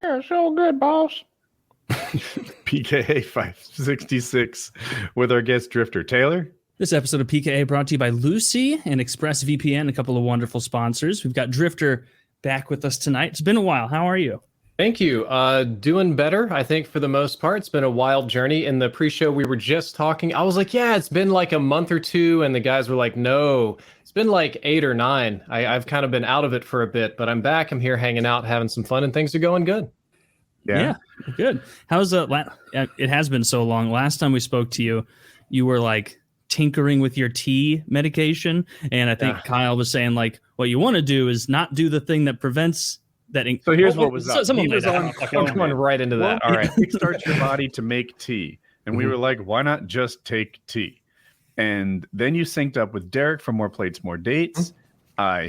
Yeah, so good, boss. PKA 566 with our guest Driftor. Taylor? This episode of PKA brought to you by Lucy and ExpressVPN, a couple of wonderful sponsors. We've got Driftor back with us tonight. It's been a while. How are you? Thank you. Doing better, I think, for the most part. It's been a wild journey. In the pre-show, we were just talking. I was like, yeah, it's been like a month or two. And the guys were like, no, it's been like 8 or 9. I've kind of been out of it for a bit, but I'm back. I'm here hanging out, having some fun, and things are going good. Yeah, good. How's it has been so long. Last time we spoke to you, you were like tinkering with your tea medication. And I think Kyle was saying like, what you want to do is not do the thing that prevents that. So here's what was up. Someone was going right into that. All right. Kickstart your body to make tea. And we were like, why not just take tea? And then you synced up with Derek for More Plates, More Dates.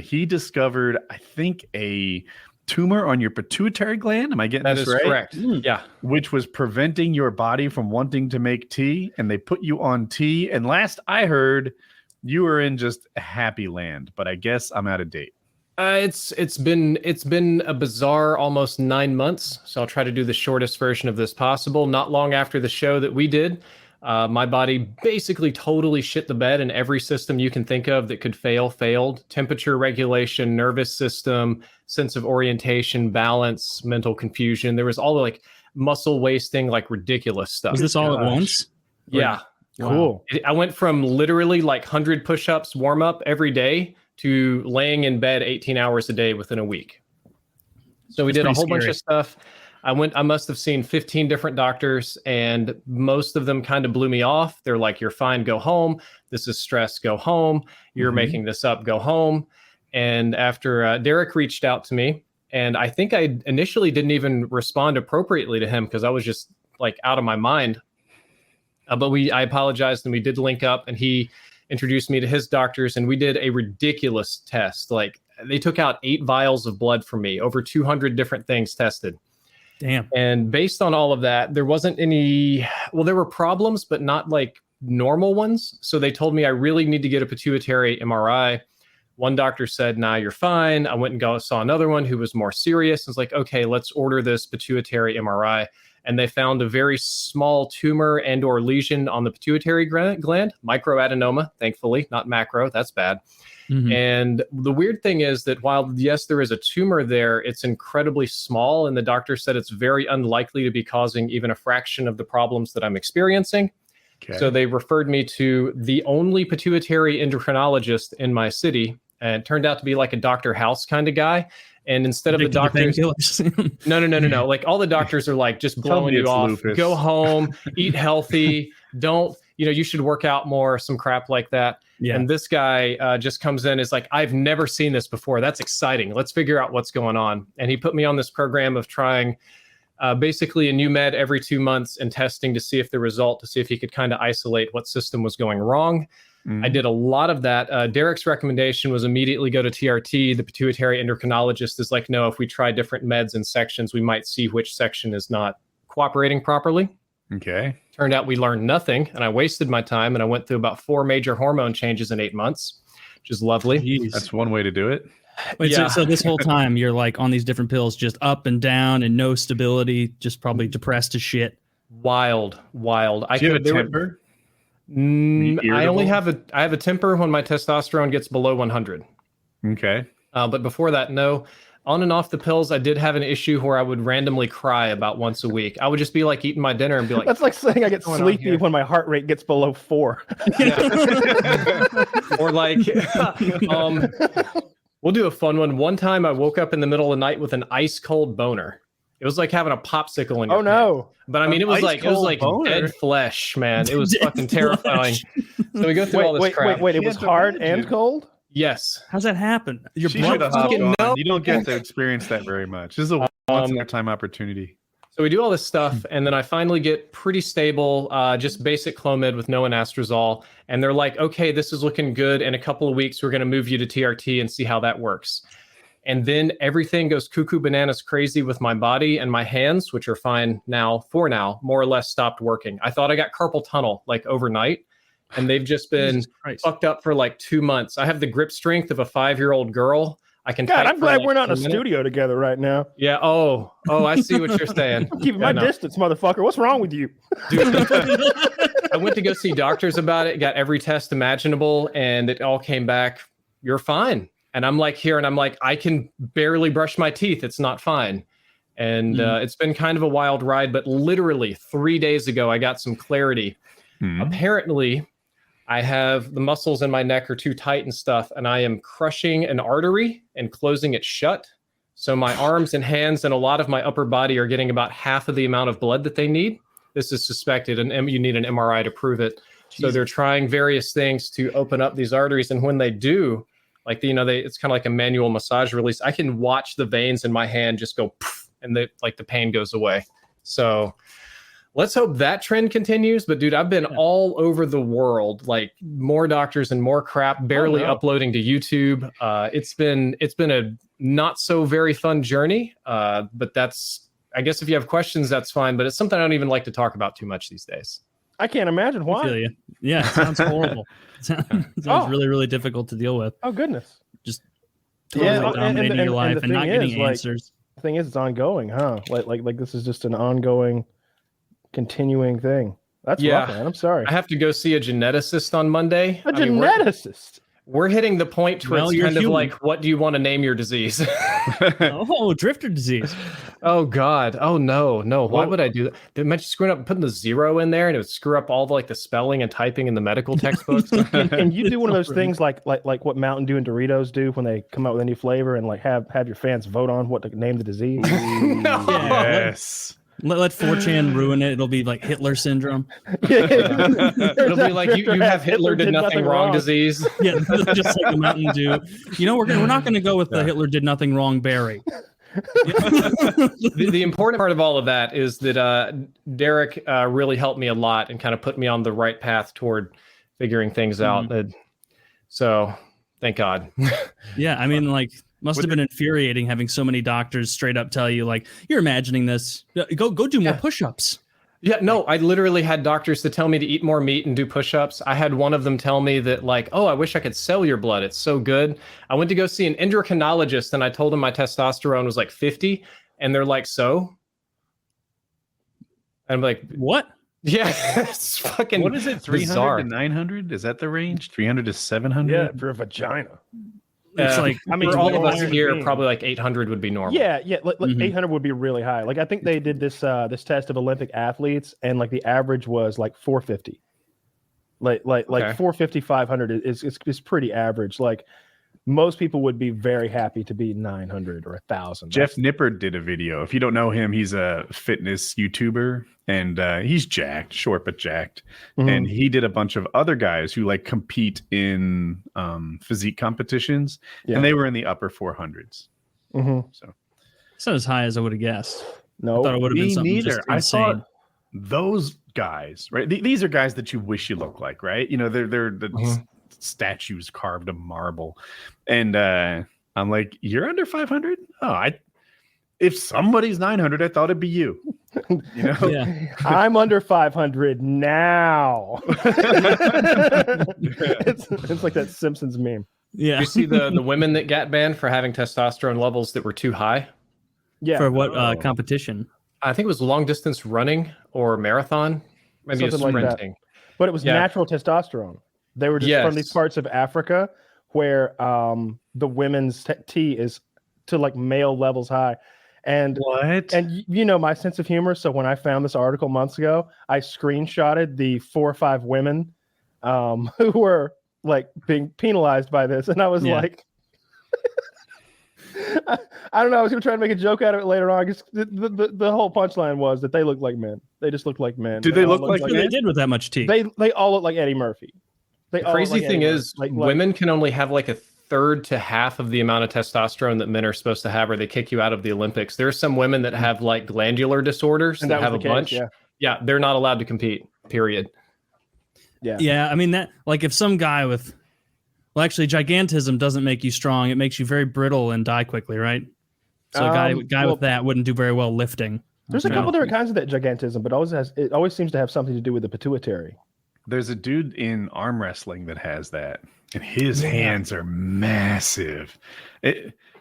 He discovered, I think, a tumor on your pituitary gland. Am I getting this right? That is correct. Yeah. Which was preventing your body from wanting to make tea. And they put you on tea. And last I heard, you were in just a happy land. But I guess I'm out of date. It's been a bizarre almost 9 months. So I'll try to do the shortest version of this possible. Not long after the show that we did, my body basically totally shit the bed, and every system you can think of that could failed. Temperature regulation, nervous system, sense of orientation, balance, mental confusion. There was all the like muscle wasting, like ridiculous stuff. Was this all at once? Yeah. Wow. Cool. I went from literally like 100 push-ups warm up every day to laying in bed 18 hours a day within a week. So we did a whole bunch of stuff. I must have seen 15 different doctors, and most of them kind of blew me off. They're like, you're fine, go home. This is stress, go home. You're making this up, go home. And after Derek reached out to me, and I think I initially didn't even respond appropriately to him because I was just like out of my mind. But I apologized, and we did link up, and he introduced me to his doctors, and we did a ridiculous test. Like they took out 8 vials of blood from me, over 200 different things tested. Damn. And based on all of that, there wasn't any, well, there were problems, but not like normal ones. So they told me I really need to get a pituitary MRI. One doctor said, nah, you're fine. I went and saw another one who was more serious. I was like, okay, let's order this pituitary MRI. And they found a very small tumor and or lesion on the pituitary gland, microadenoma, thankfully, not macro. That's bad. Mm-hmm. And the weird thing is that while, yes, there is a tumor there, it's incredibly small. And the doctor said it's very unlikely to be causing even a fraction of the problems that I'm experiencing. Okay. So they referred me to the only pituitary endocrinologist in my city. And it turned out to be like a Dr. House kind of guy. And instead of the doctors, no. Like all the doctors are like just blowing you off. Lupus. Go home, eat healthy. Don't, you should work out more, some crap like that. Yeah. And this guy just comes in, is like, I've never seen this before. That's exciting. Let's figure out what's going on. And he put me on this program of trying basically a new med every 2 months and testing to see if to see if he could kind of isolate what system was going wrong. Mm-hmm. I did a lot of that. Derek's recommendation was immediately go to TRT. The pituitary endocrinologist is like, no, if we try different meds and sections, we might see which section is not cooperating properly. Okay. Turned out we learned nothing, and I wasted my time, and I went through about 4 major hormone changes in 8 months, which is lovely. Jeez. That's one way to do it. Wait, yeah. so this whole time you're like on these different pills, just up and down and no stability, just probably depressed as shit. Wild. Do you have a temper? I have a temper when my testosterone gets below 100. Okay. But before that, no. On and off the pills, I did have an issue where I would randomly cry about once a week. I would just be like eating my dinner and be like, that's like saying I get sleepy when my heart rate gets below 4. Or like, we'll do a fun one. One time I woke up in the middle of the night with an ice cold boner. It was like having a popsicle in your hand. But I mean, it was like dead flesh, man. It was fucking terrifying. So we go through all this crap. Wait, it was hard and cold? Yes. How's that happen? Your blood fucking You don't get to experience that very much. This is a once in a time opportunity. So we do all this stuff, and then I finally get pretty stable, just basic Clomid with no anastrozole. And they're like, okay, this is looking good. In a couple of weeks, we're going to move you to TRT and see how that works. And then everything goes cuckoo bananas crazy with my body, and my hands, which are fine now, more or less stopped working. I thought I got carpal tunnel like overnight, and they've just been fucked up for like 2 months. I have the grip strength of a 5-year-old girl. I can. God, type I'm for, glad like, we're not in a 2 minutes. studio together right now. Yeah. Oh, I see what you're saying. I'm keeping my distance, motherfucker. What's wrong with you? Dude, I went to go see doctors about it, got every test imaginable, and it all came back, you're fine. And I'm like here, and I'm like, I can barely brush my teeth. It's not fine. And it's been kind of a wild ride, but literally 3 days ago, I got some clarity. Apparently, I have the muscles in my neck are too tight and stuff, and I am crushing an artery and closing it shut. So my arms and hands and a lot of my upper body are getting about half of the amount of blood that they need. This is suspected, and you need an MRI to prove it. So they're trying various things to open up these arteries, and when they do, like it's kind of like a manual massage release. I can watch the veins in my hand just go poof, and the pain goes away. So let's hope that trend continues. But dude, I've been all over the world, like more doctors and more crap, barely uploading to YouTube. It's been a not so very fun journey. But I guess if you have questions, that's fine. But it's something I don't even like to talk about too much these days. I can't imagine why. I feel you. Yeah, it sounds horrible. It sounds really, really difficult to deal with. Oh goodness. Just totally dominating your life and not getting answers. The thing is, it's ongoing, huh? Like this is just an ongoing, continuing thing. That's rough, man. I'm sorry. I have to go see a geneticist on Monday. Geneticist. We're hitting the point where it's kind of like, what do you want to name your disease? Driftor disease. Oh God. Oh no. Why would I do that? They mentioned screwing up and putting the 0 in there, and it would screw up all the spelling and typing in the medical textbooks. And you do one of those things like what Mountain Dew and Doritos do when they come out with a new flavor, and have your fans vote on what to name the disease. No. Yes. Let 4chan ruin it. It'll be like Hitler syndrome. It'll be like you have Hitler did nothing wrong disease. Yeah, just like a Mountain Dew. We're not going to go with the Hitler did nothing wrong berry. The important part of all of that is that Derek really helped me a lot and kind of put me on the right path toward figuring things out. So thank God. Yeah, I mean, must have been infuriating having so many doctors straight up tell you, you're imagining this. Go do more push-ups. Yeah, no, I literally had doctors to tell me to eat more meat and do push-ups. I had one of them tell me that I wish I could sell your blood. It's so good. I went to go see an endocrinologist, and I told him my testosterone was 50, and they're like, so? And I'm like, what? Yeah, it's fucking What is it, 300 to 900? Is that the range? 300 to 700? Yeah, for a vagina. It's for all of us here, probably 800 would be normal. Yeah. 800 would be really high. I think they did this test of Olympic athletes, and the average was 450. 450, 500 is pretty average. Most people would be very happy to be 900 or 1,000. Jeff Nippard did a video. If you don't know him, he's a fitness YouTuber, and he's jacked, short but jacked. Mm-hmm. And he did a bunch of other guys who compete in physique competitions, and they were in the upper 400s. Mm-hmm. So it's not as high as I would have guessed. No, I thought it would have been something just insane. I saw those guys, right? These are guys that you wish you looked like, right? They're the statues carved of marble, and I'm like, you're under 500. If somebody's 900, I thought it'd be you. Yeah. I'm under 500 now. It's like that Simpsons meme. Yeah. You see the women that got banned for having testosterone levels that were too high? Yeah. For what competition? I think it was long distance running or marathon. Maybe it was sprinting. But it was natural testosterone. They were just from these parts of Africa where the women's T is to male levels high. And what? And my sense of humor. So when I found this article months ago, I screenshotted the 4 or 5 women who were being penalized by this, and I was like, I don't know. I was gonna try to make a joke out of it later on. The whole punchline was that they look like men. They just look like men. Do they look like they did with that much T? They all look like Eddie Murphy. The crazy thing is, women can only have a third to half of the amount of testosterone that men are supposed to have, or they kick you out of the Olympics. There are some women that have glandular disorders that have a bunch. Yeah, they're not allowed to compete. Period. Yeah. I mean that if some guy with, actually gigantism doesn't make you strong. It makes you very brittle and die quickly, right? So a guy with that wouldn't do very well lifting. There's a couple different kinds of that gigantism, but it always seems to have something to do with the pituitary. There's a dude in arm wrestling that has that, and his hands are massive.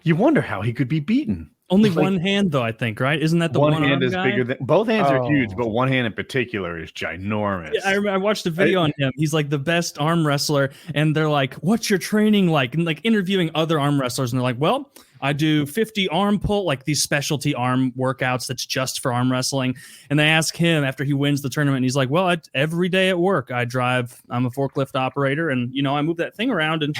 You wonder how he could be beaten. Only one hand, though, I think, right? Isn't that the one hand arm is guy? bigger than both hands are huge, Oh. but one hand in particular is ginormous. Yeah, I watched a video on him. He's like the best arm wrestler, and they're like, "What's your training like?" And like interviewing other arm wrestlers, and they're like, "Well, I do 50 arm pull, like these specialty arm workouts that's just for arm wrestling." And they ask him after he wins the tournament, and he's like, "Well, every day at work, I'm a forklift operator, and I move that thing around and."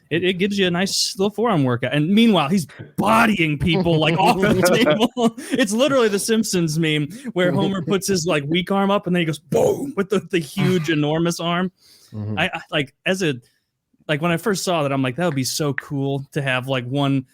It gives you a nice little forearm workout. And meanwhile, he's bodying people like off the table. It's literally the Simpsons meme where Homer puts his like weak arm up and then he goes boom with the huge, enormous arm. Mhm. I when I first saw that, I'm like, that would be so cool to have like one,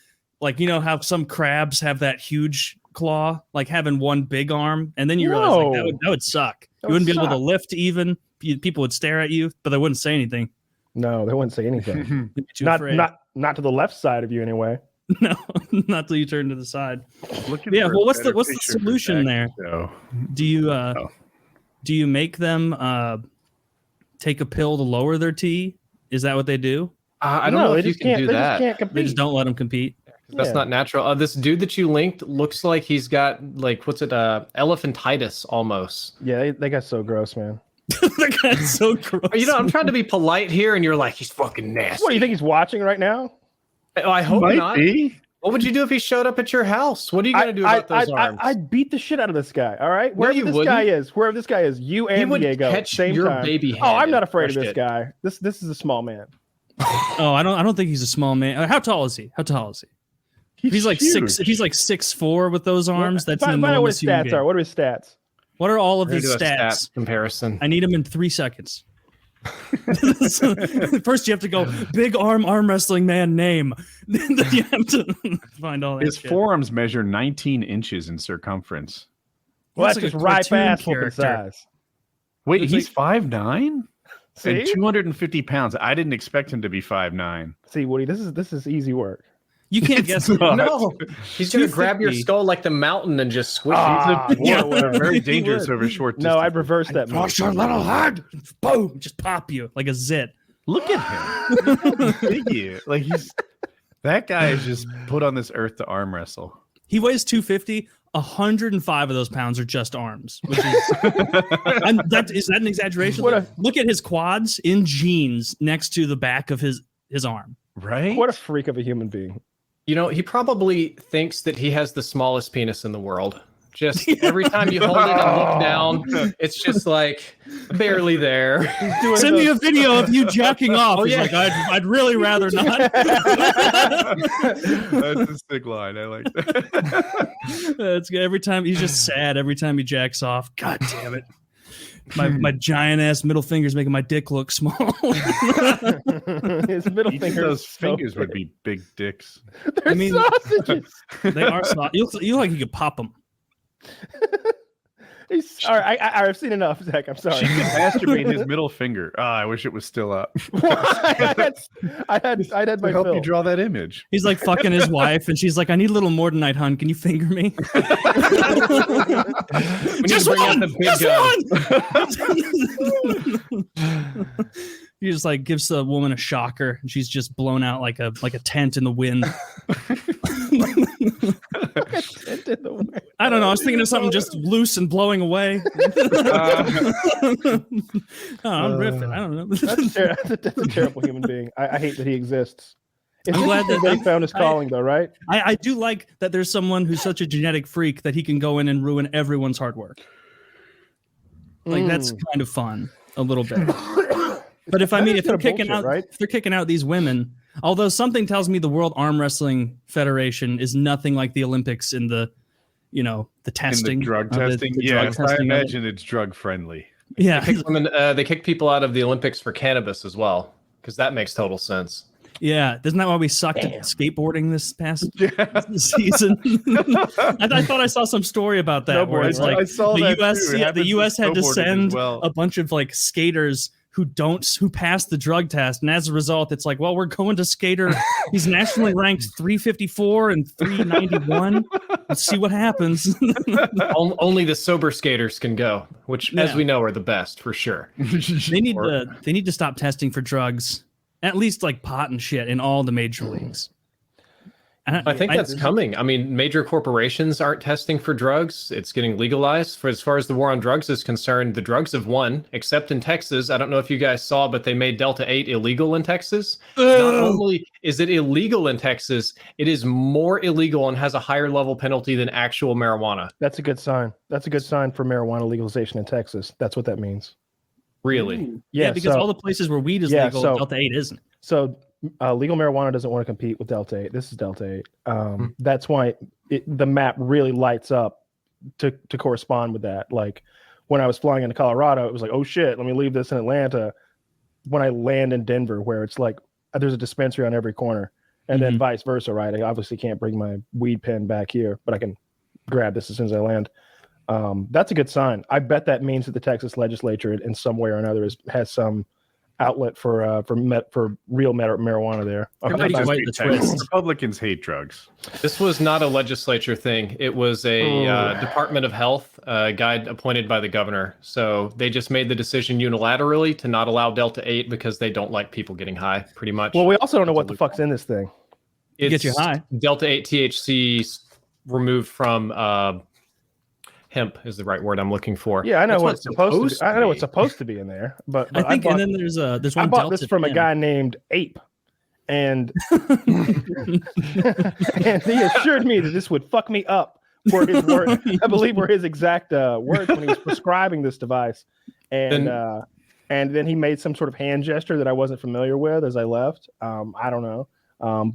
like, how some crabs have that huge claw, like having one big arm. And then you realize like that would suck. That You wouldn't would be able to suck. lift even. People would stare at you, but they wouldn't say anything. No, they wouldn't say anything. They'd be too afraid. not to the left side of you anyway. No, not till you turn to the side. Looking Yeah, for well, a what's the better picture for solution there? Zach, so. Do you make them take a pill to lower their T? Is that what they do? I don't know if you can do They that. just can't compete. They just don't let them compete. That's Yeah. not natural. This dude that you linked looks like he's got like elephantitis almost. Yeah, they got so gross, man. That guy's so gross. I'm trying to be polite here, and you're like, he's fucking nasty. What do you think he's watching right now? I hope Might not. be. What would you do if he showed up at your house? What are you gonna do about those arms? I'd beat the shit out of this guy. All right, No, wherever you this guy is, you He and would Diego, catch same your time. baby Oh, head I'm not and afraid of crush this it. guy. This is a small man. Oh, I don't think he's a small man. How tall is he? If he's like huge. 6. If he's like 6'4" with those arms, that's an Find out what enormous his human stats being. are. What are his stats? What are all of We're gonna his do a stats? stat comparison. I need them in 3 seconds. First, you have to go big arm wrestling man name. Then you have to find all that. His shit. forearms measure 19 inches in circumference. Well, Looks that's like just a right cartoon past whooping character. size. Wait, Looks he's 5'9"? See, And 250 pounds. I didn't expect him to be 5'9". see, Woody, this is easy work. You can't It's guess. not. No, he's gonna grab your 250. skull like the mountain and just squish Ah, it. Yeah. Very He dangerous would. over short No, distance. I'd reverse that. move. Cross your little head. Boom! Just pop you like a zit. Look at him. Look how big he is. Like that guy is just put on this earth to arm wrestle. He weighs 250. 105 of those pounds are just arms, which is is that an exaggeration? What a- Look at his quads in jeans next to the back of his arm. Right? What a freak of a human being. He probably thinks that he has the smallest penis in the world. Just every time you hold it and look down, it's just like barely there. Doing Send me a those- video of you jacking off. Oh, He's yeah. like, I'd really rather not. That's a sick line. I like that. It's good. Every time he's just sad. Every time he jacks off. God damn it! My giant ass middle finger's making my dick look small. His middle Each of finger. those fingers would be big dicks. They're I mean- sausages. They are soft. You look like you could pop them. All right, I've seen enough, Zach. I'm sorry. She could masturbate his middle finger. Ah, I wish it was still up. I had my Help fill. you draw that image. He's like fucking his wife, and she's like, "I need a little more tonight, hun. Can you finger me?" We need to bring out the big gun. He just like gives the woman a shocker, and she's just blown out like a tent in the wind. I don't know. I was thinking of something just loose and blowing away. I'm riffing. I don't know. That's a terrible human being. I hate that he exists. It's I'm glad interesting that- he found his calling, though, right? I do like that there's someone who's such a genetic freak that he can go in and ruin everyone's hard work. Like that's kind of fun a little bit. But if That is they're kinda kicking bullshit, out, right? if they're kicking out these women, although something tells me the World Arm Wrestling Federation is nothing like the Olympics in the, the testing, In the drug of it, testing? the drug Yes, I testing of it. imagine it's drug friendly. Yeah, They kick people out of the Olympics for cannabis as well, because that makes total sense. yeah. Isn't that why we sucked at skateboarding this past season? I thought I saw some story about that where it's like I saw the that U.S. too. It Yeah, the happens U.S. with had to snowboarding as send well. a bunch of like skaters who passed the drug test, and as a result, it's like, well, we're going to skater. He's nationally ranked 354 and 391. Let's see what happens. Only the sober skaters can go, which, as Yeah. we know, are the best for sure. They need to stop testing for drugs, at least like pot and shit, in all the major leagues. I think that's coming. I mean, major corporations aren't testing for drugs. It's getting legalized. For as far as the war on drugs is concerned, the drugs have won, except in Texas. I don't know if you guys saw, but they made Delta 8 illegal in Texas. Not only is it illegal in Texas, it is more illegal and has a higher level penalty than actual marijuana. That's a good sign. That's a good sign for marijuana legalization in Texas. That's what that means. Really? Yeah, because all the places where weed is legal, Delta 8 isn't. So legal marijuana doesn't want to compete with Delta 8. This is Delta 8. That's why the map really lights up to correspond with that. Like when I was flying into Colorado, it was like, oh shit, let me leave this in Atlanta. When I land in Denver, where it's like there's a dispensary on every corner, and then vice versa, right? I obviously can't bring my weed pen back here, but I can grab this as soon as I land. That's a good sign. I bet that means that the Texas legislature in some way or another has some outlet for real marijuana there. Republicans hate drugs. This was not a legislature thing. It was a Department of Health guy appointed by the governor. So they just made the decision unilaterally to not allow Delta 8 because they don't like people getting high, pretty much. Well, we also don't know what the fuck's in this thing. It gets you high. Delta 8 THC removed from hemp is the right word I'm looking for. Yeah, I know what's supposed to be. I know what's supposed to be in there, but I think, and then there's one. I bought this from a guy named Ape, and and he assured me that this would fuck me up for his word. I believe were his exact words when he was prescribing this device, and then he made some sort of hand gesture that I wasn't familiar with as I left. I don't know,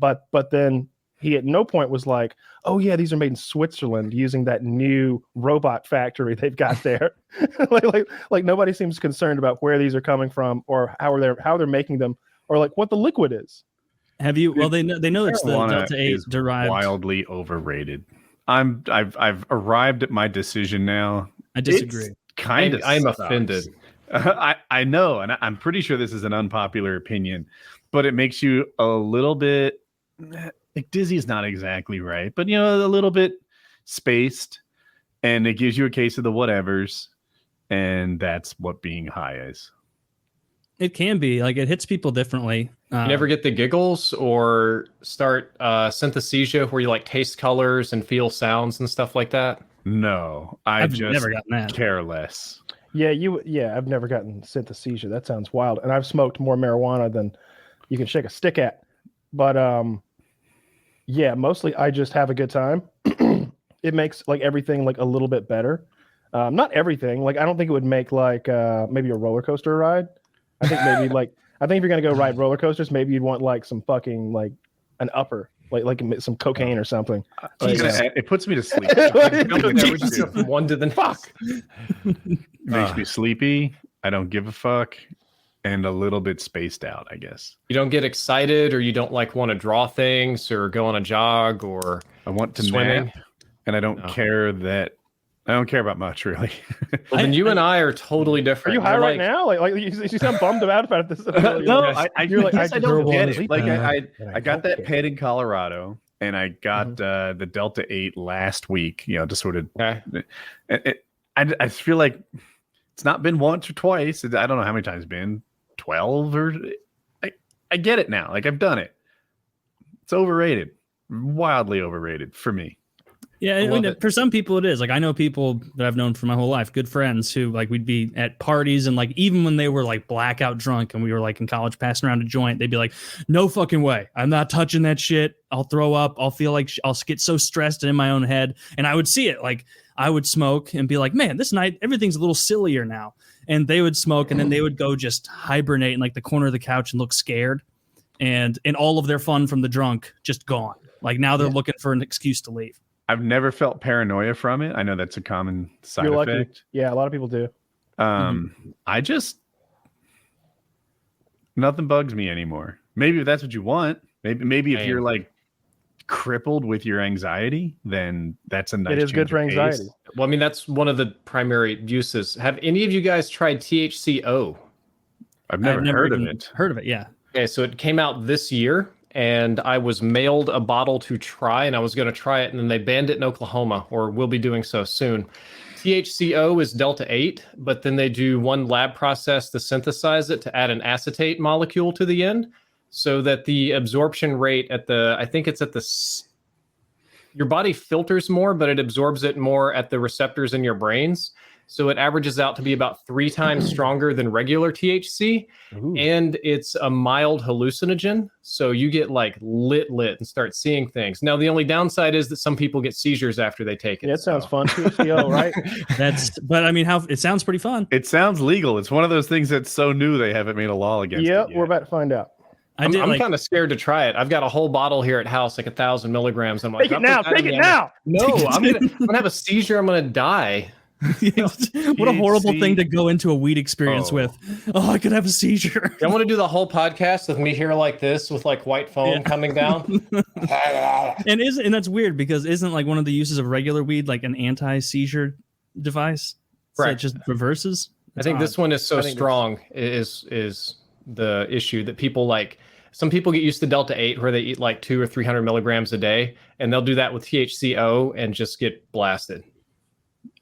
but then. He at no point was like, "Oh yeah, these are made in Switzerland using that new robot factory they've got there." like nobody seems concerned about where these are coming from or how they're making them or like what the liquid is. Have you? Well, they know it's the Delta 8 derived. Wildly overrated. I've arrived at my decision now. I disagree. I'm offended. I know, and I'm pretty sure this is an unpopular opinion, but it makes you a little bit. Like dizzy is not exactly right, but a little bit spaced, and it gives you a case of the whatevers, and that's what being high is. It can be like it hits people differently. You never get the giggles or start synesthesia where you like taste colors and feel sounds and stuff like that. No, I've just never gotten that. Care less. Yeah, I've never gotten synesthesia. That sounds wild, and I've smoked more marijuana than you can shake a stick at, but yeah, mostly I just have a good time. It makes like everything like a little bit better. Not everything. Like I don't think it would make like maybe a roller coaster ride. I think maybe if you're gonna go ride roller coasters, maybe you'd want like some fucking like an upper, like some cocaine or something. It puts me to sleep. From one to the next. Makes me sleepy. I don't give a fuck. And a little bit spaced out, I guess. You don't get excited, or you don't like want to draw things, or go on a jog, or I want to swimming. Nap, and I don't care that. I don't care about much, really. Well, then you and I are totally different. Are you high right now? Like you sound bummed about this. No, I don't get it. Like I got that pet in Colorado, and I got the Delta 8 last week. To sort of. I feel like it's not been once or twice. I don't know how many times it's been. 12 or I get it now. Like I've done it. It's overrated, wildly overrated for me. Yeah, for some people it is. Like I know people that I've known for my whole life, good friends who like we'd be at parties and like even when they were like blackout drunk and we were like in college passing around a joint, they'd be like, "No fucking way. I'm not touching that shit. I'll throw up. I'll feel like I'll get so stressed and in my own head." And I would see it. Like I would smoke and be like, "Man, this night everything's a little sillier now." And they would smoke and then they would go just hibernate in like the corner of the couch and look scared. And all of their fun from the drunk just gone. Like now they're looking for an excuse to leave. I've never felt paranoia from it. I know that's a common side You're effect. Lucky. Yeah, a lot of people do. I just nothing bugs me anymore. Maybe if that's what you want. Maybe if you're like crippled with your anxiety, then that's a nice. It is good for anxiety. Well, I mean, that's one of the primary uses. Have any of you guys tried THC-O? I've never heard of it. Heard of it, yeah. Okay, so it came out this year, and I was mailed a bottle to try, and I was going to try it, and then they banned it in Oklahoma, or will be doing so soon. THC-O is Delta 8, but then they do one lab process to synthesize it to add an acetate molecule to the end, so that the absorption rate at I think it's at the your body filters more, but it absorbs it more at the receptors in your brains. So it averages out to be about 3 times stronger than regular THC. Ooh. And it's a mild hallucinogen. So you get like lit and start seeing things. Now, the only downside is that some people get seizures after they take it. Yeah, that sounds fun. THC-O, right? But I mean, it sounds pretty fun. It sounds legal. It's one of those things that's so new they haven't made a law against it Yep, yet. we're about to find out. I'm kind of scared to try it. I've got a whole bottle here at house, like 1,000 milligrams. I'm like, Take it now. Take it now. No, I'm gonna have a seizure. I'm gonna die. What a horrible thing to go into a weed experience with. Oh, I could have a seizure. I want to do the whole podcast with me here like this with like white foam coming down. and that's weird because isn't like one of the uses of regular weed like an anti-seizure device? So Right. it just reverses. I think this one is so strong is the issue that people like. Some people get used to Delta 8 where they eat like 200 or 300 milligrams a day, and they'll do that with THC-O and just get blasted.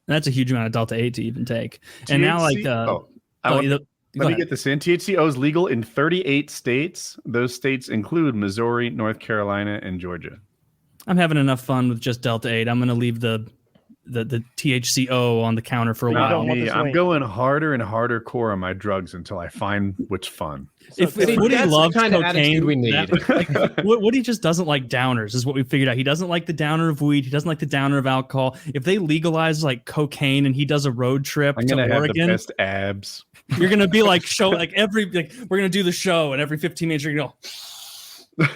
That's a huge amount of Delta 8 to even take. And now like let me get this in. THC-O is legal in 38 states. Those states include Missouri, North Carolina, and Georgia. I'm having enough fun with just Delta 8. I'm going to leave the THC-O on the counter for a while. I'm going harder and harder core on my drugs until I find which fun. If Woody loves kind of cocaine, attitude we need. Woody just doesn't like downers, is what we figured out. He doesn't like the downer of weed. He doesn't like the downer of alcohol. If they legalize like cocaine and he does a road trip to Oregon, have the best abs. You're gonna be like we're gonna do the show, and every 15 minutes you're gonna go.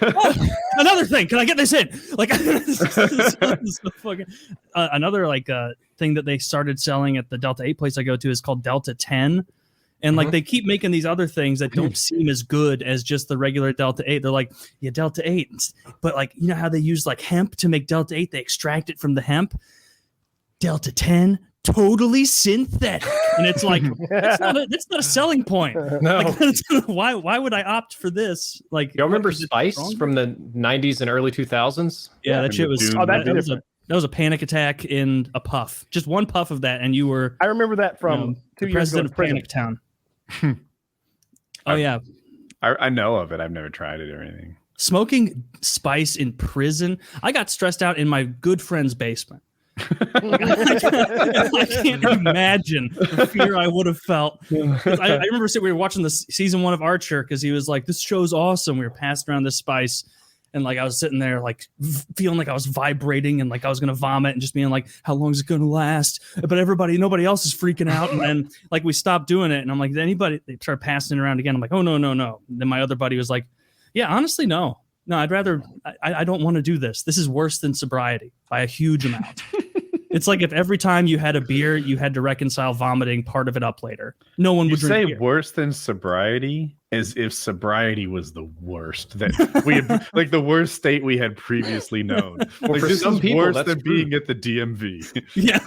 Oh, another thing. Can I get this in? Like another thing that they started selling at the Delta 8 place I go to is called Delta 10. And like they keep making these other things that don't seem as good as just the regular Delta 8. They're like, yeah, Delta 8. But like, you know how they use like hemp to make Delta 8? They extract it from the hemp. Delta 10, totally synthetic. And it's like, that's not a selling point. No. Like, why would I opt for this? Like, y'all remember Spice from the 90s and early 2000s? Yeah, that shit was that was a panic attack in a puff. Just one puff of that, and you were. I remember that from 2 years president ago. of Panic Town. Oh yeah, I know of it. I've never tried it or anything. Smoking spice in prison. I got stressed out in my good friend's basement. I can't imagine the fear I would have felt. I remember we were watching the season 1 of Archer because he was like, "This show's awesome." We were passing around this spice, and like I was sitting there like feeling like I was vibrating and like I was gonna vomit and just being like, "How long is it gonna last?" But nobody else is freaking out. And then like we stopped doing it, and I'm like, "Did anybody?" They started passing it around again. I'm like, "Oh no." Then my other buddy was like, "Yeah, honestly, no. I'd rather. I don't want to do this. This is worse than sobriety by a huge amount." It's like if every time you had a beer, you had to reconcile vomiting part of it up later. No one would drink beer. Worse than sobriety as if sobriety was the worst that we had, like the worst state we had previously known. Well, like, for this some is people, worse that's than true. being at the DMV. Yeah.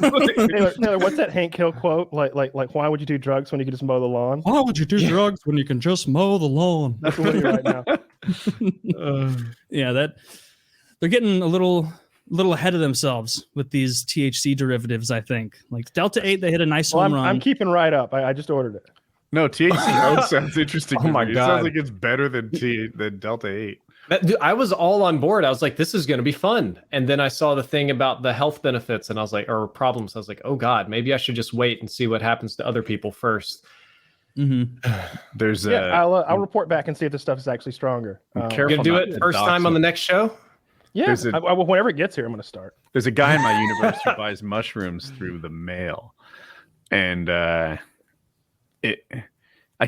Taylor, what's that Hank Hill quote? Like, why would you do drugs when you could just mow the lawn? Why would you do drugs when you can just mow the lawn? That's what you're right now. Yeah, they're getting a little ahead of themselves with these THC derivatives. I think like Delta 8, they hit a nice home run. I'm keeping right up. I just ordered it. No, THC-O sounds interesting. Oh my God. It God. sounds like it's better than Delta 8. Dude, I was all on board. I was like, this is going to be fun. And then I saw the thing about the health benefits and I was like, or problems. I was like, oh God, maybe I should just wait and see what happens to other people first. There's I'll report back and see if this stuff is actually stronger. You're going to do it first time on the next show? Yeah, whenever it gets here, I'm going to start. There's a guy in my universe who buys mushrooms through the mail. And I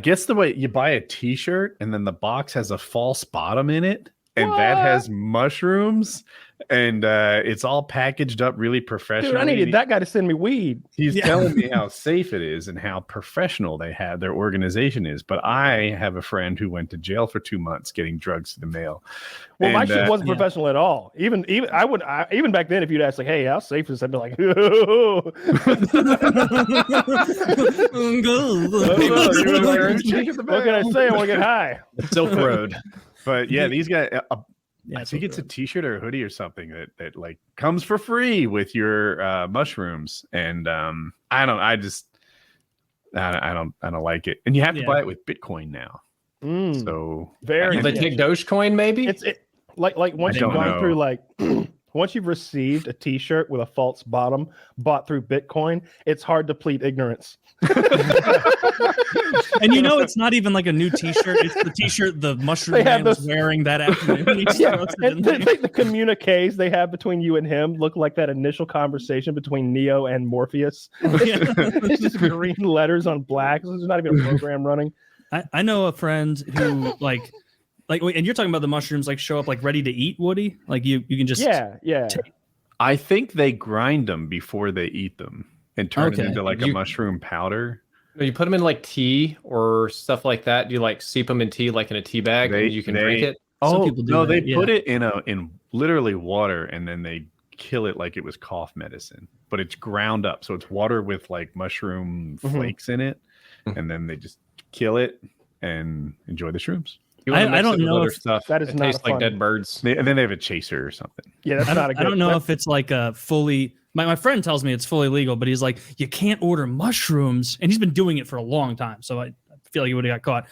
guess the way you buy a t-shirt and then the box has a false bottom in it and that has mushrooms and it's all packaged up really professionally. Dude, I needed that guy to send me weed. He's telling me how safe it is and how professional their organization is. But I have a friend who went to jail for 2 months getting drugs through the mail. Well, my shit wasn't professional at all. Even back then, if you'd ask like, "Hey, how safe is this?" I'd be like, "Oh." What can I say? I want to get high. Silk Road. But yeah, these guys. I think it's a t-shirt or a hoodie or something that like comes for free with your mushrooms. And I don't like it. And you have to buy it with Bitcoin now. So very. They take Dogecoin maybe? It's like once you've gone through like once you've received a T-shirt with a false bottom bought through Bitcoin, it's hard to plead ignorance. And you know, it's not even like a new T-shirt. It's the T-shirt the mushroom man was wearing that afternoon. And the communiques they have between you and him look like that initial conversation between Neo and Morpheus. It's just green letters on black. There's not even a program running. I know a friend who like, and you're talking about the mushrooms like show up like ready to eat, Woody. Like you can just I think they grind them before they eat them and turn it into like a mushroom powder. You put them in like tea or stuff like that. You like steep them in tea, like in a tea bag, and you can drink it. Oh no, they put it in literally water, and then they kill it like it was cough medicine. But it's ground up, so it's water with like mushroom flakes in it, and then they just kill it and enjoy the shrooms. I don't know if stuff. That is it not tastes like dead birds. And then they have a chaser or something. Yeah, that's not a good. I don't know if it's like a fully. My friend tells me it's fully legal, but he's like, you can't order mushrooms, and he's been doing it for a long time. So I feel like he would have got caught.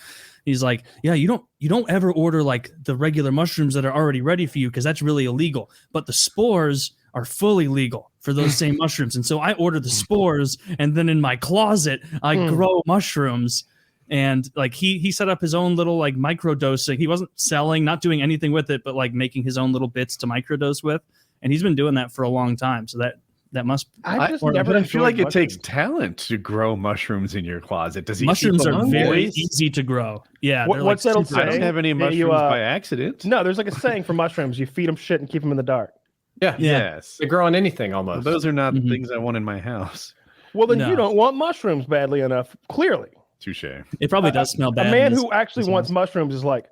He's like, yeah, you don't ever order like the regular mushrooms that are already ready for you because that's really illegal. But the spores are fully legal for those same mushrooms, and so I order the spores, and then in my closet I grow mushrooms. And like he set up his own little like microdosing. He wasn't selling, not doing anything with it, but like making his own little bits to microdose with. And he's been doing that for a long time. So that must. I feel like it takes talent to grow mushrooms in your closet. Does he? Mushrooms are very easy to grow. Yeah. What's that old saying? I don't have any mushrooms by accident. No, there's like a saying for mushrooms: you feed them shit and keep them in the dark. Yeah. Yes. They grow on anything almost. Well, those are not things I want in my house. Well, then you don't want mushrooms badly enough. Clearly. Touche. It probably does smell bad. A man who actually wants mushrooms is like,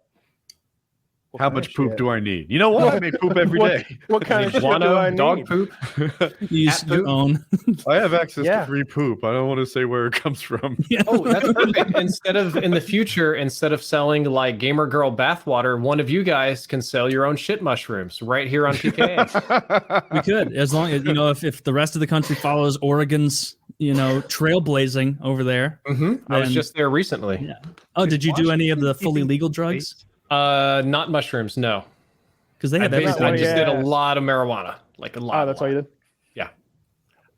how much poop do I need? You know what? I may poop every day. What kind of shit do I need? Dog poop? Use your own. I have access to free poop. I don't want to say where it comes from. Yeah. Oh, that's perfect. In the future, instead of selling like gamer girl bathwater, one of you guys can sell your own shit mushrooms right here on PKA. We could, as long as if the rest of the country follows Oregon's trailblazing over there. I was just there recently. Yeah. Oh, did you do any of the fully legal drugs? Not mushrooms, no. Because they have everything. I just did a lot of marijuana, like a lot. Oh, that's all you did? Yeah.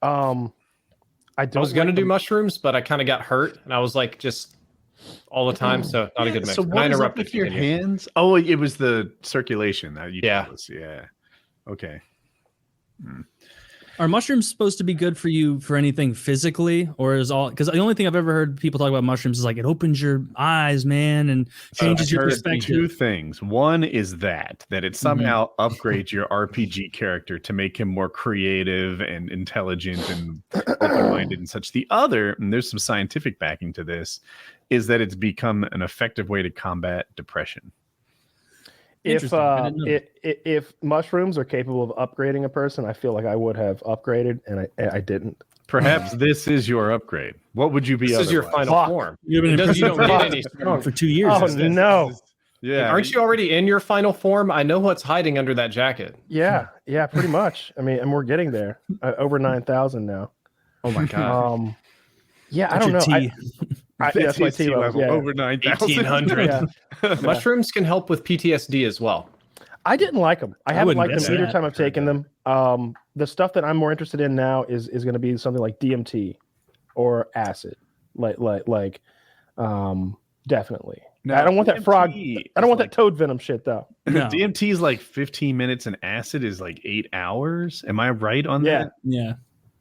I was gonna do mushrooms, but I kind of got hurt, and I was like just all the time, so not a good mix. So what is up with your hands? Oh, it was the circulation that you told us. Yeah. Okay. Are mushrooms supposed to be good for you for anything physically, or is all? Because the only thing I've ever heard people talk about mushrooms is like it opens your eyes, man, and changes your perspective. Two things. One is that it somehow upgrades your RPG character to make him more creative and intelligent and open-minded and such. The other, and there's some scientific backing to this, is that it's become an effective way to combat depression. If mushrooms are capable of upgrading a person, I feel like I would have upgraded, and I didn't. Perhaps this is your upgrade. What would you be? This is your final form. You don't get any for 2 years. Oh no! Yeah, aren't you already in your final form? I know what's hiding under that jacket. Yeah, pretty much. I mean, and we're getting there. Over 9,000 now. Oh my god. I don't know. That's my T level. Yeah. Over 9,000. 1,800. Mushrooms can help with PTSD as well. I didn't like them. I haven't liked them either time I've taken them. The stuff that I'm more interested in now is going to be something like DMT or acid. Like definitely. No, I don't want that frog. I don't want that toad venom shit though. No. DMT is like 15 minutes and acid is like 8 hours. Am I right on that? Yeah.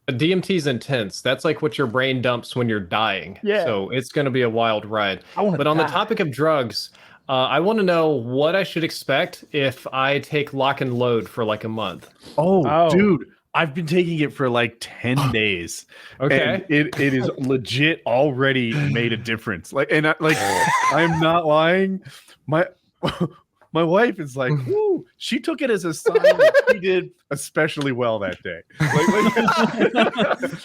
DMT is intense. That's like what your brain dumps when you're dying. Yeah. So it's going to be a wild ride. But on the topic of drugs, I want to know what I should expect if I take Lock and Load for like a month. Oh. Dude, I've been taking it for like 10 days. Okay. And it is legit already made a difference. I'm not lying. My wife is like, ooh, she took it as a sign that she did especially well that day.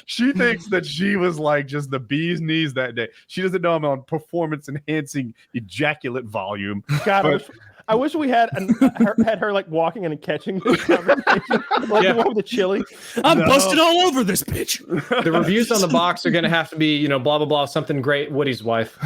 She thinks that she was like just the bee's knees that day. She doesn't know I'm on performance enhancing ejaculate volume. God, I wish we had her like walking in and catching the conversation, like the one with the chili. I'm busted all over this bitch. The reviews on the box are going to have to be, blah, blah, blah, something great. Woody's wife.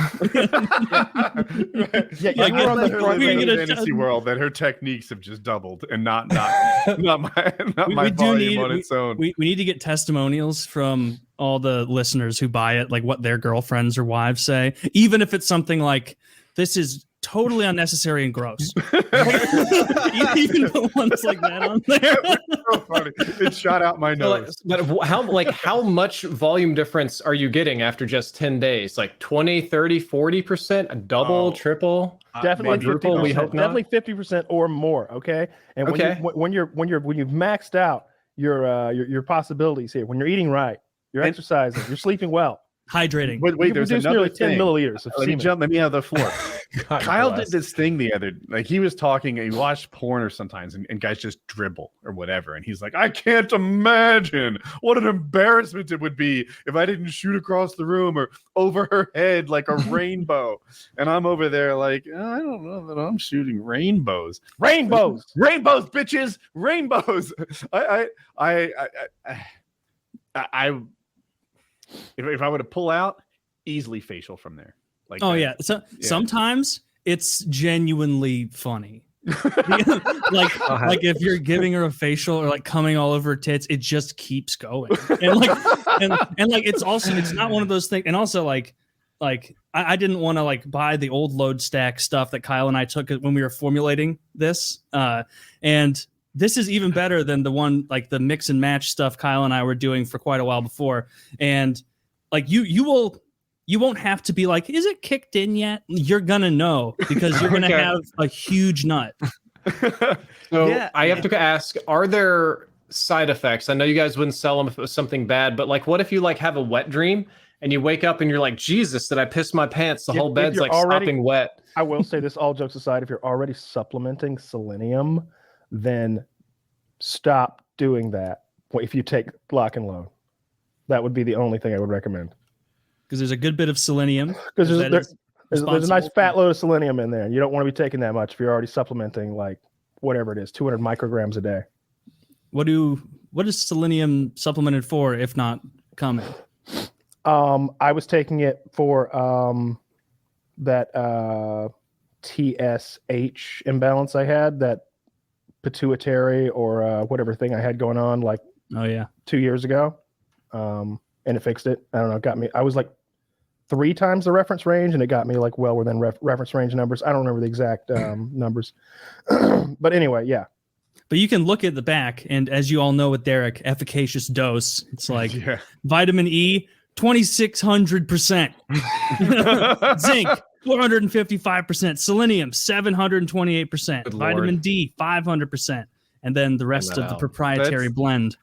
Yeah, you were on the front in page. the fantasy world that her techniques have just doubled and not my volume on its own. We need to get testimonials from all the listeners who buy it, like what their girlfriends or wives say, even if it's something like, this is totally unnecessary and gross. Even the ones like that on there. So funny. It shot out my nose. But how much volume difference are you getting after just 10 days? Like 20, 30, 40%, a double, triple? Definitely quadruple, 50%. we hope not. Definitely 50% or more. Okay. And when you've maxed out your possibilities here, when you're eating right, you're exercising, you're sleeping well, hydrating. Wait, there's another nearly 10 thing. milliliters of semen. Let me have the floor. God Kyle bless. did this thing the other, like he was talking, he watched porn or sometimes, and guys just dribble or whatever, and he's like, I can't imagine what an embarrassment it would be if I didn't shoot across the room or over her head like a rainbow. And I'm over there like, I don't know that I'm shooting rainbows, bitches, rainbows. If I were to pull out, easily facial from there. Like, So sometimes it's genuinely funny. like if you're giving her a facial or like coming all over her tits, it just keeps going. And like it's not one of those things. And also like I didn't want to like buy the old load stack stuff that Kyle and I took when we were formulating this. And this is even better than the one, like the mix and match stuff Kyle and I were doing for quite a while before. And like you won't have to be like, is it kicked in yet? You're gonna know because you're gonna have a huge nut. So I have to ask, are there side effects? I know you guys wouldn't sell them if it was something bad, but like, what if you like have a wet dream and you wake up and you're like, Jesus, did I piss my pants? The whole bed's like stopping wet. I will say this, all jokes aside, if you're already supplementing selenium, then stop doing that. If you take lock and load, that would be the only thing I would recommend. Because there's a good bit of selenium. Because there's a nice fat load of selenium in there, and you don't want to be taking that much if you're already supplementing like whatever it is, 200 micrograms a day. What is selenium supplemented for if not coming? I was taking it for that TSH imbalance I had, that pituitary or whatever thing I had going on like 2 years ago, and it fixed it. I don't know, it got me, I was like 3 times the reference range, and it got me like well within reference range numbers. I don't remember the exact numbers, but anyway, yeah. But you can look at the back, and as you all know with Derek, efficacious dose, it's like vitamin E 2600%, zinc 455%, selenium 728%, vitamin D 500%, and then the rest of the proprietary blend.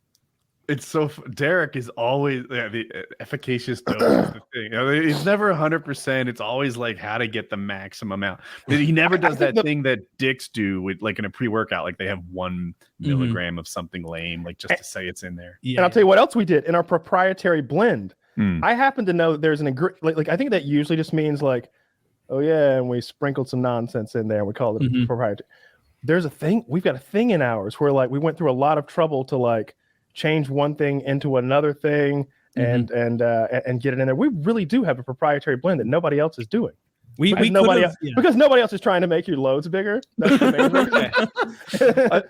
It's so Derek is always the efficacious dose is the thing. He's never 100%. It's always like how to get the maximum amount. He never does that thing that dicks do with like in a pre-workout, like they have 1 milligram of something lame, like just to say it's in there. And I'll tell you what else we did in our proprietary blend. I happen to know that there's an like I think that usually just means like, oh yeah, and we sprinkled some nonsense in there and we called it proprietary. There's a thing, we've got a thing in ours where like we went through a lot of trouble to like change one thing into another thing and get it in there. We really do have a proprietary blend that nobody else is doing. Because nobody else is trying to make your loads bigger. That's the main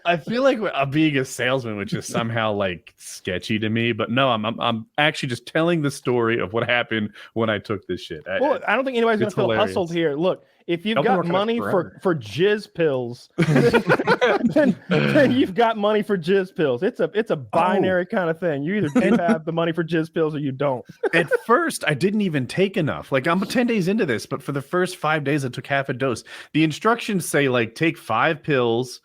I feel like being a salesman, which is somehow like sketchy to me, but no, I'm actually just telling the story of what happened when I took this shit. I don't think anybody's gonna feel hustled here. Look, if you've got money for jizz pills, then you've got money for jizz pills. It's a binary kind of thing. You either do have the money for jizz pills or you don't. At first, I didn't even take enough. Like I'm 10 days into this, but for the first 5 days, I took half a dose. The instructions say like take 5 pills.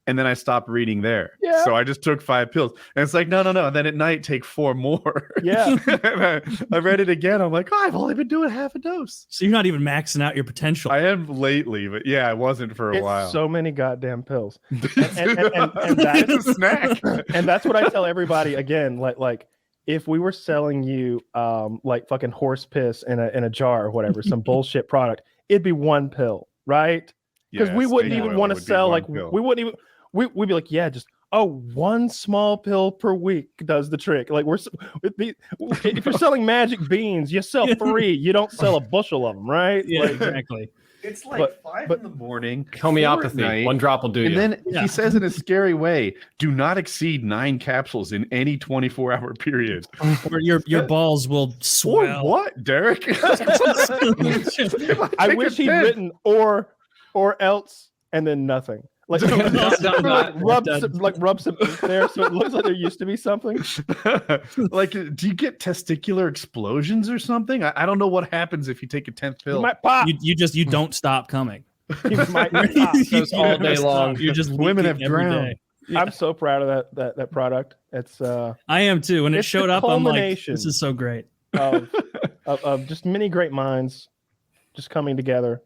And then I stopped reading there. Yeah. So I just took 5 pills. And it's like, no. And then at night, take 4 more. Yeah. I read it again. I'm like, I've only been doing half a dose. So you're not even maxing out your potential. I am lately, but yeah, I wasn't for a while. So many goddamn pills. And that is a snack. And that's what I tell everybody again. Like if we were selling you like fucking horse piss in a jar or whatever, some bullshit product, it'd be 1 pill, right? because we wouldn't snake even oil want to would be sell one like pill. we wouldn't even we'd be like, yeah, just one small pill per week does the trick. Like if you're selling magic beans, you sell 3, you don't sell a bushel of them, right? Yeah, Like, exactly. It's like 5 in the morning. Homeopathy. 4 at night, 1 drop will do and you. then Yeah. he says in a scary way, "Do not exceed 9 capsules in any 24-hour period." Or your balls will Or swell. what, Derek? I wish he'd written or else and then nothing. Like, rub some ink there so it looks like there used to be something. Like, do you get testicular explosions or something? I don't know what happens if you take a 10th You pill. might pop. You don't stop coming. You might pop. Goes all day long. You're just Women leaking have every drowned. day. Yeah. I'm so proud of that product. It's I am too. When it It's the showed up, I'm like, culmination. this is so great. of just many great minds just coming together.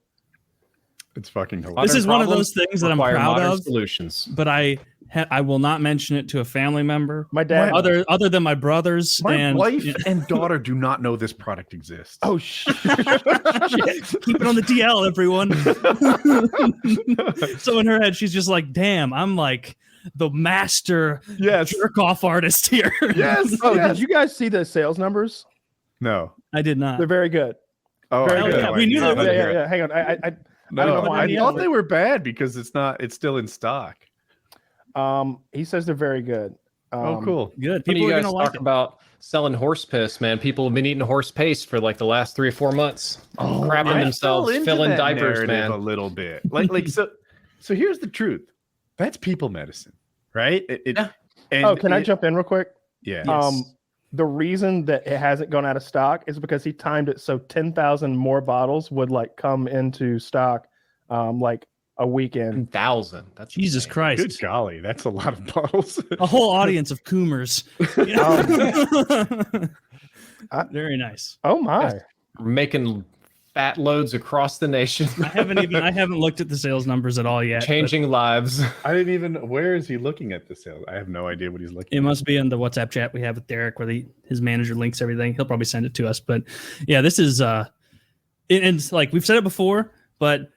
It's fucking hilarious. This is one of those things that I'm Require proud modern of, solutions. but I will not mention it to a family member. My dad. Other than my brothers My and wife and daughter do not know this product exists. Oh shit! keep it on the DL, everyone. So in her head, she's just like, "Damn, I'm like the master jerk off artist here." Yes. Oh, yes. did you guys see the sales numbers? No. I did not. They're very good. Oh, Very I good. had no We knew idea. they were. Yeah. Hang on. I No, don't know I how thought many they were bad because it's still in stock. He says they're very good. Oh, cool. Good. When People you are guys gonna like talk it. about selling horse piss, man, people have been eating horse paste for like the last 3 or 4 months. Crapping I themselves, fell into filling that diapers, narrative man. a little bit. Like so here's the truth. That's people medicine, right? Yeah. And Can I jump in real quick? Yeah. Yes. The reason that it hasn't gone out of stock is because he timed it so 10,000 more bottles would like come into stock like a weekend. 1,000. That's Jesus insane. Christ. Good golly, that's a lot of bottles. A whole audience of coomers. Very nice. Oh my. Making fat loads across the nation, I haven't looked at the sales numbers at all yet. but changing lives. I didn't even. Where is he looking at the sales? I have no idea what he's looking. It must be in the WhatsApp chat we have with Derek, where his manager links everything. He'll probably send it to us. But yeah, this is and it's like we've said it before, but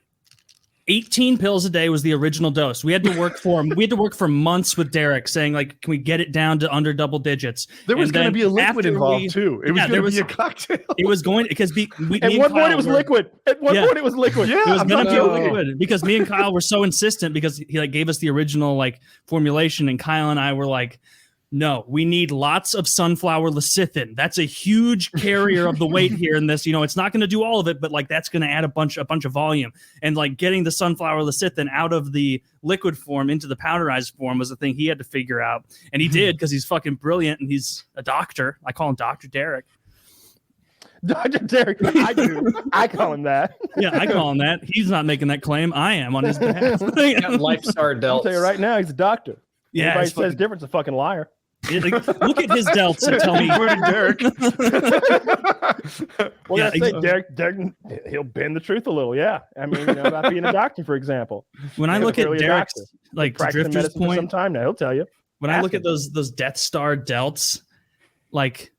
18 pills a day was the original dose. We had to work for months with Derek saying like, can we get it down to under double digits? There was And going to then be a liquid after involved too. It was yeah, going there to was- be a cocktail. It was going because At one point it was liquid. At one Yeah. point it was liquid. Yeah, It was I'm gonna not be joking. liquid because me and Kyle were so insistent because he like gave us the original like formulation, and Kyle and I were like, no, we need lots of sunflower lecithin. That's a huge carrier of the weight here in this. You know, it's not going to do all of it, but like that's going to add a bunch of volume. And like getting the sunflower lecithin out of the liquid form into the powderized form was the thing he had to figure out, and he did because he's fucking brilliant and he's a doctor. I call him Dr. Derek. Dr. Derek, I do. I call him that. Yeah, I call him that. He's not making that claim. I am on his behalf. Got Lifestar I'll delts. tell you right now, he's a doctor. Yeah, Anybody it's says fucking- different is a fucking liar. like, look at his delts and tell me. Including Derek. Well, Yeah, I say exactly. Derek, he'll bend the truth a little. Yeah, I mean, about being a doctor, for example. When I Yeah, look at clearly a Derek's, doctor. like to Practicing Drifter's medicine for some point, time now. He'll tell you. when I ask look at him. those Death Star delts, like,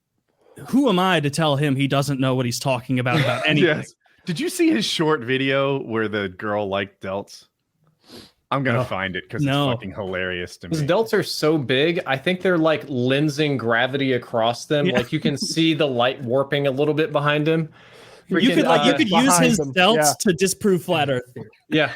who am I to tell him he doesn't know what he's talking about anything? Yes. Did you see his short video where the girl liked delts? I'm gonna find it because No. it's fucking hilarious to His me. delts are so big, I think they're like lensing gravity across them. Yeah. Like you can see the light warping a little bit behind him. You Freaking, could use behind his them, delts yeah. to disprove flat Earth theory. Yeah.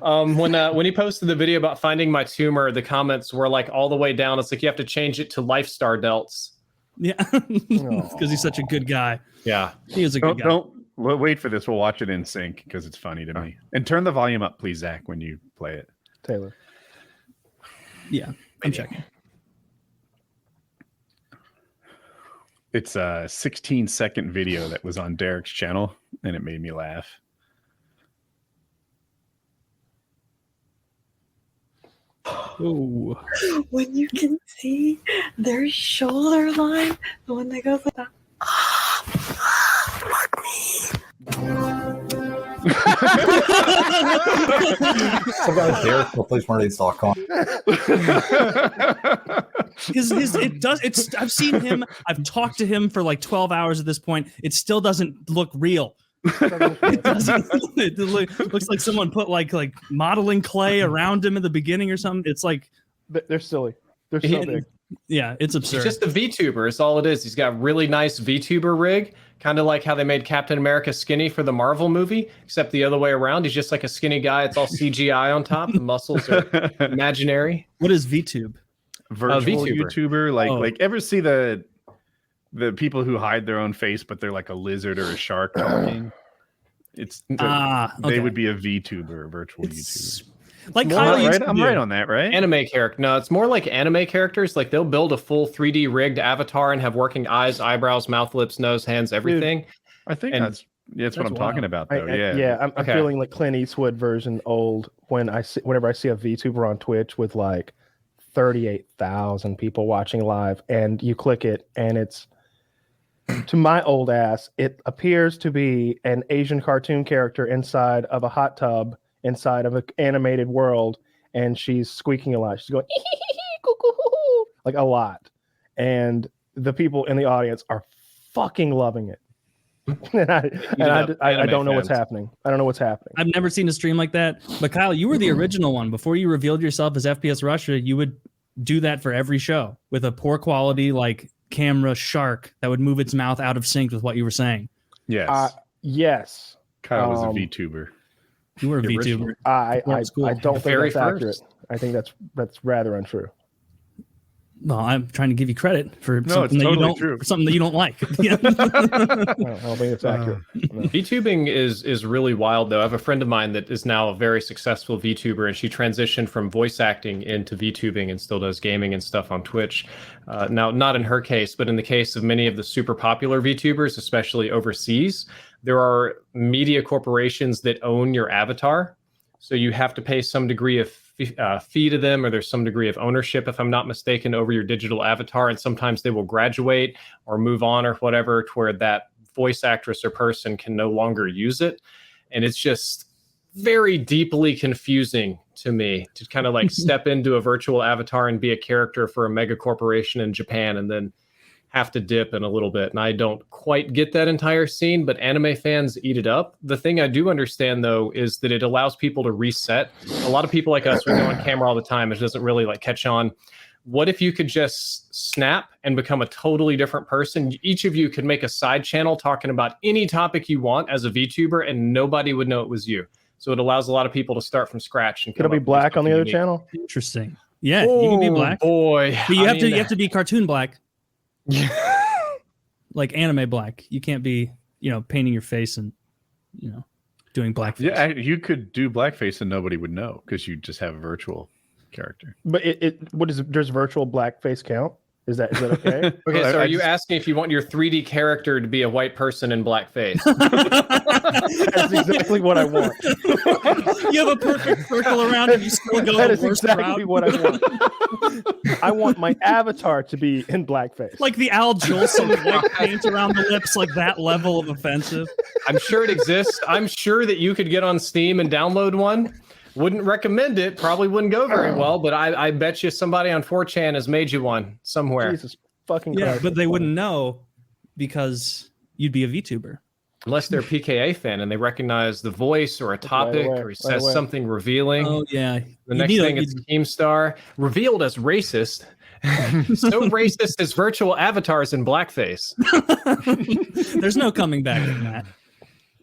When he posted the video about finding my tumor, the comments were like all the way down. It's like you have to change it to Lifestar delts. Yeah, because he's such a good guy. Yeah. He is a good guy. Don't wait for this. We'll watch it in sync because it's funny to me. And turn the volume up, please, Zach, when you play it. Taylor. Yeah, I'm checking. It's a 16-second video that was on Derek's channel, and it made me laugh. Ooh. When you can see their shoulder line, the one that goes like that. Fuck me. Some guy Derek will place one of these .com. I've seen him. I've talked to him for like 12 hours at this point. It still doesn't look real. It looks like someone put like modeling clay around him at the beginning or something. It's like They're silly. They're so big. Yeah, it's absurd. He's just a VTuber. It's all it is. He's got a really nice VTuber rig, kind of like how they made Captain America skinny for the Marvel movie, except the other way around. He's just like a skinny guy. It's all CGI on top. The muscles are imaginary. What is VTube? Virtual VTuber. YouTuber. Like ever see the people who hide their own face, but they're like a lizard or a shark talking? They would be a VTuber, a virtual YouTuber. Like Kyle, right? I'm right on that, right? Anime character. No, it's more like anime characters. Like they'll build a full 3D rigged avatar and have working eyes, eyebrows, mouth, lips, nose, hands, everything. Dude, I think that's what I'm talking about, though. I'm feeling like Clint Eastwood version old whenever I see a VTuber on Twitch with like 38,000 people watching live, and you click it, and it's, to my old ass, it appears to be an Asian cartoon character inside of a hot tub inside of an animated world, and she's squeaking a lot. She's going like a lot, and the people in the audience are fucking loving it. and I don't know what's happening. I don't know what's happening. I've never seen a stream like that. But Kyle, you were the original one. Before you revealed yourself as FPS-Russia, you would do that for every show with a poor quality like camera shark that would move its mouth out of sync with what you were saying. Yes. Yes. Kyle was a VTuber. You were a VTuber. I don't think that's accurate. I think that's rather untrue. Well, I'm trying to give you credit for something that you don't like. I don't think it's accurate. No. VTubing is really wild, though. I have a friend of mine that is now a very successful VTuber, and she transitioned from voice acting into VTubing and still does gaming and stuff on Twitch. Now, not in her case, but in the case of many of the super popular VTubers, especially overseas, there are media corporations that own your avatar. So you have to pay some degree of fee to them, or there's some degree of ownership, if I'm not mistaken, over your digital avatar. And sometimes they will graduate or move on or whatever to where that voice actress or person can no longer use it. And it's just very deeply confusing to me to kind of like step into a virtual avatar and be a character for a mega corporation in Japan and then have to dip in a little bit. And I don't quite get that entire scene, but anime fans eat it up. The thing I do understand, though, is that it allows people to reset. A lot of people like us, we go on camera all the time. It doesn't really like catch on. What if you could just snap and become a totally different person? Each of you could make a side channel talking about any topic you want as a VTuber, and nobody would know it was you. So it allows a lot of people to start from scratch. And could it be black on the other channel? Interesting. Yeah, you can be black. Boy, but you have to be cartoon black. Like anime black. You can't be, painting your face and, doing blackface. Yeah, you could do blackface and nobody would know because you just have a virtual character. But does virtual blackface count? Is that okay? Okay, so are you asking if you want your 3D character to be a white person in blackface? That's exactly what I want. You have a perfect circle around and you still go that is exactly what I want. I want my avatar to be in blackface. Like the Al Jolson white paint around the lips, like that level of offensive. I'm sure it exists. I'm sure that you could get on Steam and download one. Wouldn't recommend it. Probably wouldn't go very well, but I bet you somebody on 4chan has made you one somewhere. Jesus fucking Christ. Yeah, but they wouldn't know because you'd be a VTuber. Unless they're a PKA fan and they recognize the voice or a topic or he says something revealing. Oh, yeah. The next thing it's Keemstar. Revealed as racist. So racist as virtual avatars in blackface. There's no coming back from that.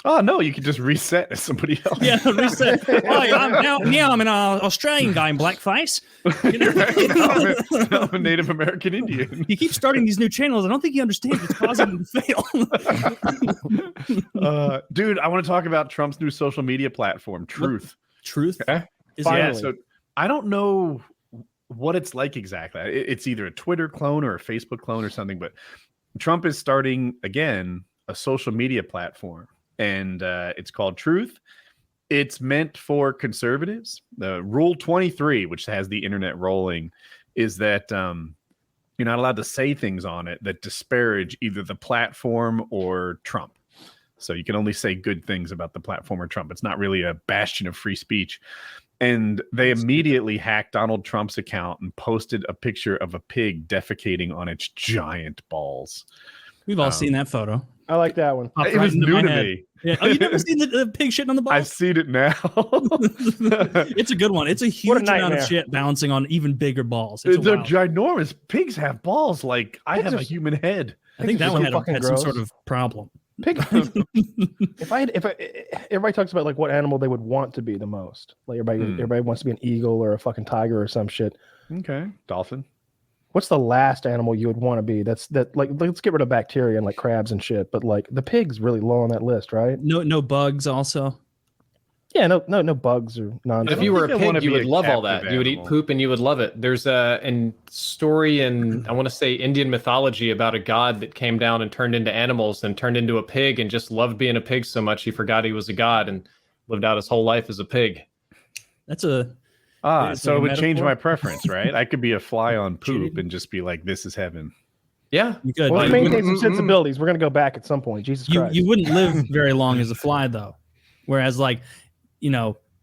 Oh no, you can just reset as somebody else. Yeah, reset. I'm an Australian guy in blackface. I'm a Native American Indian. He keeps starting these new channels. I don't think he understands it's causing him to fail. Dude, I want to talk about Trump's new social media platform, Truth. Truth? Okay. So I don't know what it's like exactly. It's either a Twitter clone or a Facebook clone or something, but Trump is starting again a social media platform. And it's called Truth. It's meant for conservatives. The Rule 23, which has the internet rolling, is that you're not allowed to say things on it that disparage either the platform or Trump. So you can only say good things about the platform or Trump. It's not really a bastion of free speech. And they immediately hacked Donald Trump's account and posted a picture of a pig defecating on its giant balls. We've all seen that photo. I like that one. Popped It right was into new my to head. me. Yeah. Oh, you never seen the pig shitting on the I've balls? seen it now. It's a good one. It's a huge amount nightmare. of shit bouncing on even bigger balls. It's They're wild. ginormous. Pigs have balls like I Pigs have are- a human head. I think that Pigs are one so fucking had some gross. sort of problem. Pig. if I everybody talks about like what animal they would want to be the most. Like everybody wants to be an eagle or a fucking tiger or some shit. Okay, dolphin. What's the last animal you would want to be? Like let's get rid of bacteria and like crabs and shit. But like the pig's really low on that list, right? No bugs also. Yeah, no bugs or nonsense. If you were a think I wanna pig, you be would a love all captive that. You would eat animal. poop and you would love it. There's a story in, I want to say, Indian mythology about a god that came down and turned into animals and turned into a pig and just loved being a pig so much he forgot he was a god and lived out his whole life as a pig. That's a Is So it it a would change metaphor? my preference, right? I could be a fly on poop Cheating. and just be like, "This is heaven." Yeah. you could. Well, but let's you maintain some Mm-mm-mm. sensibilities. We're gonna go back at some point. Jesus Christ. you wouldn't live very long as a fly though. Whereas like,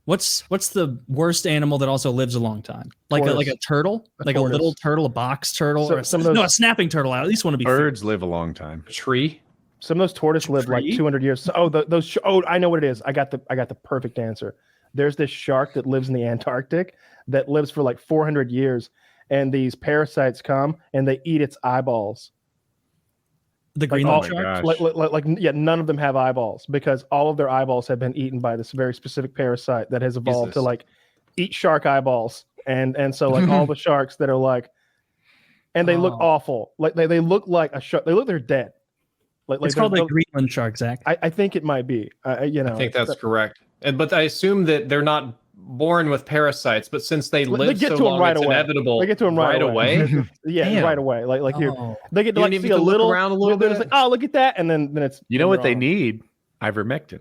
what's the worst animal that also lives a long time? Like Tortoise. a turtle, A like tortoise. a little turtle, a box turtle, So or some of those- a snapping turtle. I at least want to be Birds live a long time. A tree. Some of those tortoise live like Tree? 200 years. I know what it is. I got the perfect answer. There's this shark that lives in the Antarctic that lives for like 400 years, and these parasites come and they eat its eyeballs. the Like, Greenland my shark. gosh. Yeah, none of them have eyeballs because all of their eyeballs have been eaten by this very specific parasite that has evolved to Jesus. like eat shark eyeballs, and so like all the sharks that are like, and they look Oh. awful. Like they look like a shark. They're dead. It's they're- called the they're- Greenland shark, Zach. I think it might be. I think that's correct. But I assume that they're not born with parasites, but since they They live get so to 'em long, right it's away. inevitable. They get to 'em right away. Yeah, Damn. right away. Like here, Oh. they get to You like don't see even a look little around a little they're just bit? like, oh, look at that, and then it's You know what they wrong. need? Ivermectin.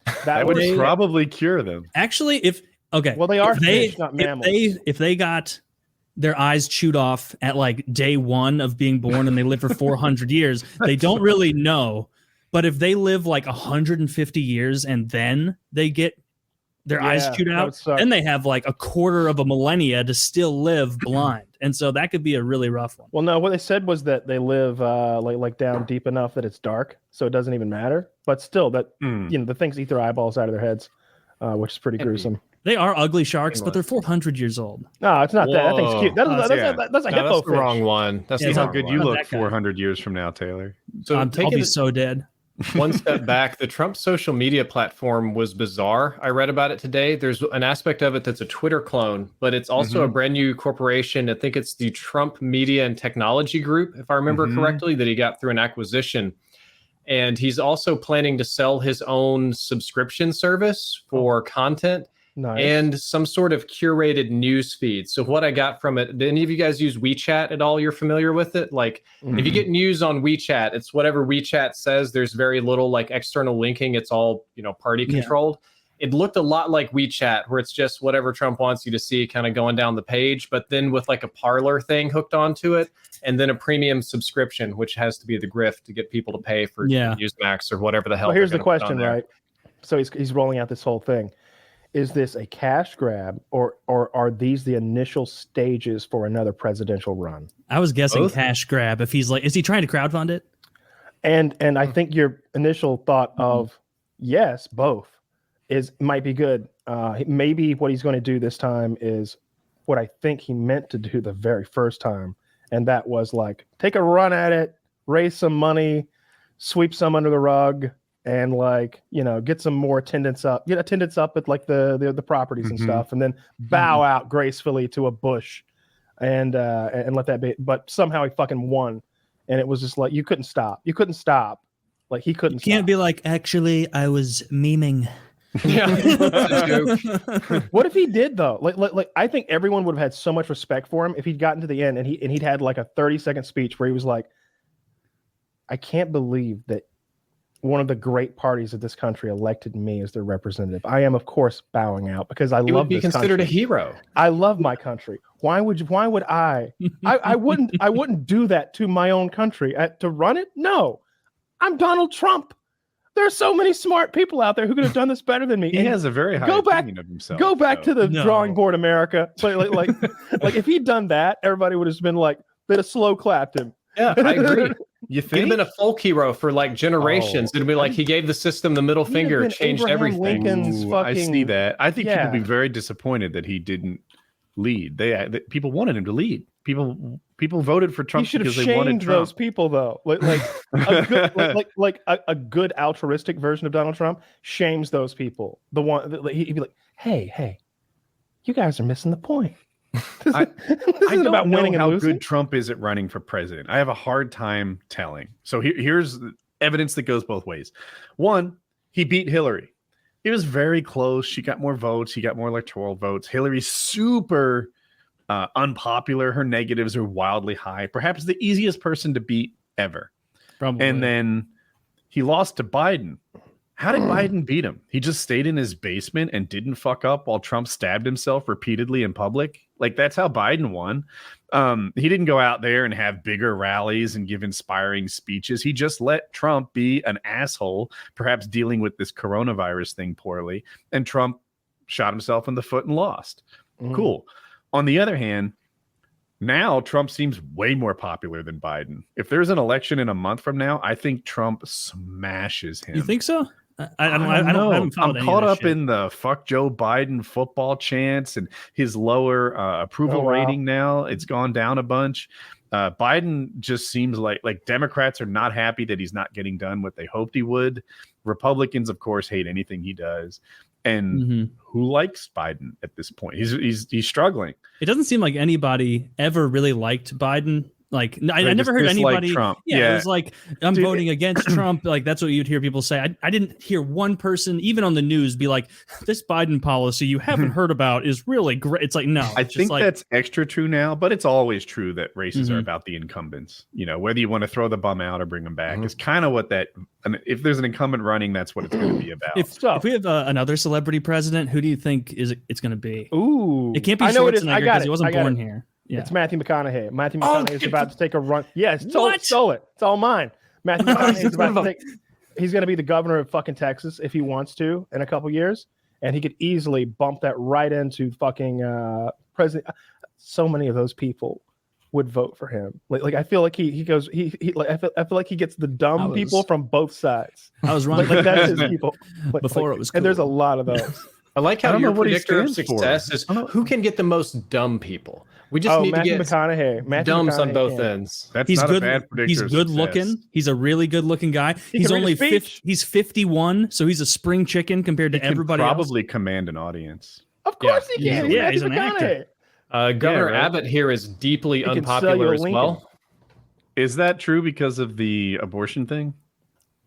That That would would probably cure them. Actually, if Well, they are if they, fish, not mammals. if they got their eyes chewed off at like day 1 of being born and they live for 400 years, they don't really know. But if they live like 150 years and then they get their eyes Yeah, chewed that out, would suck. then they have like a quarter of a millennia to still live blind. And so that could be a really rough one. Well, no, what they said was that they live like down deep enough that it's dark, so it doesn't even matter. But still, that the things eat their eyeballs out of their heads, which is pretty gruesome. They are ugly sharks, but they're 400 years old. No, it's not that. That thing's Whoa. cute. That's a No, hippo that's the fish. wrong one. That's Yeah, the See how wrong good one. you Not look that guy. 400 years from now, Taylor. So I'll taking be it so dead. one step back, the Trump social media platform was bizarre. I read about it today. There's an aspect of it that's a Twitter clone, but it's also a brand new corporation. I think it's the Trump Media and Technology Group, if I remember correctly, that he got through an acquisition. And he's also planning to sell his own subscription service for content Nice. and some sort of curated news feed. So what I got from it, did any of you guys use WeChat at all? You're familiar with it? Like if you get news on WeChat, it's whatever WeChat says. There's very little like external linking. It's all, party controlled. It looked a lot like WeChat where it's just whatever Trump wants you to see kind of going down the page, but then with like a parlor thing hooked onto it and then a premium subscription, which has to be the grift to get people to pay for Newsmax or whatever the hell. Well, here's they're the gonna put on question, there. right? So he's rolling out this whole thing. Is this a cash grab, or are these the initial stages for another presidential run? I was guessing Both? cash grab. If he's like, is he trying to crowdfund it? And I think your initial thought of yes, both might be good. Maybe what he's going to do this time is what I think he meant to do the very first time, and that was like take a run at it, raise some money, sweep some under the rug, and get some more attendance up. Get attendance up at like the properties and stuff, and then bow out gracefully to a bush, and let that be. But somehow he fucking won, and it was just like you couldn't stop. You couldn't stop. Like he couldn't. Can't stop. be like, actually, I was memeing. Yeah. That's a joke. What if he did though? Like I think everyone would have had so much respect for him if he'd gotten to the end and he'd had like a 30-second speech where he was like, I can't believe that one of the great parties of this country elected me as their representative. I am, of course, bowing out because I He love would be this considered country. a hero. I love my country. Why would I? I wouldn't do that to my own country to run it. No, I'm Donald Trump. There are so many smart people out there who could have done this better than me. He And has a very high opinion of himself. Go back to the No. drawing board, America. Like if he'd done that, everybody would have just been like, they'd have slow clapped him. Yeah, I agree. You He'd think? have been a folk hero for like generations. It'd be like he gave the system the middle He'd have finger, been changed Abraham everything. Lincoln's I see fucking- that. I think people yeah. be very disappointed that he didn't lead. People wanted him to lead. People voted for He Trump should have because they wanted shamed Trump. those people, though. Like a good, a good altruistic version of Donald Trump shames those people. The one he'd be like, "Hey, you guys are missing the point. This I isn't don't about know winning and how losing." good Trump is at running for president. I have a hard time telling. So here's the evidence that goes both ways. One, he beat Hillary. It was very close. She got more votes. He got more electoral votes. Hillary's super unpopular. Her negatives are wildly high. Perhaps the easiest person to beat ever. Probably. And then he lost to Biden. How did Biden beat him? He just stayed in his basement and didn't fuck up while Trump stabbed himself repeatedly in public. Like, that's how Biden won. He didn't go out there and have bigger rallies and give inspiring speeches. He just let Trump be an asshole, perhaps dealing with this coronavirus thing poorly. And Trump shot himself in the foot and lost. Cool. On the other hand, now Trump seems way more popular than Biden. If there's an election in a month from now, I think Trump smashes him. You think so? I don't know. I haven't followed I'm any caught of this up shit. in the fuck Joe Biden football chants and his lower approval rating now. It's gone down a bunch. Biden just seems like Democrats are not happy that he's not getting done what they hoped he would. Republicans, of course, hate anything he does. And who likes Biden at this point? He's struggling. It doesn't seem like anybody ever really liked Biden. Like, I never heard anybody. Trump. Yeah, it was like, I'm voting against Trump. Like, that's what you'd hear people say. I didn't hear one person, even on the news, be like, this Biden policy you haven't heard about is really great. It's like, no. I think that's extra true now, but it's always true that races are about the incumbents. You know, whether you want to throw the bum out or bring them back is kind of what that. And if there's an incumbent running, that's what it's going to be about. If we have another celebrity president, who do you think it's going to be? Ooh, It can't be I know it is. Schwarzenegger because he wasn't born it. here. Yeah. It's Matthew McConaghey. Matthew McConaughey is about to take a run. Yes, stole it. It's all mine. Matthew McConaughey is about to take. He's going to be the governor of fucking Texas if he wants to in a couple years, and he could easily bump that right into fucking president. So many of those people would vote for him. Like I feel like he goes. He like I feel like he gets the dumb people from both sides. I was wrong. Like that's his people. Before it was cool. And there's a lot of those. I like how your predictor of success for. is who can get the most dumb people. We just need Matthew to get McConaughey. dumbs on both ends. That's he's not good. a bad predictor. He's of good success. looking. He's a really good looking guy. He's can read only a speech. he's 51, so he's a spring chicken compared to He can everybody else. probably command an audience. Of course he can. Yeah, he's Matthew an actor. McConaughey. Governor right. Abbott here is deeply can sell unpopular you a as Lincoln. well. Is that true because of the abortion thing?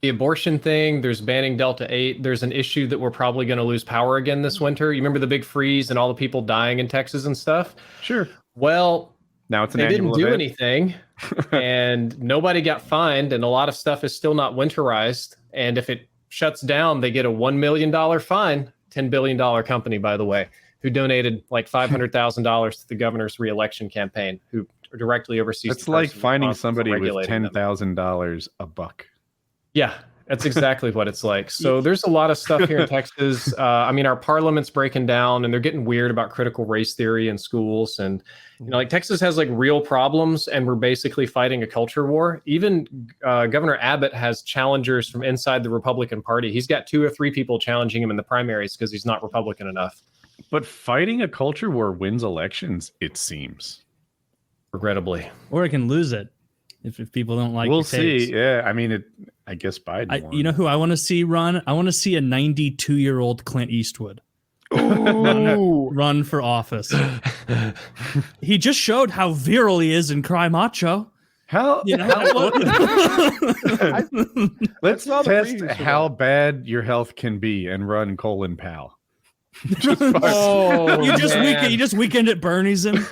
The abortion thing, there's banning Delta 8. There's an issue that we're probably going to lose power again this winter. You remember the big freeze and all the people dying in Texas and stuff? Sure. Well, Now it's an they didn't annual do event. anything and nobody got fined, and a lot of stuff is still not winterized. And if it shuts down, they get a $1 million fine. $10 billion company, by the way, who donated like $500,000 to the governor's reelection campaign, who directly oversees. It's the like person finding responsible for somebody with regulating them. $10,000 a buck. Yeah, that's exactly what it's like. So there's a lot of stuff here in Texas. I mean, our parliament's breaking down and they're getting weird about critical race theory in schools. And, you know, like Texas has like real problems and we're basically fighting a culture war. Even Governor Abbott has challengers from inside the Republican Party. He's got 2 or 3 people challenging him in the primaries because he's not Republican enough. But fighting a culture war wins elections, it seems. Regrettably. Or it can lose it if people don't like. We'll your takes. see. Yeah, I mean, I guess Biden won. You know who I want to see run? I want to see a 92-year-old Clint Eastwood run for office. He just showed how virile he is in Cry Macho. How? You know, Let's saw the test previews for how bad your health can be and run Colin Powell. Oh, you man. just weekend at Bernie's him.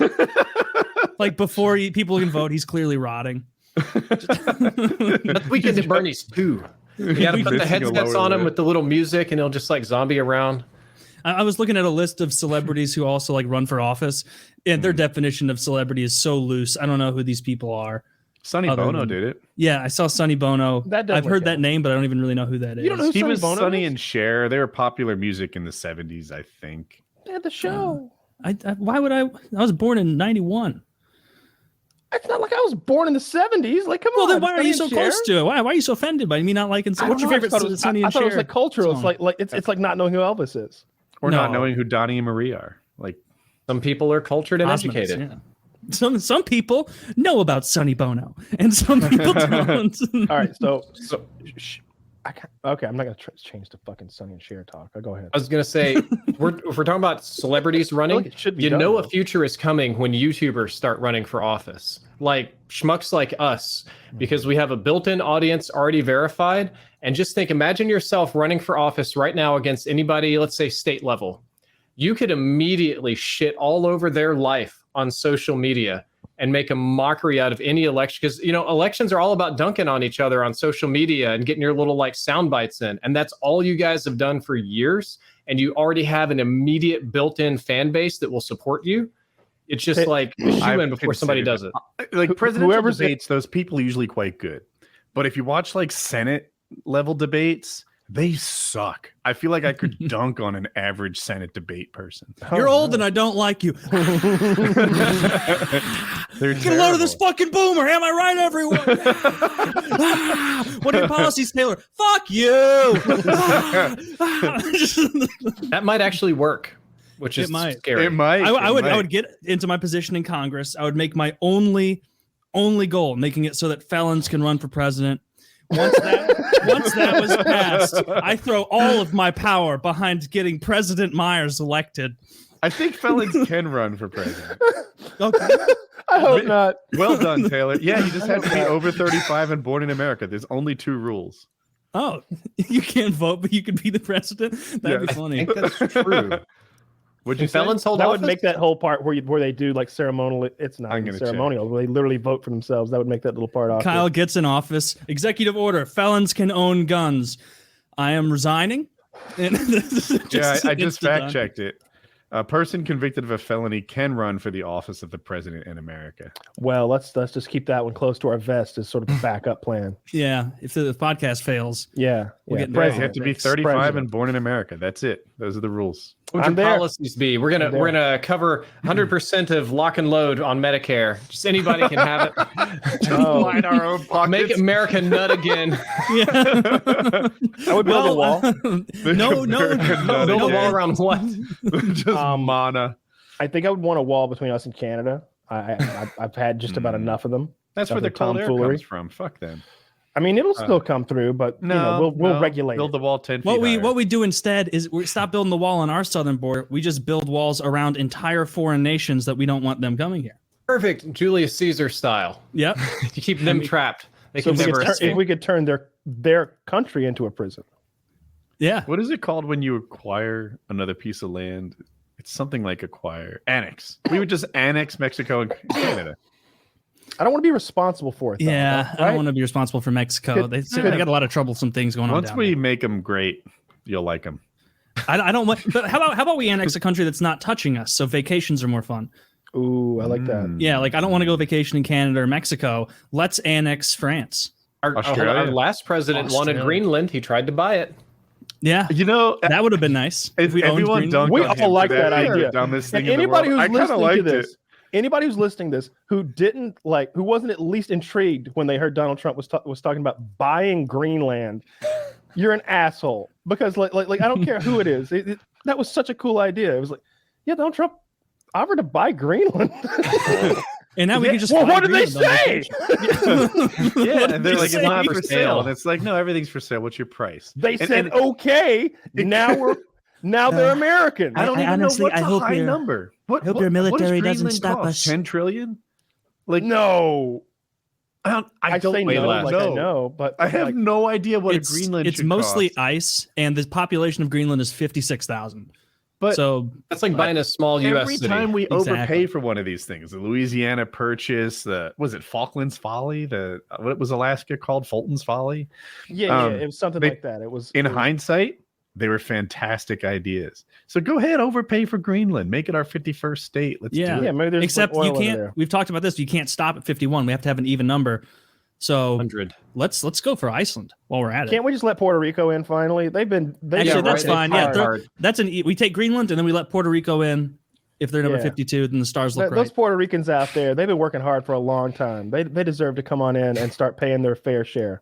Like before people can vote, he's clearly rotting. That's Weekend at Bernie's too. You got to put the Missing a headsets lower on him lip. with the little music, and he'll just like zombie around. I was looking at a list of celebrities who also like run for office, and their definition of celebrity is so loose. I don't know who these people are. Sonny Other Bono than- did it. Yeah, I saw Sonny Bono. That doesn't I've heard count. that name, but I don't even really know who that is. You don't know who He Sonny was Bono Sonny is? and Cher. They were popular music in the 70s, I think. They had the show. Why would I was born in 91. It's not like I was born in the 70s. Like, come Well, on. then why are Sonny you and so Cher? close to it? Why are you so offended by me not liking? I What's your don't know, favorite I thought it was, Sonny I and thought it was Cher like cultural. song? It's like it's like not knowing who Elvis is. Or not No. knowing who Donnie and Marie are. Like, Some people are cultured and Osmonds, educated. yeah. Some people know about Sonny Bono, and some people don't. All right, so okay, I'm not gonna change the fucking Sonny and Cher talk. I'll go ahead. I was gonna say, if we're talking about celebrities I feel running, like it should be you done, know a though. future is coming when YouTubers start running for office, like schmucks like us, because we have a built-in audience already verified. And just think, imagine yourself running for office right now against anybody, let's say state level. You could immediately shit all over their life on social media and make a mockery out of any election, because elections are all about dunking on each other on social media and getting your little like sound bites in, and that's all you guys have done for years, and you already have an immediate built-in fan base that will support you. It's just like a shoe-in before somebody does it. like presidential whoever's debates, those people are usually quite good. But if you watch like Senate level debates, they suck. I feel like I could dunk on an average Senate debate person. You're old and I don't like you. They're Get a load of this terrible. fucking boomer. Am I right, everyone? What are your policies, Taylor? Fuck you. That might actually work, which is It might. scary. It might. I it would might. get into my position in Congress. I would make my only goal making it so that felons can run for president. Once that was passed, I throw all of my power behind getting President Myers elected. I think felons can run for president. Okay. I hope not. Well done, Taylor. Yeah, you just have to be over 35 and born in America. There's only 2 rules. Oh, you can't vote, but you can be the president. That'd Yeah. be funny. I think that's true. Would you Can say? felons hold That office? would make that whole part where they do like ceremonial. It's not I'm even gonna ceremonial. Where they literally vote for themselves. That would make that little part off. Kyle gets in office. Executive order: felons can own guns. I am resigning. And Yeah, I just instant fact checked it. A person convicted of a felony can run for the office of the president in America. Well, let's just keep that one close to our vest as sort of a backup plan. Yeah, if the podcast fails, Yeah, We'll yeah. get Yeah, you President. have to be 35 and born in America. That's it. Those are the rules. What would I'm your there. policies be? We're gonna cover 100% of lock and load on Medicare. Just anybody can have it. Oh. Line our own pockets. Make America nut again. yeah. I would build a wall. no, Build a wall around what? Just Um, mana. I think I would want a wall between us and Canada. I've had just about enough of them. That's where of the the cold air tomfoolery. comes from. Fuck them. I mean, it'll still come through, but we'll regulate Build it. the wall 10 feet What higher. we do instead is we stop building the wall on our southern border. We just build walls around entire foreign nations that we don't want them coming here. Perfect, Julius Caesar style. Yep. You keep them trapped. They So can if we, never could escape. if we could turn their country into a prison. Yeah. What is it called when you acquire another piece of land? It's something like acquire. Annex. We would just annex Mexico and Canada. I don't want to be responsible for it. Though, Yeah. I don't right? want to be responsible for Mexico. They got a lot of troublesome things going on. Once down we there. make them great, you'll like them. I don't want. But how about we annex a country that's not touching us? So vacations are more fun. Ooh, I like that. Yeah, like I don't want to go vacation in Canada or Mexico. Let's annex France. Our Australia. last president wanted Australia. Greenland. He tried to buy it. Yeah, You know, that would have been nice if we owned everyone Greenland. dunked We on all him like for that being idea. the dumbest And thing in the anybody world. who's I kinda listening to liked this, it. anybody who's listening to this who wasn't at least intrigued when they heard Donald Trump was talking about buying Greenland, you're an asshole. Because like I don't care who it is. That was such a cool idea. It was like, yeah, Donald Trump offered to buy Greenland. And now we can just. Well, fly what did they Greenland on say? vacation. Yeah, What and did they're they like, say? it's not for For sale. sale. And it's like, no, everything's for sale. What's your price? They And- said, and- okay, now they're American. I don't I even honestly- know what's I a hope high your- number. What, hope what- your what does military doesn't Greenland stop cost? us. 10 trillion? Like, No. I don't say way no, less. like I know, but I have like, no idea what It's a Greenland it's should mostly cost. ice, and the population of Greenland is 56,000. But So That's like buying a small U.S. every city. time we Exactly. overpay for one of these things, the Louisiana Purchase, was it Falklands Folly? What was Alaska called? Fulton's Folly? yeah, it was something they- like that. It was In it was- hindsight, they were fantastic ideas. So go ahead, overpay for Greenland. Make it our 51st state. Let's Yeah. do it. Yeah, maybe there's except some oil you in can't. there. We've talked about this. You can't stop at 51. We have to have an even number. So 100. let's go for Iceland while we're at it. Can't we just let Puerto Rico in finally? They've Actually, been that's right. fine. They Yeah, hard. that's we take Greenland and then we let Puerto Rico in If they're number Yeah. 52, then the stars look Those right. Puerto Ricans out there, they've been working hard for a long time. They deserve to come on in and start paying their fair share.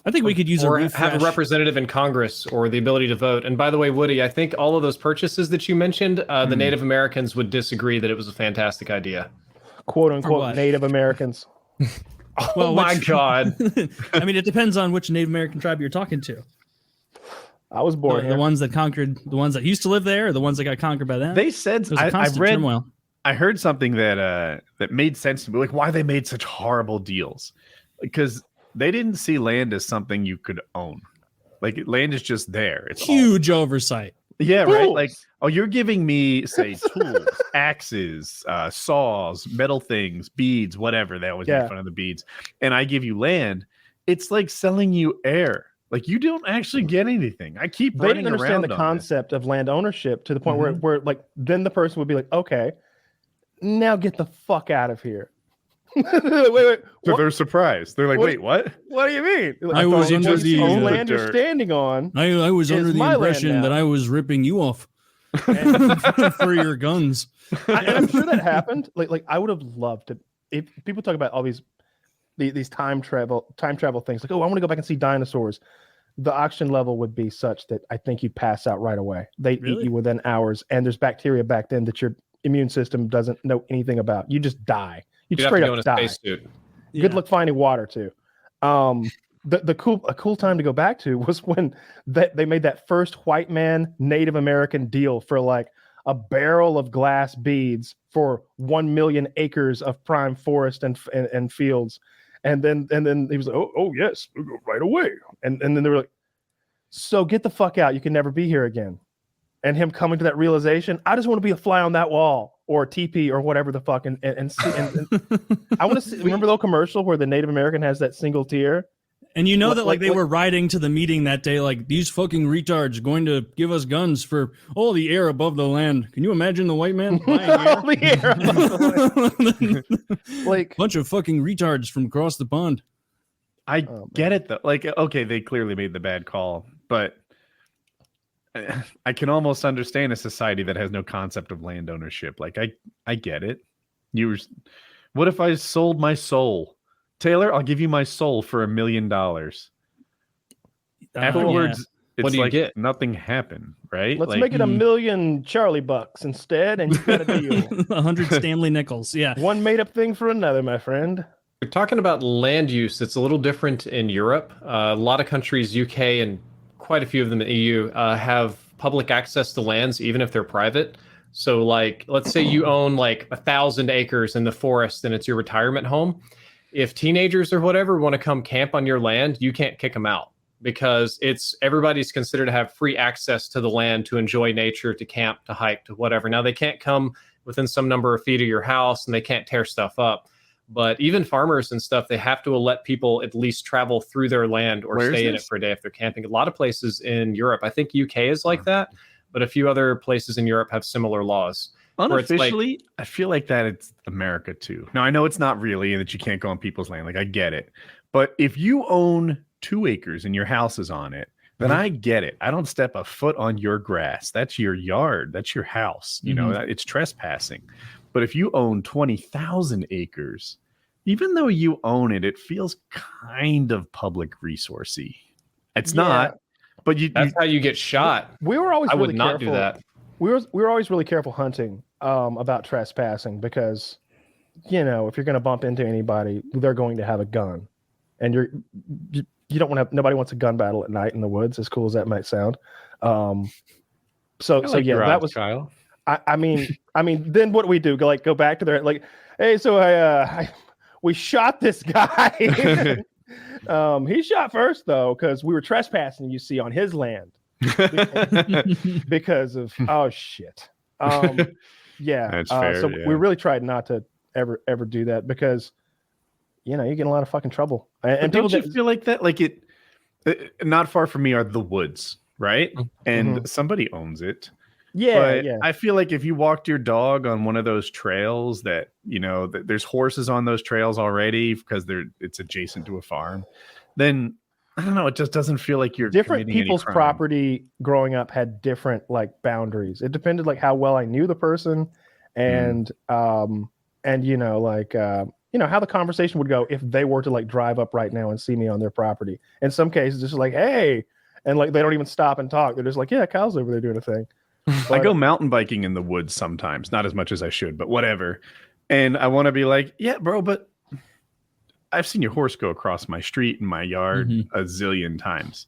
I think we could use a or refresh. have a representative in Congress or the ability to vote. And by the way, Woody, I think all of those purchases that you mentioned, the Native Americans would disagree that it was a fantastic idea. Quote what? unquote Native Americans. Oh my God. I mean, it depends on which Native American tribe you're talking to. I was born The here. ones that conquered, the ones that used to live there, or the ones that got conquered by them. They said It was a I constant read. turmoil. I heard something that made sense to me, like why they made such horrible deals, because they didn't see land as something you could own. Like land is just there. It's all- Huge oversight. Yeah, right. Tools. Like, oh, you're giving me, say, tools, axes, saws, metal things, beads, whatever. They always Yeah. make fun of the beads. And I give you land. It's like selling you air. Like you don't actually get anything. I keep They running didn't understand around the on this. concept of land ownership to the point where like then the person would be like, okay, now get the fuck out of here. wait. So What, they're surprised. They're like, What- wait, what? what do you mean? Like, I was thought under you the- own the land you're dirt. standing on. I was It's under the my land impression now. that I was ripping you off And, for your guns. and I'm sure that happened. Like I would have loved to. If people talk about all these time travel things, like, oh, I want to go back and see dinosaurs. The oxygen level would be such that I think you'd pass out right away. They eat Really? you within hours, and there's bacteria back then that your immune system doesn't know anything about. You just die. You You'd have straight to go in up a die. spacesuit. Good luck finding water too. A cool time to go back to was when they made that first white man Native American deal for like a barrel of glass beads for 1 million acres of prime forest and fields. And then he was like, oh yes, we'll go right away. And then they were like, so get the fuck out. You can never be here again. And him coming to that realization, I just want to be a fly on that wall or TP or whatever the fuck. And see, and I want to see, remember the old commercial where the Native American has that single tear? And you know that like Like- they were riding to the meeting that day, like these fucking retards going to give us guns for all the air above the land. Can you imagine the white man buying air? All the air above the land. Like, Bunch of fucking retards from across the pond. I Oh, get it though. Like, okay, they clearly made the bad call, but I can almost understand a society that has no concept of land ownership. Like, I get it. What if I sold my soul? Taylor, I'll give you my soul for $1 million. Afterwards, What it's do you like get? nothing happened, right? let's Like, make it $1 million Charlie bucks instead, and you got a deal. 100 Stanley nickels. Yeah. One made up thing for another, my friend. We're talking about land use. It's a little different in Europe. A lot of countries, UK and quite a few of them in the EU, have public access to lands, even if they're private. So, like, let's say you own like 1,000 acres in the forest and it's your retirement home. If teenagers or whatever want to come camp on your land, you can't kick them out because everybody's considered to have free access to the land to enjoy nature, to camp, to hike, to whatever. Now, they can't come within some number of feet of your house and they can't tear stuff up. But even farmers and stuff, they have to let people at least travel through their land or Where's stay in it this? for a day if they're camping. A lot of places in Europe, I think UK is like that, but a few other places in Europe have similar laws. where it's like- unofficially, I feel like that it's America too. Now I know it's not really, and that you can't go on people's land. Like I get it, but if you own 2 acres and your house is on it, then I get it. I don't step a foot on your grass. That's your yard. That's your house. You know, it's trespassing. But if you own 20,000 acres, even though you own it, it feels kind of public resourcey. It's not, but That's how you get shot. We were always I really would not do careful. that. We were always really careful hunting about trespassing because, you know, if you're going to bump into anybody, they're going to have a gun, and you don't want to. Nobody wants a gun battle at night in the woods, as cool as that might sound. So yeah, that was. Kyle. I mean, then what do we do? Go back to their like, hey, so we shot this guy. He shot first though because we were trespassing. You see, on his land. Because of shit. Yeah. That's fair, So yeah. we really tried not to ever do that because you know you get in a lot of fucking trouble. And don't people you feel like that? Like it not far from me are the woods, right? And somebody owns it. yeah, But yeah. I feel like if you walked your dog on one of those trails that, you know, there's horses on those trails already because it's adjacent to a farm, then I don't know, it just doesn't feel like you're Different committing any people's crime. property growing up had different like boundaries. It depended like how well I knew the person and you know, like you know how the conversation would go if they were to like drive up right now and see me on their property. In some cases, it's just like, hey, and like they don't even stop and talk. They're just like, yeah, Kyle's over there doing a thing. I go mountain biking in the woods sometimes, not as much as I should, but whatever. And I want to be like, yeah, bro, but I've seen your horse go across my street in my yard a zillion times.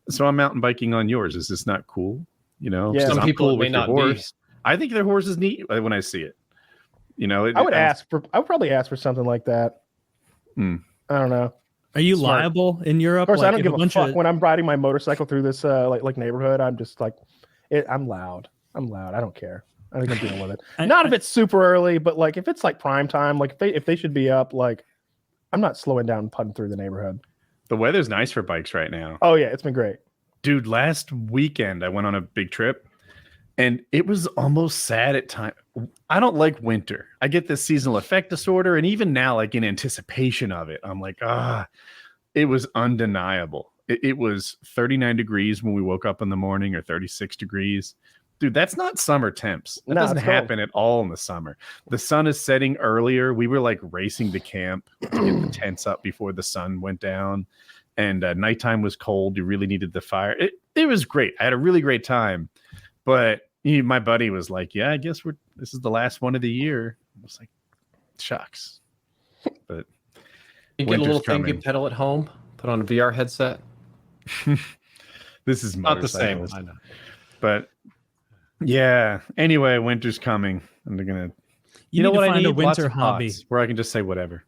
So I'm mountain biking on yours. Is this not cool? You know, Yeah. Some people may not be. I think their horse is neat when I see it. You know, I would probably ask for something like that. I don't know. Are you Smart. liable in Europe? Of course, Like, I don't if give a bunch fuck of- when I'm riding my motorcycle through this like neighborhood. I'm just like, I'm loud. I don't care. I think I'm dealing with it. Not if it's super early, but like if it's like prime time, like if they should be up, like I'm not slowing down and putting through the neighborhood. The weather's nice for bikes right now. Oh yeah, it's been great. Dude, last weekend I went on a big trip and it was almost sad at times. I don't like winter. I get this seasonal affect disorder. And even now, like in anticipation of it, I'm like, it was undeniable. It was 39 degrees when we woke up in the morning or 36 degrees. Dude, that's not summer temps. That doesn't happen at all in the summer. The sun is setting earlier. We were like racing to camp to get the tents up before the sun went down. And nighttime was cold. You really needed the fire. It was great. I had a really great time. But my buddy was like, yeah, I guess this is the last one of the year. I was like, shucks. But You get a winter's little thing you coming. pedal at home, put on a VR headset. This is Not the same. motorcycles. I know. But yeah. Anyway, winter's coming. And they're gonna. You know need what to I find need? a Lots winter of hobby. pots where I can just say whatever.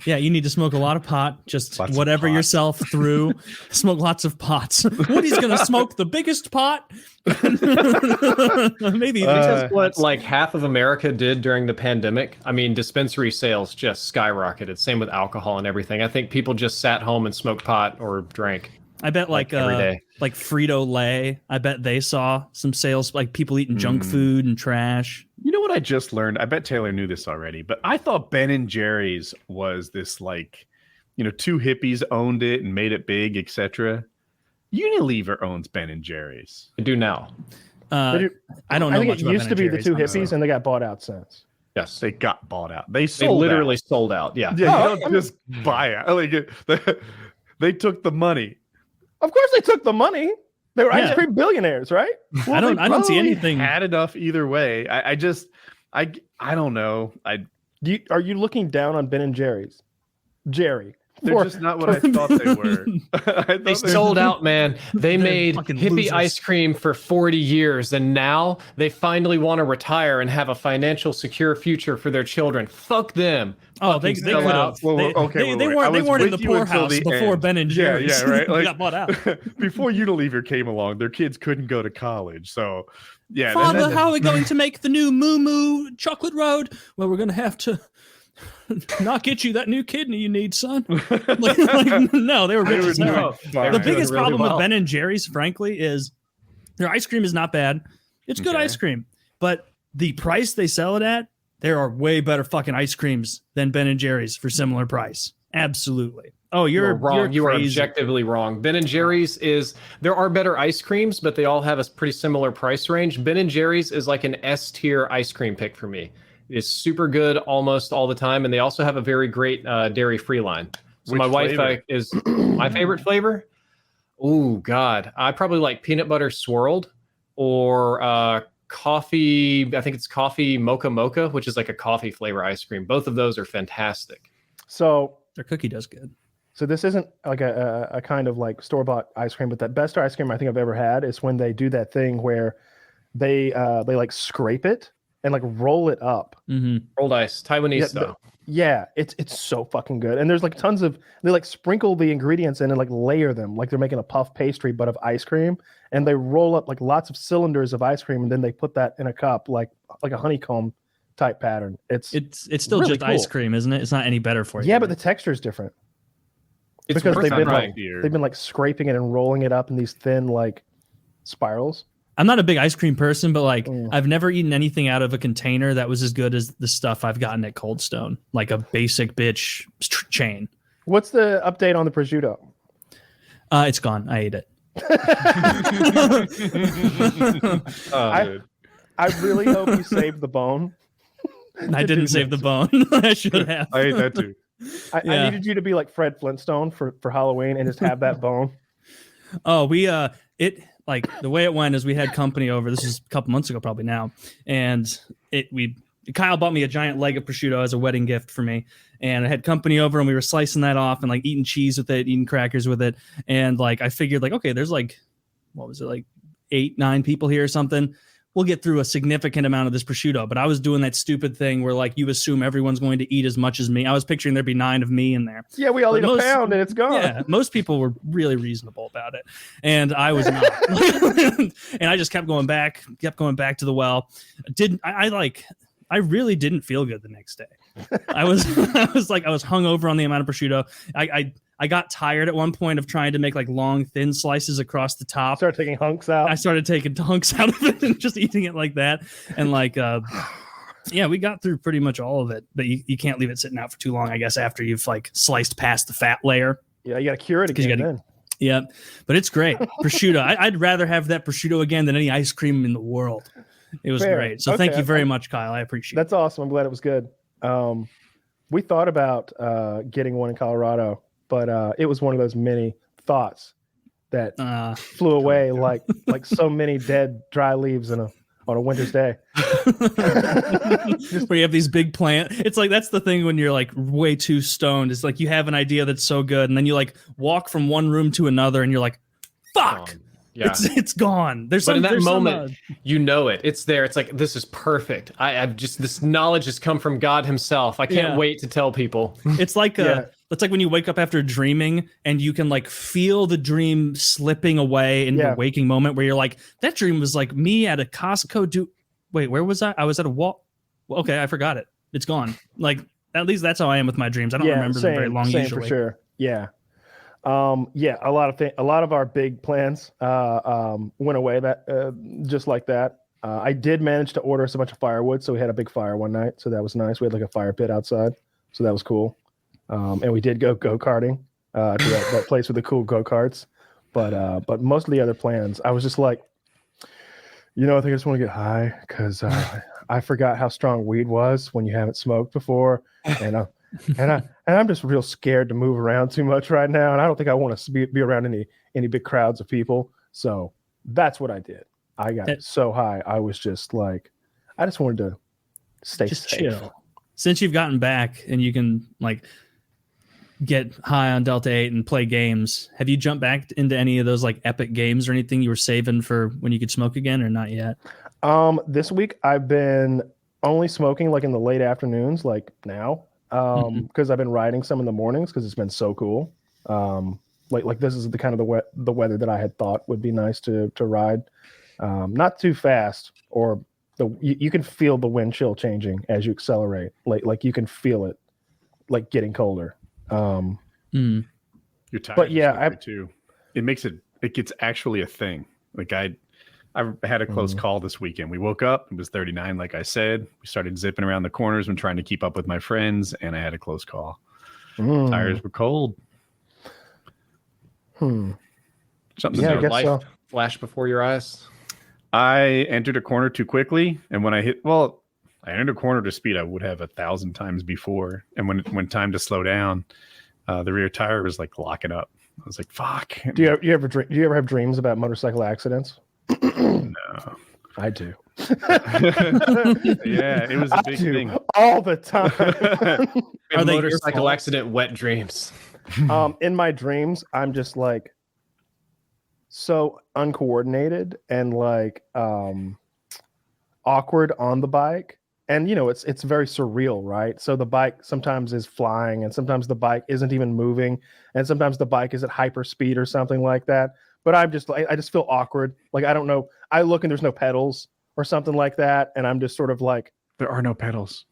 Yeah, you need to smoke a lot of pot. Just Lots of whatever pot. yourself through. Smoke lots of pots. Woody's gonna smoke the biggest pot. Maybe That's what like half of America did during the pandemic. I mean, dispensary sales just skyrocketed. Same with alcohol and everything. I think people just sat home and smoked pot or drank. I bet like every day. like Frito-Lay. I bet they saw some sales, like people eating junk food and trash. You know what I just learned? I bet Taylor knew this already, but I thought Ben and Jerry's was this like, you know, two hippies owned it and made it big, etc. Unilever owns Ben and Jerry's. I do now. I don't know. I think much it about used Ben to be and the two Jerry's, hippies, and they got bought out since. Yes. They got bought out. They They sold literally out. sold out. Yeah. Yeah, you don't just buy it. Like they took the money. Of course, they took the money. They were Yeah. ice cream billionaires, right? I don't see Probably anything. had enough either way. I don't know. Are you looking down on Ben and Jerry's? Jerry. They're For- just not what I thought they were. I They thought they sold out, man. They made fucking hippie losers. ice cream for 40 years, and now they finally want to retire and have a financial secure future for their children. Fuck them. Oh, they Fucking could sell have. out. Well, They okay, they wait. weren't. I They was weren't in the with you until poorhouse the before end. Ben and Yeah, Jerry's. yeah, right. They Like, got bought out. Before Unilever came along, their kids couldn't go to college. So, yeah. Father, how are we going to make the new Moo Moo Chocolate Road? Well, we're going to have to not get you that new kidney you need, son. No, they were They rich were as hell. doing fine. The doing biggest really problem well. with Ben and Jerry's, frankly, is their ice cream is not bad. It's good Okay. ice cream, but the price they sell it at, there are way better fucking ice creams than Ben and Jerry's for similar price. Absolutely. Oh, you're wrong. You are crazy. objectively wrong. Ben and Jerry's there are better ice creams, but they all have a pretty similar price range. Ben and Jerry's is like an S tier ice cream pick for me. It's super good almost all the time, and they also have a very great dairy free line. So Which my wife flavor? is my favorite flavor. Oh God, I probably like peanut butter swirled or coffee. I think it's coffee mocha, which is like a coffee flavor ice cream. Both of those are fantastic. So Their cookie does good. this isn't like a kind of like store-bought ice cream, but the best ice cream I think I've ever had is when they do that thing where they like scrape it and like roll it up. Mm-hmm. Rolled ice, Taiwanese Yeah, style. Yeah, it's so fucking good. And there's like tons of they like sprinkle the ingredients in and like layer them like they're making a puff pastry but of ice cream, and they roll up like lots of cylinders of ice cream and then they put that in a cup like a honeycomb type pattern. It's still really just ice cool. cream, isn't it? It's not any better for you. yeah, but the texture is different It's because worth they've been trying. like they've been like scraping it and rolling it up in these thin like spirals. I'm not a big ice cream person, but like Mm. I've never eaten anything out of a container that was as good as the stuff I've gotten at Cold Stone, like a basic bitch chain. What's the update on the prosciutto? It's gone. I ate it. Oh, I- dude. I really hope you saved the bone. I didn't save the bone. I should have. I ate that too. I needed you to be like Fred Flintstone for Halloween and just have that bone. Oh, it like the way it went is we had company over. This is a couple months ago, probably now, and Kyle bought me a giant leg of prosciutto as a wedding gift for me, and I had company over, and we were slicing that off and like eating cheese with it, eating crackers with it, and like I figured like, okay, there's like, what was it, like 8-9 people here or something. We'll get through a significant amount of this prosciutto. But I was doing that stupid thing where like you assume everyone's going to eat as much as me. I was picturing there'd be 9 of me in there. Yeah, we all eat a pound and it's gone. Yeah, most people were really reasonable about it, and I was not. And I just kept going back to the well. I really didn't feel good the next day. I was hungover on the amount of prosciutto. I got tired at one point of trying to make like long, thin slices across the top. Start taking hunks out. I started taking hunks out of it and just eating it like that. And like, yeah, we got through pretty much all of it, but you can't leave it sitting out for too long, I guess, after you've like sliced past the fat layer. Yeah, you got to cure it again. Then. Yeah, but it's great. Prosciutto. I'd rather have that prosciutto again than any ice cream in the world. It was great. So thank you very much, Kyle. I appreciate it. That's awesome. I'm glad it was good. We thought about getting one in Colorado, but it was one of those many thoughts that flew away like so many dead dry leaves on a winter's day. Just where you have these big plants. It's like that's the thing when you're like way too stoned. It's like you have an idea that's so good, and then you like walk from one room to another, and you're like, "Fuck." Yeah. It's gone. But in that moment, you know it. It's there. It's like, this is perfect. I've just, this knowledge has come from God himself. I can't wait to tell people. It's like it's like when you wake up after dreaming and you can like feel the dream slipping away in your waking moment where you're like, that dream was like me at a Costco. Wait, where was I? I was at a wall. Okay, I forgot it. It's gone. Like, at least that's how I am with my dreams. I don't remember them very long usually. For sure. Yeah. A lot of our big plans went away just like that. I did manage to order us a bunch of firewood, so we had a big fire one night, so that was nice. We had like a fire pit outside, so that was cool. And we did go-karting to that place with the cool go-karts, but most of the other plans, I was just like, I think I just want to get high because I forgot how strong weed was when you haven't smoked before, and I'm just real scared to move around too much right now, and I don't think I want to be around any big crowds of people. So that's what I did. I got so high, I was just like, I just wanted to stay safe. Chill. Since you've gotten back and you can like get high on Delta 8 and play games, have you jumped back into any of those like epic games or anything you were saving for when you could smoke again, or not yet? This week I've been only smoking like in the late afternoons, like now. Because I've been riding some in the mornings because it's been so cool. Like this is the kind of the weather that I had thought would be nice to ride. Not too fast, or you can feel the wind chill changing as you accelerate. Like you can feel it, like getting colder. You're tired, but yeah, too. It gets actually a thing. Like I had a close call this weekend. We woke up, it was 39, like I said. We started zipping around the corners and trying to keep up with my friends, and I had a close call. Tires were cold. Something in life flashed before your eyes. I entered a corner too quickly, and when I entered a corner to speed I would have 1,000 times before. And when time to slow down, the rear tire was like locking up. I was like, fuck. Do you ever have dreams about motorcycle accidents? No, I do. Yeah, it was a big thing all the time. Are they motorcycle accident wet dreams? In my dreams, I'm just like so uncoordinated and like awkward on the bike, and it's very surreal, right? So the bike sometimes is flying, and sometimes the bike isn't even moving, and sometimes the bike is at hyper speed or something like that. But I just feel awkward. Like, I don't know. I look and there's no pedals or something like that. And I'm just sort of like, there are no pedals.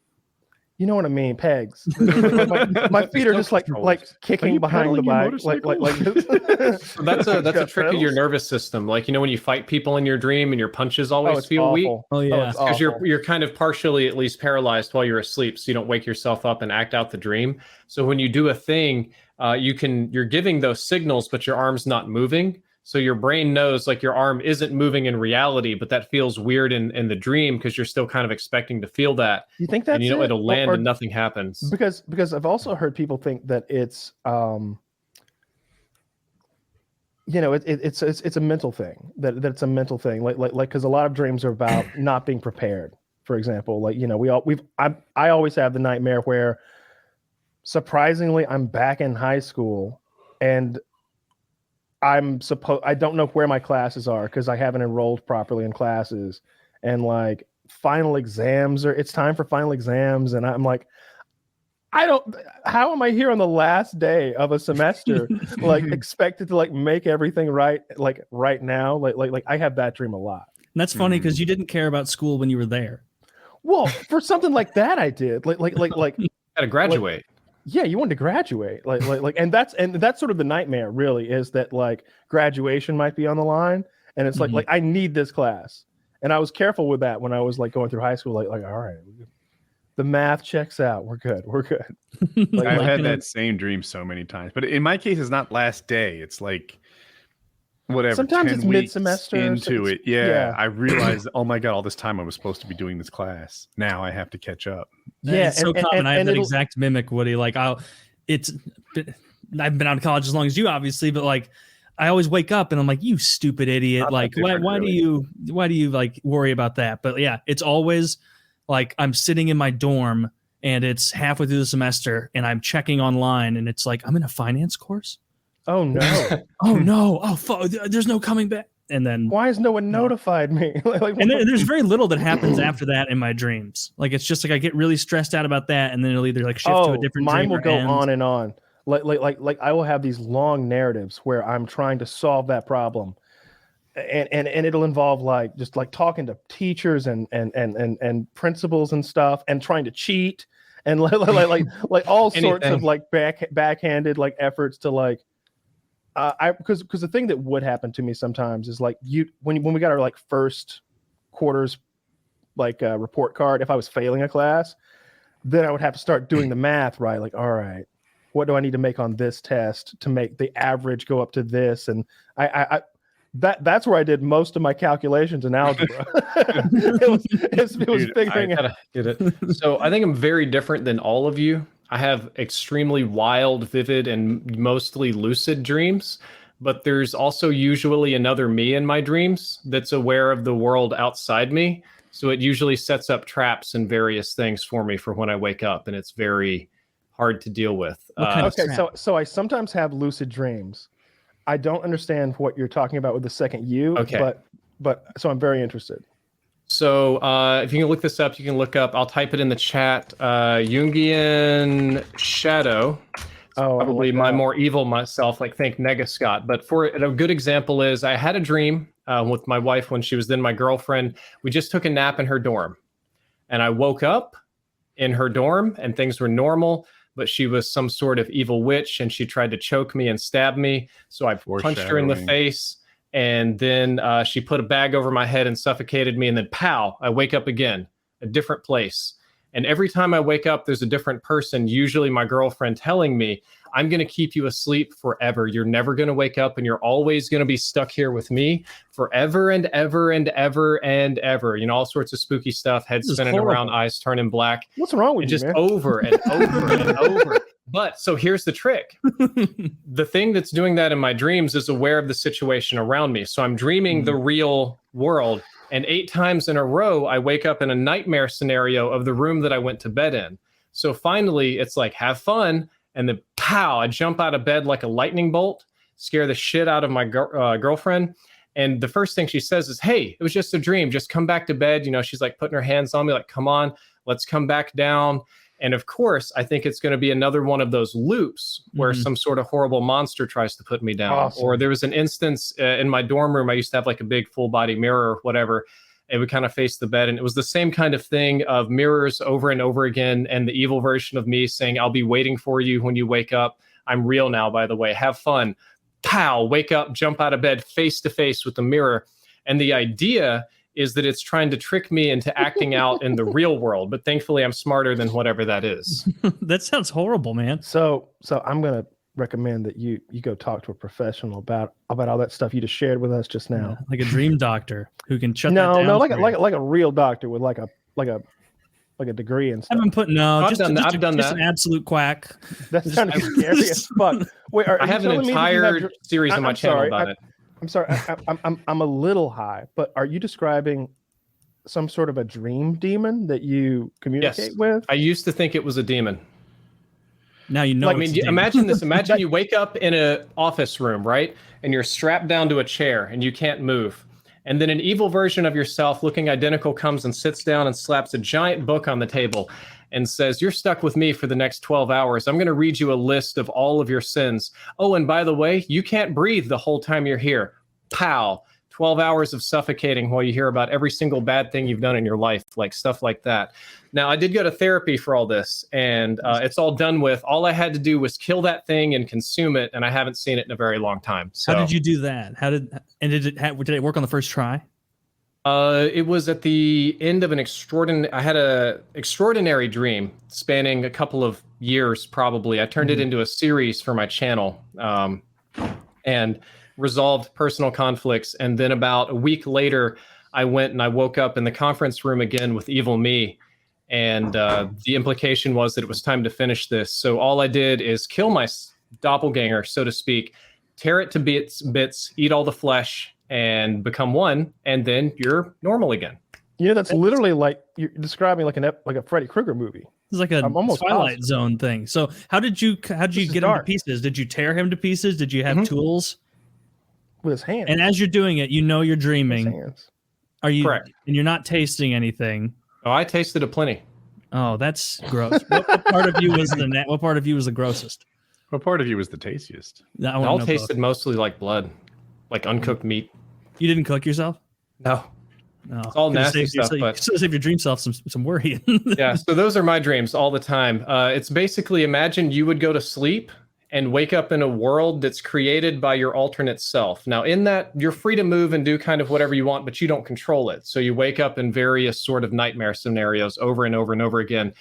You know what I mean? Pegs. my feet are just like kicking behind the bike. So that's a trick of your nervous system. Like, when you fight people in your dream and your punches always feel awful. weak. Oh yeah. Because you're kind of partially at least paralyzed while you're asleep, so you don't wake yourself up and act out the dream. So when you do a thing, you're giving those signals, but your arm's not moving. So your brain knows like your arm isn't moving in reality, but that feels weird in the dream because you're still kind of expecting to feel that. You think that's and you know it? it'll land Or and nothing happens. because I've also heard people think that it's it's a mental thing, that it's a mental thing, like because a lot of dreams are about not being prepared. For example, like I always have the nightmare where surprisingly I'm back in high school and I don't know where my classes are because I haven't enrolled properly in classes, and like it's time for final exams, and I'm like, how am I here on the last day of a semester, like expected to like make everything right, like right now? Like I have that dream a lot. And that's funny because you didn't care about school when you were there. Well, for something like that, I did. Like Gotta graduate. Yeah, you wanted to graduate. Like and that's sort of the nightmare, really, is that like graduation might be on the line, and it's like I need this class. And I was careful with that when I was like going through high school, like all right, the math checks out. We're good. I've had that same dream so many times, but in my case, it's not last day. It's like whatever. Sometimes it's mid-semester into it. Yeah, I realized, oh my god, all this time I was supposed to be doing this class. Now I have to catch up. Yeah, it's so common. I have that exact mimic, Woody. Like I've been out of college as long as you, obviously, but like I always wake up and I'm like, you stupid idiot. Like why do you like worry about that? But yeah, it's always like I'm sitting in my dorm and it's halfway through the semester and I'm checking online and it's like I'm in a finance course. Oh no! Oh no! Oh fuck! There's no coming back. And then why has no one notified me? And there's very little that happens after that in my dreams. Like it's just like I get really stressed out about that, and then it'll either like shift to a different. Mine dream will go end. on and on. Like I will have these long narratives where I'm trying to solve that problem, and it'll involve like just like talking to teachers and principals and stuff, and trying to cheat and like all sorts of like backhanded like efforts to like. Because the thing that would happen to me sometimes is like when we got our like first quarters like report card, if I was failing a class, then I would have to start doing the math, right? Like, all right, what do I need to make on this test to make the average go up to this? And that's where I did most of my calculations in algebra. it was figuring out. Get it. So I think I'm very different than all of you. I have extremely wild, vivid, and mostly lucid dreams, but there's also usually another me in my dreams that's aware of the world outside me. So it usually sets up traps and various things for me for when I wake up, and it's very hard to deal with. So I sometimes have lucid dreams. I don't understand what you're talking about with the second you, but so I'm very interested. So if you can look this up, you can look up, I'll type it in the chat, Jungian shadow. Probably my more evil myself, like think Nega Scott. But for a good example is I had a dream with my wife when she was then my girlfriend. We just took a nap in her dorm. And I woke up in her dorm and things were normal, but she was some sort of evil witch and she tried to choke me and stab me. So I punched her in the face. And then she put a bag over my head and suffocated me. And then pow, I wake up again, a different place. And every time I wake up, there's a different person, usually my girlfriend, telling me, I'm going to keep you asleep forever. You're never going to wake up and you're always going to be stuck here with me forever and ever and ever and ever. You know, all sorts of spooky stuff, head spinning around, eyes turning black. What's wrong with you, just man? Over and over and over. But so here's the trick. The thing that's doing that in my dreams is aware of the situation around me. So I'm dreaming the real world. And 8 times in a row, I wake up in a nightmare scenario of the room that I went to bed in. So finally, it's like, have fun. And then pow, I jump out of bed like a lightning bolt, scare the shit out of my girlfriend. And the first thing she says is, hey, it was just a dream. Just come back to bed. You know, she's like putting her hands on me like, come on, let's come back down. And of course, I think it's going to be another one of those loops where some sort of horrible monster tries to put me down. Awesome. Or there was an instance in my dorm room, I used to have like a big full body mirror or whatever. It would kind of face the bed. And it was the same kind of thing of mirrors over and over again. And the evil version of me saying, I'll be waiting for you when you wake up. I'm real now, by the way. Have fun. Pow, wake up, jump out of bed face to face with the mirror. And the idea is that it's trying to trick me into acting out in the real world. But thankfully, I'm smarter than whatever that is. That sounds horrible, man. So I'm going to recommend that you go talk to a professional about all that stuff you just shared with us just now. Yeah, like a dream doctor who can shut that No, down. like a real doctor with like a degree and stuff. I've been putting I've done that. An absolute quack. That sounded scary as fuck. Wait, I have an entire series on my channel about it. I'm sorry, I'm a little high, but are you describing some sort of a dream demon that you communicate with? I used to think it was a demon. Now you know. I mean, imagine this. Imagine you wake up in an office room, right? And you're strapped down to a chair and you can't move. And then an evil version of yourself looking identical comes and sits down and slaps a giant book on the table and says, "You're stuck with me for the next 12 hours. I'm going to read you a list of all of your sins. Oh, and by the way, you can't breathe the whole time you're here." Pow. 12 hours of suffocating while you hear about every single bad thing you've done in your life, like stuff like that. Now, I did go to therapy for all this, and it's all done with. All I had to do was kill that thing and consume it, and I haven't seen it in a very long time. So, how did you do that? Did it work on the first try? It was at the end of I had a extraordinary dream spanning a couple of years, probably. I turned it into a series for my channel, and resolved personal conflicts. And then about a week later, I went and I woke up in the conference room again with evil me. And the implication was that it was time to finish this. So all I did is kill my doppelganger, so to speak, tear it to bits, eat all the flesh, and become one. And then you're normal again. You know, that's literally like you're describing like a Freddy Krueger movie. It's like a Twilight Zone thing. So how did you get him to pieces? Did you tear him to pieces? Did you have tools? With his hands. And as you're doing it, you know you're dreaming. Are you correct? And you're not tasting anything. Oh, I tasted a plenty. Oh, that's gross. What part of you was what part of you was the grossest? What part of you was the tastiest? It all tasted mostly like blood, like uncooked meat. You didn't cook yourself? No. It's all nasty stuff. But save your dream self some worry. Yeah, so those are my dreams all the time. It's basically, imagine you would go to sleep and wake up in a world that's created by your alternate self. Now, in that, you're free to move and do kind of whatever you want, but you don't control it. So you wake up in various sort of nightmare scenarios over and over and over again.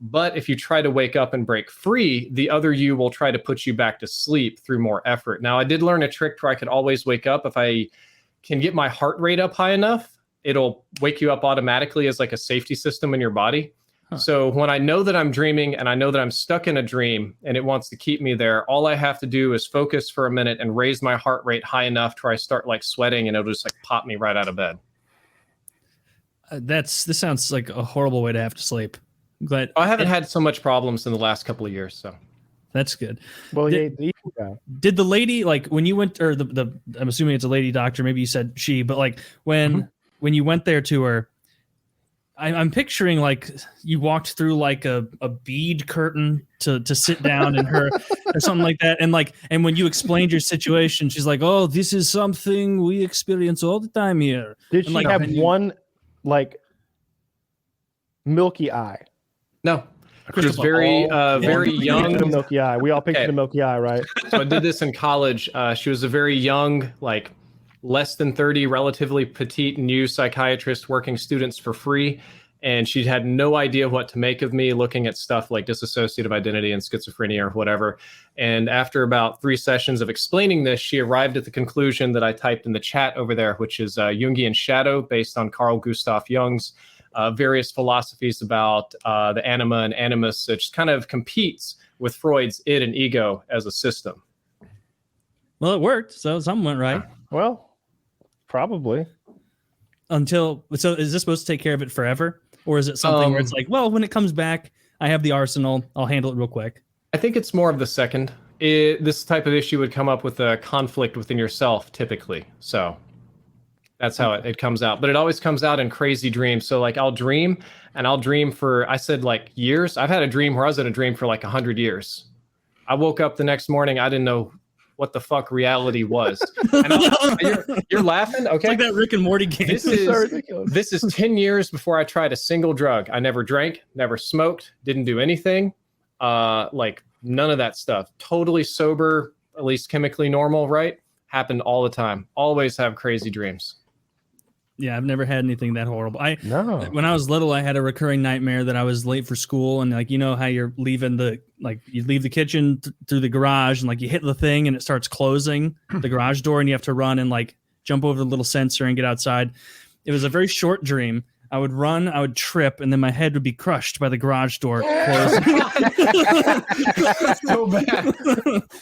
But if you try to wake up and break free, the other you will try to put you back to sleep through more effort. Now, I did learn a trick where I could always wake up. If I can get my heart rate up high enough, it'll wake you up automatically as like a safety system in your body. So when I know that I'm dreaming and I know that I'm stuck in a dream and it wants to keep me there, all I have to do is focus for a minute and raise my heart rate high enough to where I start like sweating and it'll just like pop me right out of bed. This sounds like a horrible way to have to sleep. I'm glad I haven't had so much problems in the last couple of years, so that's good. Well, did the lady, like when you went, or the I'm assuming it's a lady doctor, maybe you said she, but like when you went there to her, I'm picturing like you walked through like a bead curtain to sit down in her or something like that. And when you explained your situation, she's like, "Oh, this is something we experience all the time here." Did she have one like milky eye? No. She was very young. The milky eye. We all pictured the milky eye, right? So I did this in college. She was a very young, like less than 30, relatively petite new psychiatrist working students for free. And she had no idea what to make of me, looking at stuff like dissociative identity and schizophrenia or whatever. And after about 3 sessions of explaining this, she arrived at the conclusion that I typed in the chat over there, which is Jungian shadow, based on Carl Gustav Jung's various philosophies about the anima and animus. It just kind of competes with Freud's id and ego as a system. Well, it worked. So something went right. Well, probably. So is this supposed to take care of it forever? Or is it something where it's like, well, when it comes back, I have the arsenal. I'll handle it real quick. I think it's more of the second. This type of issue would come up with a conflict within yourself, typically. So that's how it comes out. But it always comes out in crazy dreams. So like I'll dream for, I said like years. I've had a dream where I was in a dream for like 100 years. I woke up the next morning. I didn't know what the fuck reality was. And you're laughing? Okay. It's like that Rick and Morty game. This is 10 years before I tried a single drug. I never drank, never smoked, didn't do anything. Like none of that stuff. Totally sober, at least chemically normal, right? Happened all the time. Always have crazy dreams. Yeah, I've never had anything that horrible. No. When I was little, I had a recurring nightmare that I was late for school, and like, you know how you're leaving you leave the kitchen through the garage, and like you hit the thing and it starts closing the garage door, and you have to run and like jump over the little sensor and get outside. It was a very short dream. I would run, I would trip, and then my head would be crushed by the garage door closing. So bad.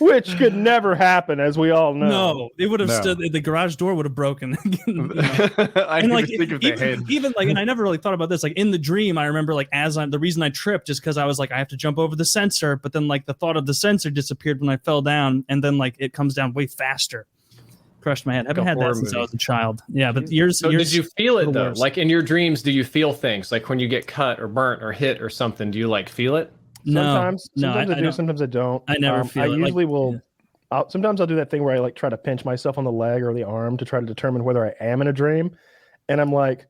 Which could never happen, as we all know. No, it would have No. stood. The garage door would have broken. I And didn't like think of the head. even like, and I never really thought about this. Like in the dream, I remember like the reason I tripped just because I was like, I have to jump over the sensor, but then like the thought of the sensor disappeared when I fell down, and then like it comes down way faster. Crushed my head. I haven't Like a had that horror since I movie. was a child. Yeah, but yours. So did you feel it the though? worst. Like in your dreams, do you feel things? Like when you get cut or burnt or hit or something, do you like feel it? Sometimes I do, don't. sometimes I don't. I never feel I it. usually Like, will. Sometimes I'll do that thing where I like try to pinch myself on the leg or the arm to try to determine whether I am in a dream, and I'm like,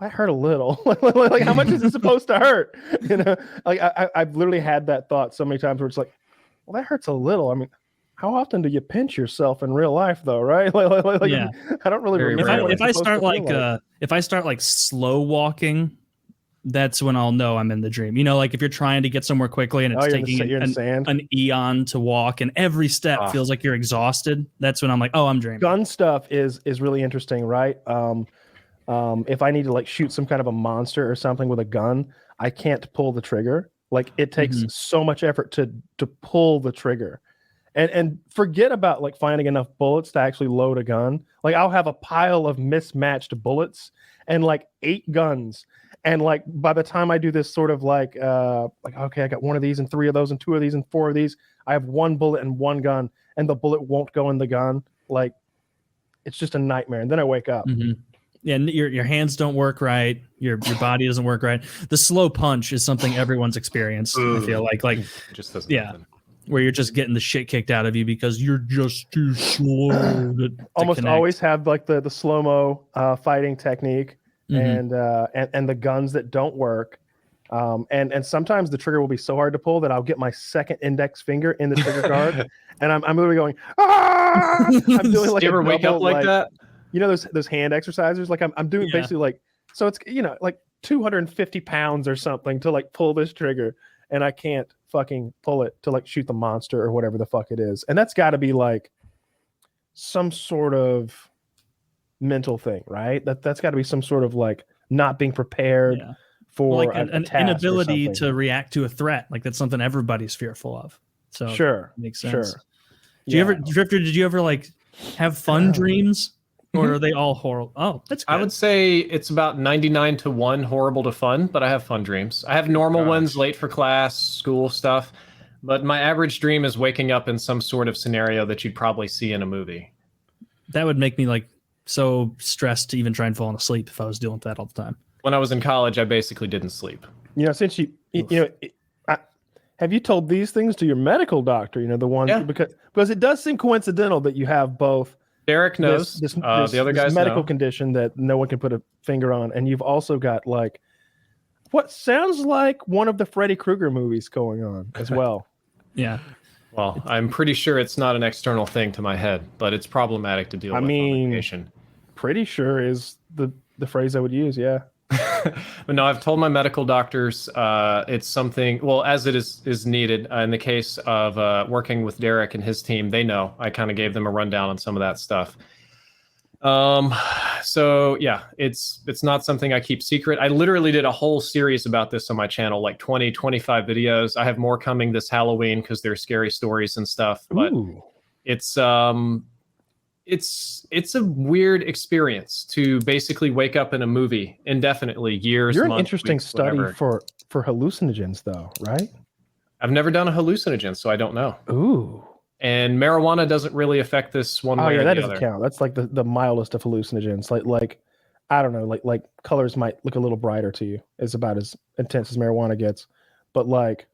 well, that hurt a little. Like, how much is it supposed to hurt? You know, like I've literally had that thought so many times where it's like, well, that hurts a little. I mean, how often do you pinch yourself in real life, though? Right? Like, Yeah. I don't really Very remember. rarely. what if it's I supposed start to feel like if I start like slow walking, that's when I'll know I'm in the dream. You know, like if you're trying to get somewhere quickly and it's you're taking in the sand. an eon to walk, and every step feels like you're exhausted. That's when I'm like, oh, I'm dreaming. Gun stuff is really interesting, right? If I need to like shoot some kind of a monster or something with a gun, I can't pull the trigger. Like it takes so much effort to pull the trigger. And forget about like finding enough bullets to actually load a gun. Like I'll have a pile of mismatched bullets and like 8 guns. And like by the time I do this sort of like okay, I got 1 of these and 3 of those and 2 of these and 4 of these, I have 1 bullet and 1 gun, and the bullet won't go in the gun. Like it's just a nightmare. And then I wake up. Mm-hmm. Yeah, and your hands don't work right. Your body doesn't work right. The slow punch is something everyone's experienced. I feel like It just doesn't yeah. happen. Where you're just getting the shit kicked out of you because you're just too slow. To Almost connect. always have like the slow-mo fighting technique and the guns that don't work. And sometimes the trigger will be so hard to pull that I'll get my second index finger in the trigger guard and I'm literally going, ah! I'm doing like Do you ever a wake double, up like that? You know those hand exercises? Like I'm doing Yeah. basically like, so it's, you know, like 250 pounds or something to like pull this trigger, and I can't fucking pull it to like shoot the monster or whatever the fuck it is. And that's got to be like some sort of mental thing, right? That's got to be some sort of like not being prepared Yeah. for Like a an task or inability something. to react to a threat. Like that's something everybody's fearful of. So Sure, makes sense. sure. Do you ever, Drifter? Did you ever like have fun dreams, or are they all horrible? Oh, that's good. I would say it's about 99 to 1 horrible to fun, but I have fun dreams. I have normal ones, late for class, school stuff, but my average dream is waking up in some sort of scenario that you'd probably see in a movie. That would make me like so stressed to even try and fall asleep if I was dealing with that all the time. When I was in college, I basically didn't sleep. You know, since you know, have you told these things to your medical doctor? You know, the one because it does seem coincidental that you have both. Derek knows. This the other guys medical know. condition that no one can put a finger on, and you've also got like what sounds like one of the Freddy Krueger movies going on as well. Yeah. Well, I'm pretty sure it's not an external thing to my head, but it's problematic to deal with on vacation. Pretty sure is the phrase I would use. Yeah. But no, I've told my medical doctors it's something, well, as it is needed. In the case of working with Derek and his team, they know. I kind of gave them a rundown on some of that stuff. So yeah, it's not something I keep secret. I literally did a whole series about this on my channel, like 20, 25 videos. I have more coming this Halloween because they're scary stories and stuff. But it's a weird experience to basically wake up in a movie indefinitely, years. You're an months, interesting weeks, study whatever. for hallucinogens, though, right? I've never done a hallucinogen, so I don't know. Ooh. And marijuana doesn't really affect this one way Oh yeah, or that the doesn't other. count. That's like the mildest of hallucinogens. Like I don't know, like colors might look a little brighter to you. It's about as intense as marijuana gets. But like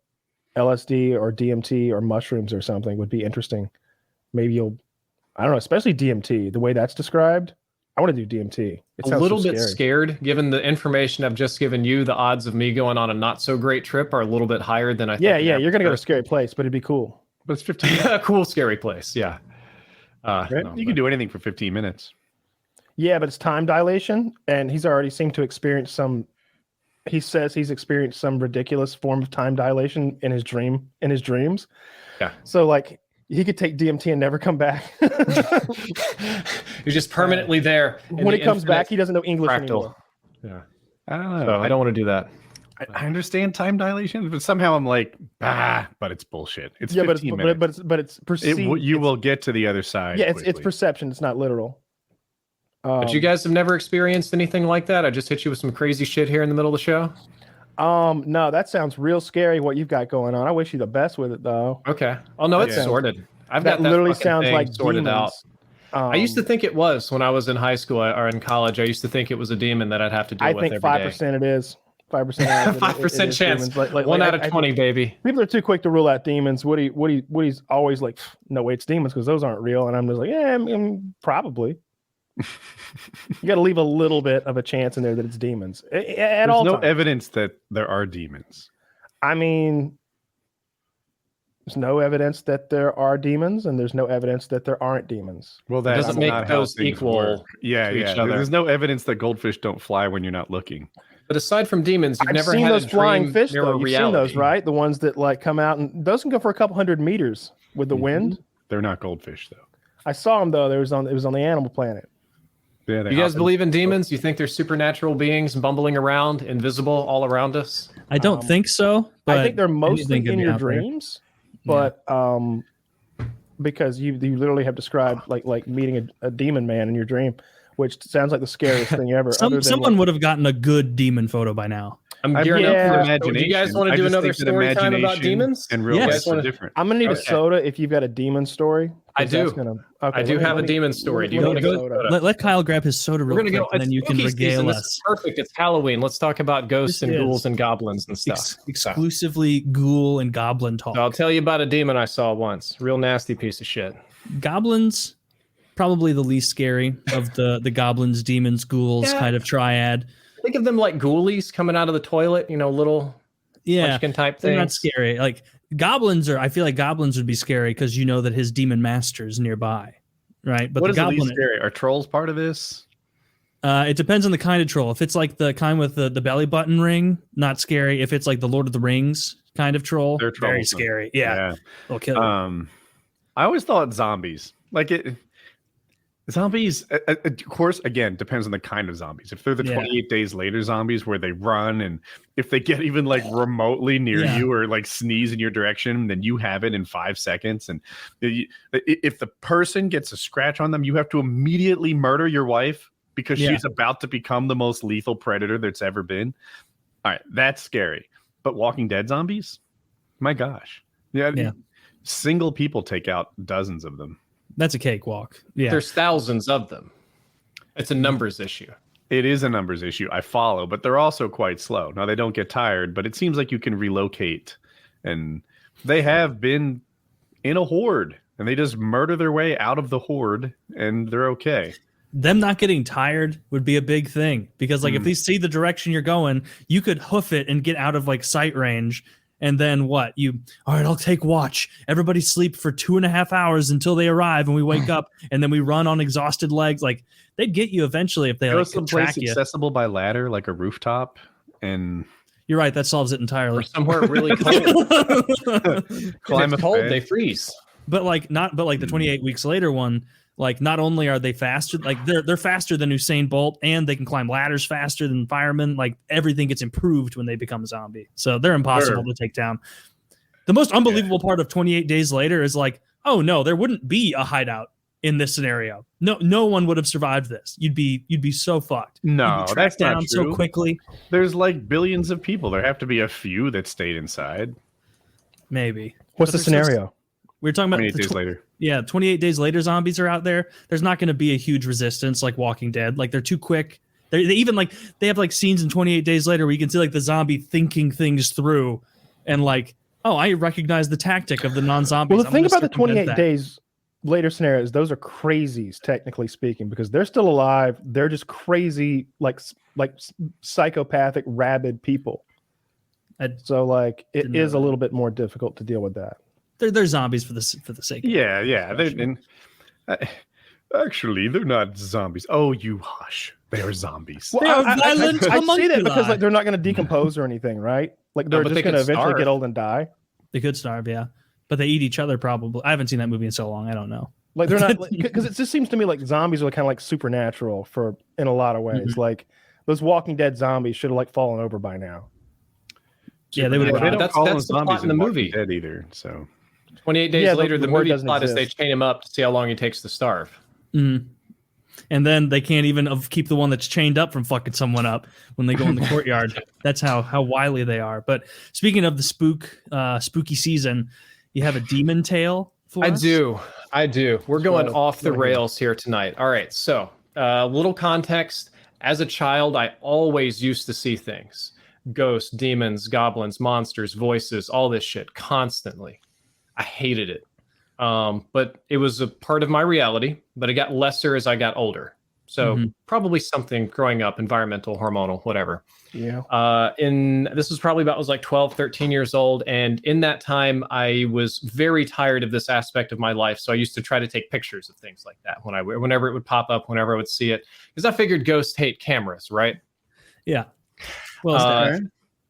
LSD or DMT or mushrooms or something would be interesting. Maybe I don't know, especially DMT, the way that's described. I want to do DMT. It A sounds little so bit scary. scared, given the information I've just given you. The odds of me going on a not so great trip are a little bit higher than I thought. Yeah, you're gonna go to a scary place, but it'd be cool. But it's 15 minutes. A cool, scary place. Yeah. You can do anything for 15 minutes. Yeah, but it's time dilation, and he's already seemed to experience some. He says he's experienced some ridiculous form of time dilation in his dreams. Yeah. So like he could take DMT and never come back. You're just permanently there. When he comes back, he doesn't know English anymore. Yeah. I don't know. So I don't want to do that. I understand time dilation, but somehow I'm like, but it's bullshit. It's Yeah, 15 minutes. but it's perceived. You will get to the other side. Yeah, it's quickly. perception. It's not literal. But you guys have never experienced anything like that? I just hit you with some crazy shit here in the middle of the show. No, that sounds real scary. What you've got going on. I wish you the best with it, though. Okay. Oh no, it's Yeah. sorted. I've That got that literally fucking sounds thing like sorted demons. out. I used to think it was when I was in high school or in college. I used to think it was a demon that I'd have to deal I with think every 5% it is. 5%. 5% chance. Like, 1 out of 20, baby. People are too quick to rule out demons. Woody's always like, no way, it's demons because those aren't real. And I'm just like, yeah, probably. You got to leave a little bit of a chance in there that it's demons. There's no evidence that there are demons. I mean, there's no evidence that there are demons, and there's no evidence that there aren't demons. Well, that doesn't make not how those things equal work. Yeah, to each yeah. other. There's no evidence that goldfish don't fly when you're not looking. But aside from demons, you've I've never seen had those a flying dream fish, near though. a You've seen those, reality. right? The ones that like come out, and those can go for a couple hundred meters with the wind. They're not goldfish, though. I saw them though. It was on the Animal Planet. Yeah, they You guys often- believe in demons? You think they're supernatural beings bumbling around, invisible all around us? I don't think so. But I think they're mostly anything could in be your out there. dreams, but because you literally have described like meeting a demon man in your dream, which sounds like the scariest thing ever. other than, Someone like, would have gotten a good demon photo by now. I'm I'm gearing yeah. up for imagination. Do you guys want to do I just another think that story time about imagination demons? and real Yes. life are wanna- different. I'm gonna need Okay. a soda if you've got a demon story. I 'cause that's do. gonna- I do have a demon story. Do you let want me to get go? a soda. Let Kyle grab his soda real We're gonna quick, go. and then you can spooky season. regale This us. is perfect. It's Halloween. Let's talk about ghosts This and is. ghouls and goblins and stuff. Exclusively ghoul and goblin talk. So I'll tell you about a demon I saw once. Real nasty piece of shit. Goblins, probably the least scary of the goblins, demons, ghouls Yeah. kind of triad. Think of them like ghoulies coming out of the toilet. little Yeah, munchkin type they're things. not scary. Like goblins are. I feel like goblins would be scary because you know that his demon master is nearby, right? But What the is the least goblin, scary? Are trolls part of this? it depends on the kind of troll. If it's like the kind with the belly button ring, not scary. If it's like the Lord of the Rings kind of troll, They're very troublesome. scary. Yeah, they'll kill you. I always thought zombies. Zombies, of course, again, depends on the kind of zombies. If they're the Yeah. 28 days later zombies where they run, and if they get even like remotely near Yeah. you or like sneeze in your direction, then you have it in 5 seconds. And if the person gets a scratch on them, you have to immediately murder your wife because Yeah. she's about to become the most lethal predator that's ever been. All right, that's scary. But Walking Dead zombies, my gosh. Yeah. Single people take out dozens of them. That's a cakewalk. Yeah, There's thousands of them. It's a numbers issue. It is a numbers issue. I follow, but they're also quite slow. Now, they don't get tired, but it seems like you can relocate. And they have been in a horde, and they just murder their way out of the horde, and they're okay. them not getting tired would be a big thing because like if they see the direction you're going, you could hoof it and get out of like sight range. And then what? All right, I'll take watch. Everybody sleep for 2.5 hours until they arrive and we wake up and then we run on exhausted legs. Like they'd get you eventually if they Go like could someplace track you. accessible by ladder, like a rooftop, and You're right. That solves it Or entirely. somewhere really cold. climb If a it's cold, fence. they freeze. But the 28 weeks later one, like not only are they faster, like they're faster than Usain Bolt and they can climb ladders faster than firemen. Like everything gets improved when they become a zombie. So they're impossible to take down. The most unbelievable part of 28 days later is like, oh no, there wouldn't be a hideout in this scenario. No one would have survived this. You'd be so fucked. No, You'd be that's tracked not down true. so quickly. There's like billions of people. There have to be a few that stayed inside. Maybe. What's But the there's scenario? We were talking about 28 the days later. Yeah, 28 days later, zombies are out there. There's not going to be a huge resistance like Walking Dead. Like they're too quick. They even like they have like scenes in 28 days later where you can see like the zombie thinking things through, and like, oh, I recognize the tactic of the non-zombies. Well, the I'm thing gonna about the circumvent 28 that. days later scenarios, those are crazies, technically speaking, because they're still alive. They're just crazy, like psychopathic, rabid people. So like it didn't is know a that. little bit more difficult to deal with that. They're zombies for the sake. Of Yeah. Actually, they're not zombies. Oh, you hush. They are zombies. They are violent I see that because homunculi. like they're not going to decompose or anything, right? Like they're but just they going to could eventually starve. get old and die. They could starve, yeah. But they eat each other probably. I haven't seen that movie in so long. I don't know. Like they're not because it just seems to me like zombies are kind of like supernatural for in a lot of ways. Like those Walking Dead zombies should have like fallen over by now. Yeah, they would They have. don't That's- call that's them the plot zombies in the Walking movie. Dead either. So 28 days Yeah, later, the the word movie doesn't plot is they exist. chain him up to see how long it takes to starve. Mhm. And then they can't even keep the one that's chained up from fucking someone up when they go in the courtyard. That's how wily they are. But speaking of the spooky season, you have a demon tale for us? I do. We're going So, off the go ahead. rails here tonight. All right. So, little context. As a child, I always used to see things: ghosts, demons, goblins, monsters, voices, all this shit constantly. I hated it. But it was a part of my reality, but it got lesser as I got older. So probably something growing up, environmental, hormonal, whatever. Yeah. This was probably about, I was like 12, 13 years old. And in that time, I was very tired of this aspect of my life. So I used to try to take pictures of things like that whenever it would pop up, whenever I would see it, because I figured ghosts hate cameras, right? Yeah. Well,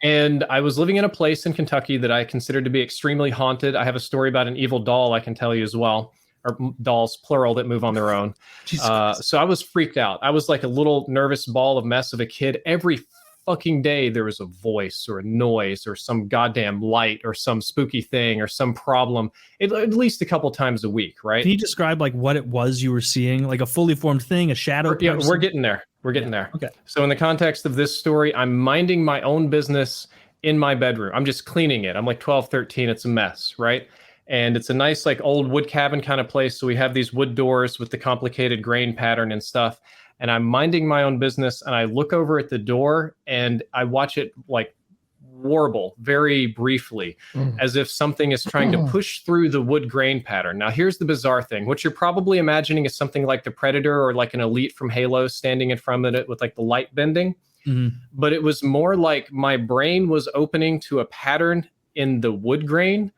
And I was living in a place in Kentucky that I considered to be extremely haunted. I have a story about an evil doll I can tell you as well, or dolls, plural, that move on their own. So I was freaked out. I was like a little nervous ball of mess of a kid. Every fucking day there was a voice or a noise or some goddamn light or some spooky thing or some problem, at least a couple times a week, right? can you describe like what it was you were seeing? Like a fully formed thing, a shadow? Yeah, person? we're getting there. We're getting there. Okay. So in the context of this story, I'm minding my own business in my bedroom. I'm just cleaning it. I'm like 12, 13. It's a mess, right? And it's a nice like old wood cabin kind of place. So we have these wood doors with the complicated grain pattern and stuff. And I'm minding my own business and I look over at the door and I watch it like warble very briefly as if something is trying to push through the wood grain pattern. Now, here's the bizarre thing. What you're probably imagining is something like the Predator or like an elite from Halo standing in front of it with like the light bending. But it was more like my brain was opening to a pattern in the wood grain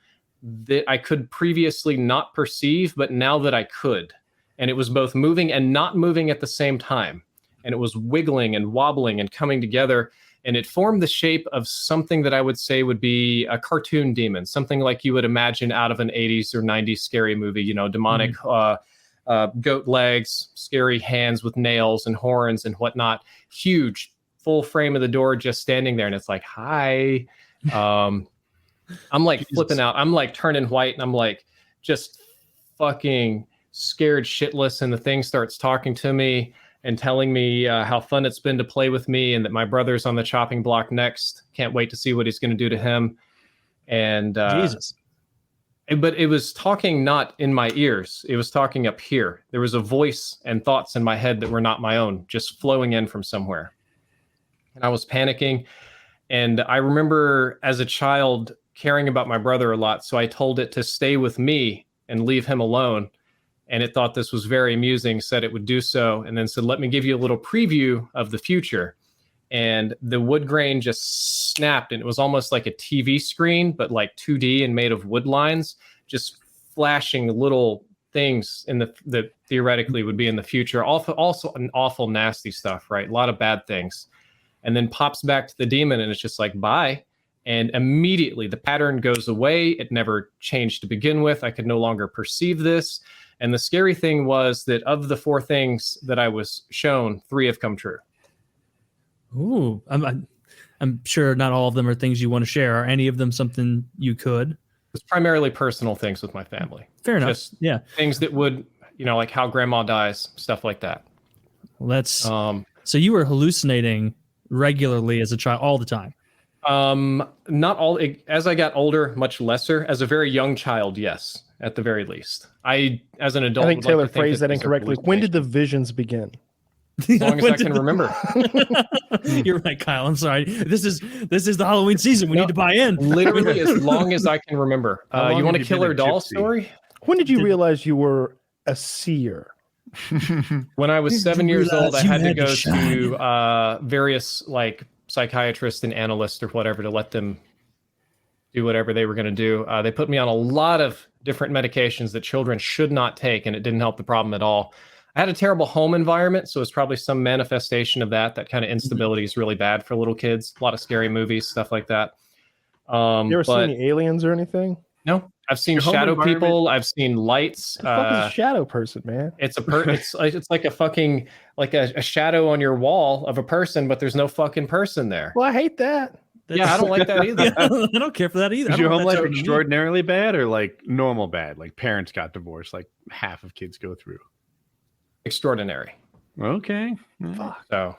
that I could previously not perceive, but now that I could. And it was both moving and not moving at the same time. And it was wiggling and wobbling and coming together. And it formed the shape of something that I would say would be a cartoon demon, something like you would imagine out of an 80s or 90s scary movie, you know, demonic goat legs, scary hands with nails and horns and whatnot, huge, full frame of the door just standing there. And it's like, hi. I'm like flipping out. I'm like turning white and I'm like just fucking scared shitless. And the thing starts talking to me and telling me how fun it's been to play with me and that my brother's on the chopping block next. Can't wait to see what he's going to do to him. And Jesus. But it was talking not in my ears. It was talking up here. There was a voice and thoughts in my head that were not my own, just flowing in from somewhere. And I was panicking. And I remember as a child caring about my brother a lot. So I told it to stay with me and leave him alone. And it thought this was very amusing, said it would do so. And then said, let me give you a little preview of the future. And the wood grain just snapped. And it was almost like a TV screen, but like 2D and made of wood lines, just flashing little things in that theoretically would be in the future. Also an awful, nasty stuff, right? A lot of bad things. And then pops back to the demon and it's just like, bye. And immediately the pattern goes away. It never changed to begin with. I could no longer perceive this. And the scary thing was that of the 4 things that I was shown, 3 have come true. Ooh, I'm sure not all of them are things you want to share. Are any of them something you could? It's primarily personal things with my family. Fair enough. Just yeah. things that would, you know, like how grandma dies, stuff like that. Well, that's so you were hallucinating regularly as a child all the time. Not all. As I got older, much lesser. As a very young child, yes, at the very least. As an adult, I think would like Taylor to think phrased that these are incorrectly. When did the visions begin? As long as I can remember. You're right, Kyle. I'm sorry. This is the Halloween season. We need to buy in. Literally as long as I can remember. How long You want a have you been killer a doll gypsy? story? When did you realize you were a seer? When I was 7 years old, I you had to had to go shine. to various like psychiatrists and analysts or whatever to let them do whatever they were going to do. They put me on a lot of different medications that children should not take, and it didn't help the problem at all. I I had a terrible home environment, so it's probably some manifestation of that. That kind of instability is really bad for little kids. A lot of scary movies, stuff like that. You ever seen any aliens or anything? No, I've seen Your home shadow environment- people. I've seen lights. The fuck is a shadow person, man? It's it's like a fucking like a shadow on your wall of a person, but there's no fucking person there. Well, I hate that. Yeah, I don't like that either. I don't care for that either. Is I don't your know home if life that's what you mean. extraordinarily bad or like normal bad? Like parents got divorced, like half of kids go through. Extraordinary. Okay. Fuck. So,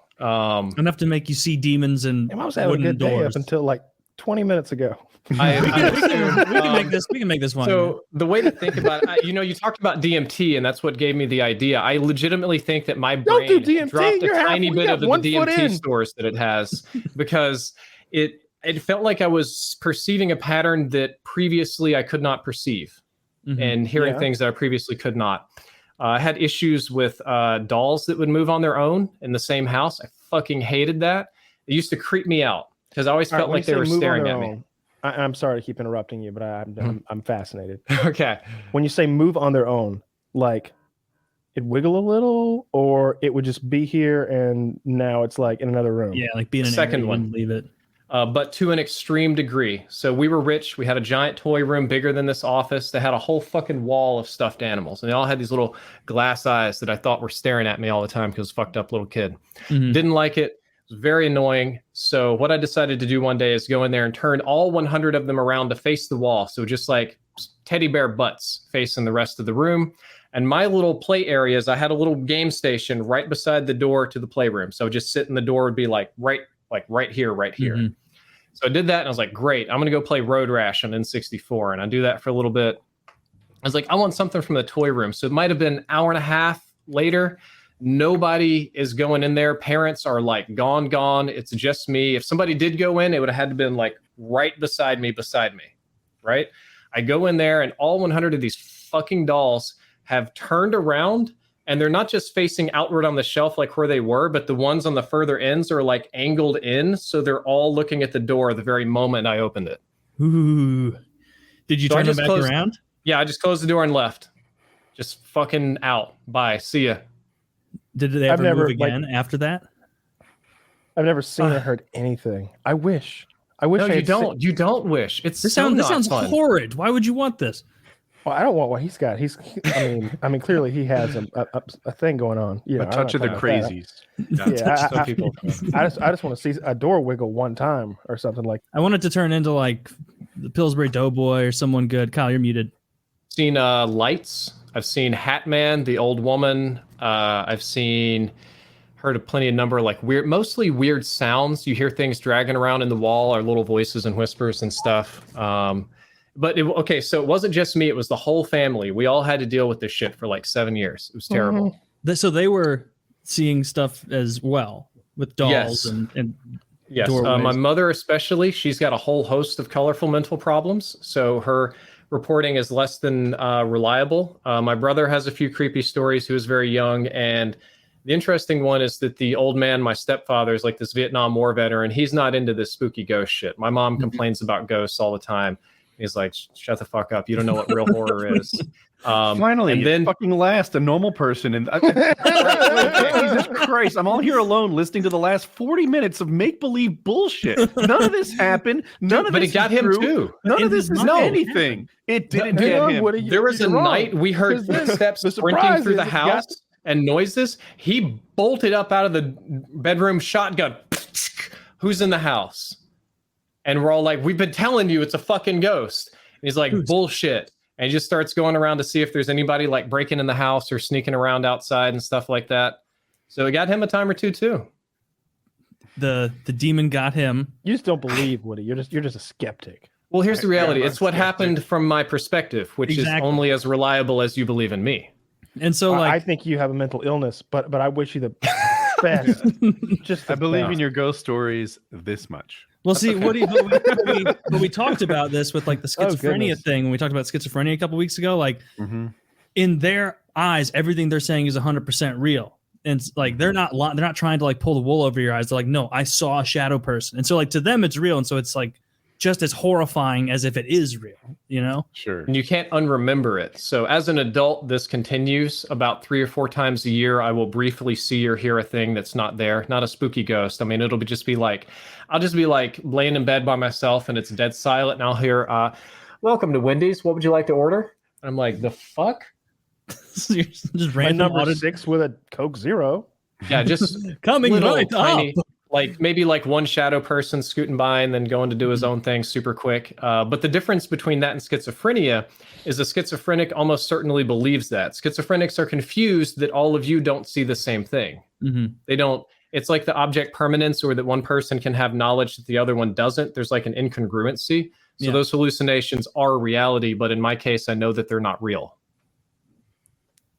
Enough to make you see demons and I was having a wooden good day doors. up until like 20 minutes ago. we can make this. We can make this one. So the way to think about it, you talked about DMT, and that's what gave me the idea. I legitimately think that my Don't brain do DMT. dropped a You're tiny halfway bit up, of the 1 foot DMT in. stores that it has, because it felt like I was perceiving a pattern that previously I could not perceive, Mhm. and hearing Yeah. things that I previously could not. I had issues with dolls that would move on their own in the same house. I fucking hated that. It used to creep me out because I always All right, felt when like you they were say move on staring their at me. own, I'm sorry to keep interrupting you, but I'm fascinated. Okay. When you say move on their own, like it wiggle a little, or it would just be here and now it's like in another room. Yeah, like being an Second area, one. wouldn't leave it. But to an extreme degree. So we were rich. We had a giant toy room bigger than this office. They had a whole fucking wall of stuffed animals. And they all had these little glass eyes that I thought were staring at me all the time because I was a fucked up little kid. Mhm. Didn't like it. It was very annoying. So what I decided to do one day is go in there and turn all 100 of them around to face the wall. So just like teddy bear butts facing the rest of the room. And my little play areas, I had a little game station right beside the door to the playroom. So just sit in the door would be like right here. Mhm. So I did that and I was like, great, I'm going to go play Road Rash on N64. And I do that for a little bit. I was like, I want something from the toy room. So it might have been an hour and a half later. Nobody is going in there. Parents are like gone. It's just me. If somebody did go in, it would have had to been like right beside me. Right. I go in there and all 100 of these fucking dolls have turned around. And they're not just facing outward on the shelf like where they were, but the ones on the further ends are like angled in. So they're all looking at the door the very moment I opened it. Ooh. Did you So I turn them just back closed- around? Yeah, I just closed the door and left. Just fucking out. Bye. See ya. Did they I've ever never, move again after that? I've never seen or heard anything. I wish. I wish No, I you had don't. You don't wish. It's This so sounds not fun. horrid. Why would you want this? Well, I don't want what he's got. I mean, clearly he has a thing going on. You know, A I'm touch not of the talking about crazies. that. Yeah, Some people. I just want to see a door wiggle one time or something like. I want it to turn into like the Pillsbury Doughboy or someone good. Kyle, you're muted. Seen Lights. I've seen Hat Man, The Old Woman. I've heard of plenty of number of like mostly weird sounds. You hear things dragging around in the wall, or little voices and whispers and stuff. But so it wasn't just me; it was the whole family. We all had to deal with this shit for like 7 years. It was terrible. So they were seeing stuff as well with dolls Yes. and Yes, doorways. my mother especially. She's got a whole host of colorful mental problems, so her reporting is less than reliable. My brother has a few creepy stories. He was very young, and the interesting one is that the old man, my stepfather, is like this Vietnam War veteran. He's not into this spooky ghost shit. My mom complains about ghosts all the time. He's like, shut the fuck up. You don't know what real horror is. Finally, and then fucking last, a normal person. And Jesus Christ, I'm all here alone listening to the last 40 minutes of make-believe bullshit. None of this happened. None of but this it got is him true. too. None of this is No. anything. It didn't Hang get on, him. Woody, There was a you're wrong. night we heard Because then footsteps the sprinting surprise through the is it house got- and noises. He bolted up out of the bedroom shotgun. Who's in the house? And we're all like, we've been telling you it's a fucking ghost. And he's like, bullshit. And he just starts going around to see if there's anybody like breaking in the house or sneaking around outside and stuff like that. So it got him a time or two too. the demon got him. You just don't believe, Woody. You're just a skeptic. Well, here's the reality. I'm It's what skeptic. happened from my perspective, which Exactly. is only as reliable as you believe in me. And so I like think you have a mental illness, but I wish you the best. Just the I believe best. in your ghost stories this much. well, see, Woody, but we talked about this with like the Oh, schizophrenia goodness. thing. When we talked about schizophrenia a couple weeks ago, like Mm-hmm. in their eyes, everything they're saying is 100% real. And it's like they're not trying to like pull the wool over your eyes. They're like, no, I saw a shadow person. And so like to them it's real. And so it's like just as horrifying as if it is real, you know? Sure. And you can't unremember it. So as an adult, this continues about 3 or 4 times a year. I will briefly see or hear a thing that's not there, not a spooky ghost. I mean, I'll just be like laying in bed by myself and it's dead silent. And I'll hear, welcome to Wendy's. What would you like to order? And I'm like, the fuck? Just My random number auto- 6 with a Coke Zero. Yeah, just coming little right tiny, up. like maybe like one shadow person scooting by and then going to do his own thing super quick. But the difference between that and schizophrenia is a schizophrenic almost certainly believes that. Schizophrenics are confused that all of you don't see the same thing. Mhm. They don't. It's like the object permanence, or that one person can have knowledge that the other one doesn't. There's like an incongruency. So Yeah. those hallucinations are reality, but in my case, I know that they're not real.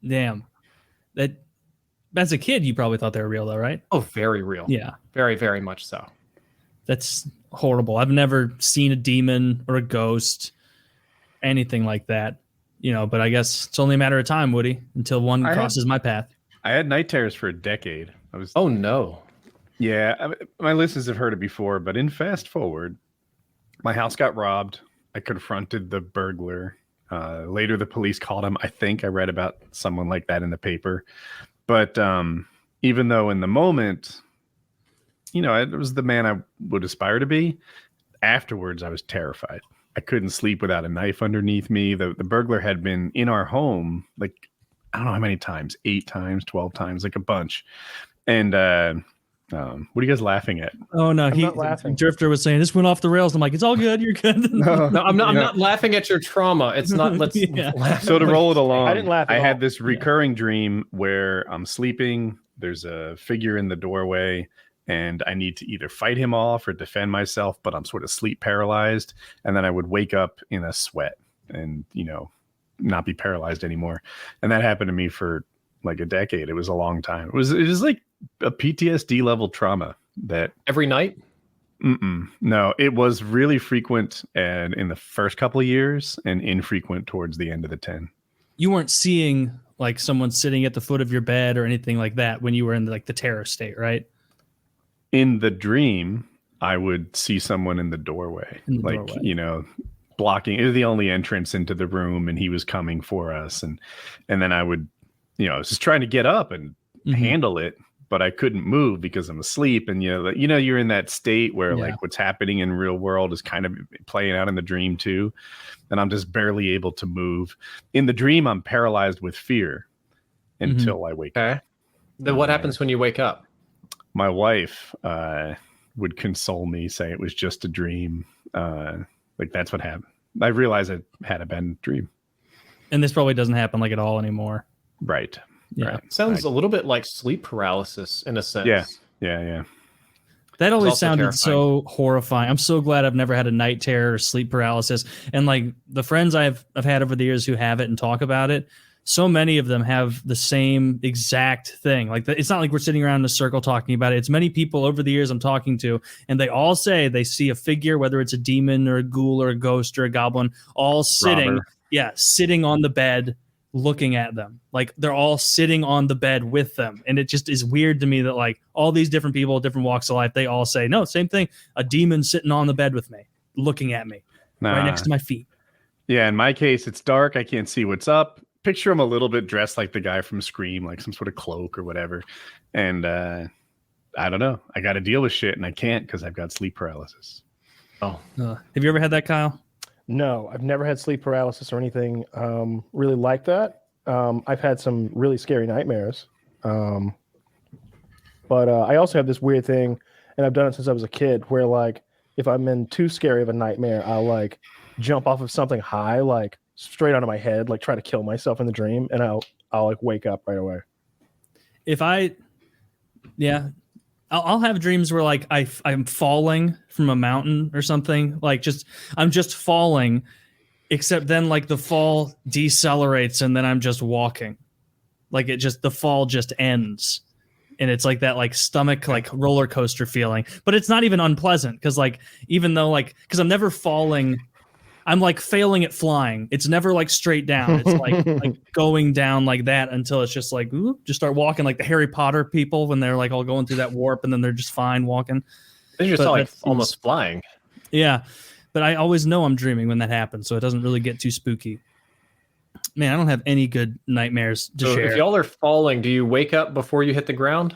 Damn. That as a kid, you probably thought they were real, though, right? Oh, very real. Yeah. Very, very much so. That's horrible. I've never seen a demon or a ghost, anything like that, you know, but I guess it's only a matter of time, Woody, until one crosses my path. I had night terrors for a decade. Oh, no. Yeah, my listeners have heard it before, but in fast forward, my house got robbed. I confronted the burglar. Later, the police called him. I think I read about someone like that in the paper. But even though in the moment, you know, it was the man I would aspire to be, afterwards, I was terrified. I couldn't sleep without a knife underneath me. The burglar had been in our home, like, I don't know how many times, 8 times, 12 times, like a bunch. And what are you guys laughing at? Oh no, I'm not laughing. Drifter was saying this went off the rails. I'm like, it's all good, you're good. No, I'm not laughing at your trauma. It's not. Let's Yeah. laugh. So to roll it along, I didn't laugh at I had all. this recurring dream where I'm sleeping. There's a figure in the doorway, and I need to either fight him off or defend myself, but I'm sort of sleep paralyzed. And then I would wake up in a sweat and, you know, not be paralyzed anymore. And that happened to me for like a decade. It was a long time. It was like a PTSD level trauma that Every night. no, it was really frequent and in the first couple of years and infrequent towards the end of the 10. You weren't seeing like someone sitting at the foot of your bed or anything like that when you were in like the terror state, right? In the dream, I would see someone in the doorway, In the like, doorway. you know, blocking. It was the only entrance into the room, and he was coming for us. And then I would, you know, I was just trying to get up and Mhm. handle it, but I couldn't move because I'm asleep. And you're in that state where Yeah. like what's happening in real world is kind of playing out in the dream too. And I'm just barely able to move. In the dream, I'm paralyzed with fear until I wake up. Okay. Then what happens when you wake up? My wife would console me, say it was just a dream. Like that's what happened. I realized it had a bad dream. And this probably doesn't happen like at all anymore. Right. Yeah. Right. Sounds a little bit like sleep paralysis in a sense. Yeah. Yeah. That always also sounded terrifying. so horrifying. I'm so glad I've never had a night terror or sleep paralysis. And like the friends I've had over the years who have it and talk about it, so many of them have the same exact thing. Like it's not like we're sitting around in a circle talking about it. It's many people over the years I'm talking to, and they all say they see a figure, whether it's a demon or a ghoul or a ghost or a goblin, all sitting, Robber. sitting on the bed, looking at them. Like they're all sitting on the bed with them. And it just is weird to me that like all these different people, different walks of life, they all say, no, same thing. A demon sitting on the bed with me, looking at me right next to my feet. Yeah. In my case, it's dark. I can't see what's up. Picture him a little bit dressed like the guy from Scream, like some sort of cloak or whatever. And I don't know. I got to deal with shit and I can't because I've got sleep paralysis. Have you ever had that, Kyle? No, I've never had sleep paralysis or anything really like that. I've had some really scary nightmares. But I also have this weird thing, and I've done it since I was a kid, where like if I'm in too scary of a nightmare, I'll like jump off of something high, like straight onto my head, like try to kill myself in the dream, and I'll like wake up right away. I'll have dreams where like I'm falling from a mountain or something, like I'm just falling, except then like the fall decelerates and then I'm just walking, like the fall just ends, and it's like that like stomach like roller coaster feeling, but it's not even unpleasant because like even though like because I'm never falling, I'm like failing at flying. It's never like straight down. It's like going down like that until it's just like, ooh, just start walking like the Harry Potter people when they're like all going through that warp and then they're just fine walking. Then you're just But like that seems- almost flying. Yeah. but I always know I'm dreaming when that happens, so it doesn't really get too spooky. Man, I don't have any good nightmares to So share. if y'all are falling, do you wake up before you hit the ground?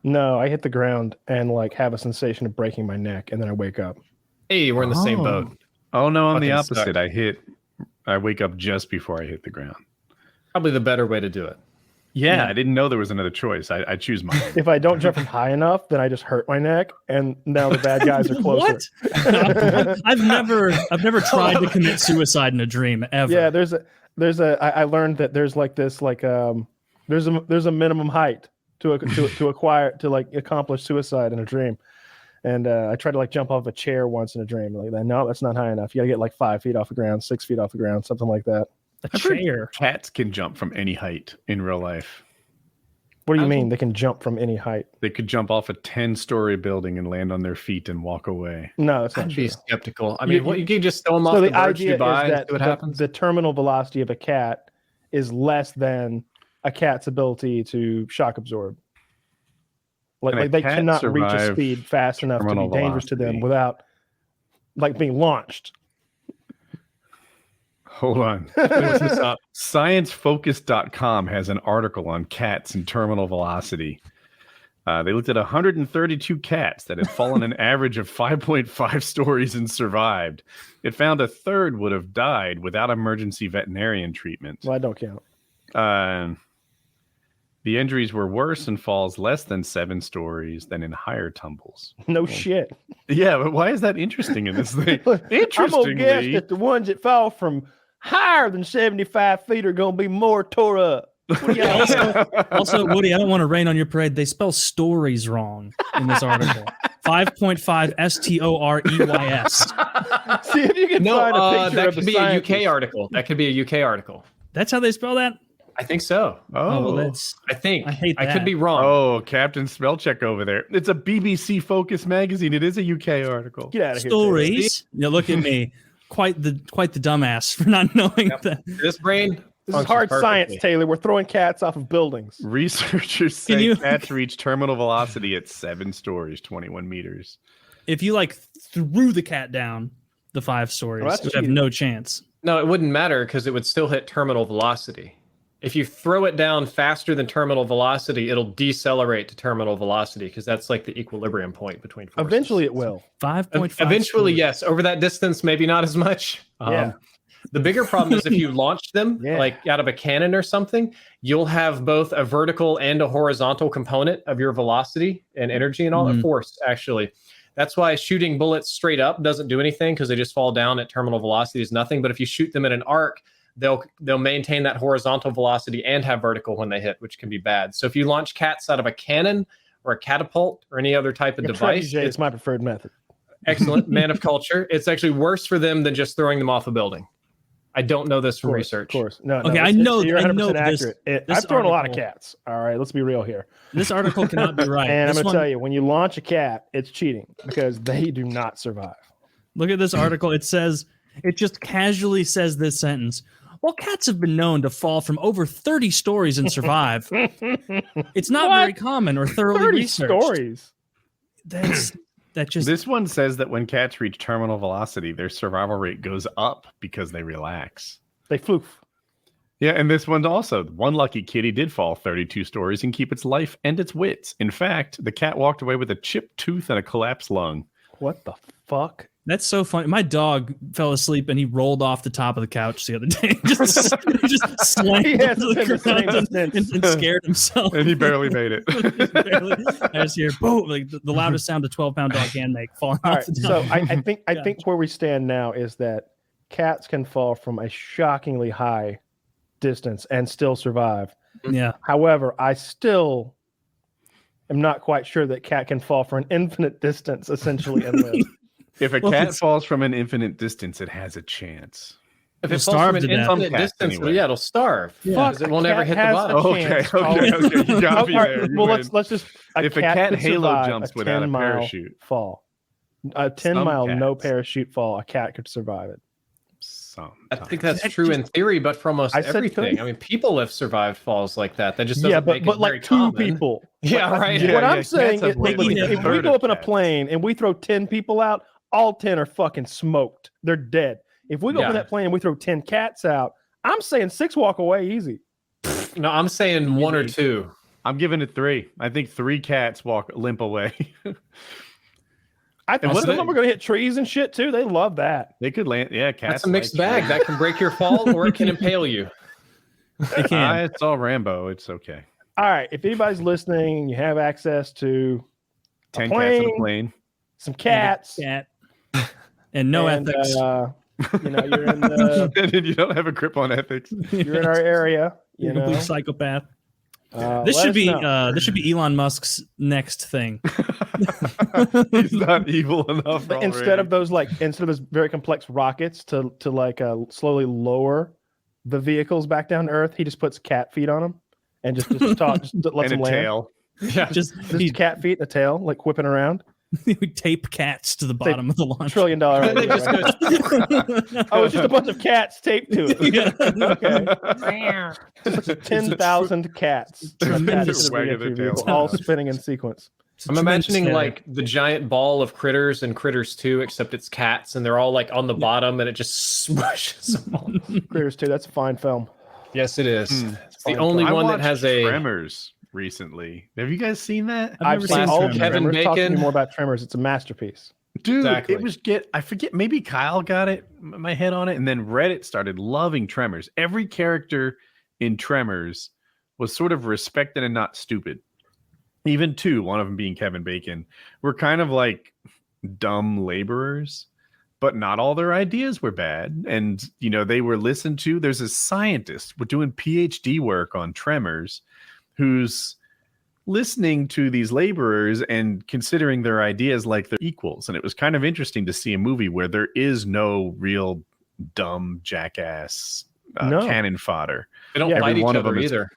No, I hit the ground and like have a sensation of breaking my neck, and then I wake up. Hey, we're in the same Oh. boat. Oh no, I'm the Fucking opposite. suck. I wake up just before I hit the ground. Probably the better way to do it. Yeah, I didn't know there was another choice. I choose mine. If I don't jump from high enough, then I just hurt my neck, and now the bad guys are closer. What? I've never tried to commit suicide in a dream ever. Yeah, I learned that there's like this there's a minimum height to acquire to like accomplish suicide in a dream. And I tried to like jump off a chair once in a dream. Like that, no, that's not high enough. You gotta get like 5 feet off the ground, 6 feet off the ground, something like that. A I've heard chair. Cats can jump from any height in real life. What do you mean? They can jump from any height? They could jump off a 10-story building and land on their feet and walk away. No, it's not I'd true. be skeptical. I mean, you can just throw them So off the the bird idea you is buy and that see what happens. the terminal velocity of a cat is less than a cat's ability to shock absorb. Can a Like they cat cannot reach a survive speed fast enough to be terminal dangerous to them velocity? without like being launched. Hold on. Finish this up. ScienceFocus.com has an article on cats and terminal velocity. They looked at 132 cats that had fallen an average of 5.5 stories and survived. It found a third would have died without emergency veterinarian treatment. Well, I don't count. The injuries were worse in falls less than 7 stories than in higher tumbles. No shit. Yeah, but why is that interesting in this thing? I'm gonna guess Interestingly, that the ones that fall from higher than 75 feet are gonna be more tore up. What do y'all Also, Woody, I don't want to rain on your parade. They spell stories wrong in this article. 5.5 STOREYS. See if you can No, find a picture that of could the be a UK scientist. article. That could be a UK article. That's how they spell that? I think so. Oh, well, oh, that's. I think. I hate I that. could be wrong. oh, Captain Spellcheck over there. It's a BBC Focus magazine. It is a UK article. Get out of here. Taylor. Stories. Yeah, look at me. Quite the dumbass for not knowing that. This brain. This is functions hard science, perfectly. Taylor. We're throwing cats off of buildings. Researchers Can say you- cats reach terminal velocity at 7 stories, 21 meters. If you like threw the cat down the 5 stories, Oh, that's would have cheating. no chance. No, it wouldn't matter because it would still hit terminal velocity. If you throw it down faster than terminal velocity, it'll decelerate to terminal velocity because that's like the equilibrium point between forces. Eventually, it will. 5.5. Eventually, stories. yes. Over that distance, maybe not as much. Yeah. The bigger problem is if you launch them Yeah. like out of a cannon or something, you'll have both a vertical and a horizontal component of your velocity and energy and all that force, actually. That's why shooting bullets straight up doesn't do anything because they just fall down at terminal velocity is nothing. But if you shoot them at an arc, they'll maintain that horizontal velocity and have vertical when they hit, which can be bad. So if you launch cats out of a cannon or a catapult or any other type of A device, trebuchet is my preferred method. excellent man of culture. It's actually worse for them than just throwing them off a building. I don't know this from research. Of course. No, Okay, I it's- know- You're I 100% know this- accurate. this I've thrown a lot of article- cats. All right, let's be real here. This article cannot be right. And I'm This going to one- tell you, when you launch a cat, it's cheating because they do not survive. Look at this article. It says, it just casually says this sentence. While cats have been known to fall from over 30 stories and survive, it's not very common or thoroughly 30 researched. stories. That just This one says that when cats reach terminal velocity, their survival rate goes up because they relax. They floof. Yeah, and this one also, one lucky kitty did fall 32 stories and keep its life and its wits. In fact, the cat walked away with a chipped tooth and a collapsed lung. What the fuck? That's so funny. My dog fell asleep and he rolled off the top of the couch the other day. just slammed He has into the the same ground distance. and scared himself. And he barely made it. I just hear boom, like the loudest sound a 12-pound dog can make falling All off right, the so top. I think where we stand now is that cats can fall from a shockingly high distance and still survive. Yeah. However, I still am not quite sure that cat can fall for an infinite distance essentially and live. If a Well, cat it's- falls from an infinite distance, it has a chance. If It'll it falls starve from an to death. infinite Some cats, distance, anyway. yeah, it'll starve. Yeah. Because it won't A ever cat hit the has bottom. a Okay, chance. okay, you got me All right, there. You well, win. let's just. If a cat could halo survive jumps without a 10-mile parachute. fall, a 10 Some mile no cats. parachute fall, a cat could survive it. I think that's That true just- in theory, but for almost I said everything. could. I mean, people have survived falls like that. That just doesn't Yeah, make but it very like two common. people. Yeah, Like, right. Yeah, what yeah, I'm cats saying have is, way look, more than if a we third go of up in a cats. plane and we throw 10 people out, all 10 are fucking smoked. They're dead. If we go on that plane and we throw 10 cats out, I'm saying 6 walk away easy. No, I'm saying 1 or 2. I'm giving it 3. I think 3 cats limp away. I think some of them are going to hit trees and shit too. They love that. They could land. Yeah, cats. That's a mixed bag. That can break your fall or it can impale you. It can. It's all Rambo. It's okay. All right. If anybody's listening, you have access to 10 cats in a plane. Some cats. Cat. And no ethics. You know, you're in the. And you don't have a grip on ethics. You're in our area. You're a You know, complete psychopath. this This should be Elon Musk's next thing. He's not evil enough. Instead of those very complex rockets to slowly lower the vehicles back down to Earth, he just puts cat feet on them and just lets and them a land. tail. Yeah, just cat feet and a tail like whipping around. we tape cats to the bottom of the launch. $1 trillion idea, right? Oh, it's just a bunch of cats taped to it. Yeah. Okay. 10,000 cats. Tremendous wagging their tails. all spinning in sequence. I'm imagining like the giant ball of Critters and Critters 2, except it's cats and they're all like on the bottom and it just smushes them all. Critters 2, that's a fine film. Yes, it is. It's the Fine. only I one that watched has a. Tremors recently. Have you guys seen that? I've never seen seen all of Tremors. Kevin Tremors. Talk to me Bacon. more about Tremors. It's a masterpiece. Dude, Exactly. it was I forget, maybe Kyle got my head on it, and then Reddit started loving Tremors. Every character in Tremors was sort of respected and not stupid. Even 2, one of them being Kevin Bacon, were kind of like dumb laborers, but not all their ideas were bad. And, you know, they were listened to. There's a scientist doing PhD work on Tremors who's listening to these laborers and considering their ideas like they're equals. And it was kind of interesting to see a movie where there is no real dumb jackass cannon fodder. They don't Every fight each one of other them is- either.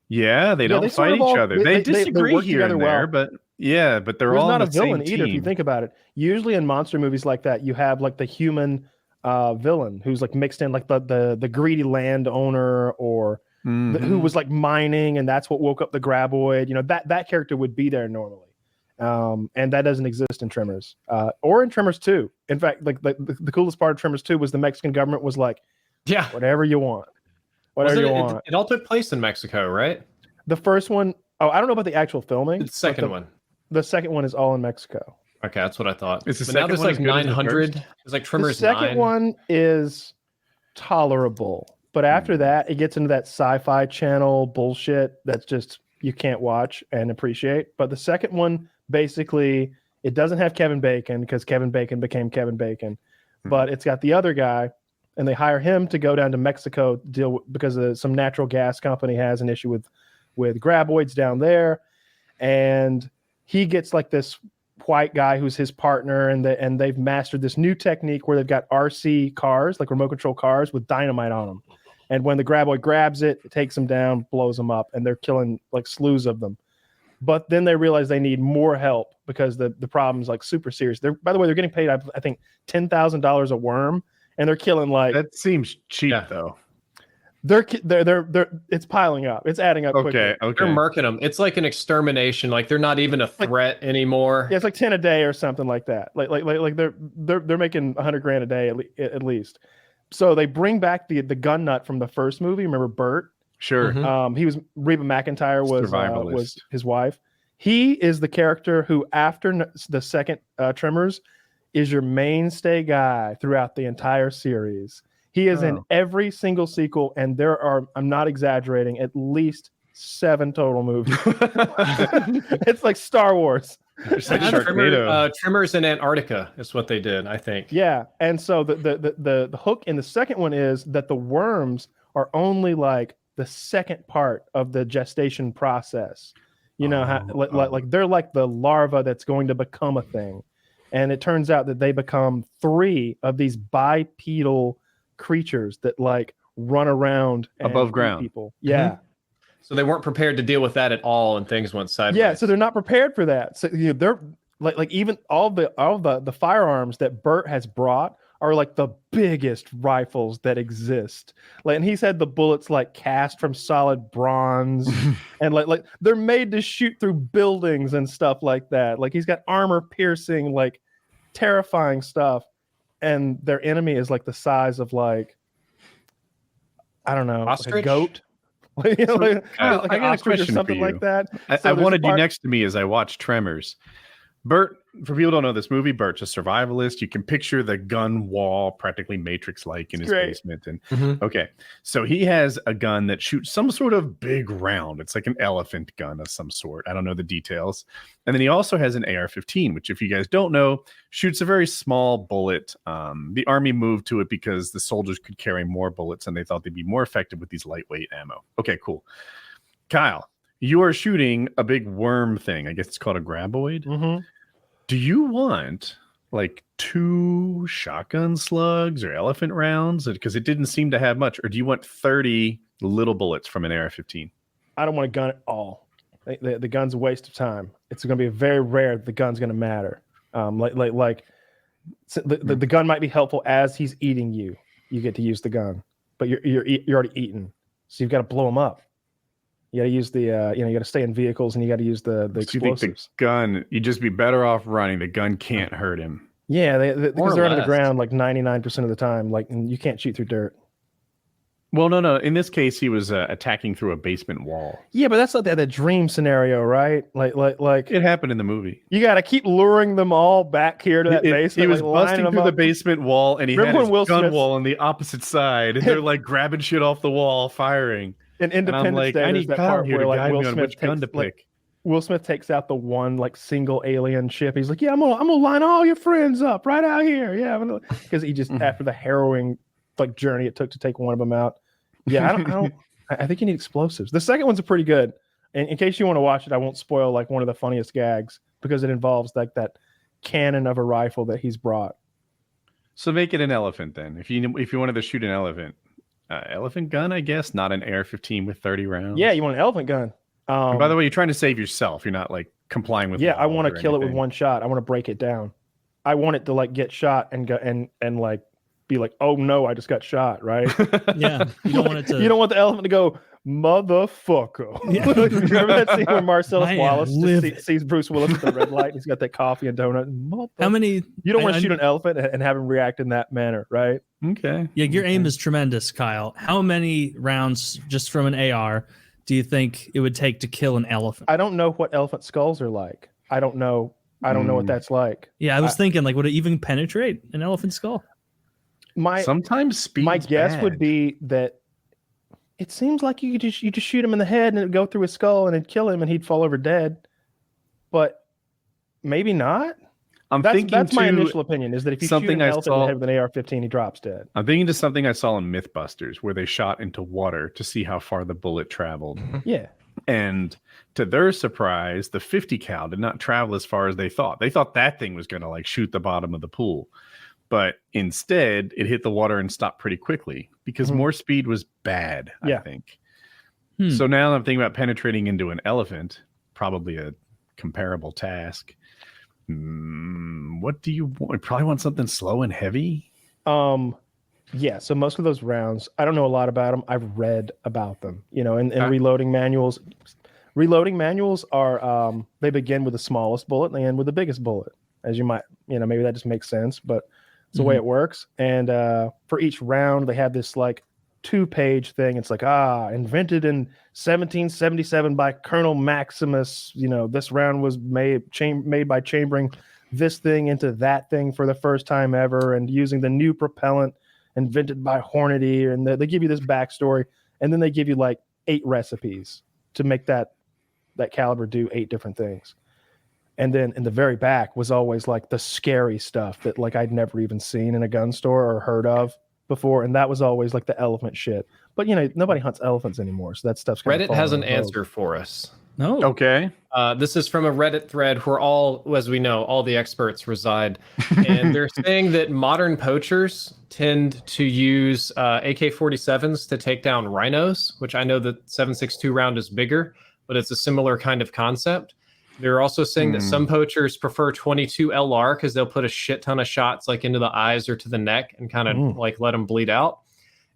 Yeah, they don't they sort fight of all- each other. they They disagree work here and together there, well. but they're There's all not on a the villain same either if you team. think about it. Usually in monster movies like that, you have like the human villain who's like mixed in, like the greedy landowner or who was like mining, and that's what woke up the graboid. You know, that character would be there normally, and that doesn't exist in Tremors or in Tremors 2. In fact, like the coolest part of Tremors 2 was the Mexican government was like, Yeah. whatever you want, whatever you want. It all took place in Mexico, right? The first one, I don't know about the actual filming. The second one. The second one is all in Mexico. Okay, that's what I thought. Is the But now second there's one like as good as the 900. first? There's like The Tremors second 9. one is tolerable, but after that, it gets into that sci-fi channel bullshit that's just you can't watch and appreciate. But the second one, basically, it doesn't have Kevin Bacon because Kevin Bacon became Kevin Bacon, but it's got the other guy, and they hire him to go down to Mexico to deal with, because some natural gas company has an issue with graboids down there, and he gets like this white guy who's his partner, and they've mastered this new technique where they've got RC cars, like remote control cars, with dynamite on them. And when the graboid grabs it, it takes them down, blows them up, and they're killing like slews of them. But then they realize they need more help because the problem's like super serious. By the way, they're getting paid, I think, $10,000 a worm, and they're killing like. That seems cheap, though. They're it's piling up. It's adding up quickly. Okay. They're murking them. It's like an extermination. Like they're not even a threat anymore. Yeah, it's like 10 a day or something like that. Like they're making $100,000 a day at least. So they bring back the gun nut from the first movie. Remember Bert? Sure. Mhm. He was Reba McEntire was Survivalist. his wife. He is the character who, after the second Tremors, is your mainstay guy throughout the entire series. He is in every single sequel, and there are, I'm not exaggerating, at least 7 total movies. It's like Star Wars. It's like Sharknado. Tremors in Antarctica is what they did, I think. Yeah, and so the hook in the second one is that the worms are only like the second part of the gestation process. You know, like they're like the larva that's going to become a thing, and it turns out that they become 3 of these bipedal creatures that like run around and Above eat ground. people. Yeah. So they weren't prepared to deal with that at all, and things went sideways. Yeah, so they're not prepared for that. So you know, they're like even all the firearms that Bert has brought are like the biggest rifles that exist. Like, and he's had the bullets like cast from solid bronze, and like they're made to shoot through buildings and stuff like that. Like he's got armor piercing like terrifying stuff, and their enemy is like the size of like, I don't know, like a Ostrich? goat. Like, you know, like I an got a ostrich or question for something you. like that. I So there's a wanted you part- next to me as I watched Tremors. Bert, for people who don't know this movie, Bert's a survivalist. You can picture the gun wall, practically Matrix-like in his Great. basement. And Mhm. okay, so he has a gun that shoots some sort of big round. It's like an elephant gun of some sort. I don't know the details. And then he also has an AR-15, which, if you guys don't know, shoots a very small bullet. The army moved to it because the soldiers could carry more bullets, and they thought they'd be more effective with these lightweight ammo. Okay, cool. Kyle, you are shooting a big worm thing. I guess it's called a graboid. Mhm. Do you want like 2 shotgun slugs or elephant rounds? Because it didn't seem to have much. Or do you want 30 little bullets from an AR-15? I don't want a gun at all. The gun's a waste of time. It's going to be very rare that the gun's going to matter. The gun might be helpful as he's eating you. You get to use the gun, but you're already eaten, so you've got to blow him up. You got to use the you got to stay in vehicles, and you got to use the So you think explosives. the gun, you'd just be better off running. The gun can't hurt him. Yeah, More because or they're under the less. ground like 99% of the time. Like, and you can't shoot through dirt. Well, no. In this case, he was attacking through a basement wall. Yeah, but that's like that dream scenario, right? Like It happened in the movie. you got to keep luring them all back here to that basement. He was like, lining busting them through the up. basement wall, and he Remember had his when Will gun Smith's- wall on the opposite side. And they're like grabbing shit off the wall, firing. In And I'm Independence like, Day, I there's need that Kyle part here where to like guide Will me on Smith which gun to takes, like, pick. Will Smith takes out the one like single alien ship. He's like, "Yeah, I'm gonna line all your friends up right out here." Yeah, because he just after the harrowing like journey it took to take one of them out. Yeah, I think you need explosives. The second one's pretty good. And in case you want to watch it, I won't spoil like one of the funniest gags because it involves like that cannon of a rifle that he's brought. So make it an elephant then. If you wanted to shoot an elephant gun, I guess, not an AR-15 with 30 rounds. Yeah, you want an elephant gun. And by the way, you're trying to save yourself. You're not like complying with. Yeah, I laws want or to kill it with anything. one shot. I want to break it down. I want it to like get shot and go and like be like, "Oh no, I just got shot!" Right? Yeah, you don't want it to. You don't want the elephant to go, "Motherfucker!" Yeah. Remember that scene where Marcellus I am Wallace just livid. sees Bruce Willis at the red light? He's got that coffee and donut. How many? You don't want I- to shoot an elephant and have him react in that manner, right? Okay. Yeah, your aim is tremendous, Kyle. How many rounds just from an AR do you think it would take to kill an elephant? I don't know what elephant skulls are like. I don't know what that's like. Yeah, I was thinking, like, would it even penetrate an elephant skull? Sometimes speed. My guess would be that it seems like you just shoot him in the head and it'd go through his skull and it'd kill him and he'd fall over dead. But maybe not. That's my initial opinion, is that if you shoot an elephant in the head with an AR-15, he drops dead. I'm thinking to something I saw in Mythbusters where they shot into water to see how far the bullet traveled. Yeah. And to their surprise, the 50 cal did not travel as far as they thought. They thought that thing was going to like shoot the bottom of the pool. But instead, it hit the water and stopped pretty quickly because more speed was bad, I think. So now I'm thinking about penetrating into an elephant, probably a comparable task. What do you want? You probably want something slow and heavy. Yeah, so most of those rounds, I don't know a lot about them. I've read about them, and reloading manuals. Reloading manuals are they begin with the smallest bullet and they end with the biggest bullet. As you might, maybe that just makes sense, but it's the way it works. And for each round, they have this like 2-page thing. It's like, invented in 1777 by Colonel Maximus. This round was made by chambering this thing into that thing for the first time ever and using the new propellant invented by Hornady. And they give you this backstory, and then they give you like 8 recipes to make that caliber do 8 different things. And then in the very back was always like the scary stuff that like I'd never even seen in a gun store or heard of before. And that was always like the elephant shit. But nobody hunts elephants anymore. So that stuff's Reddit has an answer for us. No. Okay. This is from a Reddit thread where as we know, all the experts reside. And they're saying that modern poachers tend to use AK-47s to take down rhinos, which I know the 7.62 round is bigger, but it's a similar kind of concept. They're also saying that some poachers prefer 22 LR because they'll put a shit ton of shots like into the eyes or to the neck and kind of like let them bleed out.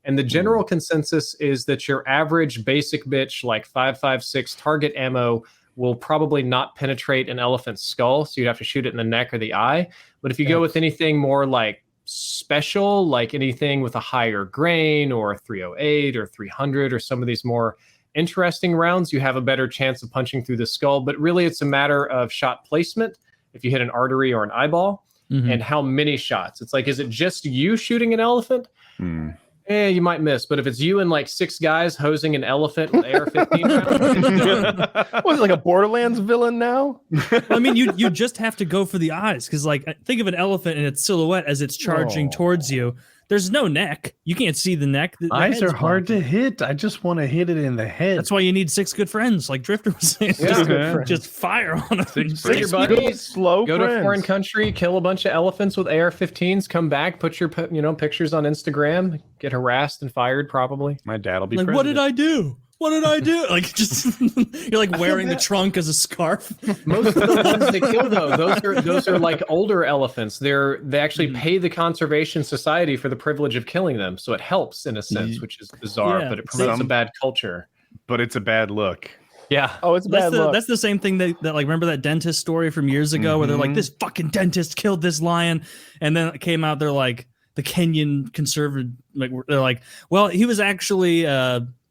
And the general consensus is that your average basic bitch like 5.56 target ammo will probably not penetrate an elephant's skull, so you'd have to shoot it in the neck or the eye. But if you go with anything more like special, like anything with a higher grain or 308 or 300 or some of these more interesting rounds, you have a better chance of punching through the skull. But really, it's a matter of shot placement. If you hit an artery or an eyeball, and how many shots. It's like, is it just you shooting an elephant? You might miss. But if it's you and like 6 guys hosing an elephant with AR-15 rounds, Was it like a Borderlands villain now? I mean, you just have to go for the eyes, because like think of an elephant and its silhouette as it's charging towards you. There's no neck. You can't see the neck. The Eyes head's are hard blocking. to hit. I just want to hit it in the head. That's why you need 6 good friends, like Driftor was saying. Just fire on them. get your buddies, Slow go to a friends. foreign country, kill a bunch of elephants with AR-15s, come back, put your pictures on Instagram, get harassed and fired probably. My dad will be Like, what did president. I do? What did I do? Like, just you're like wearing the trunk as a scarf. Most of the ones they kill, though, those are like older elephants. They actually pay the conservation society for the privilege of killing them, so it helps in a sense, which is bizarre, Yeah. but it promotes a bad culture. But it's a bad look. Yeah. Oh, it's a bad look. That's the same thing that like, remember that dentist story from years ago where they're like, this fucking dentist killed this lion, and then it came out, they're like, the Kenyan conservative, like, they're like, well, he was actually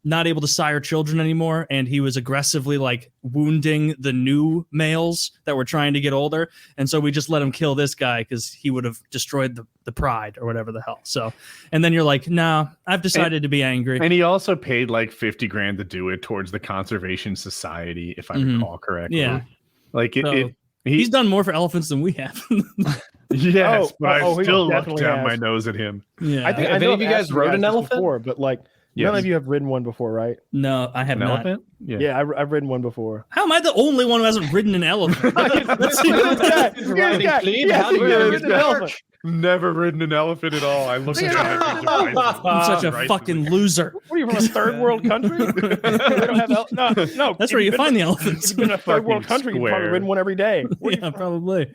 not able to sire children anymore, and he was aggressively like wounding the new males that were trying to get older, and so we just let him kill this guy because he would have destroyed the pride or whatever the hell. So, and then you're like, nah, I've decided to be angry. And he also paid like $50,000 to do it towards the Conservation Society, if I recall correctly. Yeah. Like So, he's done more for elephants than we have. Yes, but I he still look definitely down has. my nose at him. Yeah. I think Have I know any of you I've guys asked rode an this elephant? before, but like none of you have ridden one before, right? No, I have An not. elephant? Yeah, I've ridden one before. How am I the only one who hasn't ridden an elephant? That's Never ridden an elephant at all. I look at I'm such a fucking loser. What are you from a third world country? They don't have no. That's where you find the elephants. In a third world Fucking country, you've probably square. ridden one every day. Yeah, probably.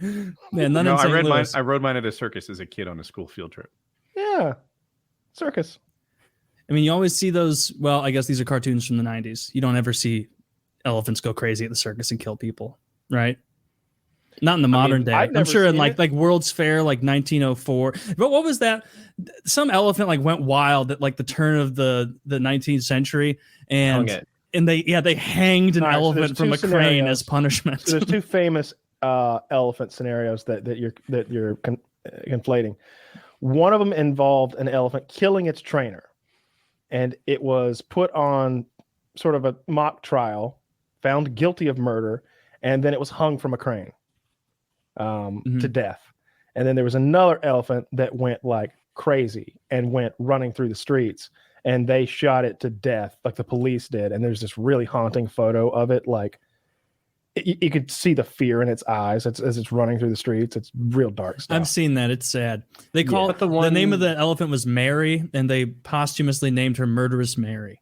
Man, none No, in I St. rode mine. Louis. I rode mine at a circus as a kid on a school field trip. Yeah, circus. I mean, you always see those. Well, I guess these are cartoons from the 90s. You don't ever see elephants go crazy at the circus and kill people, right? Not in the modern day. I've I'm never sure in seen like World's Fair, like 1904. But what was that? Some elephant like went wild at like the turn of the 19th century, and they hanged an All right, so elephant there's from two a crane scenarios. as punishment. So there's 2 famous elephant scenarios that you're conflating. One of them involved an elephant killing its trainer, and it was put on sort of a mock trial, found guilty of murder, and then it was hung from a crane to death. And then there was another elephant that went like crazy and went running through the streets, and they shot it to death, like the police did. And there's this really haunting photo of it, like you could see the fear in its eyes as it's running through the streets. It's real dark stuff. I've seen that. It's sad. They call it the name of the elephant was Mary, and they posthumously named her Murderous Mary.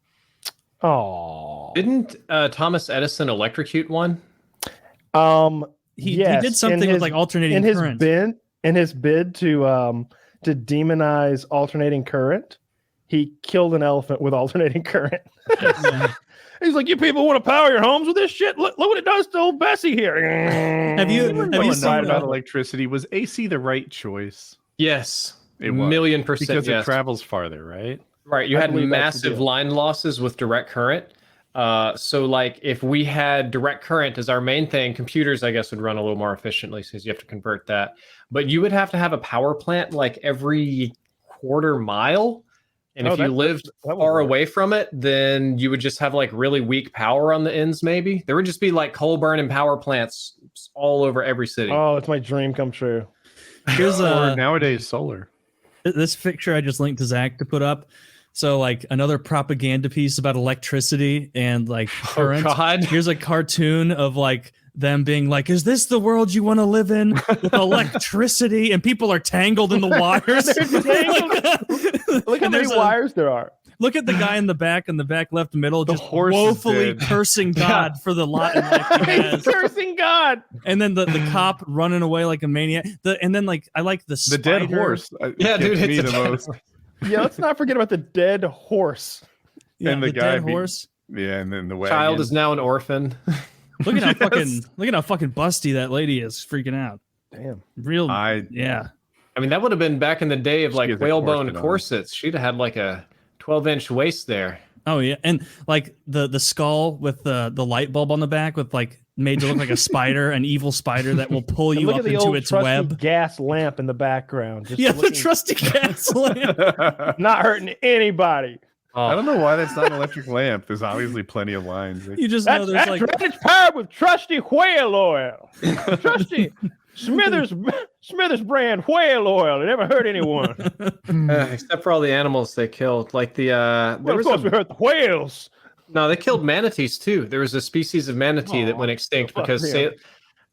Oh, Didn't Thomas Edison electrocute one? He did something with like alternating current. In his bid to demonize alternating current, he killed an elephant with alternating current. He's like, you people want to power your homes with this shit? Look what it does to old Bessie here. Have you seen about electricity? Was AC the right choice? Yes, It was. 1,000,000%. Because yes. it travels farther, right? Right, you I had believe that's the massive deal. line losses with direct current. So like if we had direct current as our main thing, computers I guess would run a little more efficiently since you have to convert that. But you would have to have a power plant like every quarter mile. And if you lived far away from it, then you would just have like really weak power on the ends maybe. There would just be like coal burning power plants all over every city. Oh, it's my dream come true. Here's Or nowadays solar. this picture I just linked to Zach to put up. So like another propaganda piece about electricity and like current. Oh God. Here's a cartoon of like them being like, is this the world you want to live in with electricity? And people are tangled in the wires. Look how many wires there are. Look at the guy in the back left middle, just horse is woefully dead. cursing God for the lot in life he has. Cursing God. And then the cop running away like a maniac. And then like I like the The dead spider. horse. Yeah, dude, Me it's the a most. Yeah, let's not forget about the dead horse. Yeah, And the the guy dead horse. Yeah, and then the wagon. Child is now an orphan. Look at how fucking busty that lady is, freaking out. Damn. Real. Yeah. I mean, that would have been back in the day of She like has a whalebone corset on. corsets. She'd have had like a 12-inch waist there. Oh yeah, and like the skull with the light bulb on the back with like made to look like a spider, an evil spider that will pull And you look up at the into old esse trusty web. gas lamp in the background. Just Yeah, the looking- trusty gas lamp. not hurting anybody. I don't know why that's not an electric lamp. There's obviously plenty of lines. You just know That's there's like it's powered with trusty whale oil. Trusty Smithers brand whale oil. It never hurt anyone. Except for all the animals they killed. Like the Well, of course, we hurt the whales. No, they killed manatees too. There was a species of manatee that went extinct fuck because them.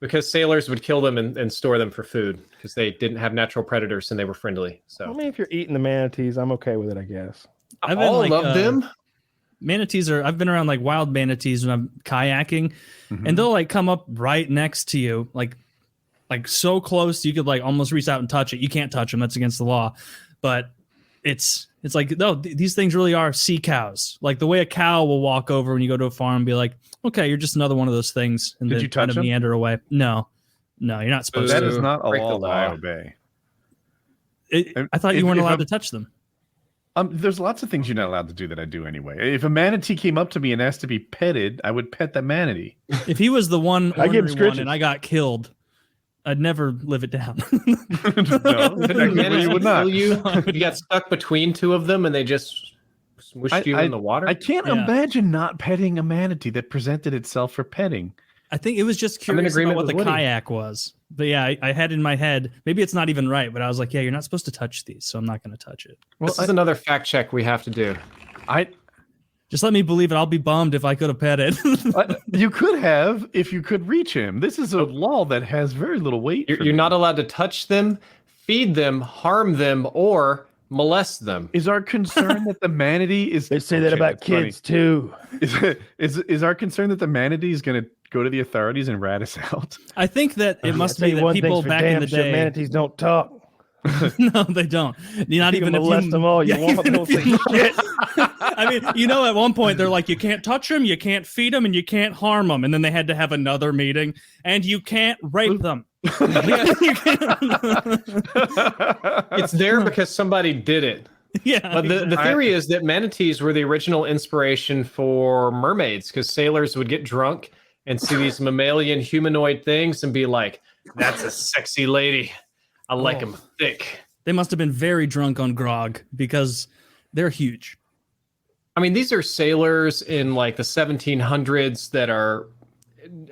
because sailors would kill them and store them for food because they didn't have natural predators and they were friendly. I So mean, if you're eating the manatees, I'm okay with it, I guess. I've been, all like, of them. manatees are. I've been around like wild manatees when I'm kayaking, and they'll like come up right next to you, like so close you could like almost reach out and touch it. You can't touch them; that's against the law. But it's like no, these things really are sea cows. Like the way a cow will walk over when you go to a farm and be like, "Okay, you're just another one of those things," and Did then you kind touch of them? meander away. No, you're not supposed That to. is not a Break the law that I law. obey. I thought you if- weren't if allowed I'm- to touch them. There's lots of things you're not allowed to do that I do anyway. If a manatee came up to me and asked to be petted, I would pet that manatee. If he was the one I give him ornery one scritches. and I got killed, I'd never live it down. No, Couldn't technically manatee you would not. kill you? You got stuck between two of them and they just smooshed you in the water. I can't Yeah. imagine not petting a manatee that presented itself for petting. I think it was just I'm in curious about agreement what the with Woody. kayak was. But yeah, I had in my head, maybe it's not even right, but I was like, yeah, you're not supposed to touch these, so I'm not going to touch it. This is another fact check we have to do. Just let me believe it. I'll be bummed if I could have pet it. You could have if you could reach him. This is a law that has very little weight. for You're me. not allowed to touch them, feed them, harm them, or molest them. Is our concern that the manatee is? They say that Okay, about that's funny. kids too. Is our concern that the manatee is going to go to the authorities and rat us out? I think that it must I'll tell be you that one people thing's for back in damn the sure, day. manatees don't talk. No, they don't. You're not You even can if molest them all you Yeah, want. even They'll if you- say shit. I mean, at one point they're like, you can't touch them, you can't feed them, and you can't harm them. And then they had to have another meeting, and you can't rape them. You can't- It's there because somebody did it. yeah. But the theory is that manatees were the original inspiration for mermaids because sailors would get drunk and see these mammalian humanoid things and be like, that's a sexy lady. I like them thick. They must have been very drunk on grog because they're huge. I mean, these are sailors in like the 1700s that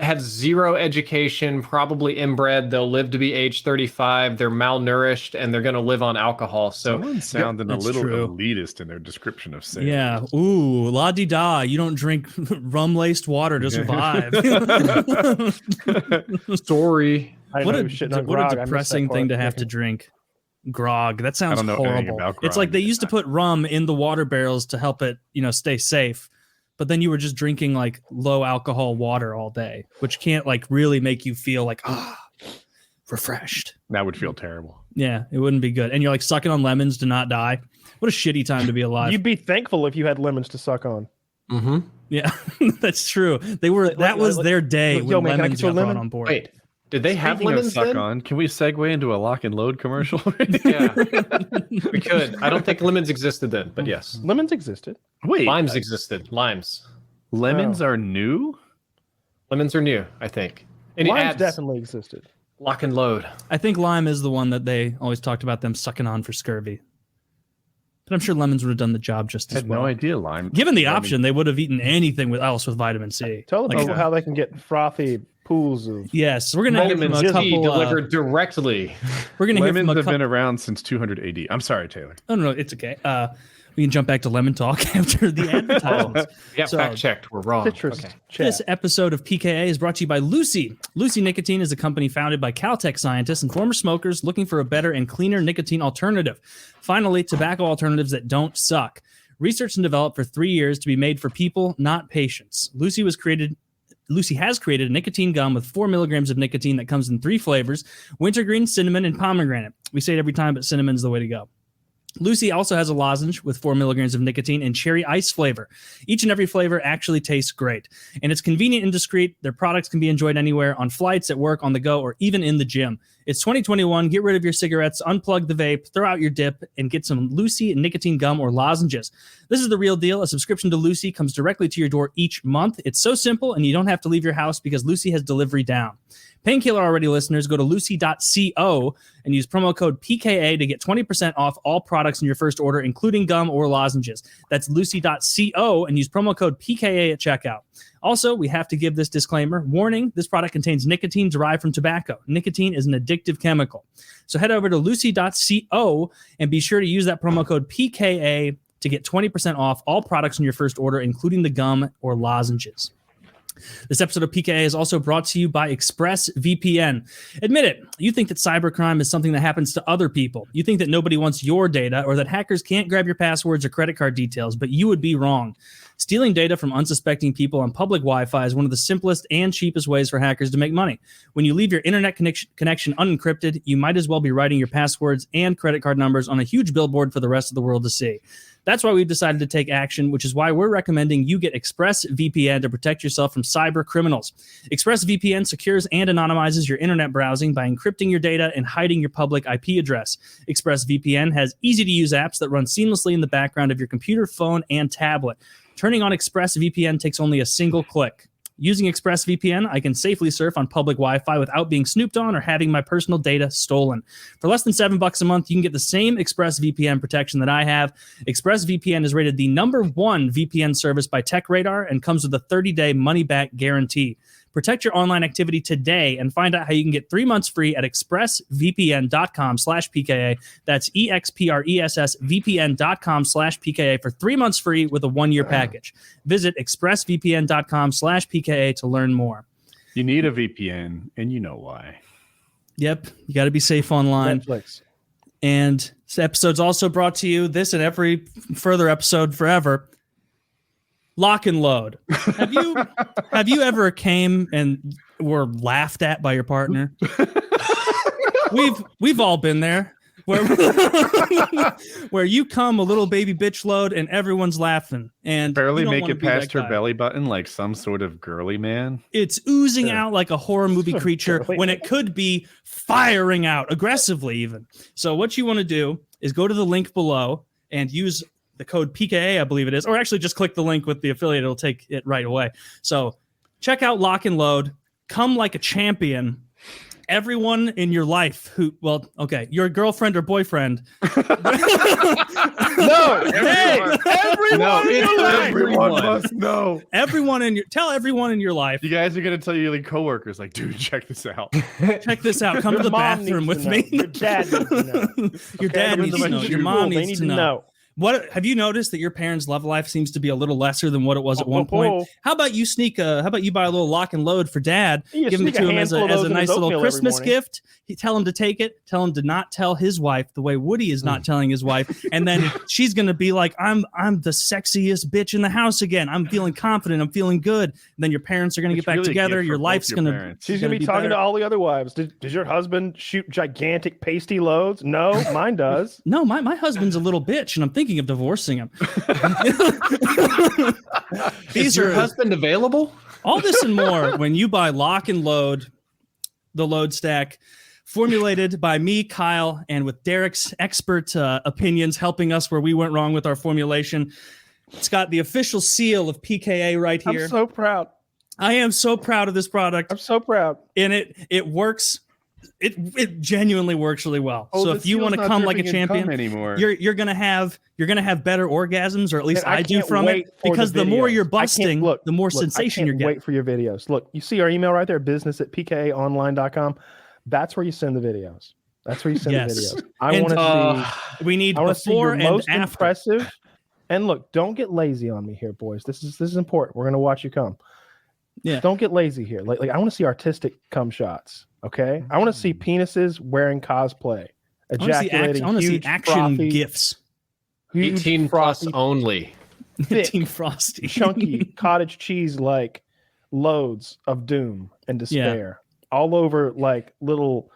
had zero education, probably inbred. They'll live to be age 35. They're malnourished and they're going to live on alcohol. So Someone sounding a that's little true. elitist in their description of sailors. Yeah. Ooh, la di da. You don't drink rum laced water to survive. sorry. I what know a, he was shitting on what grog. a I missed that depressing thing part. to have to drink. Grog. That sounds don't know anything horrible. about It's grog. like they used to put rum in the water barrels to help it, stay safe. But then you were just drinking like low alcohol water all day, which can't like really make you feel like refreshed. That would feel terrible. Yeah, it wouldn't be good. And you're like sucking on lemons to not die. What a shitty time to be alive. You'd be thankful if you had lemons to suck on. Mm-hmm. Yeah, that's true. They were that was their day yo, when man, can I lemons get you a got brought lemon? on board. Wait, did they have Speaking of lemons suck then? on, can we segue into a lock and load commercial? Yeah, we could. I don't think lemons existed then, but yes, Lemons existed. Wait, limes existed. Limes. lemons are new? Lemons are new, I think. Any Limes ads? definitely existed. Lock and load. I think lime is the one that they always talked about them sucking on for scurvy. But I'm sure lemons would have done the job just I as had well. no idea lime. Given the lemon- option, they would have eaten anything else with vitamin C. Tell the Like, people how they can get frothy pools of. yes, we're gonna give them Vitamin a C couple. delivered directly. We're gonna hear from Lemons a have couple. been around since 200 AD. I'm sorry, Taylor. Oh no, it's okay. We can jump back to lemon talk after the advertisements. Yeah, So- fact checked. We're wrong. Citrus Okay. chat. This episode of PKA is brought to you by Lucy. Lucy Nicotine is a company founded by Caltech scientists and former smokers looking for a better and cleaner nicotine alternative. Finally, tobacco alternatives that don't suck. Researched and developed for 3 years to be made for people, not patients. Lucy has created a nicotine gum with 4 milligrams of nicotine that comes in 3 flavors: wintergreen, cinnamon, and pomegranate. We say it every time, but cinnamon's the way to go. Lucy also has a lozenge with 4 milligrams of nicotine and cherry ice flavor. Each and every flavor actually tastes great. And it's convenient and discreet. Their products can be enjoyed anywhere, on flights, at work, on the go, or even in the gym. It's 2021. Get rid of your cigarettes, unplug the vape, throw out your dip, and get some Lucy nicotine gum or lozenges. This is the real deal. A subscription to Lucy comes directly to your door each month. It's so simple, and you don't have to leave your house because Lucy has delivery down. Painkiller Already listeners, go to lucy.co and use promo code PKA to get 20% off all products in your first order, including gum or lozenges. That's lucy.co and use promo code PKA at checkout. Also, we have to give this disclaimer. Warning, this product contains nicotine derived from tobacco. Nicotine is an addictive chemical. So head over to lucy.co and be sure to use that promo code PKA to get 20% off all products in your first order, including the gum or lozenges. This episode of PKA is also brought to you by ExpressVPN. Admit it, you think that cybercrime is something that happens to other people. You think that nobody wants your data or that hackers can't grab your passwords or credit card details, but you would be wrong. Stealing data from unsuspecting people on public Wi-Fi is one of the simplest and cheapest ways for hackers to make money. When you leave your internet connection unencrypted, you might as well be writing your passwords and credit card numbers on a huge billboard for the rest of the world to see. That's why we've decided to take action, which is why we're recommending you get ExpressVPN to protect yourself from cyber criminals. ExpressVPN secures and anonymizes your internet browsing by encrypting your data and hiding your public IP address. ExpressVPN has easy-to-use apps that run seamlessly in the background of your computer, phone, and tablet. Turning on ExpressVPN takes only a single click. Using ExpressVPN, I can safely surf on public Wi-Fi without being snooped on or having my personal data stolen. For less than $7 a month, you can get the same ExpressVPN protection that I have. ExpressVPN is rated the #1 VPN service by TechRadar and comes with a 30-day money-back guarantee. Protect your online activity today and find out how you can get 3 months free at expressvpn.com/PKA. That's expressvpn.com/PKA for 3 months free with a 1-year package. Visit expressvpn.com/PKA to learn more. You need a VPN, and you know why. Yep, you got to be safe online. Netflix. And this episode's also brought to you, this and every further episode forever, Lock and Load. Have you ever came and were laughed at by your partner? We've all been there. Where you come a little baby bitch load and everyone's laughing and barely make it past her belly button like some sort of girly man. It's oozing out like a horror movie creature when it could be firing out aggressively even. So what you want to do is go to the link below and use the code PKA, I believe it is, or actually just click the link with the affiliate. It'll take it right away. So check out Lock and Load. Come like a champion. Everyone in your life your girlfriend or boyfriend. Everyone must know. Tell everyone in your life. You guys are gonna tell your coworkers, like, dude, check this out. Check this out. Come to the bathroom with me. Your dad needs to know. Your dad needs to know. Your mom They needs to know. What have you noticed that your parents' love life seems to be a little lesser than what it was at one point? How about you buy a little Lock and Load for dad, give him to him as a nice little Christmas gift. Tell him to take it. Tell him to not tell his wife the way Woody is not telling his wife. And then she's going to be like, I'm the sexiest bitch in the house again. I'm feeling confident. I'm feeling good. And then your parents are going to get back together. Your life's going to. She's going to be talking to all the other wives. Does your husband shoot gigantic pasty loads? No, mine does. No, my husband's a little bitch and I'm thinking of divorcing him. Is your husband available? All this and more when you buy Lock and Load, the load stack, formulated by me, Kyle, and with Derek's expert opinions helping us where we went wrong with our formulation. It's got the official seal of PKA right here. I'm so proud. I am so proud of this product. I'm so proud. And it works. It genuinely works really well. So if you want to come like a champion, you're gonna have better orgasms, or at least I do from it, because the more you're busting, the more sensation you're getting. Wait for your videos. Look, you see our email right there, business@pkaonline.com. That's where you send the videos. That's where you send the videos. I want to see. We need before and most after. Impressive. And look, don't get lazy on me here, boys. This is important. We're gonna watch you come. Yeah. Don't get lazy here. Like I want to see artistic cum shots. Okay. I want to see penises wearing cosplay. Ejaculating. I want to see action gifs. 18 plus only. 18 frosty. Chunky cottage cheese like loads of doom and despair. All over like little,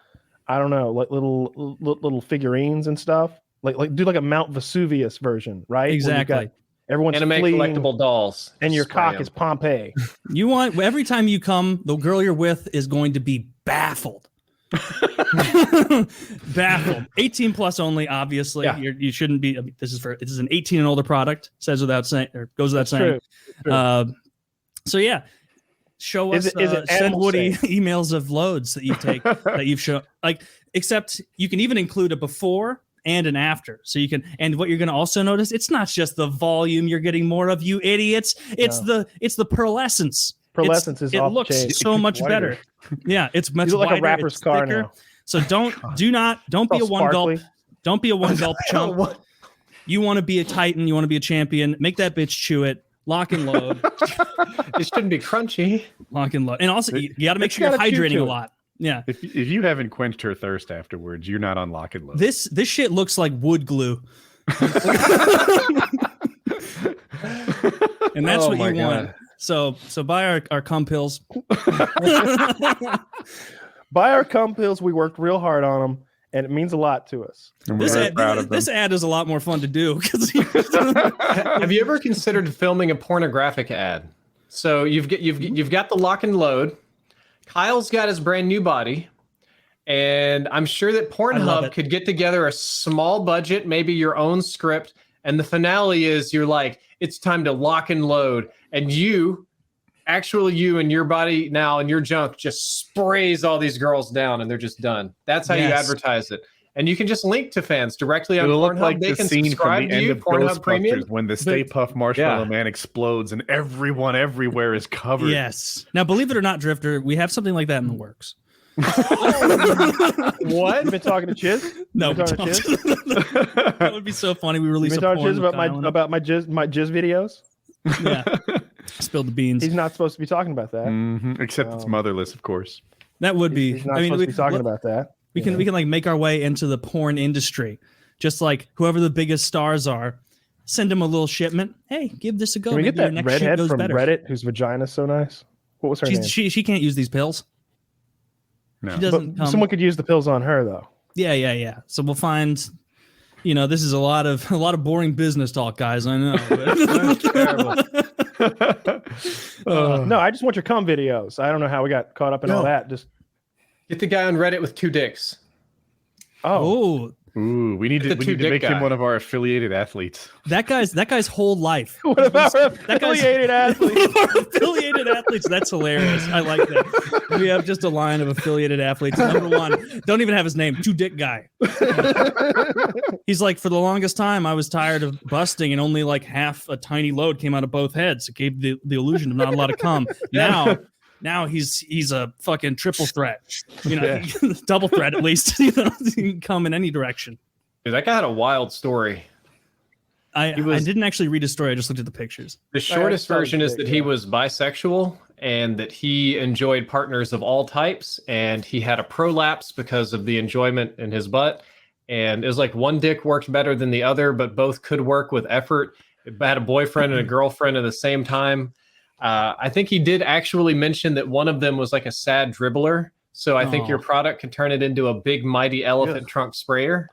I don't know, like little figurines and stuff. like do like a Mount Vesuvius version, right? Where you Exactly. got everyone's Anime fleeing, collectible dolls. and your Spray cock 'em. is Pompeii. You want every time you come, the girl you're with is going to be baffled. Baffled. 18 plus only, obviously. Yeah. You shouldn't be. I mean, this is an 18 and older product. Says without saying, or goes without saying. True. So yeah, show us. Is it send animal Woody safe? emails of loads that you take that you've shown. Like, except you can even include a before and an after. So you can. And what you're going to also notice, it's not just the volume you're getting more of, you idiots. It's the pearlescence. Pearlescence is it off the looks chain. so much Whiter. better. Yeah, it's much You look like wider, a rapper's it's car thicker. now. So don't be a It's all one gulp. sparkly. Don't be a one gulp chump. You want to be a titan. You want to be a champion. Make that bitch chew it. Lock and load. It shouldn't be crunchy. Lock and load. And also, you got to make It's sure you're gotta chew hydrating to a it. lot. Yeah. If you haven't quenched her thirst afterwards, you're not on lock and load. This shit looks like wood glue. And that's Oh what my you want. God. So buy our cum pills. Buy our cum pills. We worked real hard on them, and it means a lot to us. And we're This very ad, proud of them. this ad is a lot more fun to do because Have you ever considered filming a pornographic ad? So you've got the lock and load. Kyle's got his brand new body, and I'm sure that love Pornhub it. could get together a small budget, maybe your own script, and the finale is you're like, it's time to lock and load, and you and your body now and your junk just sprays all these girls down, and they're just done. That's how you Yes. advertise it. And you can just link to fans directly on It'll look Pornhub. like They the can scene from subscribe the to end you, of Pornhub Premium. Ghostbusters when the Stay Puft Marshmallow Yeah. Man explodes and everyone everywhere is covered. yes. Now, believe it or not, Drifter, we have something like that in the works. What? You've been talking to Chiz? No, You've been talking to Chiz? that would be so funny. We You've release been a talking to porn Chiz with about Kyle in it. my jizz videos? Yeah. Spilled the beans. He's not supposed to be talking about that. Mhm, except it's motherless, of course. That would be. He's not supposed to be talking about that. We can like make our way into the porn industry, just like whoever the biggest stars are. Send them a little shipment. Hey, give this a go. Can we Maybe get your that next shit redhead goes from better. Reddit whose vagina's so nice? What was her name? She can't use these pills. No. She doesn't. But someone could use the pills on her though. Yeah. So we'll find. You know, this is a lot of boring business talk, guys. I know. No, I just want your cum videos. I don't know how we got caught up in all that. Just Get the guy on Reddit with 2 dicks. Oh, Ooh, we need to The two-dick make him guy. one of our affiliated athletes. that guy's whole life. what about our That guy's- affiliated athletes? Affiliated athletes. That's hilarious. I like that. We have just a line of affiliated athletes. Number one, don't even have his name. 2 dick guy. He's like, for the longest time, I was tired of busting, and only like half a tiny load came out of both heads. It gave the illusion of not a lot of cum. Now he's a fucking triple threat. You know, double threat at least. You know, he can come in any direction. Dude, that guy had a wild story. I didn't actually read his story. I just looked at the pictures. The shortest that was version is big, that he yeah. was bisexual and that he enjoyed partners of all types, and he had a prolapse because of the enjoyment in his butt. And it was like one dick worked better than the other, but both could work with effort. It had a boyfriend and a girlfriend at the same time. I think he did actually mention that one of them was like a sad dribbler. So I think your product can turn it into a big, mighty elephant trunk sprayer.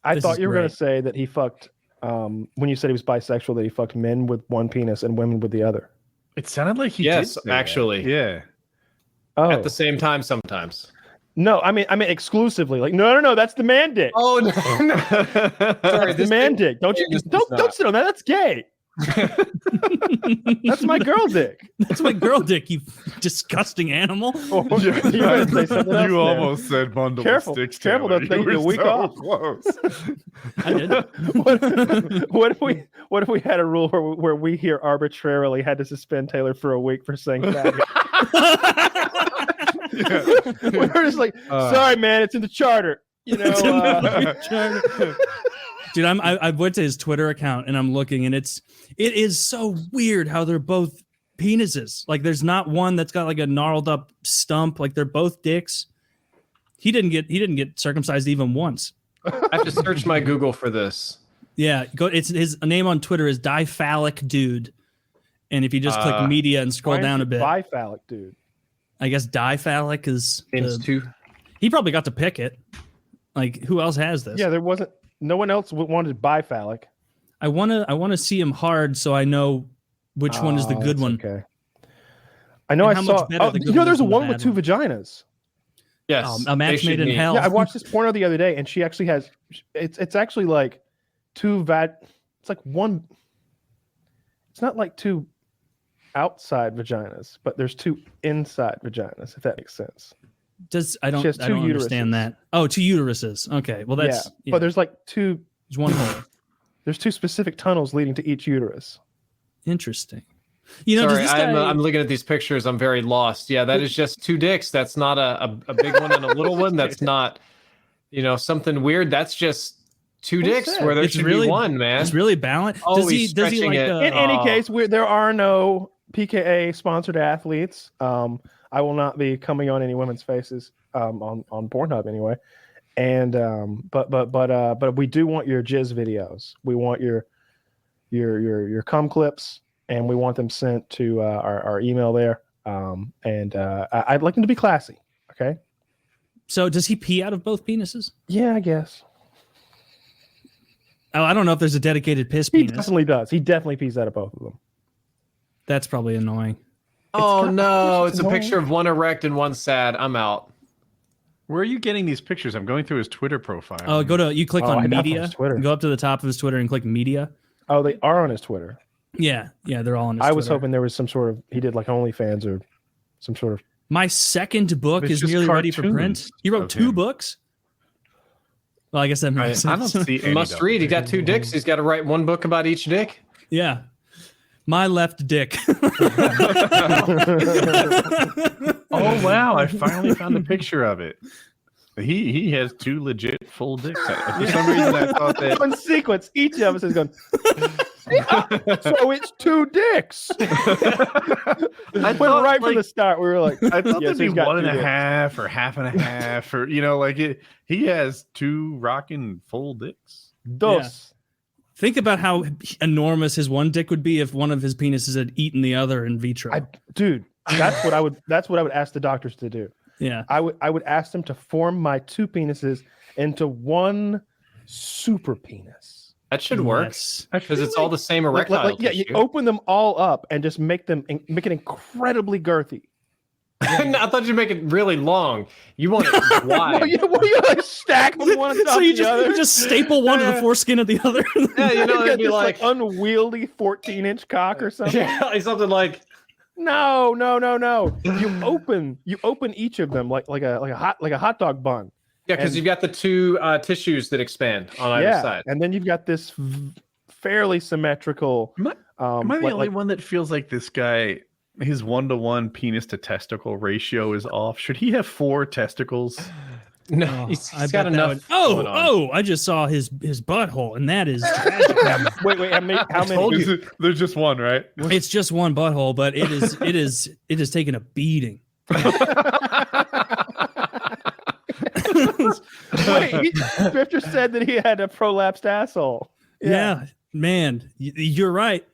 I This thought is you were going great. to say that he fucked, when you said he was bisexual, that he fucked men with one penis and women with the other. It sounded like he Yes, did say that. actually. Yeah. Oh, At the same time sometimes. no, I mean exclusively. Like, no, that's the man dick. Oh, no. Sorry, That's the man dick. Don't you this don't is don't sit on that. That's gay. That's my girl dick. That's my girl dick, you disgusting animal. Oh, you better say something else You there. almost said bundle Careful, of sticks. careful, Taylor. don't think You were you're weak so off. close. I did. What if we had a rule where we here arbitrarily had to suspend Taylor for a week for saying faggot? We were just like, sorry, man, it's in the charter. You know, It's in the charter. Dude, I went to his Twitter account and I'm looking, and it is so weird how they're both penises. Like, there's not one that's got like a gnarled up stump. Like, they're both dicks. He didn't get circumcised even once. I have to search my Google for this. Yeah, it's his name on Twitter is Diphallic Dude, and if you just click media and scroll why down a is he bit, biphallic, dude. I guess Diphallic is. Names two. He probably got to pick it. Like, who else has this? Yeah, there wasn't No one else wanted biphallic. I wanna see him hard so I know which one is the good that's one. Okay. I know And I how much saw. better Oh, the good you know, one there's is a than the one with bad two one. vaginas. Yes, A match they made should in meet. hell. Yeah, I watched this porno the other day, and she actually has. It's actually like two It's like one. It's not like two outside vaginas, but there's two inside vaginas. If that makes sense. I She has don't two understand uteruses. that. Oh, two uteruses. Okay, well that's But there's like two. there's one hole. There's two specific tunnels leading to each uterus. Interesting. You know, Sorry, does this guy? I'm looking at these pictures. I'm very lost. Yeah, that is just two dicks. That's not a big one and a little one. That's not, something weird. That's just two Who dicks said? where there It's should really- be one, man. It's really balanced. Oh, Does he? he's Does he stretching like? it. In any Oh. case, there are no PKA sponsored athletes. I will not be coming on any women's faces on Pornhub anyway. And but we do want your jizz videos. We want your cum clips, and we want them sent to our email there. I'd like them to be classy. Okay. So does he pee out of both penises? Yeah, I guess Oh, I don't know if there's a dedicated piss he penis. definitely does. He definitely pees out of both of them. That's probably annoying. Oh no, it's it's a annoying. picture of one erect and one sad. I'm out. Where are you getting these pictures? I'm going through his Twitter profile. Oh, you click Oh, I on got media. his Twitter. Go up to the top of his Twitter and click media. Oh, they are on his Twitter. Yeah, they're all on his I was Twitter. hoping there was some sort of he did like OnlyFans or some sort of. My second book It's is just nearly ready for print. cartoons He wrote of 2 him. books. Well, I guess that makes I don't sense. see He any must double read. He dick. got two dicks. He's got to write one book about each dick. Yeah. My left dick. Oh wow! I finally found a picture of it. He has two legit full dicks. For some reason, I thought that. In sequence, each of us is going. So it's two dicks. I Went thought, right from like, the start. We were like, I thought yes, there'd be he's got one and two a dicks. half or half and a half, or like it. He has two rocking full dicks. Dos. Think about how enormous his one dick would be if one of his penises had eaten the other in vitro. Dude, that's what I would. That's what I would ask the doctors to do. yeah. I would ask them to form my two penises into one super penis. That should work Yes. because it's all the same erectile Yeah, you tissue. open them all up and just make it incredibly girthy. I thought you'd make it really long. You want it wide. Well, you like stack them one on top So of you the other. just staple one to the foreskin of the other. Yeah, You it'd got be this like, unwieldy 14-inch cock or something. yeah, like something like No. You open each of them like a hot dog bun. yeah, because And- you've got the two tissues that expand on either side. And then you've got this fairly symmetrical. Am I the like- only like- one that feels like this guy? His 1-to-1 penis to testicle ratio is off. Should he have 4 testicles? No, Oh, he's I got bet that enough. would- going on. I just saw his butthole, and that is tragic. Wait, how told many? you. There's just one, right? It's just one butthole, but it is taking a beating. Wait, Drifter said that he had a prolapsed asshole. Yeah, man, you're right.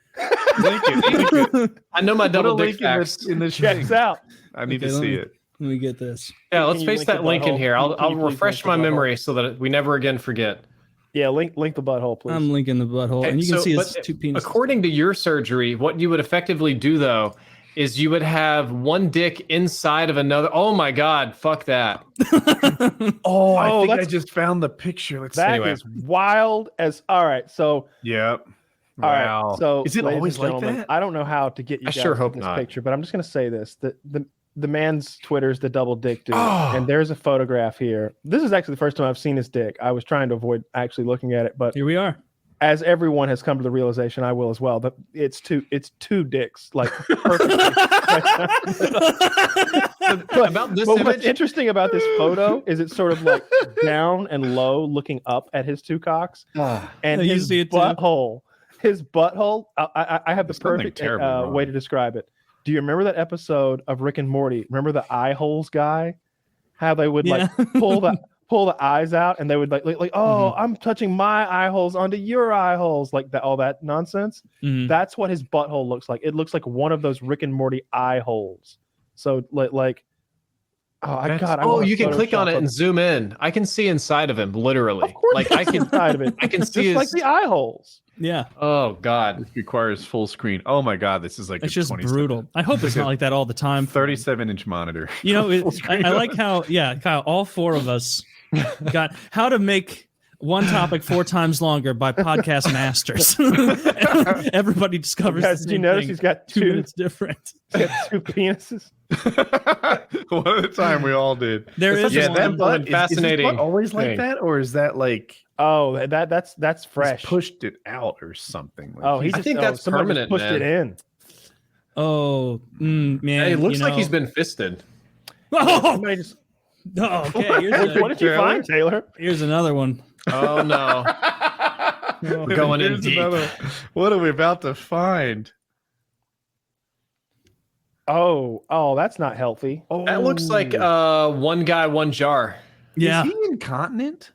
Link it. I know my Put a double link dick in facts. this, in this Checks thing. out. I need Okay, to see it. Let me get this. Yeah, let's Can you paste link that the link in butthole? here. I'll Can you please refresh link the my butthole? memory so that we never again forget. Yeah, link the butthole, please. I'm linking the butthole, Okay, and you can so- see his but 2 penises. According to your surgery, what you would effectively do though is you would have one dick inside of another. Oh my God, fuck that. Oh, I think I that's- just found the picture. Let's That Anyway. is wild as. All right, so Yep. all right, Wow. so Is it ladies always and like gentlemen, that? I don't know how to get you I guys sure in hope this not. picture, but I'm just gonna say this: the man's Twitter is the double dick dude, Oh. and there's a photograph here. This is actually the first time I've seen his dick. I was trying to avoid actually looking at it, but Here we are. as everyone has come to the realization, I will as well. That it's two dicks, like perfect. About this But what's image, interesting about this photo is it's sort of like down and low, looking up at his two cocks, and You his see it too? butthole. His butthole. I have the There's something perfect terribly wrong. way to describe it. Do you remember that episode of Rick and Morty? Remember the eye holes guy? How they would like pull the eyes out, and they would like oh, I'm touching my eye holes onto your eye holes, like that, all that nonsense. Mhm. That's what his butthole looks like. It looks like one of those Rick and Morty eye holes. So like God! Oh, you can click on it and zoom in. I can see inside of him, literally. Of course, Like I can, inside of it. I can Just see like the eye holes. Yeah, Oh God. This requires full screen. Oh my god, this is like it's a just 27 brutal. I hope it's not like that all the time. 37-inch monitor. You know, Full screen. I like how, Kyle, all four of us got how to make one topic 4 times longer by podcast masters. Everybody discovers. Guys, did you notice he's got 2 two? minutes different. He's got 2 penises. One at a time, we all did. There is Yeah, one. that butt one fascinating Is his butt always like thing. that, or is that like Oh, that's fresh. he's pushed it out or something? Like Oh, he he's- just, think that's somebody permanent, just pushed man. it in. Oh, man. Hey, it looks you like know. he's been fisted. Oh, Somebody just, okay. what did you find, Taylor? Here's another one. Oh no. We're going in Here's deep. What are we about to find? Oh, that's not healthy. Oh, That looks like one guy, one jar. Yeah. Is he incontinent?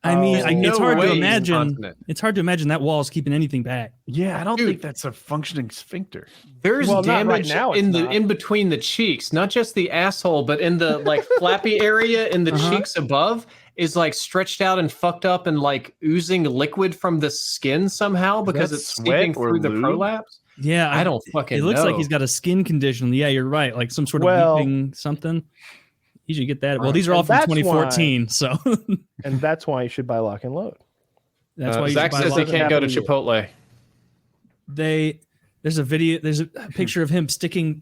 I mean, Oh, it's no hard way to he's imagine. incontinent. It's hard to imagine that wall's keeping anything back. Yeah, I don't Dude. think that's a functioning sphincter. There's Well, not right damage now, it's in the not. in between the cheeks, not just the asshole, but in the like flappy area in the cheeks above is like stretched out and fucked up and like oozing liquid from the skin somehow because that it's sweat seeping or through the lube? prolapse. Yeah, I don't fucking It looks like know. he's got a skin condition. Yeah, you're right. Like some sort of Well- weeping something. You should get that. Well, these are all And from that's 2014, so And that's why you should buy Lock and Load. that's why you Zach should buy says they Lock. can't go to happened Chipotle. There's a video. There's a picture of him sticking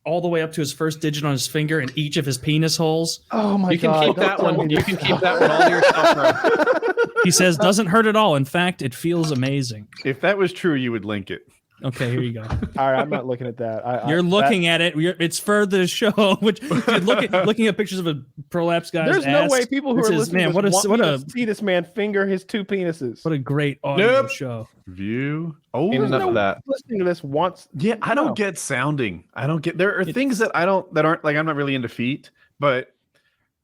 all the way up to his first digit on his finger in each of his penis holes. Oh my You can God! keep don't that tell one. me You can keep that one all to yourself, bro. He says doesn't hurt at all. In fact, it feels amazing. If that was true, you would link it. Okay, here you go. All right, I'm not looking at that. You're looking at it. It's for the show. Which dude, looking at pictures of a prolapse guy's There's no ass, way people who it are says, listening man, to what this a want what me a to see this man finger his 2 penises. what a great audio Nope. show. View. Oh, Enough of that. Listening to this once. yeah. I don't No. get sounding. I don't get. There are things that aren't like I'm not really into feet, but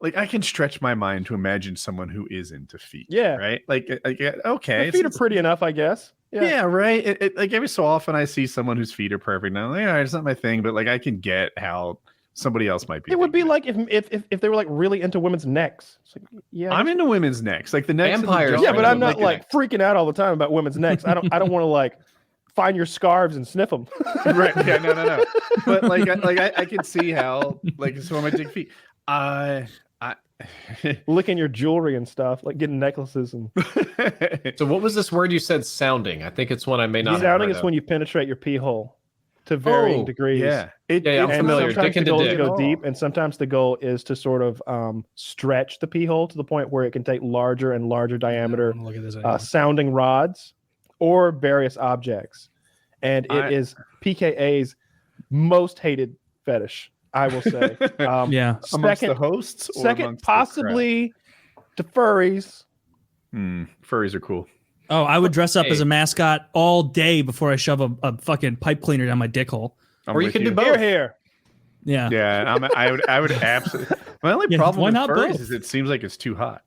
like I can stretch my mind to imagine someone who is into feet. Yeah. Right. Like okay. The feet are pretty enough, I guess. Yeah, right. Like every so often I see someone whose feet are perfect. Now, yeah, it's not my thing, but like I can get how somebody else might be. It would be thinking like if they were like really into women's necks. It's like, yeah, that. I'm into women's necks, like the necks. and the Vampires. jaws yeah, but are I'm not making like freaking out all the time about women's necks. I don't want to like find your scarves and sniff them. it. Right? Yeah, no. But like, I can see how like someone might take feet. Licking your jewelry and stuff, like getting necklaces and So what was this word you said? Sounding. I think it's one I may not. have sounding heard is of. when you penetrate your pee hole to varying Oh, degrees. Yeah, Yeah, I'm And familiar. sometimes Dick the into goal is dick. to go deep, and sometimes the goal is to sort of stretch the pee hole to the point where it can take larger and larger diameter Look at this. sounding rods or various objects. And it I- is PKA's most hated fetish, I will say. Yeah. amongst the Second, hosts, or second amongst the crowd? possibly to furries. Furries are cool. Oh, I would dress up Hey. as a mascot all day before I shove a fucking pipe cleaner down my dick hole. I'm Or you with can do both. Here, here. Yeah. Yeah, I would absolutely. My only Yeah, problem why with not furries both? is it seems like it's too hot.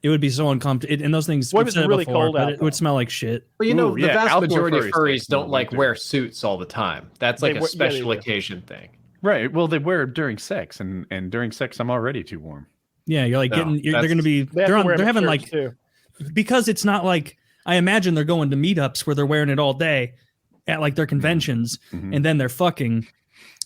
It would be so uncomfortable. And those things, What we've if it's said it really before, cold but out, it would though? smell like shit. Well, you know, Ooh, the yeah, vast outdoor majority of furries furries take don't more like winter. wear suits all the time. That's like They a wear- yeah, they special do. occasion thing. Right. Well, they wear it during sex, and during sex, I'm already too warm. Yeah, you're like No, getting. They're that's- going to be. They have They're to on. wear They're them having at like church, too. because it's not like I imagine they're going to meetups where they're wearing it all day at like their conventions, Mhm. and then they're fucking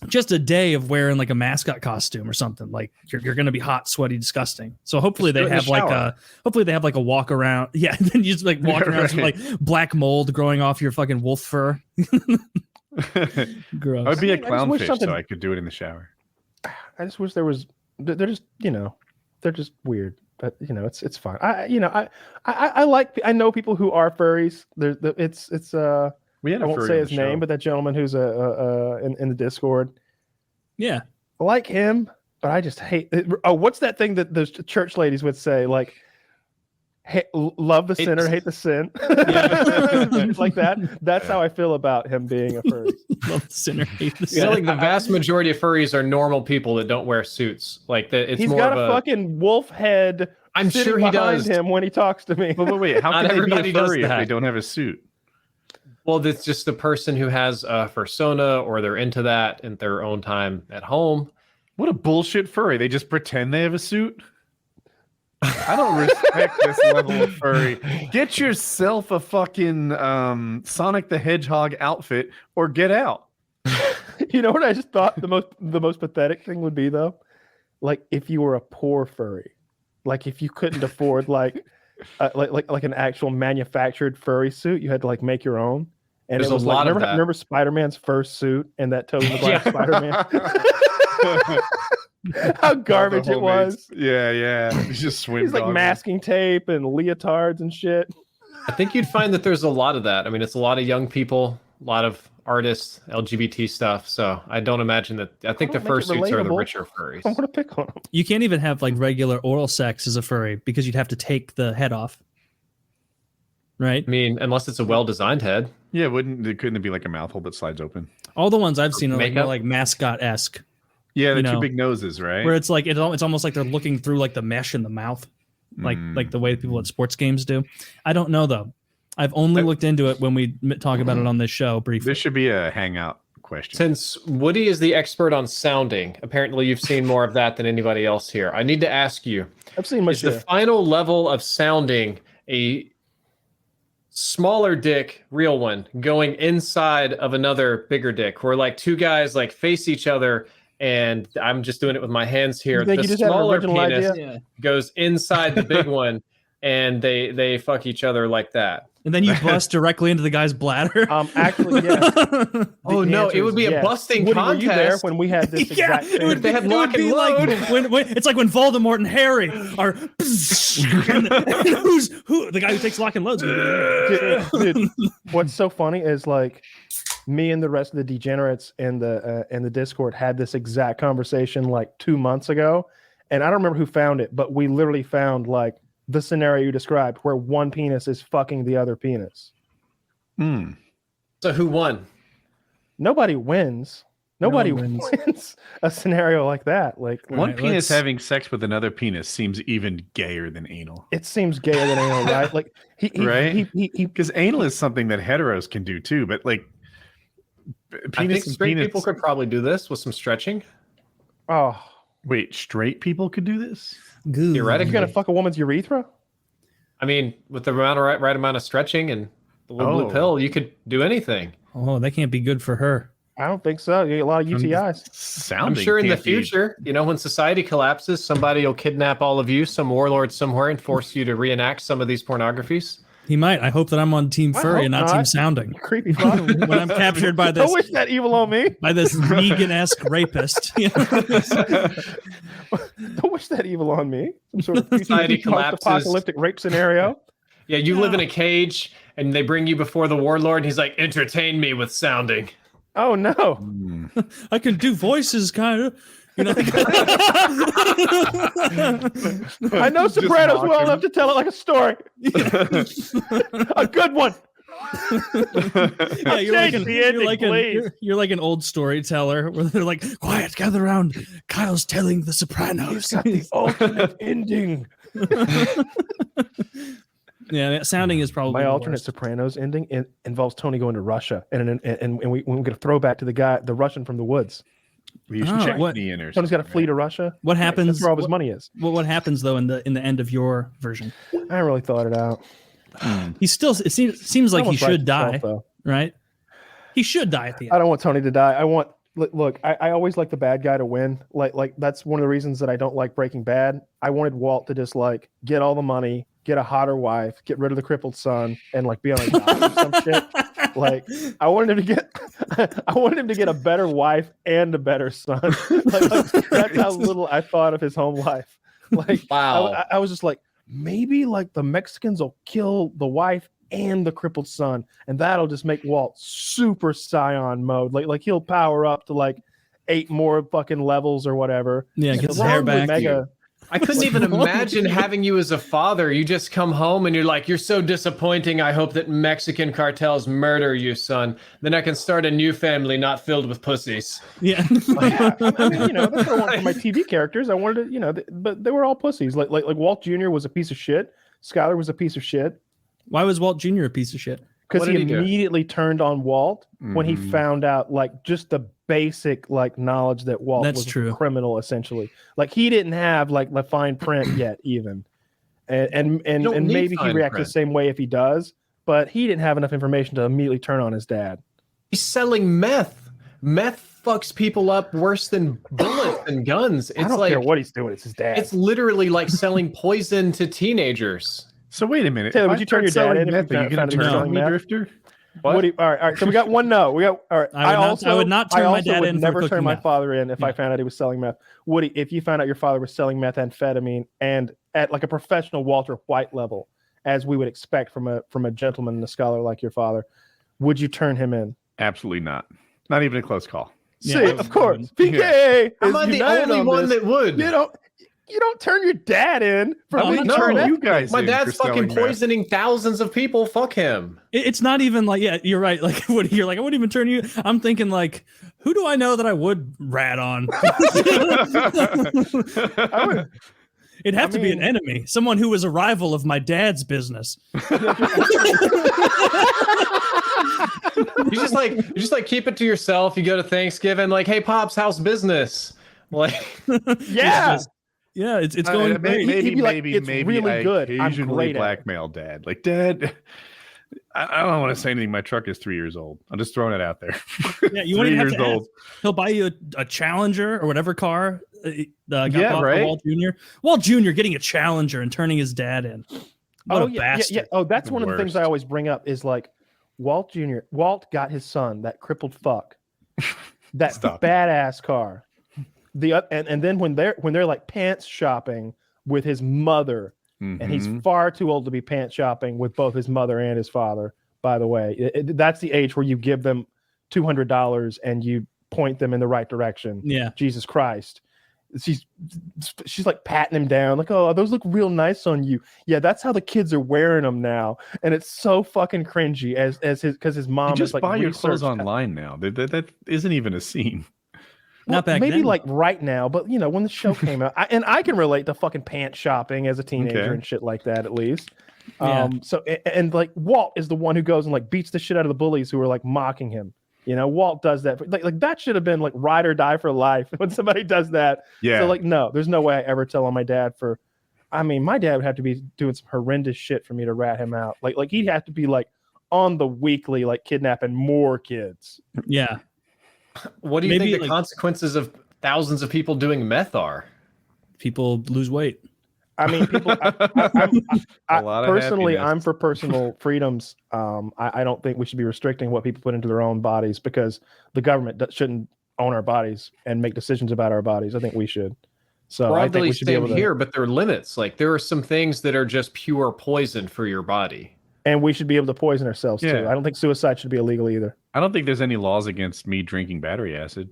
just a day of wearing like a mascot costume or something. Like you're going to be hot, sweaty, disgusting. So hopefully Just do they it in the have like shower. hopefully they have like a walk around. Yeah, and then you just like walk Yeah, around with right. like black mold growing off your fucking wolf fur. Gross. I would be I a just wish clownfish, something- so I could do it in the shower. I just wish there was. They're just, they're just weird. But it's fine. I like. I know people who are furries. It's We had I a won't furry say on his the name, show. but that gentleman who's in the Discord. Yeah. I like him, but I just hate. Oh, what's that thing that the church ladies would say? Like, love the sinner, hate the sin. Like that. That's how I feel about him being a furry. Love the sinner, hate the I feel sinner. like the vast majority of furries are normal people that don't wear suits. Like that, it's He's more got of a fucking wolf head. I'm sitting sure he behind does. him when he talks to me. But wait, how Not can they everybody be a does furry if that. they don't have a suit? Well, it's just the person who has a persona or they're into that in their own time at home. What a bullshit furry. They just pretend they have a suit. I don't respect this level of furry. Get yourself a fucking Sonic the Hedgehog outfit or get out. You know what I just thought the most pathetic thing would be though? Like if you were a poor furry. Like if you couldn't afford like an actual manufactured furry suit, you had to like make your own. And There's it was a lot like, of that. remember Spider-Man's first suit and that Tobey Maguire Spider-Man? How garbage it was. Yeah. He's just swim. He's like masking tape and leotards and shit. I think you'd find that there's a lot of that. I mean, it's a lot of young people, a lot of artists, LGBT stuff. So I don't imagine that. I think the fursuits are the richer furries. I want to pick on them. You can't even have like regular oral sex as a furry because you'd have to take the head off. Right? I mean, unless it's a well-designed head. Yeah, couldn't it be like a mouth hole that slides open? All the ones I've seen are like, Makeup? more like mascot-esque. Yeah, the You two know, big noses, right? Where it's like it's almost like they're looking through like the mesh in the mouth, like the way people at sports games do. I don't know though. I've only looked into it when we talk about it on this show briefly. This should be a hangout question. Since Woody is the expert on sounding, apparently you've seen more of that than anybody else here. I need to ask you, I've seen my is the final level of sounding a smaller dick, real one, going inside of another bigger dick, where like two guys like face each other, and I'm just doing it with my hands here. The smaller penis idea? goes inside the big one, and they fuck each other like that. And then you bust directly into the guy's bladder. Actually, yes. Oh no, it would be a busting Woody, contest. were you there when we had this exact thing? It would They had lock and load. like when it's like when Voldemort and Harry are and who the guy who takes lock and loads. Dude, what's so funny is like me and the rest of the degenerates in the Discord had this exact conversation like 2 months ago, and I don't remember who found it, but we literally found like the scenario you described where one penis is fucking the other penis. So who won? Nobody wins. Nobody wins a scenario like that. Like One penis having sex with another penis seems even gayer than anal. it seems gayer than anal, right? Like Right? he Because anal is something that heteros can do too, but like I think penis and straight penis. people could probably do this with some stretching. oh, Wait, straight people could do this? Theoretically, you're gonna fuck a woman's urethra? I mean, with the right amount of stretching and the little blue pill, you could do anything. Oh, that can't be good for her. I don't think so. You get a lot of UTIs. I'm Sounding sure in the can't be- future, when society collapses, somebody will kidnap all of you, some warlord somewhere, and force you to reenact some of these pornographies. He might. I hope that I'm on Team I Furry hope and not not. Team Sounding. Creepy fuck. When I'm captured by this Don't wish that evil on me. by this vegan-esque rapist. Don't wish that evil on me. Some sort of Society collapses. post-apocalyptic rape scenario. Yeah, you live in a cage, and they bring you before the warlord, and he's like, entertain me with sounding. Oh no. I can do voices, kind of. You know, I know Sopranos well mocking. enough to tell it like a story. A good one. yeah, Please. you're like an old storyteller where they're like, quiet, gather around. Kyle's telling the Sopranos. Got the ultimate ending. Yeah, sounding is probably My the alternate worst. Sopranos ending involves Tony going to Russia, and we get a throwback to the Russian from the woods. You should Oh, check what- the inners. Tony's got to flee to Russia. What That's happens? where all his money is. What happens though in the end of your version? I haven't really thought it out. He still it seems like he Someone's right should die, himself, though. right? He should die at the I end. don't want Tony to die. I want look. I always like the bad guy to win. Like that's one of the reasons that I don't like Breaking Bad. I wanted Walt to just like get all the money, get a hotter wife, get rid of the crippled son, and like be on a yacht or some shit. Like I wanted him to get a better wife and a better son. Like, that's how little I thought of his home life. Like Wow. I was just like, maybe like the Mexicans will kill the wife and the crippled son, and that'll just make Walt super Scion mode. Like he'll power up to like 8 more fucking levels or whatever. Yeah, And gets his along hair with back. Mega, I couldn't even imagine having you as a father. You just come home and you're like, you're so disappointing. I hope that Mexican cartels murder you, son. Then I can start a new family not filled with pussies. Yeah. yeah, I mean, that's what I want for my TV characters. I wanted to, but they were all pussies. Like Walt Jr. was a piece of shit. Skyler was a piece of shit Why was Walt Jr. a piece of shit? because What he did he do? immediately turned on Walt when he found out like just the basic like knowledge that Walt That's was true. a criminal essentially. Like he didn't have like the fine print yet even. And don't need maybe he fine reacts print. the same way if he does, but he didn't have enough information to immediately turn on his dad. He's selling meth. Meth fucks people up worse than bullets and guns. It's I don't like care what he's doing. It's his dad. it's literally like selling poison to teenagers. So wait a minute. Taylor, If would I you turn your start dad selling in if meth, you are you found going to him turn on selling me, meth? Drifter? What do you, all right. So we got one no. We got all right. I would not turn my dad would in for never cooking turn my meth. father in if I Yeah. found out he was selling meth. Woody, if you found out your father was selling methamphetamine and at like a professional Walter White level, as we would expect from a gentleman and a scholar like your father, would you turn him in? Absolutely not. Not even a close call. Yeah, See, I of would- course, PKA Am is I the united only on one this. that would? You don't turn your dad in for I I'm wouldn't not turn no. you guys My in dad's for fucking selling meth. poisoning thousands of people. Fuck him. It's not even like, yeah, you're right. Like, what you're like, I wouldn't even turn you. I'm thinking like, who do I know that I would rat on? I would. It'd have I to be an mean- enemy, someone who was a rival of my dad's business. You just like keep it to yourself. You go to Thanksgiving, like, hey pops, how's business? Like, Yeah. Yeah, it's going great. He'd be like, maybe "It's really I good. I'm occasionally great at it." blackmail dad. Like, Dad, I don't want to say anything. My truck is 3 years old. I'm just throwing it out there. Yeah, you won't even have 3 to years ask. old. He'll buy you a Challenger or whatever car got Yeah, bought right? for Walt Jr. Walt Jr. getting a Challenger and turning his dad in. What a bastard. Yeah. Oh, that's The one of the things I worst. always bring up is like Walt got his son, that crippled fuck, that Stop. badass car. And then when they're like pants shopping with his mother, and he's Mhm. far too old to be pants shopping with both his mother and his father, by the way. That's the age where you give them $200 and you point them in the right direction. Yeah. Jesus Christ. She's like patting him down, like, oh, those look real nice on you. Yeah, that's how the kids are wearing them now, and it's so fucking cringy because his mom You is just like buy your clothes researched- online now. That isn't even a scene. Not back maybe then. like right now, but when the show came out, I can relate to fucking pants shopping as a teenager Okay. and shit like that at least. Yeah. So and like Walt is the one who goes and like beats the shit out of the bullies who are like mocking him. Walt does that. Like that should have been like ride or die for life when somebody does that. Yeah. So like, no, there's no way I ever tell on my dad my dad would have to be doing some horrendous shit for me to rat him out. Like he'd have to be like on the weekly, like kidnapping more kids. Yeah. what do you Maybe, think the like- consequences of thousands of people doing meth are? People lose weight. I mean, people. A lot of Personally, happiness. I'm for personal freedoms. I don't think we should be restricting what people put into their own bodies because the government shouldn't own our bodies and make decisions about our bodies. I think we should. So I think Broadly, we should be same able to, here, but there are limits. Like there are some things that are just pure poison for your body. and we should be able to poison ourselves too. Yeah. I don't think suicide should be illegal either. I don't think there's any laws against me drinking battery acid.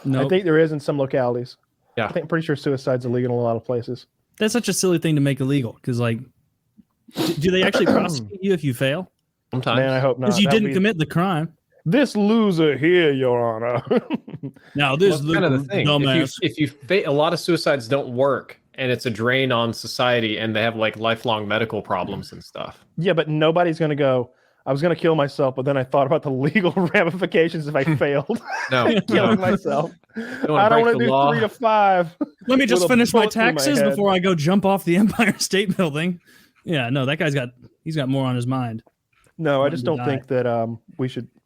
No, I think there is in some localities. Yeah. I'm pretty sure suicide's illegal in a lot of places. that's such a silly thing to make illegal because, like, do they actually prosecute you if you fail? Sometimes. Man, I hope not. Because you That'd didn't be- commit the crime. This loser here, Your Honor. Now, this Well, that's kind of the thing. dumbass. If you a lot of suicides don't work, and it's a drain on society, and they have like lifelong medical problems and stuff. Yeah, but nobody's going to go, I was going to kill myself, but then I thought about the legal ramifications if I failed. No, Killing myself. wanna I don't break want to the do law. 3 to 5. Let me just with a finish my bullet through my taxes head. before I go jump off the Empire State Building. Yeah, no, that guy's got more on his mind. No, I Wanting just to don't die. think that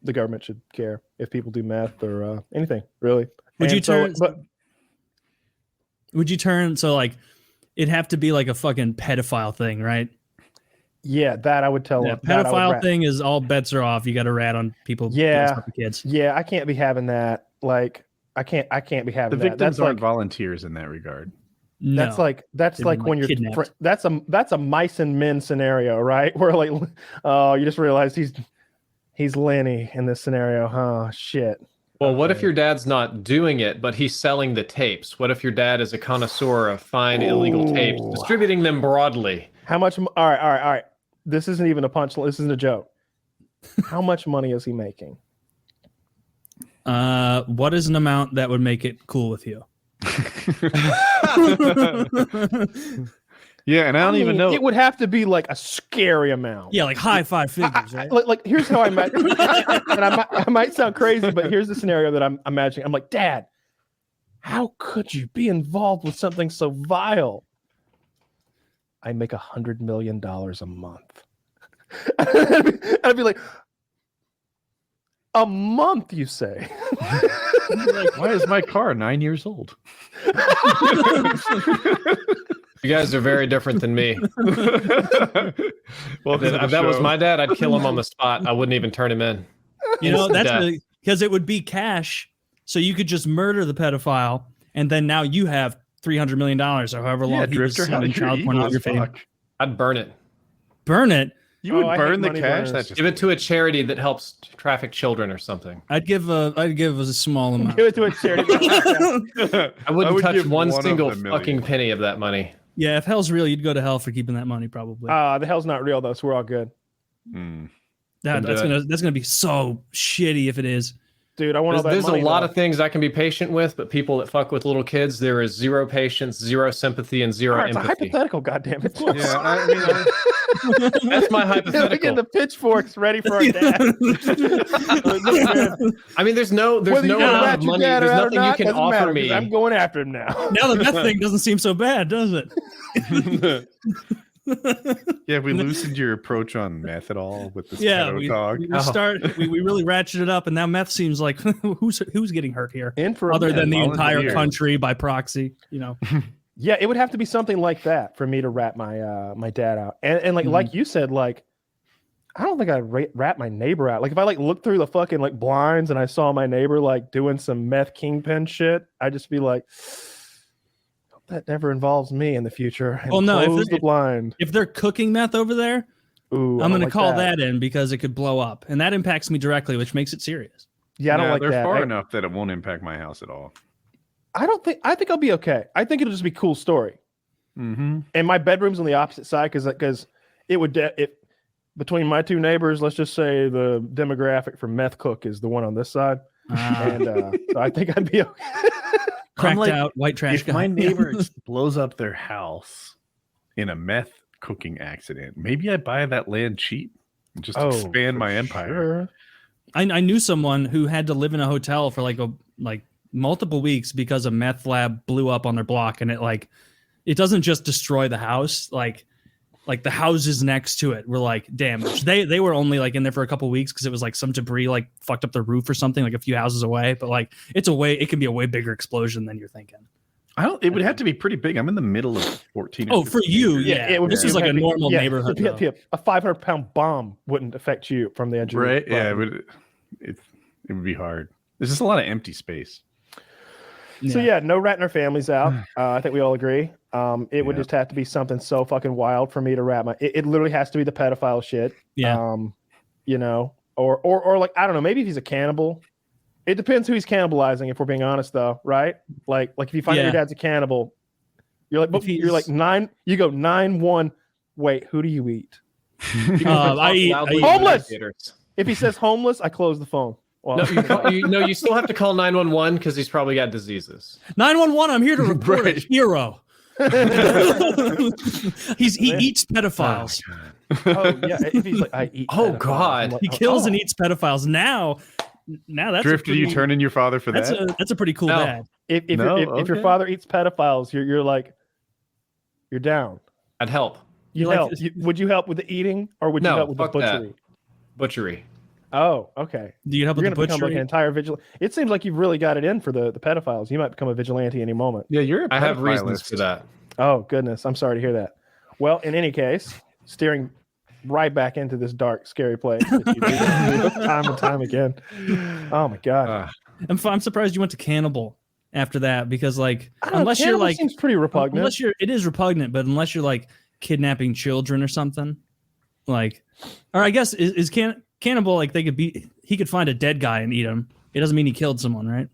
the government should care if people do meth or anything, really. Would you turn- But Would you turn so like it'd have to be like a fucking pedophile thing, right? yeah, that I would tell Yeah, them. that I would pedophile rat. thing is all bets are off. You got to rat on people. Yeah. doing stuff to kids. Yeah, I can't be having that. Like, I can't be The having that. victims That's aren't like volunteers in that regard. No. that's like They've like been, when like, you're kidnapped. that's a mice and men scenario, right? Where like, oh, you just realize he's Lenny in this scenario. Oh shit. Well, what if your dad's not doing it, but he's selling the tapes? What if your dad is a connoisseur of fine illegal tapes, Ooh. distributing them broadly? How much? All right. This isn't even a punchline. This isn't a joke. How much money is he making? What is an amount that would make it cool with you? Yeah, and I don't even know. It would have to be like a scary amount. Yeah, like high five figures, right? Like here's how I imagine. And I might sound crazy, but here's the scenario that I'm imagining. I'm like, Dad, how could you be involved with something so vile? I make $100 million a month. I'd be like, a month, you say? Like, why is my car 9 years old? You guys are very different than me. Well, If that was my dad, I'd kill him on the spot. I wouldn't even turn him in. You know, that's Death. because it would be cash, so you could just murder the pedophile, and then now you have $300 million or however long he was Drifter, how selling did your child evil as pornography. fuck? I'd burn it. Burn it. You would I burn hate the money cash? burners. That just Give it to a charity that helps traffic children or something. I'd give a small amount. Give it to a charity. I wouldn't would touch give one of single the million. fucking penny of that money. Yeah, if hell's real, you'd go to hell for keeping that money, probably. The hell's not real though, so we're all good. That's gonna be so shitty if it is. Dude, I want all that There's money, a lot though. of things I can be patient with, but people that fuck with little kids, there is zero patience, zero sympathy, and zero All right, it's a empathy. hypothetical, goddammit. Yeah, I mean, That's my We're getting hypothetical. the pitchforks ready for our dad. Look, man, I mean, there's no whether you amount rat of your money. dad There's or nothing you not, can doesn't offer matter, me. 'cause I'm going after him now. Now the meth thing doesn't seem so bad, does it? yeah, we loosened your approach on meth at all with this Yeah, pedo we talk. we really ratcheted it up, and now meth seems like who's getting hurt here, In for a other than the volunteers. entire country by proxy. You know, Yeah, it would have to be something like that for me to rat my my dad out. And like you said, like I don't think I'd rat my neighbor out. Like if I like looked through the fucking like blinds and I saw my neighbor like doing some meth kingpin shit, I'd just be like, hope that never involves me in the future. And Well, no, if close they're- the blind. if they're cooking meth over there, Ooh, I'm going to like call that in because it could blow up, and that impacts me directly, which makes it serious. Yeah, I don't like they're that. far enough that it won't impact my house at all. I think I'll be okay. I think it'll just be a cool story. Mm-hmm. And my bedroom's on the opposite side because it would between my two neighbors, let's just say the demographic for meth cook is the one on this side, and so I think I'd be okay. Cracked like, out white trash If guy. my neighbor blows up their house in a meth cooking accident, maybe I buy that land cheap and just expand my empire. Sure. I knew someone who had to live in a hotel for like multiple weeks because a meth lab blew up on their block, and it doesn't just destroy the house, like the houses next to it were like damaged. They were only like in there for a couple weeks because it was like some debris like fucked up their roof or something, like a few houses away. But like it can be a way bigger explosion than you're thinking. It would have to be pretty big. I'm in the middle of 14. Oh, for you, Yeah, yeah. it would This be- is like a it'd be- normal yeah, neighborhood. it'd be a 500-pound bomb wouldn't affect you from the edge of right? the Yeah, it would be hard. There's just a lot of empty space. So yeah, no ratting our families out. I think we all agree. It would just have to be something so fucking wild for me to rat my. It literally has to be the pedophile shit. Yeah. You know, or like I don't know. Maybe if he's a cannibal. It depends who he's cannibalizing. If we're being honest, though, right? Like if you find out your dad's a cannibal, you're like, you're like 9. You go 9-1. Wait, who do you eat? I eat homeless. If he says homeless, I close the phone. Well, You still have to call 911 because he's probably got diseases. 911. I'm here to report Right. a hero. He eats pedophiles. oh yeah. If he's like, I eat. Oh, pedophiles, God. I'm like, He kills oh. and eats pedophiles. Now that's Drift, do you turn in your father for that's that? a pretty cool No. dad. If your Okay. father eats pedophiles, you're like, you're down. I'd help. You like- help. Would you help with the eating, or would you No, help with the fuck that. butchery? Butchery. Oh, okay. Do you help You're with gonna the become like butchery? an entire vigilante. It seems like you've really got it in for the pedophiles. You might become a vigilante any moment. Yeah, you're. A I have pedophilist. reasons for that. Oh goodness, I'm sorry to hear that. Well, in any case, steering right back into this dark, scary place that you do time and time again. Oh my god. I'm surprised you went to cannibal after that because like I don't know, unless you're cannibal like seems pretty repugnant. it is repugnant, but unless you're like kidnapping children or something, like, or I guess is cannibal like he could find a dead guy and eat him. It doesn't mean he killed someone, right?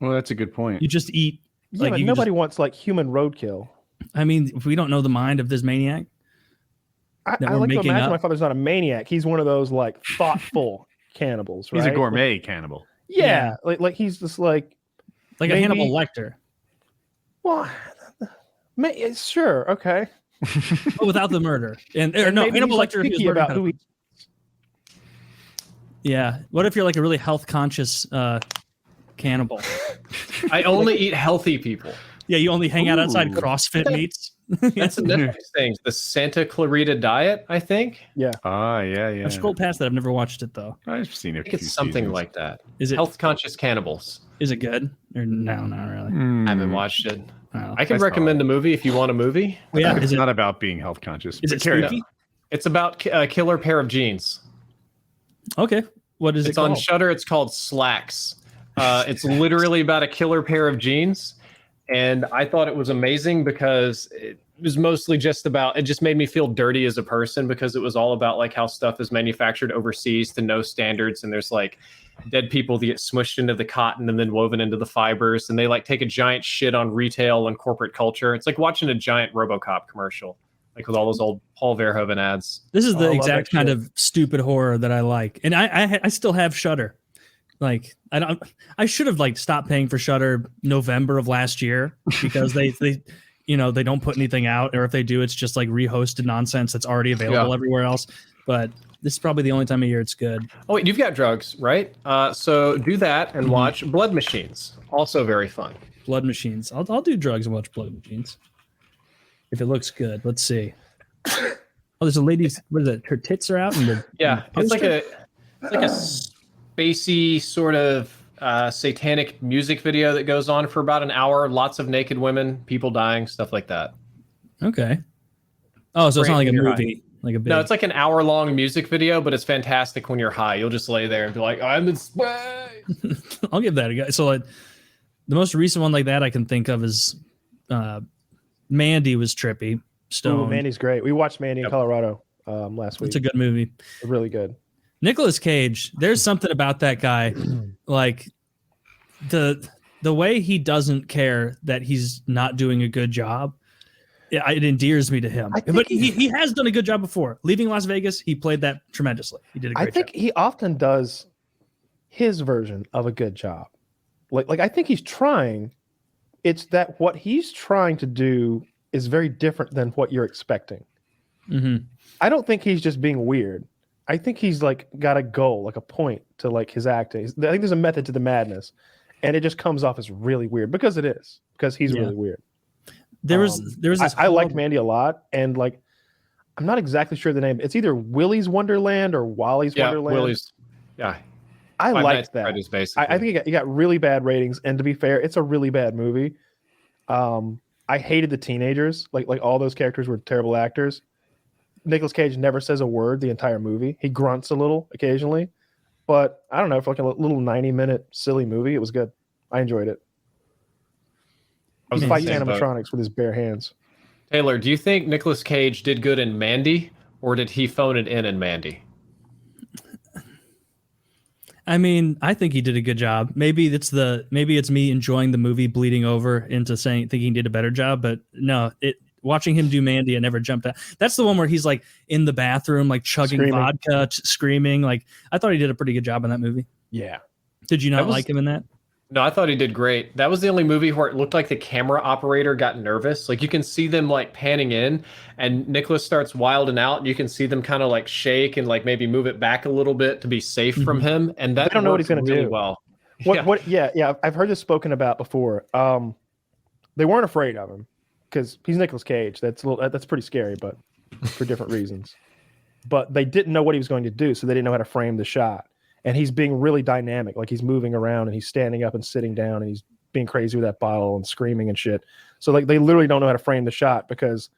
Well, that's a good point. You just eat. yeah, like but you nobody wants like human roadkill. I mean, if we don't know the mind of this maniac, I That we're like to making imagine up? my father's not a maniac. He's one of those like thoughtful cannibals, right? He's a gourmet cannibal. Yeah, like he's just like, like Maybe- a Hannibal Lecter. well, sure, okay. Oh, without the murder. And And no, maybe Hannibal he's, like, Lecter. He was picky murdered about kind who of- he. Yeah. What if you're like a really health conscious cannibal? I only eat healthy people. Yeah, you only hang out outside Ooh. CrossFit meets. That's the Netflix thing. The Santa Clarita Diet, I think. Ah, yeah. I've scrolled past that. I've never watched it though. I've seen it. I think it's something like that. Is it? Health conscious cannibals. Is it good? Or no, not really. I haven't watched it. Oh. I can I saw recommend a movie if you want a movie. Well, yeah. It's Is it? not about being health conscious. Is but it carry on. spooky? It's about a killer pair of jeans. Okay. What is It's it on called? Shudder. It's called Slacks. It's literally about a killer pair of jeans, and I thought it was amazing because it was mostly just about. It just made me feel dirty as a person because it was all about like how stuff is manufactured overseas to no standards, and there's like dead people that get smushed into the cotton and then woven into the fibers, and they like take a giant shit on retail and corporate culture. It's like watching a giant RoboCop commercial, like with all those old Paul Verhoeven ads. This is Oh, I the love exact that kind shit. of stupid horror that I like, and I still have Shudder. Like I should have like stopped paying for Shudder November of last year because they they don't put anything out, or if they do, it's just like rehosted nonsense that's already available everywhere else. But this is probably the only time of year it's good. Oh wait, you've got drugs, right? So do that and watch Blood Machines. Also very fun. Blood Machines. I'll do drugs and watch Blood Machines if it looks good. Let's see. Oh, there's a lady's. What is it? Her tits are out. Yeah, it's like a spacey sort of satanic music video that goes on for about an hour. Lots of naked women, people dying, stuff like that. Okay. Oh, so it's not like a You're movie, like a big. No, it's like an hour-long music video, but it's fantastic when you're high. You'll just lay there and be like, "I'm in space." I'll give that a go. So like, the most recent one like that I can think of is Mandy was trippy. Stone. Ooh, Mandy's great. We watched Mandy in Colorado last week. It's a good movie. Really good. Nicolas Cage, there's something about that guy, like the way he doesn't care that he's not doing a good job. It endears me to him. But he has done a good job before. Leaving Las Vegas, he played that tremendously. He did a great I think job. he often does his version of a good job. Like I think he's trying. It's that what he's trying to do is very different than what you're expecting. Mm-hmm. I don't think he's just being weird. I think he's like got a goal, like a point to like his acting. I think there's a method to the madness, and it just comes off as really weird because he's really weird. There was this I like Mandy a lot, and like I'm not exactly sure the name. It's either Willy's Wonderland or Wally's Wonderland. Willie's. Yeah, I Five liked Nights at that. Freddy's, basically. I think it got really bad ratings, and to be fair, it's a really bad movie. I hated the teenagers. Like all those characters were terrible actors. Nicolas Cage never says a word the entire movie. He grunts a little occasionally, but I don't know, for like a little 90-minute silly movie, it was good. I enjoyed it. He fights animatronics with his bare hands. Taylor, do you think Nicolas Cage did good in Mandy, or did he phone it in Mandy? I mean, I think he did a good job. Maybe it's me enjoying the movie bleeding over into thinking he did a better job, but no, watching him do Mandy, I never jumped out. That's the one where he's like in the bathroom, like chugging Screaming. vodka, screaming. Like I thought he did a pretty good job in that movie. Yeah. Did you not That was- like him in that? No, I thought he did great. That was the only movie where it looked like the camera operator got nervous. Like you can see them like panning in, and Nicholas starts wilding out, and you can see them kind of like shake and like maybe move it back a little bit to be safe from him. And that They don't know what he's worked gonna really do. well. Yeah, I've heard this spoken about before. They weren't afraid of him because he's Nicolas Cage. That's pretty scary, but for different reasons. But they didn't know what he was going to do, so they didn't know how to frame the shot. And he's being really dynamic, like he's moving around and he's standing up and sitting down and he's being crazy with that bottle and screaming and shit. So like they literally don't know how to frame the shot because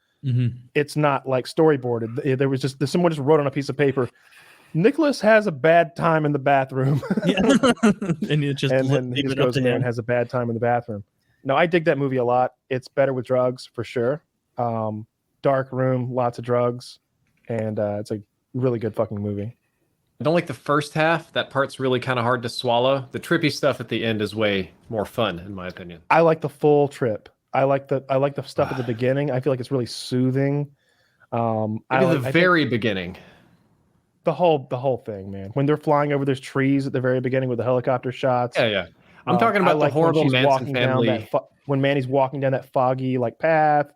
it's not like storyboarded. There was someone just wrote on a piece of paper, Nicholas has a bad time in the bathroom. Yeah. And it just and then he leave just it up goes to in there him. and has a bad time in the bathroom. No, I dig that movie a lot. It's better with drugs for sure. Dark room, lots of drugs, and it's a really good fucking movie. I don't like the first half. That part's really kind of hard to swallow. The trippy stuff at the end is way more fun, in my opinion. I like the full trip. I like the stuff at the beginning. I feel like it's really soothing. Maybe the very beginning. The whole thing, man. When they're flying over those trees at the very beginning with the helicopter shots. Yeah. I'm talking I about like the horrible when she's Manson walking down family. when Manny's walking down that foggy like path.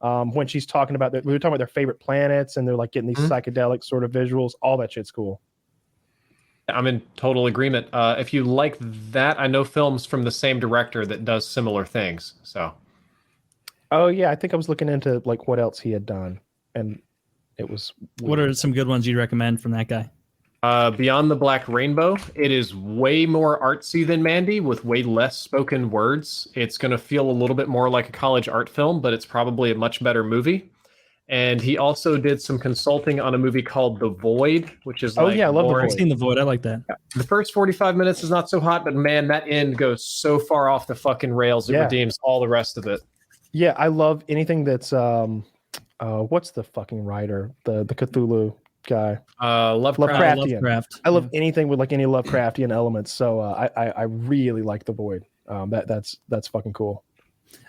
When she's talking about we were talking about their favorite planets, and they're like getting these psychedelic sort of visuals. All that shit's cool. I'm in total agreement. If you like that, I know films from the same director that does similar things. So, oh yeah, I think I was looking into like what else he had done, and it was. What are some good ones you'd recommend from that guy? Beyond the Black Rainbow, it is way more artsy than Mandy with way less spoken words. It's going to feel a little bit more like a college art film, but it's probably a much better movie. And he also did some consulting on a movie called The Void, which is I love The Void. I've seen The Void. I like that. The first 45 minutes is not so hot, but man, that end goes so far off the fucking rails. It redeems all the rest of it. Yeah, I love anything that's what's the fucking writer? The Cthulhu guy. Lovecraftian. Lovecraft. I love anything with like any Lovecraftian elements. So I really like The Void. That's fucking cool.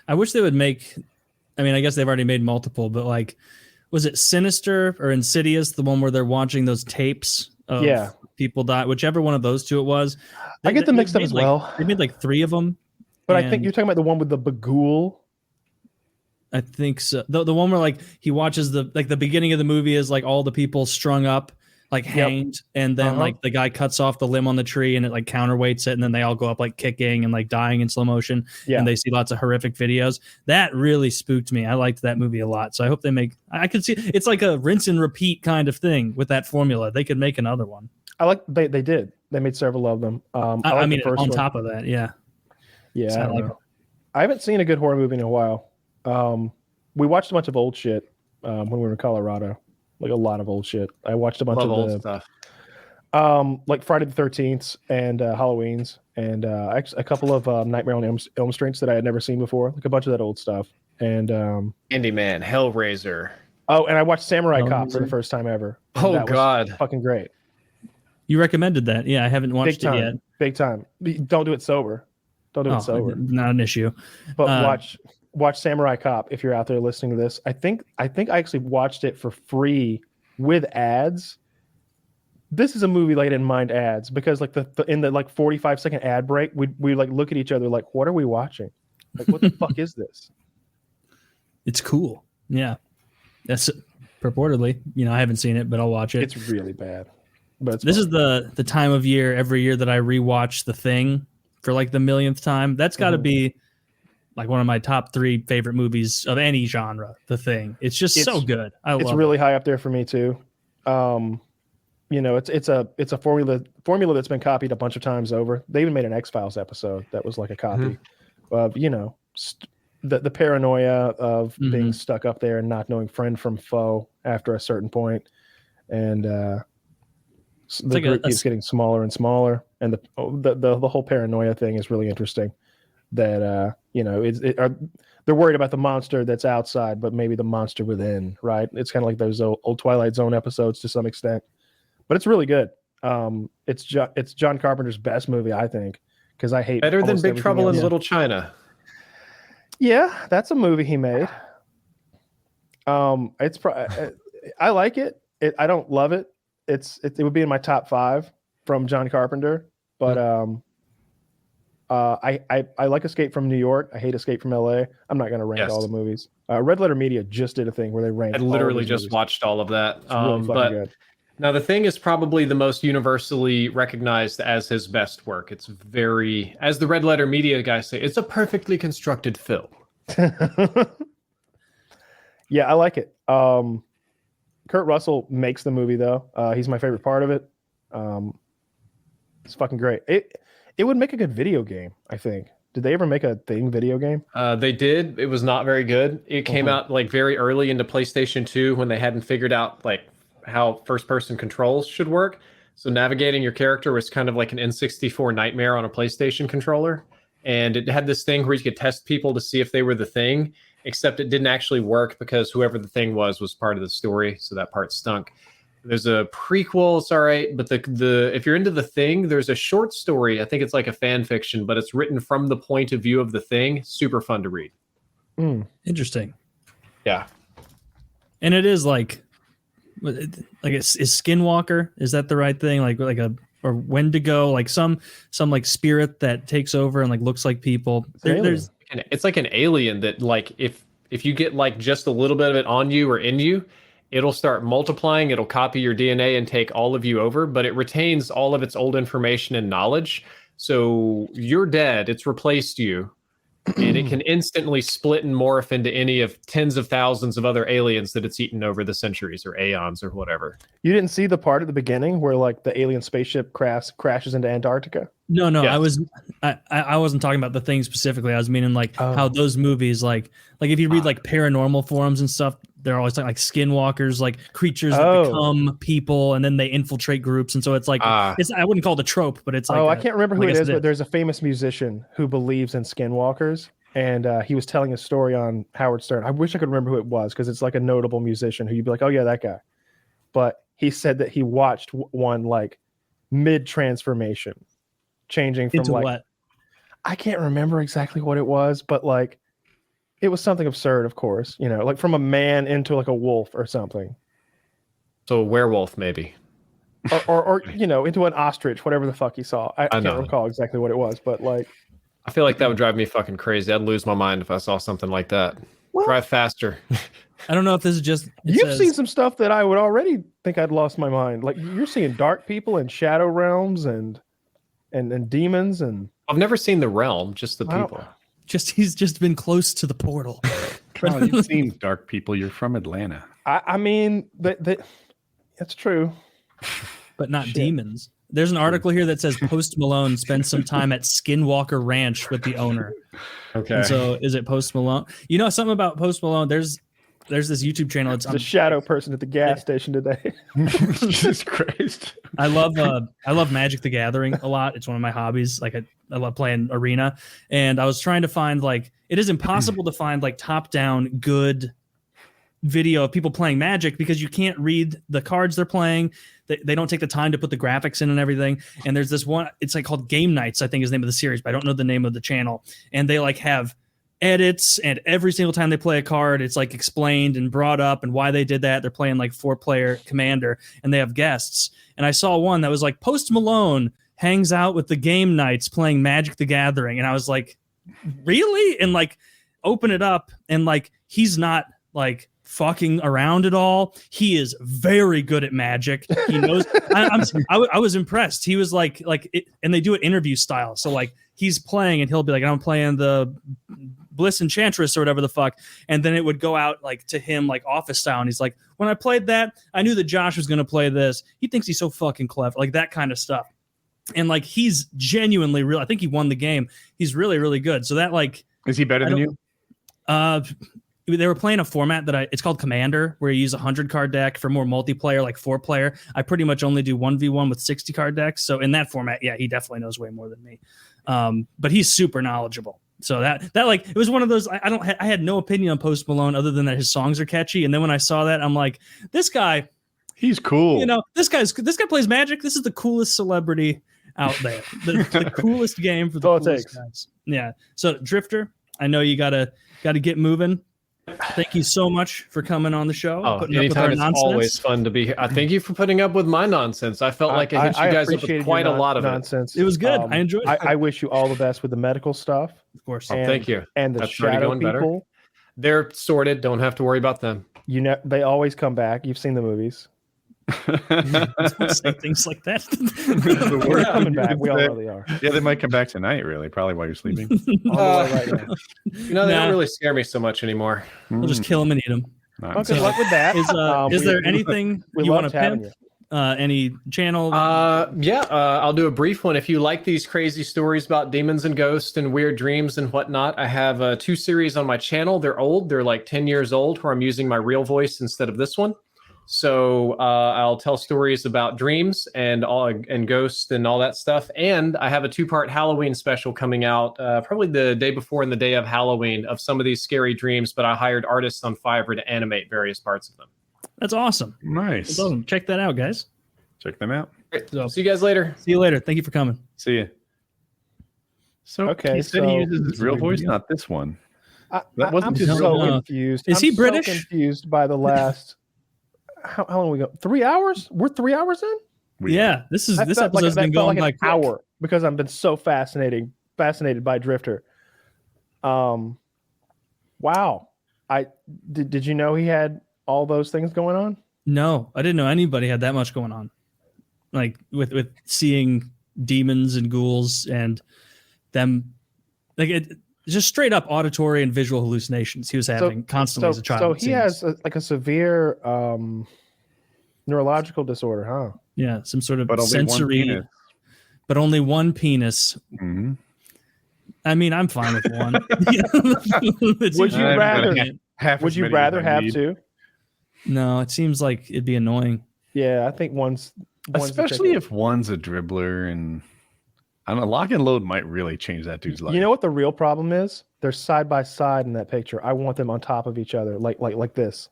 I wish they would make. I mean, I guess they've already made multiple, but like, was it Sinister or Insidious, the one where they're watching those tapes of people die? Whichever one of those two it was. I get them mixed up as well. They made like 3 of them. But I think you're talking about the one with the Bagul. I think so. The one where like he watches the beginning of the movie is like all the people strung up, like hanged, and then like the guy cuts off the limb on the tree and it like counterweights it, and then they all go up like kicking and like dying in slow motion. Yeah. And they see lots of horrific videos. That really spooked me. I liked that movie a lot. So I hope they make. I could see it's like a rinse and repeat kind of thing with that formula. They could make another one. I like they did. They made several of them. I mean, on top of that, yeah. I haven't seen a good horror movie in a while. We watched a bunch of old shit when we were in Colorado, like a lot of old shit. I watched a bunch of old stuff, like Friday the 13th and Halloween's, and a couple of Nightmare on Elm Street that I had never seen before, like a bunch of that old stuff. And Candyman, Hellraiser. Oh, and I watched Samurai Cop for the first time ever. Oh that God, was fucking great. You recommended that? Yeah, I haven't watched it yet. Big time. Don't do it sober. Don't do it sober. Not an issue. But watch Samurai Cop if you're out there listening to this. I think I actually watched it for free with ads. This is a movie like I didn't mind ads because like in the like 45-second ad break, we like look at each other like, what are we watching? Like, what the fuck is this? It's cool. Yeah. That's purportedly, I haven't seen it, but I'll watch it. It's really bad. But this is the time of year every year that I rewatch The Thing for like the millionth time. That's got to be like one of my top 3 favorite movies of any genre. The Thing. It's just so good. It's really high up there for me too. It's a formula that's been copied a bunch of times over. They even made an X-Files episode that was like a copy of the paranoia of being stuck up there and not knowing friend from foe after a certain point, and the group keeps getting smaller and smaller, and the whole paranoia thing is really interesting. That they're worried about the monster that's outside, but maybe the monster within, right? It's kind of like those old Twilight Zone episodes to some extent, but it's really good. It's John Carpenter's best movie, I think, because I hate better than Big Trouble in Little China. Yeah, that's a movie he made. I like it. I don't love it. It would be in my top 5 from John Carpenter, but I like Escape from New York. I hate Escape from LA. I'm not going to rank all the movies. Red Letter Media just did a thing where they ranked. I literally just watched all of that. It's really fucking good. Now, The Thing is probably the most universally recognized as his best work. It's very, as the Red Letter Media guys say, it's a perfectly constructed film. Yeah, I like it. Kurt Russell makes the movie though. He's my favorite part of it. It's fucking great. It would make a good video game, I think. Did they ever make a Thing video game? They did. It was not very good. It came out like very early into PlayStation 2 when they hadn't figured out like how first-person controls should work. So navigating your character was kind of like an N64 nightmare on a PlayStation controller. And it had this thing where you could test people to see if they were the Thing, except it didn't actually work because whoever the Thing was part of the story. So that part stunk. There's a prequel, it's all right, but the if you're into The Thing, there's a short story. I think it's like a fan fiction, but it's written from the point of view of the Thing. Super fun to read. Interesting. Yeah. And it is like is Skinwalker, is that the right thing? Or Wendigo, like some like spirit that takes over and like looks like people. It's like an alien that like if if you get like just a little bit of it on you or in you, it'll start multiplying. It'll copy your DNA and take all of you over, but it retains all of its old information and knowledge. So you're dead. It's replaced you. And it can instantly split and morph into any of tens of thousands of other aliens that it's eaten over the centuries or aeons or whatever. You didn't see the part at the beginning where like the alien spaceship crashes into Antarctica? No, Yes. I wasn't talking about the thing specifically. I was meaning like how those movies, like if you read like paranormal forums and stuff, they're always like skinwalkers, like creatures that become people and then they infiltrate groups. And so it's like, I wouldn't call it a trope, but it's like, I can't remember who it is, but there's a famous musician who believes in skinwalkers. And he was telling a story on Howard Stern. I wish I could remember who it was because it's like a notable musician who you'd be like, oh yeah, that guy. But he said that he watched one like mid-transformation, changing from into like what? I can't remember exactly what it was, but like it was something absurd, of course, you know, like from a man into like a wolf or something. So a werewolf, maybe. Or you know, into an ostrich, whatever the fuck he saw. I can't recall exactly what it was, but like I feel like that would drive me fucking crazy. I'd lose my mind if I saw something like that. Well, Drive faster. I don't know if this is just you've seen some stuff that I would already think I'd lost my mind. Like you're seeing dark people in shadow realms and demons and I've never seen the realm, just the people. he's just been close to the portal. Oh, you've seen dark people. You're from Atlanta. I mean that's true. But not demons. There's an article here that says Post Malone spent some time at Skinwalker Ranch with the owner. Okay. And so is it Post Malone? You know something about Post Malone? There's this YouTube channel. It's the shadow person at the gas station today. Jesus Christ. I love Magic the Gathering a lot. It's one of my hobbies. Like I love playing Arena. And I was trying to find like it is impossible to find like top-down good video of people playing Magic because you can't read the cards they're playing. They don't take the time to put the graphics in and everything. And there's this one, it's like called Game Nights, I think is the name of the series, but I don't know the name of the channel. And they like have edits, and every single time they play a card, it's like explained and brought up and why they did that. They're playing like 4-player Commander, and they have guests. And I saw one that was like Post Malone hangs out with the Game Nights playing Magic the Gathering. And I was like, really? And like open it up, and like he's not like fucking around at all. He is very good at Magic. He knows. I was impressed. He was like it, and they do it interview style. So like he's playing and he'll be like, I'm playing the Bliss Enchantress or whatever the fuck, and then it would go out like to him like office style, and he's like, when I played that, I knew that Josh was gonna play this. He thinks he's so fucking clever, like that kind of stuff. And like he's genuinely real. I think he won the game. He's really, really good. So that like, is he better than you? They were playing a format that it's called Commander, where you use a 100-card deck for more multiplayer, like 4-player. I pretty much only do 1v1 with 60-card decks. So in that format, yeah, he definitely knows way more than me. But he's super knowledgeable. So that like it was one of those. I had no opinion on Post Malone other than that his songs are catchy. And then when I saw that, I'm like, this guy, he's cool. You know, this guy plays Magic. This is the coolest celebrity out there. The coolest game for the coolest guys. Yeah. So Driftor, I know you gotta get moving. Thank you so much for coming on the show. Anytime, it's always fun to be here. Thank you for putting up with my nonsense. I felt like I hit you guys up with quite a lot of nonsense. It was good. I enjoyed it. I wish you all the best with the medical stuff. Of course. Thank you. And the shadow people. Better. They're sorted. Don't have to worry about them. You know, they always come back. You've seen the movies. Don't say things like that. We're coming back. We all really are. Yeah, they might come back tonight, really, probably while you're sleeping. Right now. You know, they don't really scare me so much anymore. We'll just kill them and eat them. Well, good luck with that. Is there anything you want to pimp? Any channel? I'll do a brief one. If you like these crazy stories about demons and ghosts and weird dreams and whatnot, I have 2 series on my channel. They're old. They're like 10 years old, where I'm using my real voice instead of this one. So I'll tell stories about dreams and ghosts and all that stuff. And I have a 2-part Halloween special coming out probably the day before and the day of Halloween of some of these scary dreams. But I hired artists on Fiverr to animate various parts of them. That's awesome. Nice. That's awesome. Check that out, guys. Check them out. Great. So, see you guys later. See you later. Thank you for coming. See you. So he said he uses his real voice, not this one. I'm just so confused. Is he British? So confused by the last. How long we go? 3 hours? We're 3 hours in? Yeah, this episode's been going like an hour because I've been so fascinated by Driftor. Wow. Did you know he had all those things going on? No, I didn't know anybody had that much going on. Like with seeing demons and ghouls and them, like just straight up auditory and visual hallucinations he was having constantly as a child. So he has a severe neurological disorder, huh? Yeah, some sort of But only sensory, but only one penis. Mm-hmm. I mean, I'm fine with one. Would you rather? Half Would as you many rather as I have need. two? No, it seems like it'd be annoying. Yeah, I think one's Especially if one's a dribbler, and I don't know, lock and load might really change that dude's life. You know what the real problem is? They're side by side in that picture. I want them on top of each other, like this.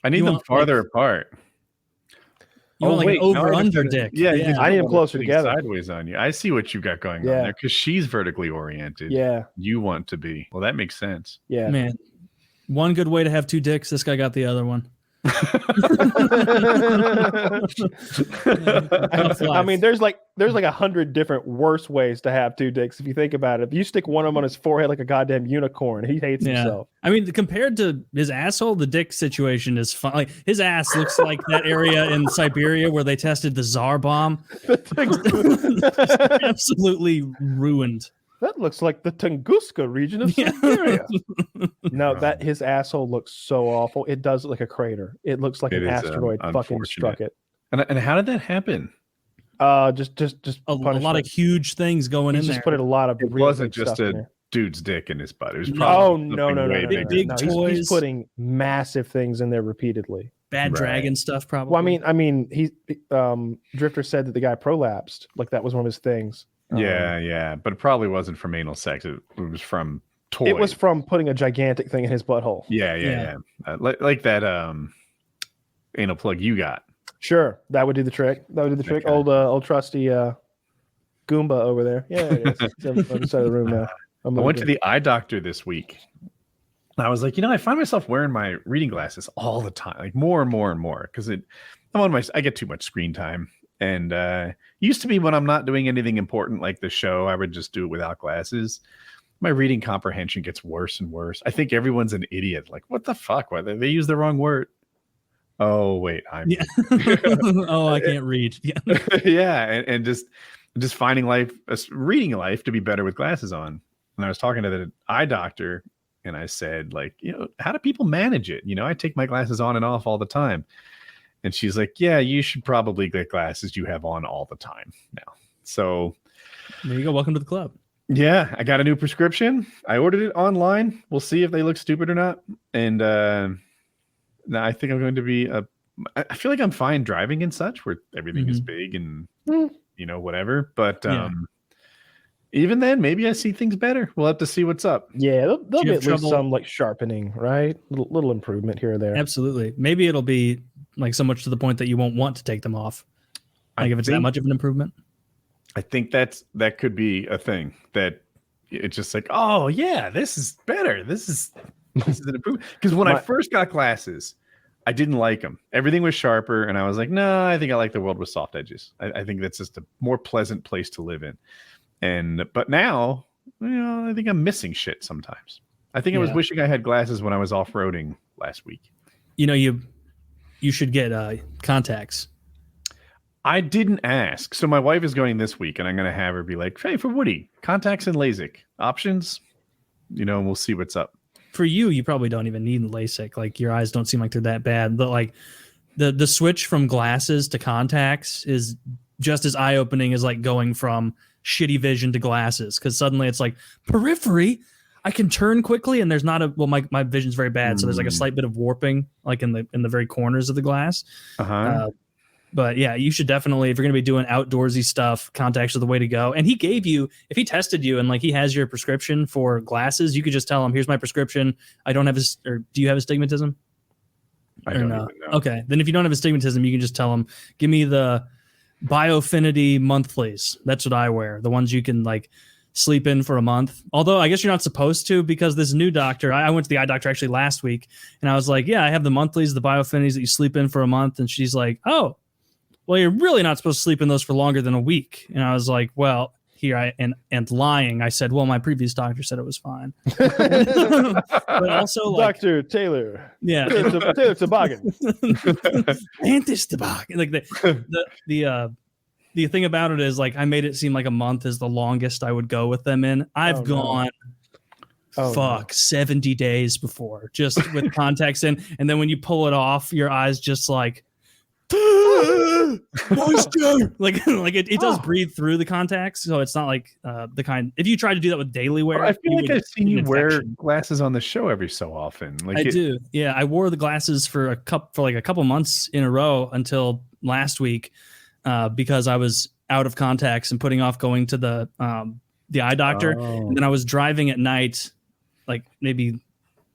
I need You them want, farther apart. You want like an now I over under understand. dick. Yeah, I need them closer sitting together. sideways on you. I see what you got going on Yeah. there because she's vertically oriented. Yeah, You want to be. Well, that makes sense. yeah. Man, one good way to have two dicks. This guy got the other one. I mean, there's like 100 different worse ways to have two dicks if you think about it. If you stick one of them on his forehead like a goddamn unicorn, he hates himself. I mean, compared to his asshole, the dick situation is fun. Like his ass looks like that area in Siberia where they tested the Tsar bomb. Absolutely ruined. That looks like the Tunguska region of Siberia. No, that his asshole looks so awful. It does look like a crater. It looks like It an is, asteroid fucking unfortunate. struck it. And how did that happen? Just A lot of huge things going He's in just there. put in a lot of. It real wasn't big just stuff in a there. dude's dick in his butt. It was No. probably Oh no something way bigger. Big no. toys. He's putting massive things in there repeatedly. Bad Right. dragon stuff, probably. Well, I mean, he Driftor said that the guy prolapsed. Like that was one of his things. Yeah, but it probably wasn't from anal sex. It was from toys. It was from putting a gigantic thing in his butthole. Yeah. Like that anal plug you got. Sure, that would do the trick. That would do the trick. Okay. Old trusty Goomba over there. Yeah, it is. It's on the other side of the room now. I went to the eye doctor this week. I was like, I find myself wearing my reading glasses all the time, like more and more and more, because I get too much screen time. And used to be when I'm not doing anything important like the show, I would just do it without glasses. My reading comprehension gets worse and worse. I think everyone's an idiot. Like, what the fuck? Why they use the wrong word? Oh wait, Yeah. Oh, I can't read. Yeah. yeah, and just finding reading life to be better with glasses on. And I was talking to the eye doctor, and I said, like, how do people manage it? I take my glasses on and off all the time. And she's like, yeah, you should probably get glasses you have on all the time now. So There you go. Welcome to the club. yeah, I got a new prescription. I ordered it online. We'll see if they look stupid or not. And now I think I'm going to be I feel like I'm fine driving and such, where everything is big and whatever. But even then, maybe I see things better. We'll have to see what's up. Yeah, there'll Do you be have at least trouble- some like sharpening, right? Little improvement here or there. Absolutely. Maybe it'll be like so much to the point that you won't want to take them off. Like if it's that much of an improvement. I think that could be a thing, that it's just like, oh yeah, this is better. This is an improvement. Because when I first got glasses, I didn't like them. Everything was sharper, and I was like, no, I think I like the world with soft edges. I think that's just a more pleasant place to live in. But now, I think I'm missing shit sometimes. I think I was wishing I had glasses when I was off-roading last week. You should get contacts. I didn't ask. So my wife is going this week, and I'm going to have her be like, hey, for Woody, contacts and LASIK options, and we'll see what's up. For you probably don't even need LASIK. Like your eyes don't seem like they're that bad. But like the switch from glasses to contacts is just as eye-opening as like going from shitty vision to glasses, because suddenly it's like periphery. I can turn quickly, and there's not my vision's very bad, so there's like a slight bit of warping, like in the very corners of the glass. But yeah, you should definitely, if you're going to be doing outdoorsy stuff, contacts are the way to go. And if he tested you and like he has your prescription for glasses, you could just tell him, here's my prescription. I don't have or do you have astigmatism? I don't even know. Okay. Then if you don't have astigmatism, you can just tell him, give me the Biofinity monthlies. That's what I wear. The ones you can like sleep in for a month. Although I guess you're not supposed to, because this new doctor, I went to the eye doctor actually last week, and I was like, yeah, I have the monthlies, the Biofinities that you sleep in for a month. And she's like, oh, well, you're really not supposed to sleep in those for longer than a week. And I was like, well, here I and lying. I said, well, my previous doctor said it was fine. But also, like, Dr. Taylor. yeah, Taylor Toboggan. Antis toboggan. Like the thing about it is, like, I made it seem like a month is the longest I would go with them in. I've gone 70 days before, just with contacts in, and then when you pull it off, your eyes just like moisture. like it does breathe through the contacts, so it's not like the kind. If you try to do that with daily wear, I feel like I've seen you wear infection. Glasses on the show every so often. Like I do. Yeah, I wore the glasses for a couple months in a row until last week, because I was out of contacts and putting off going to the eye doctor, and then I was driving at night, like maybe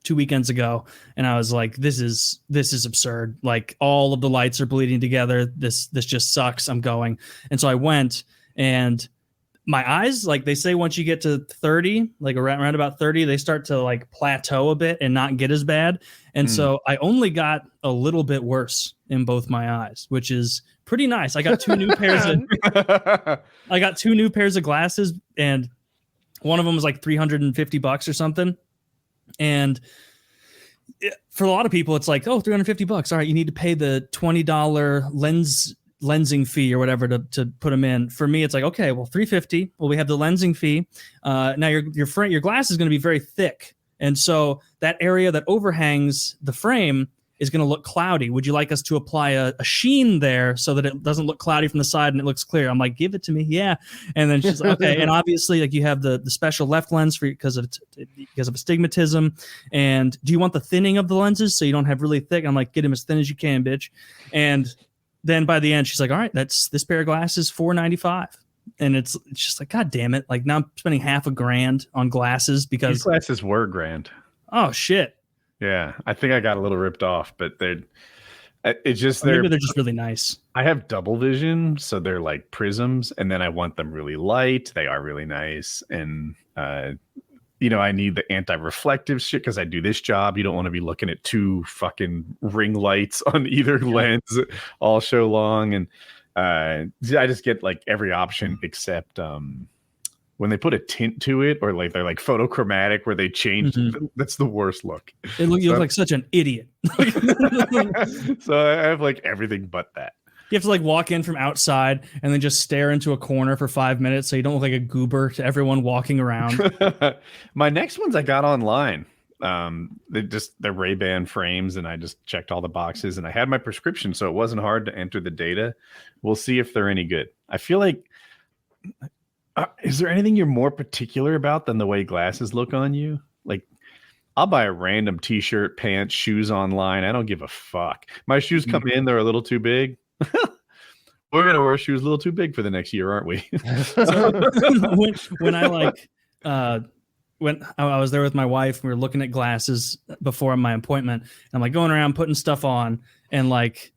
2 weekends ago, and I was like, this is absurd. Like, all of the lights are bleeding together. This just sucks. I'm going. And so I went, and my eyes, like they say, once you get to 30, like around about 30, they start to like plateau a bit and not get as bad. And so I only got a little bit worse in both my eyes, which is pretty nice. I got two new pairs of glasses, and one of them was like $350 or something. And for a lot of people, it's like, oh, $350. All right, you need to pay the $20 lensing fee or whatever to put them in. For me, it's like, okay, well, $350. Well, we have the lensing fee. Now your glass is going to be very thick, and so that area that overhangs the frame is going to look cloudy. Would you like us to apply a sheen there so that it doesn't look cloudy from the side and it looks clear? I'm like, give it to me. Yeah. And then she's like, okay. And obviously, like, you have the special left lens for because of astigmatism. And do you want the thinning of the lenses so you don't have really thick? I'm like, get them as thin as you can, bitch. And then by the end, she's like, all right, that's this pair of glasses, $495. And it's just like, God damn it. Like, now I'm spending $500 on glasses because these glasses were grand. Oh shit. Yeah, I think I got a little ripped off, but maybe they're just really nice. I have double vision, so they're like prisms, and then I want them really light. They are really nice, and I need the anti-reflective shit because I do this job. You don't want to be looking at two fucking ring lights on either lens all show long, and I just get like every option except when they put a tint to it, or like they're like photochromatic where they change, that's the worst look. You look like such an idiot. So I have like everything but that. You have to like walk in from outside and then just stare into a corner for 5 minutes so you don't look like a goober to everyone walking around. My next ones I got online. They're Ray-Ban frames, and I just checked all the boxes, and I had my prescription, so it wasn't hard to enter the data. We'll see if they're any good. I feel like is there anything you're more particular about than the way glasses look on you? Like, I'll buy a random t-shirt, pants, shoes online. I don't give a fuck. My shoes come in, they're a little too big. We're going to wear shoes a little too big for the next year, aren't we? So, when I was there with my wife, we were looking at glasses before my appointment. And I'm like going around putting stuff on. And like,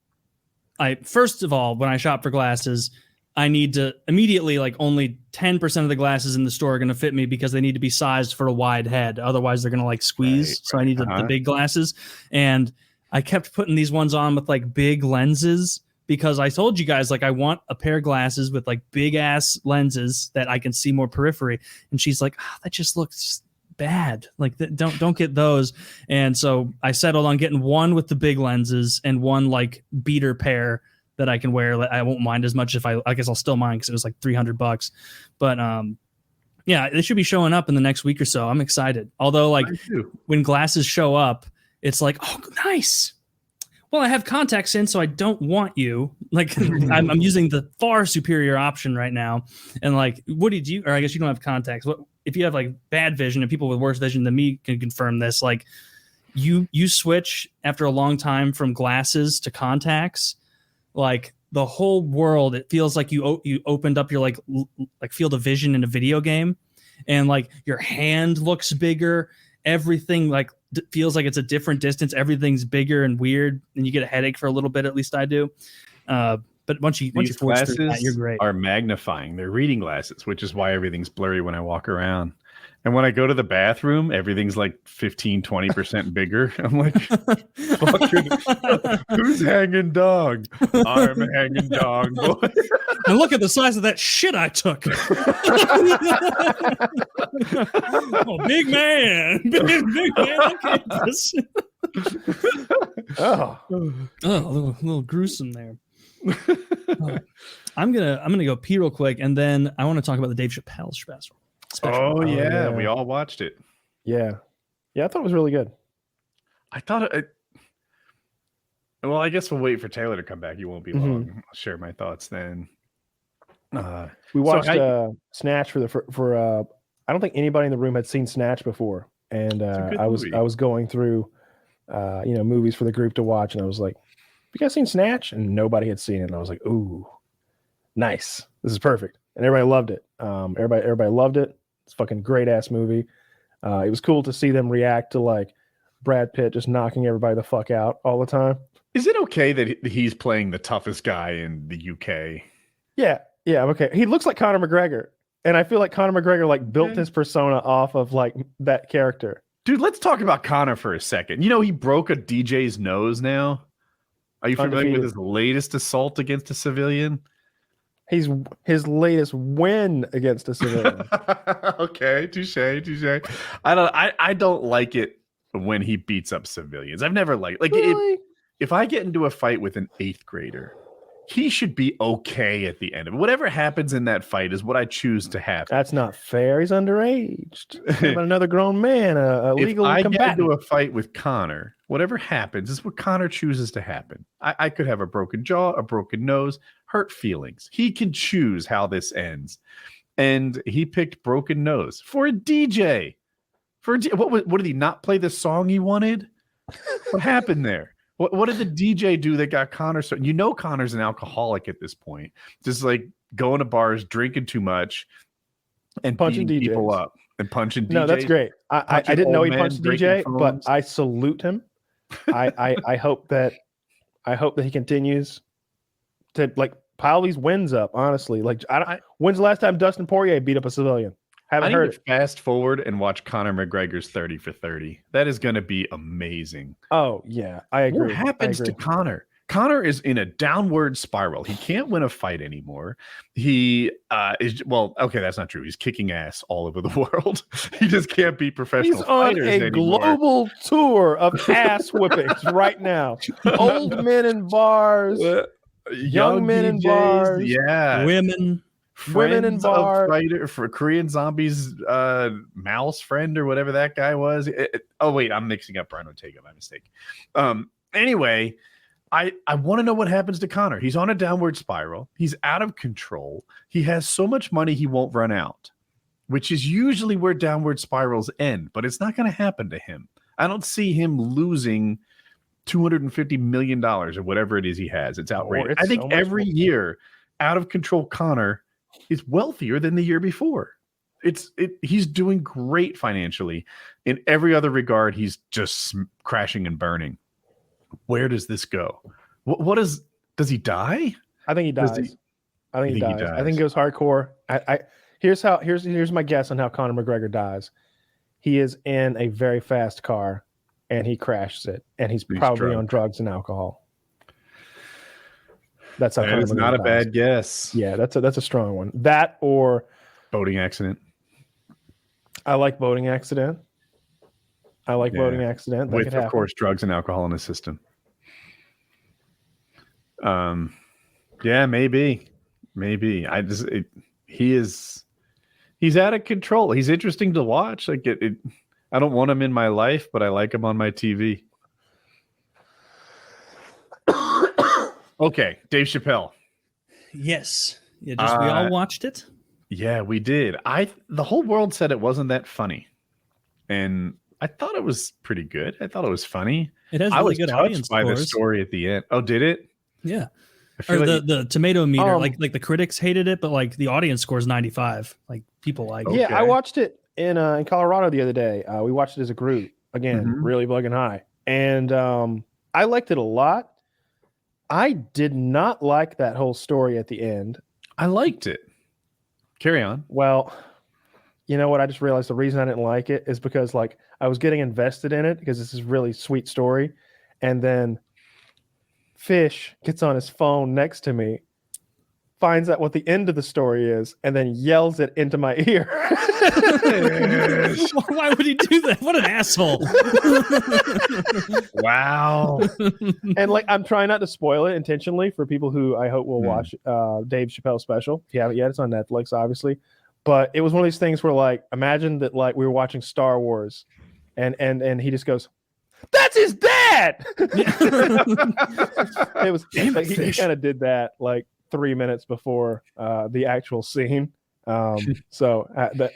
first of all, when I shop for glasses, I need to immediately, like, only 10% of the glasses in the store are going to fit me because they need to be sized for a wide head. Otherwise, they're going to like squeeze. Right. So I need the big glasses. And I kept putting these ones on with like big lenses because I told you guys, like, I want a pair of glasses with like big ass lenses that I can see more periphery. And she's like, that just looks bad. Like, don't get those. And so I settled on getting one with the big lenses and one like beater pair that I can wear. I won't mind as much if I guess I'll still mind because it was like $300. But yeah, they should be showing up in the next week or so. I'm excited. Although, like, when glasses show up, it's like, oh, nice. Well, I have contacts in, so I don't want you. Like, I'm using the far superior option right now. And like, what did you? Or I guess you don't have contacts. What if you have like bad vision, and people with worse vision than me can confirm this? Like, you switch after a long time from glasses to contacts. Like, the whole world, it feels like you opened up your like field of vision in a video game, and like your hand looks bigger. Everything like feels like it's a different distance. Everything's bigger and weird, and you get a headache for a little bit. At least I do. But once you force through that, you're great. Are magnifying. They're reading glasses, which is why everything's blurry when I walk around. And when I go to the bathroom, everything's like 15-20% bigger. I'm like, fucking, who's hanging dog? I'm hanging dog, boy. And look at the size of that shit I took. Oh, big man. Big man. Okay. Oh, a little gruesome there. I'm gonna go pee real quick, and then I want to talk about the Dave Chappelle special. Oh, yeah. we all watched it. yeah. I thought it was really good. I thought it. Well, I guess we'll wait for Taylor to come back. You won't be long. I'll share my thoughts then. We watched Snatch for I don't think anybody in the room had seen Snatch before, and I was going through movies for the group to watch, and I was like, "You guys seen Snatch?" And nobody had seen it, and I was like, "Ooh, nice! This is perfect." And everybody loved it. Everybody loved it. It's a fucking great ass movie. It was cool to see them react to like Brad Pitt just knocking everybody the fuck out all the time. Is it okay that he's playing the toughest guy in the UK? Yeah, okay. He looks like Connor McGregor, and I feel like Connor McGregor like built his persona off of like that character. Dude, let's talk about Connor for a second. You know, he broke a DJ's nose now. Are you familiar with his latest assault against a civilian? His latest win against a civilian. Okay, touche. I don't like it when he beats up civilians. I've never liked Really? If I get into a fight with an 8th grader, he should be okay at the end of it. Whatever happens in that fight is what I choose to happen. That's not fair. He's underage. What about another grown man, a legal if I combatant? get into a fight with Connor, whatever happens is what Connor chooses to happen. I could have a broken jaw, a broken nose, hurt feelings. He can choose how this ends. And he picked broken nose for a DJ. What did he not play the song he wanted? What happened there? What did the DJ do that got Connor so? You know Connor's an alcoholic at this point. Just like going to bars, drinking too much, and punching beating people DJs. up and punching DJs. No, that's great. I didn't know he punched DJ, but I salute him. I hope that he continues to like pile these wins up. Honestly, like when's the last time Dustin Poirier beat up a civilian? Haven't heard it. Fast forward and watch Connor McGregor's 30 for 30. That is going to be amazing. Oh yeah, I agree. What happens to Connor? Connor is in a downward spiral. He can't win a fight anymore. He that's not true. He's kicking ass all over the world. He just can't be professional. He's on fighters a anymore. global tour of ass whippings right now. Old men in bars, young men in bars, yeah, women in bars. For Korean Zombies, mouse friend or whatever that guy was. I'm mixing up Brian Ortega by mistake. Anyway. I want to know what happens to Connor. He's on a downward spiral. He's out of control. He has so much money he won't run out, which is usually where downward spirals end, but it's not going to happen to him. I don't see him losing $250 million or whatever it is he has. It's outrageous. I think every year, out of control Connor is wealthier than the year before. He's doing great financially. In every other regard, he's just crashing and burning. Where does this go? Does he die? I think he dies. I think he dies. I think he goes hardcore. Here's my guess on how Conor McGregor dies. He is in a very fast car and he crashes it, and he's probably drunk. On drugs and alcohol. That's how Conor McGregor not a dies. bad guess. Yeah, that's a strong one. That or boating accident. I like boating accident. Boating accident. That with, of course, drugs and alcohol in his system. Yeah, maybe. He's out of control. He's interesting to watch. Like I don't want him in my life, but I like him on my TV. Okay, Dave Chappelle. Yes. We all watched it. Yeah, we did. The whole world said it wasn't that funny. And I thought it was pretty good. I thought it was funny. It has really good audience by scores. The story at the end. Oh, did it? Yeah. Or the tomato meter, like the critics hated it, but like the audience scores 95. Like people like it. Yeah, I watched it in Colorado the other day. We watched it as a group. Again, really bugging high. And I liked it a lot. I did not like that whole story at the end. I liked it. Carry on. Well, you know what? I just realized the reason I didn't like it is because like I was getting invested in it because this is a really sweet story, and then Fish gets on his phone next to me, finds out what the end of the story is, and then yells it into my ear. Why would he do that? What an asshole! Wow. And like I'm trying not to spoil it intentionally for people who I hope will watch Dave Chappelle special. If you haven't yet, it's on Netflix, obviously. But it was one of these things where like imagine that like we were watching Star Wars, and he just goes, "That's his dad." It was like, he kind of did that like 3 minutes before the actual scene. So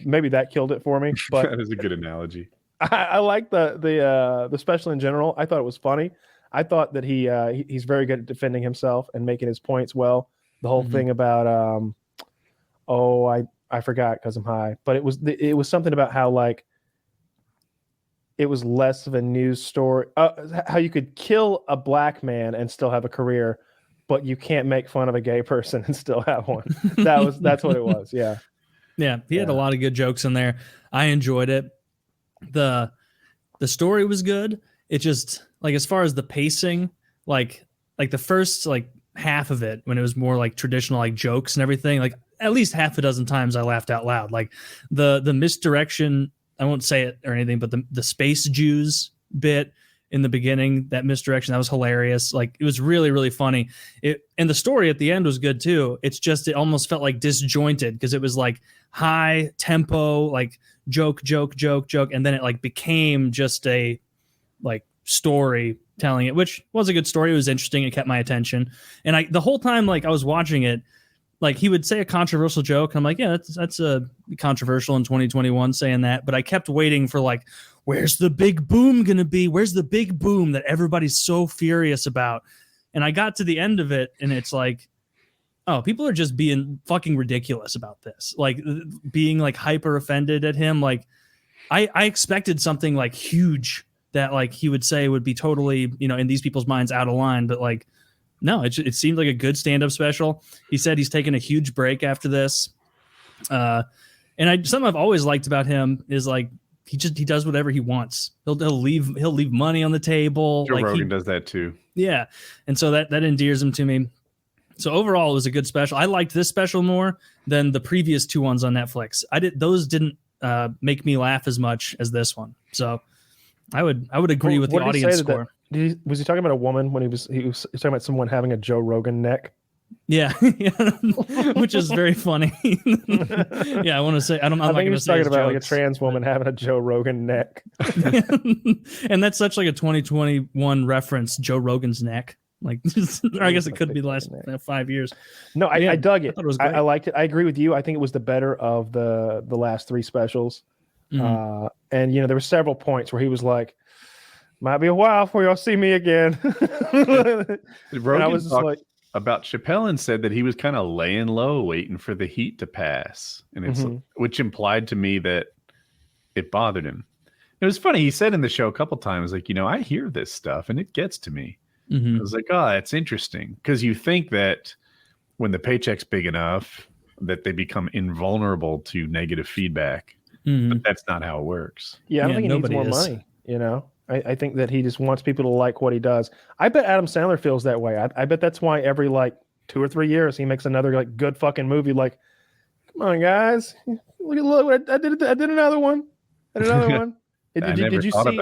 maybe that killed it for me. But That is a good analogy. I like the special in general. I thought it was funny. I thought that he's very good at defending himself and making his points well. The whole thing about I forgot because I'm high, but it was something about how like it was less of a news story. How you could kill a black man and still have a career, but you can't make fun of a gay person and still have one. That's what it was. Yeah. Yeah, he had a lot of good jokes in there. I enjoyed it. The story was good. It just like as far as the pacing, like the first like half of it when it was more like traditional like jokes and everything, like at least half a dozen times I laughed out loud. Like the misdirection, I won't say it or anything, but the space Jews bit in the beginning, that misdirection, that was hilarious. Like it was really, really funny. And the story at the end was good too. It's just, it almost felt like disjointed because it was like high tempo, like joke. And then it like became just a like story telling it, which was a good story. It was interesting. It kept my attention. And the whole time, like I was watching it, like he would say a controversial joke. And I'm like, yeah, that's a controversial in 2021 saying that. But I kept waiting for like, where's the big boom going to be? Where's the big boom that everybody's so furious about? And I got to the end of it and it's like, oh, people are just being fucking ridiculous about this. Like being like hyper offended at him. Like I expected something like huge that like he would say would be totally, in these people's minds out of line. But like, no, it seemed like a good stand-up special. He said he's taking a huge break after this. And something I've always liked about him is like, he does whatever he wants. He'll leave money on the table. Joe like Rogan does that too. Yeah. And so that endears him to me. So overall, it was a good special. I liked this special more than the previous two ones on Netflix. Those didn't make me laugh as much as this one. So I would agree with the audience score. Was he talking about a woman when he was talking about someone having a Joe Rogan neck? Yeah, which is very funny. Yeah, I want to say I'm not going to say talking about like a trans woman having a Joe Rogan neck. And that's such like a 2021 reference, Joe Rogan's neck. Like, or I guess it could be the last 5 years. No, I dug it. I liked it. I agree with you. I think it was the better of the last three specials. Mm-hmm. And there were several points where he was like, might be a while before y'all see me again. Rogan I was just like about Chappelle and said that he was kind of laying low, waiting for the heat to pass, and it's which implied to me that it bothered him. It was funny. He said in the show a couple times, like, I hear this stuff and it gets to me. Mm-hmm. I was like, oh, that's interesting, because you think that when the paycheck's big enough that they become invulnerable to negative feedback, but that's not how it works. Yeah, I don't think he needs more money. I think that he just wants people to like what he does. I bet Adam Sandler feels that way. I bet that's why every like 2 or 3 years he makes another like good fucking movie. Like, come on, guys, look! I did another one. Did you see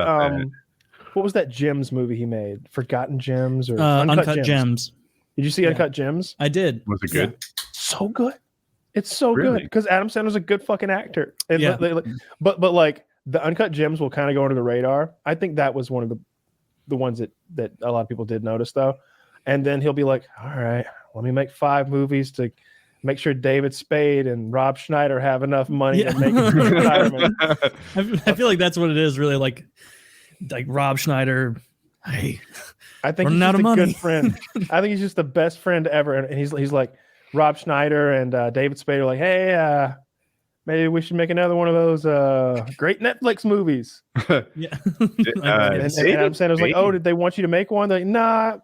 what was that Gems movie he made? Forgotten Gems or Uncut Gems? Did you see Uncut Gems? I did. Was it good? So good. It's so Really? good because Adam Sandler's a good fucking actor. And Yeah. but like. The Uncut Gems will kind of go under the radar. I think that was one of the ones that a lot of people did notice, though. And then he'll be like, all right, let me make 5 movies to make sure David Spade and Rob Schneider have enough money to make it through retirement. I feel like that's what it is, really. Like Rob Schneider, hey, I think he's just a good friend. I think he's just the best friend ever. And he's like, Rob Schneider and David Spade are like, hey, maybe we should make another one of those great Netflix movies. Yeah. And Adam Sandler's like, oh, did they want you to make one? They're like, nah,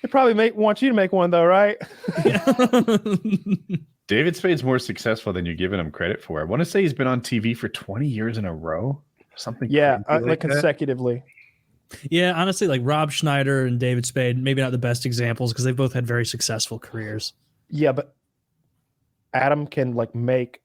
they probably want you to make one though, right? David Spade's more successful than you're giving him credit for. I want to say he's been on TV for 20 years in a row. Something Yeah, crazy like that. consecutively. Yeah, honestly, like Rob Schneider and David Spade, maybe not the best examples because they both had very successful careers. Yeah, but Adam can like make,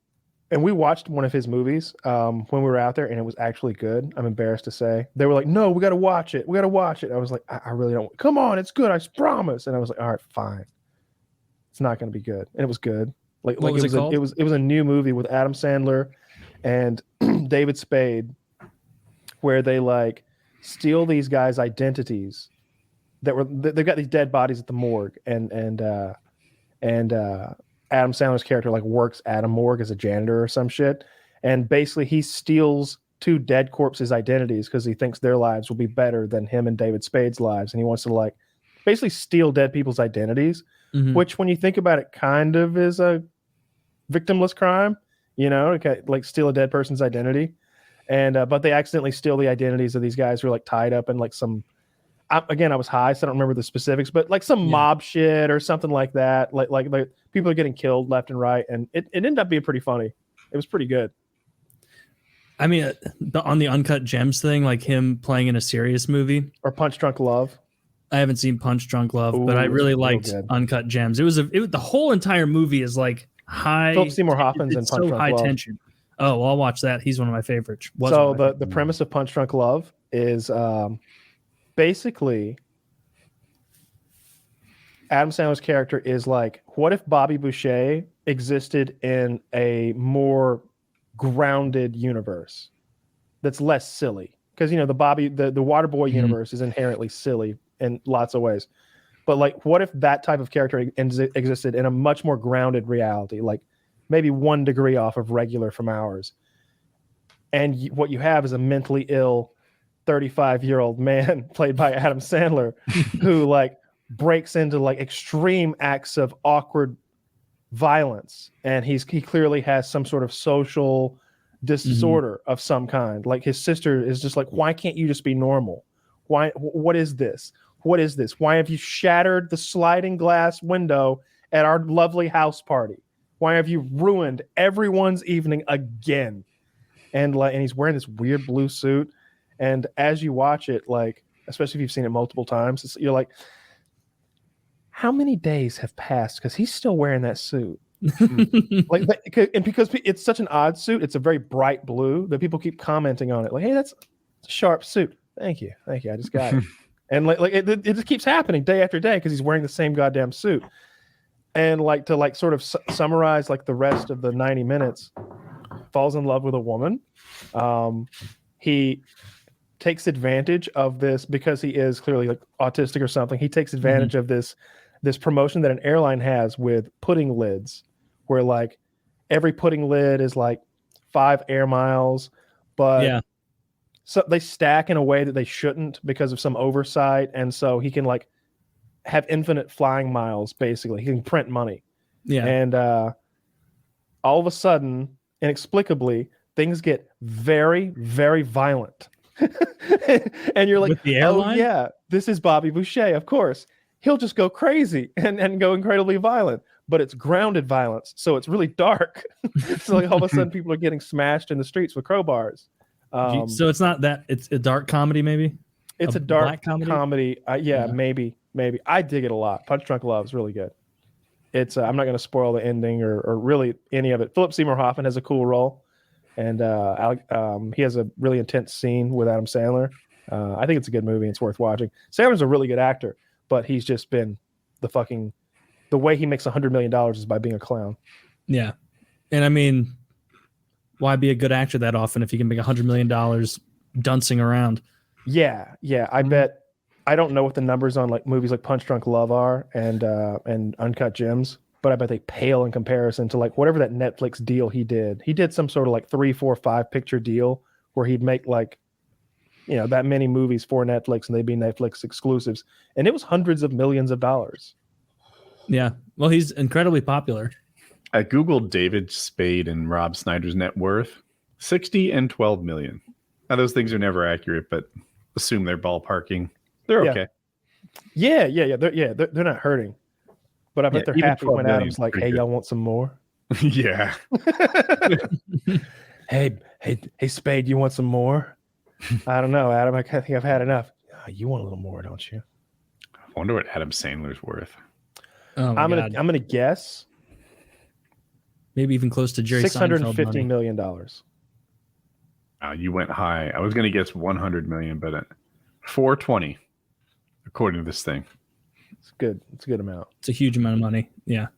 and we watched one of his movies when we were out there, and it was actually good. I'm embarrassed to say. They were like, "No, we got to watch it. We got to watch it." I was like, I really don't. Come on, it's good. I promise." And I was like, "All right, fine. It's not going to be good." And it was good. Like, What was it called? It was a new movie with Adam Sandler and David Spade, where they like steal these guys' identities they've got these dead bodies at the morgue, and Adam Sandler's character like works at a morgue as a janitor or some shit, and basically he steals two dead corpses' identities because he thinks their lives will be better than him and David Spade's lives, and he wants to like basically steal dead people's identities, which when you think about it kind of is a victimless crime, you know, okay, like steal a dead person's identity. And but they accidentally steal the identities of these guys who are like tied up in like some again, I was high, so I don't remember the specifics, but like some mob shit or something like that. Like people are getting killed left and right, and it ended up being pretty funny. It was pretty good. I mean, on the Uncut Gems thing, like him playing in a serious movie. Or Punch Drunk Love. I haven't seen Punch Drunk Love, but I really liked Uncut Gems. The whole entire movie is like high. Philip Seymour Hoffman's in Punch Drunk high Love. Tension. Oh, well, I'll watch that. He's one of my favorites. So the premise of Punch Drunk Love is basically Adam Sandler's character is like, what if Bobby Boucher existed in a more grounded universe that's less silly? Because you know the Waterboy universe is inherently silly in lots of ways, but like, what if that type of character existed in a much more grounded reality, like maybe 1 degree off of regular from ours? And what you have is a mentally ill 35-year-old man played by Adam Sandler who like breaks into like extreme acts of awkward violence, and he clearly has some sort of social disorder of some kind. Like his sister is just like, why can't you just be normal? What is this? Why have you shattered the sliding glass window at our lovely house party? Why have you ruined everyone's evening again? And he's wearing this weird blue suit. And as you watch it, like, especially if you've seen it multiple times, you're like, how many days have passed? Because he's still wearing that suit. And because it's such an odd suit, it's a very bright blue that people keep commenting on it. Like, hey, that's a sharp suit. Thank you. I just got it. And it just keeps happening day after day because he's wearing the same goddamn suit. And like to like sort of summarize like the rest of the 90 minutes, falls in love with a woman. He takes advantage of this because he is clearly like autistic or something. He takes advantage of this promotion that an airline has with pudding lids, where like every pudding lid is like 5 air miles, but so they stack in a way that they shouldn't because of some oversight. And so he can like have infinite flying miles, basically. He can print money. Yeah. And all of a sudden, inexplicably, things get very, very violent. And you're like, with the airline? Oh yeah, this is Bobby Boucher, of course. He'll just go crazy and go incredibly violent, but it's grounded violence, so it's really dark. So like all of a sudden people are getting smashed in the streets with crowbars. So it's not that, it's a dark comedy, maybe? It's a dark comedy. Maybe. I dig it a lot. Punch Drunk Love is really good. It's I'm not going to spoil the ending or really any of it. Philip Seymour Hoffman has a cool role, and he has a really intense scene with Adam Sandler. I think it's a good movie. It's worth watching. Sandler's a really good actor, but he's just been the way he makes $100 million is by being a clown. Yeah. And I mean, why be a good actor that often if you can make $100 million duncing around? Yeah. I bet. I don't know what the numbers on like movies like Punch Drunk Love are and Uncut Gems, but I bet they pale in comparison to like whatever that Netflix deal he did. He did some sort of like 3, 4, 5 picture deal where he'd make like, you know, that many movies for Netflix and they'd be Netflix exclusives. And it was hundreds of millions of dollars. Yeah. Well, he's incredibly popular. I Googled David Spade and Rob Schneider's net worth, 60 and 12 million. Now those things are never accurate, but assume they're ballparking. They're okay. Yeah. They're not hurting. But I bet they're happy when Adam's like, hey, y'all want some more? Yeah. Hey, Spade, you want some more? I don't know, Adam. I think I've had enough. You want a little more, don't you? I wonder what Adam Sandler's worth. Oh my God. I'm gonna guess Maybe even close to Jerry Seinfeld money. $650 million. You went high. I was going to guess 100 million, but 420, according to this thing. It's good. It's a good amount. It's a huge amount of money. Yeah,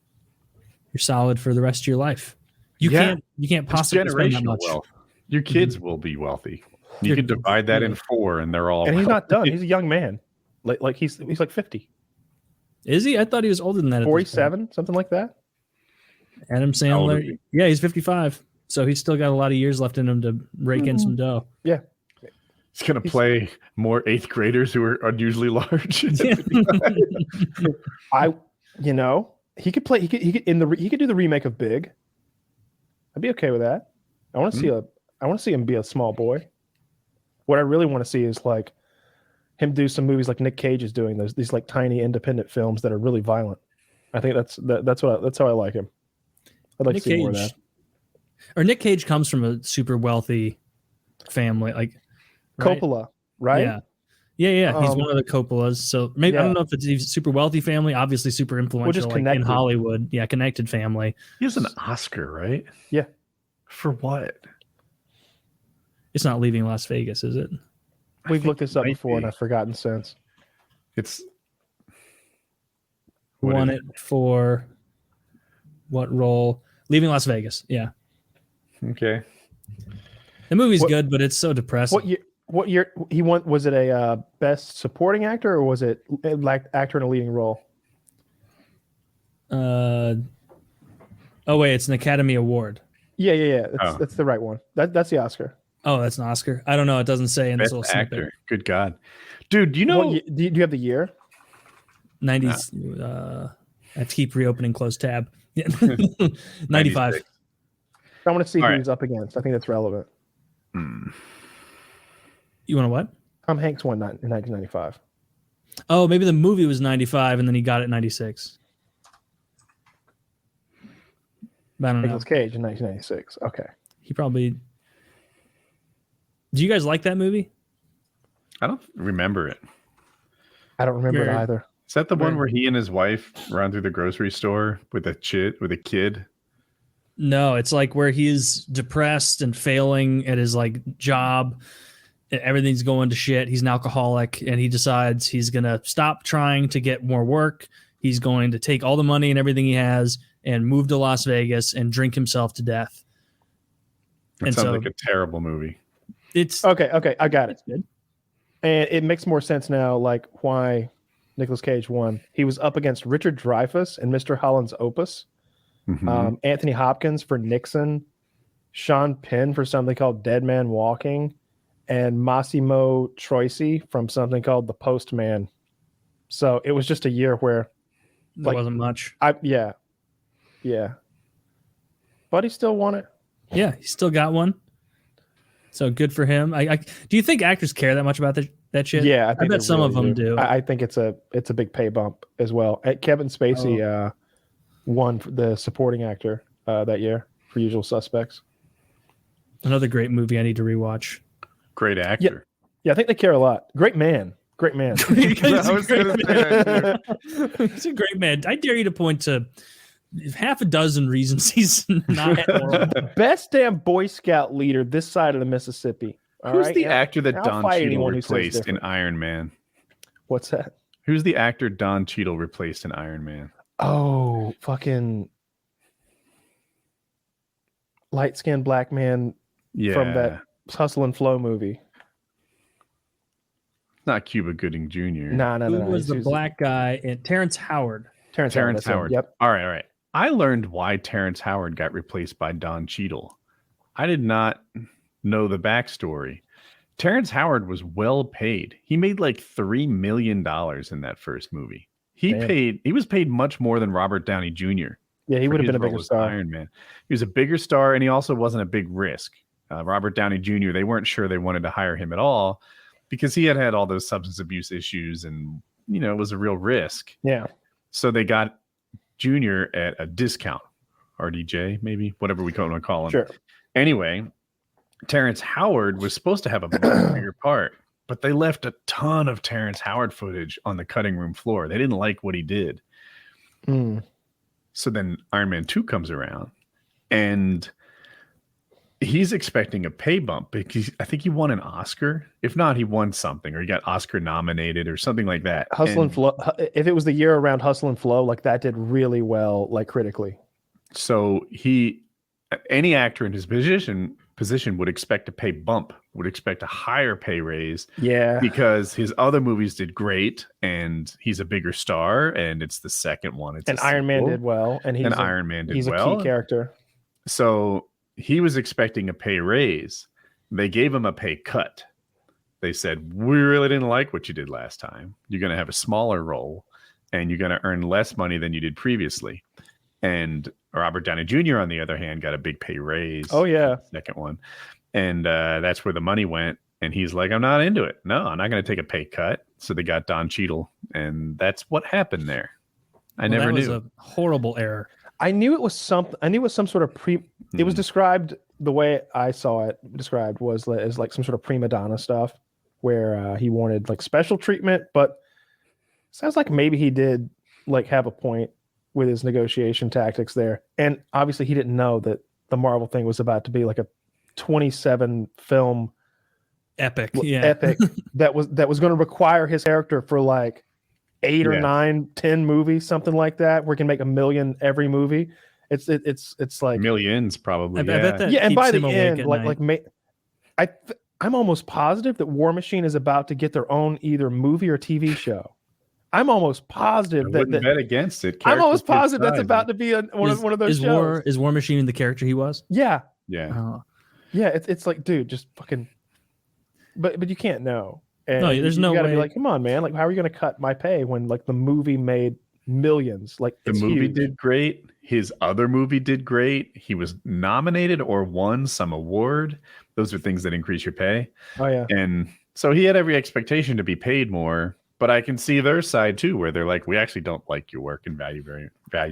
you're solid for the rest of your life. You can't possibly spend that much. Wealth. Your kids will be wealthy. You can divide that in 4, and they're all. And he's not done. He's a young man. Like he's like 50. Is he? I thought he was older than that. 47, something like that. Adam Sandler. Yeah, he's 55. So he's still got a lot of years left in him to rake in some dough. Yeah. He's going to play more 8th graders who are unusually large. Yeah. He could play. He could do the remake of Big. I'd be okay with that. I want to see him be a small boy. What I really want to see is like him do some movies like Nick Cage is doing. These like tiny independent films that are really violent. I think that's how I like him. I'd like to see more of that. Or Nick Cage comes from a super wealthy family, like Coppola, right? Yeah. He's one of the Coppolas. So maybe I don't know if it's a super wealthy family. Obviously, super influential in Hollywood. Yeah, connected family. He has an Oscar, right? Yeah. For what? It's not Leaving Las Vegas, is it? We've looked this up before, and I've forgotten since. It's won it for what role? Leaving Las Vegas. Yeah. Okay. The movie's good, but it's so depressing. What year he won? Was it a best supporting actor or was it like actor in a leading role? Oh wait, it's an Academy Award. Yeah. That's the right one. That's the Oscar. Oh, that's an Oscar. I don't know. It doesn't say in this best little snippet. actor. Good God, dude! Do you know? Do you have the year? 90s. I have to keep reopening closed tab. 95. I want to see who he's up against. I think that's relevant. You want to what? Tom Hanks won in 1995. Oh, maybe the movie was 95 and then he got it in 96. I don't know. Nicolas Cage in 1996. Okay. He probably. Do you guys like that movie? I don't remember it. I don't remember it either. Is that the one where he and his wife run through the grocery store with a kid? No, it's like where he's depressed and failing at his like job. Everything's going to shit. He's an alcoholic and he decides he's going to stop trying to get more work. He's going to take all the money and everything he has and move to Las Vegas and drink himself to death. That sounds like a terrible movie. It's okay. I got it. Good. And it makes more sense now, like why Nicolas Cage won. He was up against Richard Dreyfuss and Mr. Holland's Opus. Anthony Hopkins for Nixon, Sean Penn for something called Dead Man Walking, and Massimo Troisi from something called The Postman. So it was just a year where there wasn't much. Yeah. But he still won it. Yeah, he still got one. So good for him. Do you think actors care that much about that shit? Yeah, I bet some of them do. I think it's a big pay bump as well. Kevin Spacey won for the supporting actor that year for Usual Suspects. Another great movie I need to rewatch. Great actor. Yeah, I think they care a lot. Great man. He's a great man. I dare you to point to half a dozen reasons he's not the best damn Boy Scout leader this side of the Mississippi. Who's the actor that Don Cheadle replaced in Iron Man? What's that? Who's the actor Don Cheadle replaced in Iron Man? Oh, fucking light-skinned black man from that Hustle and Flow movie. Not Cuba Gooding Jr. No. Who was the black guy? Terrance Howard. Terrance Howard. Yep. All right. I learned why Terrance Howard got replaced by Don Cheadle. I did not know the backstory. Terrance Howard was well paid. He made like $3 million in that first movie. He was paid much more than Robert Downey Jr. Yeah, he would have been a bigger star. Iron Man. He was a bigger star, and he also wasn't a big risk. Robert Downey Jr., they weren't sure they wanted to hire him at all because he had all those substance abuse issues, and it was a real risk. Yeah. So they got Jr. at a discount. RDJ, maybe whatever we want to call him. Sure. Anyway, Terrance Howard was supposed to have a much bigger part, but they left a ton of Terrance Howard footage on the cutting room floor. They didn't like what he did. So then Iron Man 2 comes around, and he's expecting a pay bump because I think he won an Oscar. If not, he won something, or he got Oscar nominated or something like that. Hustle and Flow. If it was the year around Hustle and Flow, like that did really well, like critically. So any actor in his position would expect a pay bump, would expect a higher pay raise. Yeah. Because his other movies did great, and he's a bigger star, and it's the second one. And Iron Man did well, and Iron Man did he's well. a key character. So he was expecting a pay raise. They gave him a pay cut. They said, we really didn't like what you did last time. You're going to have a smaller role, and you're going to earn less money than you did previously. And Robert Downey Jr., on the other hand, got a big pay raise. Oh, yeah. Second one. And that's where the money went. And he's like, I'm not into it. No, I'm not going to take a pay cut. So they got Don Cheadle. And that's what happened there. I never knew. That was a horrible error. I knew it was something. I knew it was some sort of It was described, the way I saw it described was as like some sort of prima donna stuff, where he wanted like special treatment. But sounds like maybe he did like have a point with his negotiation tactics there. And obviously he didn't know that the Marvel thing was about to be like a 27 film epic that was going to require his character for like 8 or 9, 10 movies, something like that, where he can make $1 million every movie. It's like millions probably. I bet that and by the keeps him end, awake at night. I'm almost positive that War Machine is about to get their own either movie or TV show. I'm almost positive I wouldn't bet against it. I'm almost positive that's about to be one of those shows. Is War Machine the character he was? Yeah. Yeah. Yeah. It's like, dude, just fucking. But you can't know. And no, there's no way. You gotta be like, come on, man. Like, how are you going to cut my pay when like the movie made millions? Like, the movie did great. His other movie did great. He was nominated or won some award. Those are things that increase your pay. Oh yeah. And so he had every expectation to be paid more. But I can see their side too, where they're like, we actually don't like your work and value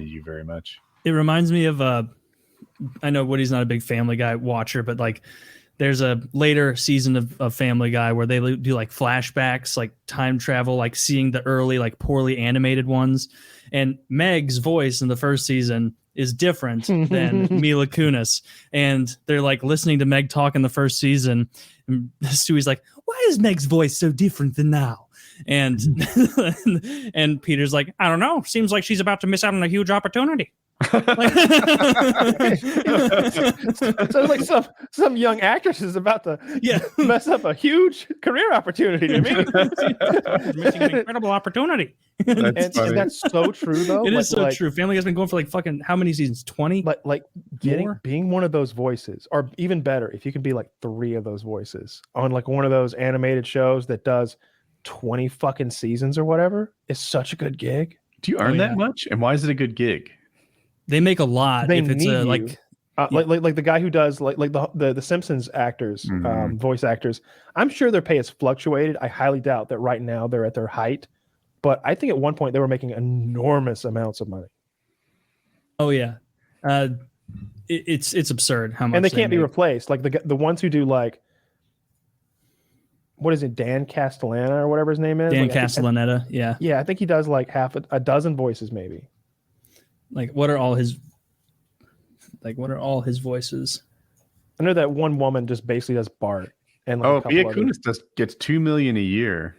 you very much. It reminds me of I know Woody's not a big Family Guy watcher, but like there's a later season of Family Guy where they do like flashbacks, like time travel, like seeing the early like poorly animated ones. And Meg's voice in the first season is different than Mila Kunis. And they're like listening to Meg talk in the first season. And Stewie's like, why is Meg's voice so different than now? And and Peter's like, I don't know. Seems like she's about to miss out on a huge opportunity. So like some young actress is about to mess up a huge career opportunity to me. Missing an incredible opportunity. And that's so true though. It is so true. Family has been going for like fucking how many seasons? 20? Like being one of those voices, or even better, if you can be like 3 of those voices on like one of those animated shows that does 20 fucking seasons or whatever, is such a good gig. Do you earn that much? And why is it a good gig? They make a lot. They if it's need like the guy who does like the Simpsons actors, voice actors. I'm sure their pay has fluctuated. I highly doubt that right now they're at their height, but I think at one point they were making enormous amounts of money. Oh yeah, it's absurd how much. And they can't be replaced. Like the ones who do like, what is it, Dan Castellaneta or whatever his name is? Dan like, Castellaneta, yeah. Yeah, I think he does like half a dozen voices maybe. Like what are all his voices? I know that one woman just basically does Bart. And like Mia Kunis gets $2 million a year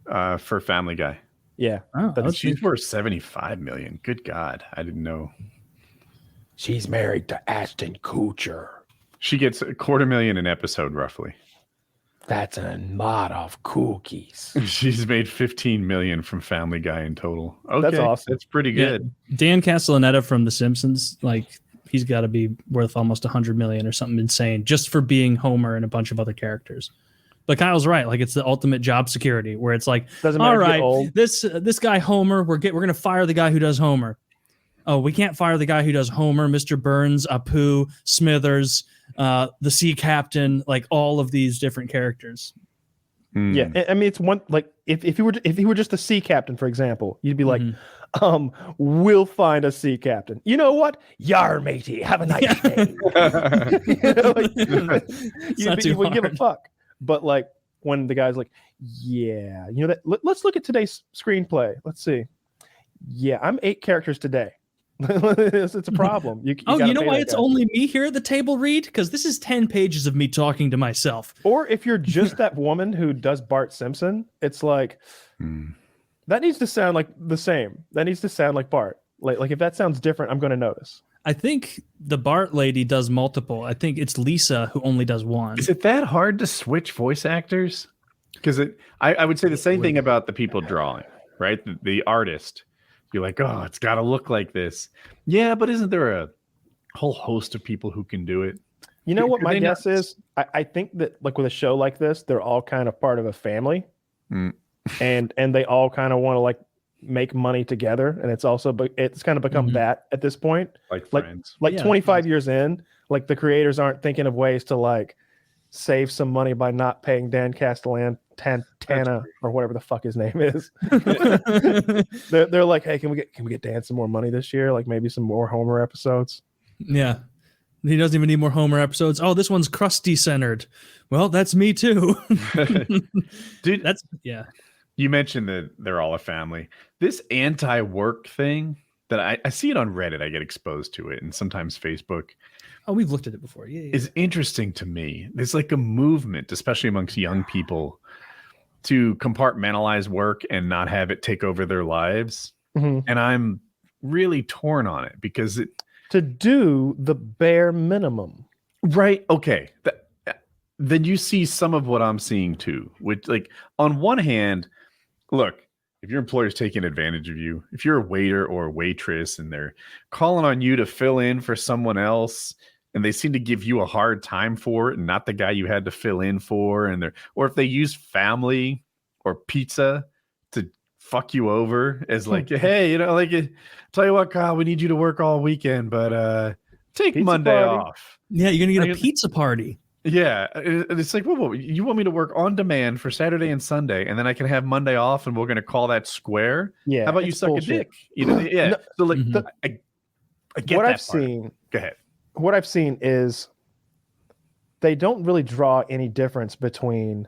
for Family Guy. Yeah. But she's worth $75 million. Good God. I didn't know. She's married to Ashton Kutcher. She gets $250,000 an episode, roughly. That's a lot of cookies. She's made $15 million from Family Guy in total. Okay, that's awesome. That's pretty good. Yeah. Dan Castellaneta from The Simpsons, like he's got to be worth almost $100 million or something insane just for being Homer and a bunch of other characters. But Kyle's right. Like it's the ultimate job security where it's like, all right, this guy Homer, we're gonna fire the guy who does Homer. Oh, we can't fire the guy who does Homer, Mr. Burns, Apu, Smithers, the Sea Captain, like all of these different characters. Yeah, I mean, it's one like if he were just a sea captain, for example, you'd be like, we'll find a sea captain. You know what? Yar, matey, have a nice day. You know, like, you wouldn't give a fuck. But like when the guy's like, yeah, you know that. Let's look at today's screenplay. Let's see. Yeah, I'm 8 characters today. It's a problem. You know why it's only me here at the table, Reed? Because this is 10 pages of me talking to myself. Or if you're just that woman who does Bart Simpson, it's like that needs to sound like the same. That needs to sound like Bart. Like if that sounds different, I'm going to notice. I think the Bart lady does multiple. I think it's Lisa who only does one. Is it that hard to switch voice actors? Because I would say the same thing about the people drawing, right? The artist. You're like, oh, it's got to look like this. Yeah, but isn't there a whole host of people who can do it? You know what my guess is? I think that like with a show like this, they're all kind of part of a family, and they all kind of want to like make money together, and it's kind of become that at this point. Like friends. Like 25 years in, like the creators aren't thinking of ways to like save some money by not paying Dan Tana or whatever the fuck his name is. they're like, hey, can we get Dan some more money this year? Like maybe some more Homer episodes. Yeah. He doesn't even need more Homer episodes. Oh, this one's Krusty centered. Well, that's me too. Dude, that's yeah. You mentioned that they're all a family. This anti-work thing that I see it on Reddit, I get exposed to it, and sometimes Facebook. Oh, we've looked at it before. Yeah. Is interesting to me. There's like a movement, especially amongst young people, to compartmentalize work and not have it take over their lives. And I'm really torn on it because to do the bare minimum. Right. Okay. Then you see some of what I'm seeing too, which like on one hand, look, if your employer's taking advantage of you, if you're a waiter or a waitress and they're calling on you to fill in for someone else and they seem to give you a hard time for it and not the guy you had to fill in for, or if they use family or pizza to fuck you over as like, hey, you know, like, tell you what, Kyle, we need you to work all weekend, but take pizza Monday off. Yeah, you're gonna get a pizza party. Yeah, it's like, well, you want me to work on demand for Saturday and Sunday, and then I can have Monday off, and we're going to call that square? Yeah. How about you suck bullshit. A dick? You know, yeah. No, so like, I get what that I've part. seen. Go ahead. What I've seen is they don't really draw any difference between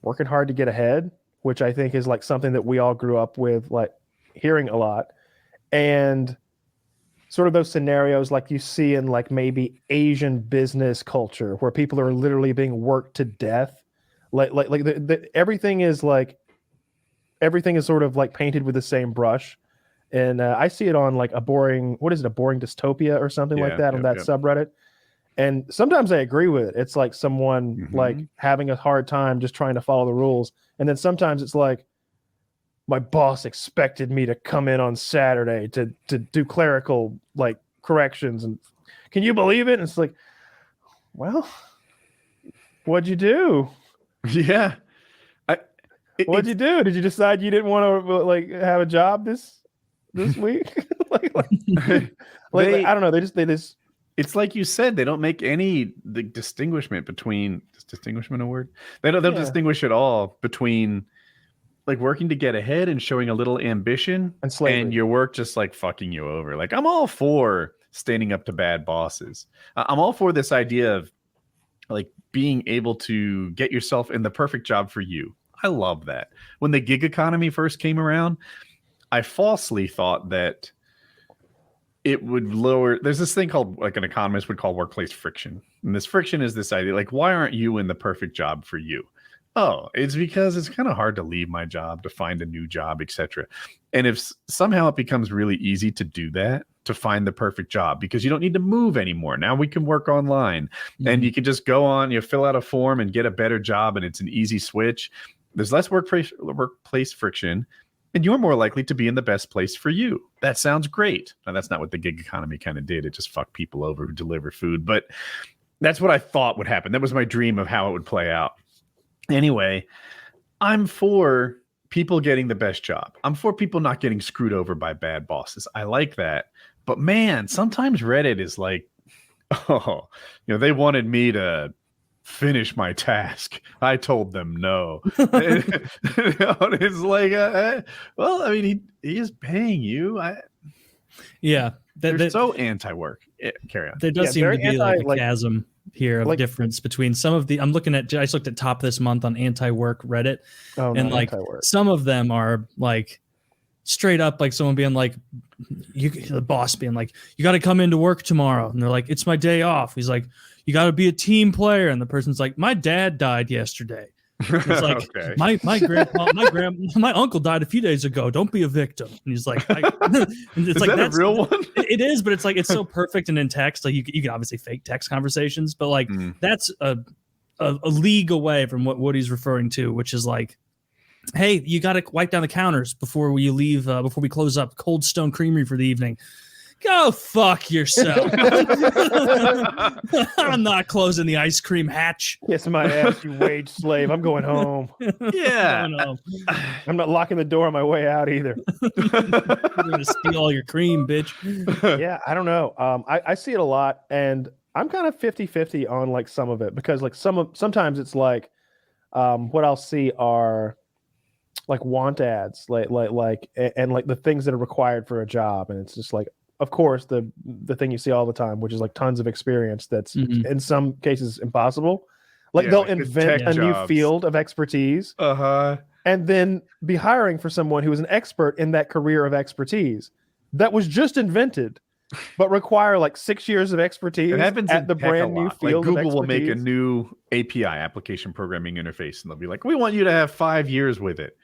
working hard to get ahead, which I think is like something that we all grew up with, like hearing a lot, and sort of those scenarios like you see in like maybe Asian business culture where people are literally being worked to death. Like everything is sort of like painted with the same brush. And I see it on like a boring dystopia or something like that on that subreddit. And sometimes I agree with it. It's like someone like having a hard time just trying to follow the rules. And then sometimes it's like, my boss expected me to come in on Saturday to do clerical like corrections. And can you believe it? And it's like, well, what'd you do? Yeah. What'd you do? Did you decide you didn't want to like have a job this week? I don't know. They just. It's like you said, they don't make any distinguishment between. Is distinguishment a word? They don't distinguish at all between like working to get ahead and showing a little ambition and your work just like fucking you over. Like I'm all for standing up to bad bosses. I'm all for this idea of like being able to get yourself in the perfect job for you. I love that. When the gig economy first came around, I falsely thought that it would lower. There's this thing called like an economist would call workplace friction. And this friction is this idea like, why aren't you in the perfect job for you? Oh, it's because it's kind of hard to leave my job to find a new job, etc. And if somehow it becomes really easy to do that, to find the perfect job, because you don't need to move anymore. Now we can work online and you can just go on, fill out a form and get a better job. And it's an easy switch. There's less workplace friction and you're more likely to be in the best place for you. That sounds great. Now that's not what the gig economy kind of did. It just fucked people over who deliver food, but that's what I thought would happen. That was my dream of how it would play out. Anyway, I'm for people getting the best job. I'm for people not getting screwed over by bad bosses. I like that. But man, sometimes Reddit is like, they wanted me to finish my task. I told them no. It's like, well, I mean, he is paying you. Yeah, They're so anti-work. Carry on. there does seem very to be like a like chasm here of difference between some of the. I just looked at top this month on anti-work Reddit, and like some of them are like straight up like someone being like, the boss being like, you got to come into work tomorrow, and they're like, it's my day off. He's like, you got to be a team player, and the person's like, my dad died yesterday. It's like Okay. my grandpa, my uncle died a few days ago. Don't be a victim. And he's like, it's is like that a real one? It is, but it's like it's so perfect and in text. Like you can obviously fake text conversations, but like that's a league away from what Woody's referring to, which is like, hey, you got to wipe down the counters before we leave, before we close up Cold Stone Creamery for the evening. Go fuck yourself. I'm not closing the ice cream hatch. Kiss my ass, you wage slave. I'm going home. Yeah. I'm not locking the door on my way out either. I'm going to steal all your cream, bitch. Yeah, I don't know. I see it a lot, and I'm kind of 50-50 on like some of it, because like sometimes it's like what I'll see are like want ads, like and like the things that are required for a job, and it's just like, of course, the thing you see all the time, which is like tons of experience that's in some cases impossible. Like they'll invent a new field of expertise and then be hiring for someone who is an expert in that career of expertise that was just invented, but require like 6 years of expertise it happens at the brand new field. Like Google will make a new API, application programming interface, and they'll be like, we want you to have 5 years with it.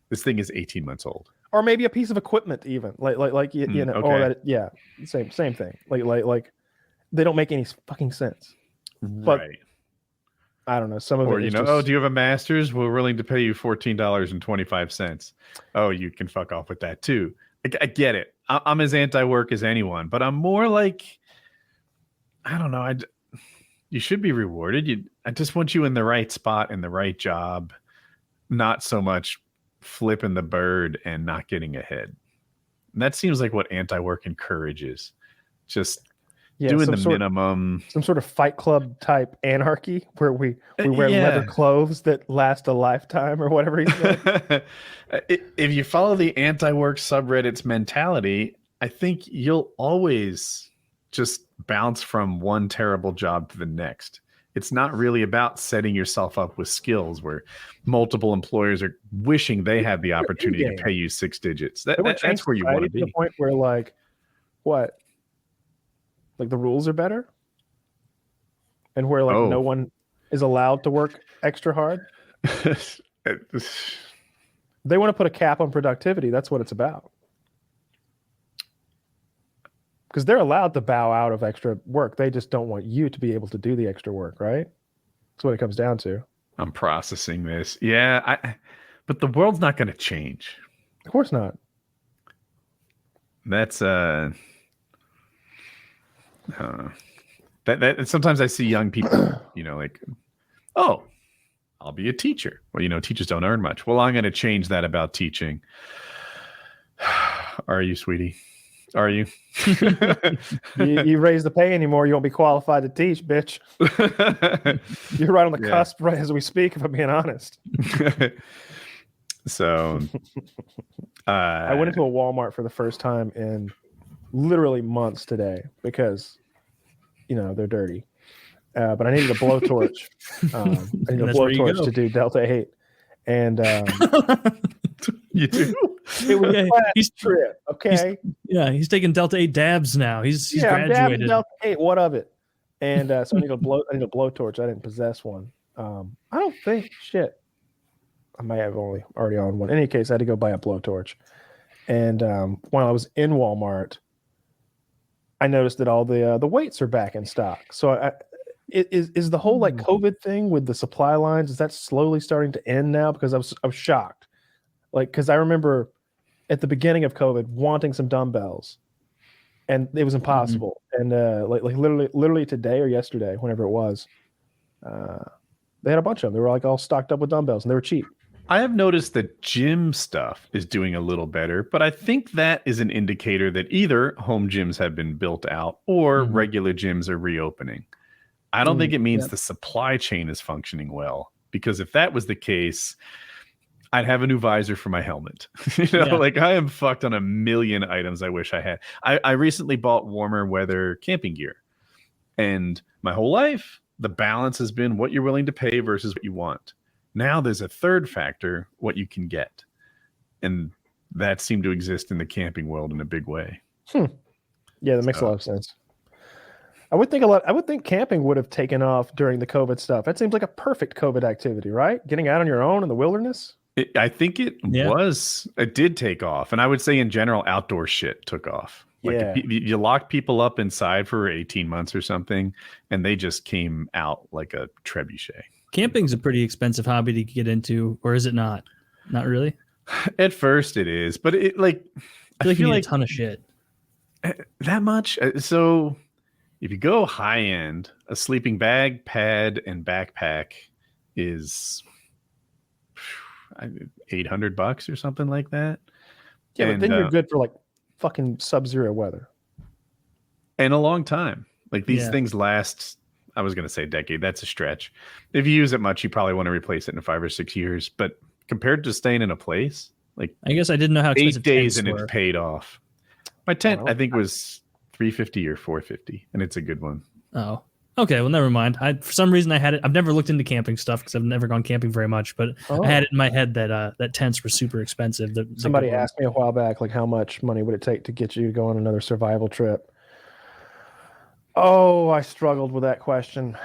This thing is 18 months old. Or maybe a piece of equipment, even like you know, okay. or that, same thing. Like they don't make any fucking sense. But right. I don't know. Some of or it. You know, just, do you have a master's? We're willing to pay you $14.25. Oh, you can fuck off with that too. I get it. I'm as anti-work as anyone, but I'm more like, I don't know. You should be rewarded. I just want you in the right spot in the right job, not so much flipping the bird and not getting ahead. And that seems like what anti-work encourages. Just doing the minimum. Some sort of Fight Club type anarchy where we wear leather clothes that last a lifetime or whatever he said. If you follow the anti-work subreddit's mentality, I think you'll always just bounce from one terrible job to the next. It's not really about setting yourself up with skills where multiple employers are wishing they had the opportunity to pay you 6 digits. That's where you want to be. To the point where like, what? Like the rules are better? And where like no one is allowed to work extra hard? They want to put a cap on productivity. That's what it's about. Because they're allowed to bow out of extra work. They just don't want you to be able to do the extra work, right? That's what it comes down to. I'm processing this. Yeah, but the world's not going to change. Of course not. That's that sometimes I see young people, you know, like, oh, I'll be a teacher. Well, you know, teachers don't earn much. Well, I'm going to change that about teaching. Are you, sweetie? Are you? you raise the pay anymore, you won't be qualified to teach, bitch. You're right on the cusp right as we speak, if I'm being honest. So I went into a Walmart for the first time in literally months today because, you know, they're dirty. But I needed a blowtorch. I needed a blowtorch to do Delta 8. And you do? It was a class trip, okay? He's taking Delta 8 dabs now. He's graduated. I'm dabbing Delta 8. What of it? And so I need a blowtorch. I didn't possess one. I don't think shit. I might have already on one. In any case, I had to go buy a blowtorch. And while I was in Walmart, I noticed that all the weights are back in stock. So is the whole like COVID thing with the supply lines, is that slowly starting to end now? Because I was shocked. Like, because I remember at the beginning of COVID wanting some dumbbells, and it was impossible. And like literally today or yesterday, whenever it was, they had a bunch of them. They were like all stocked up with dumbbells, and they were cheap. I have noticed that gym stuff is doing a little better, but I think that is an indicator that either home gyms have been built out or regular gyms are reopening. I don't think it means the supply chain is functioning well, because if that was the case, I'd have a new visor for my helmet. Like I am fucked on a million items I wish I had. I recently bought warmer weather camping gear, and my whole life, the balance has been what you're willing to pay versus what you want. Now there's a third factor, what you can get. And that seemed to exist in the camping world in a big way. Yeah, that makes a lot of sense. I would think camping would have taken off during the COVID stuff. That seems like a perfect COVID activity, right? Getting out on your own in the wilderness. I think it was. It did take off, and I would say in general, outdoor shit took off. Like you lock people up inside for 18 months or something, and they just came out like a trebuchet. Camping's a pretty expensive hobby to get into, or is it not? Not really. At first, it is, but I feel like you need a ton of shit. That much. So if you go high end, a sleeping bag, pad, and backpack is $800 or something like that. Yeah, but then you're good for like fucking sub-zero weather. And a long time. Like these things last, I was going to say decade. That's a stretch. If you use it much, you probably want to replace it in 5 or 6 years. But compared to staying in a place, like I guess I didn't know how expensive 8 days and were. it paid off. My tent, I think, was $350 or $450, and it's a good one. Oh, okay. Well, never mind. For some reason I had it. I've never looked into camping stuff because I've never gone camping very much. But I had it in my head that tents were super expensive. Somebody asked me a while back, like, how much money would it take to get you to go on another survival trip? Oh, I struggled with that question.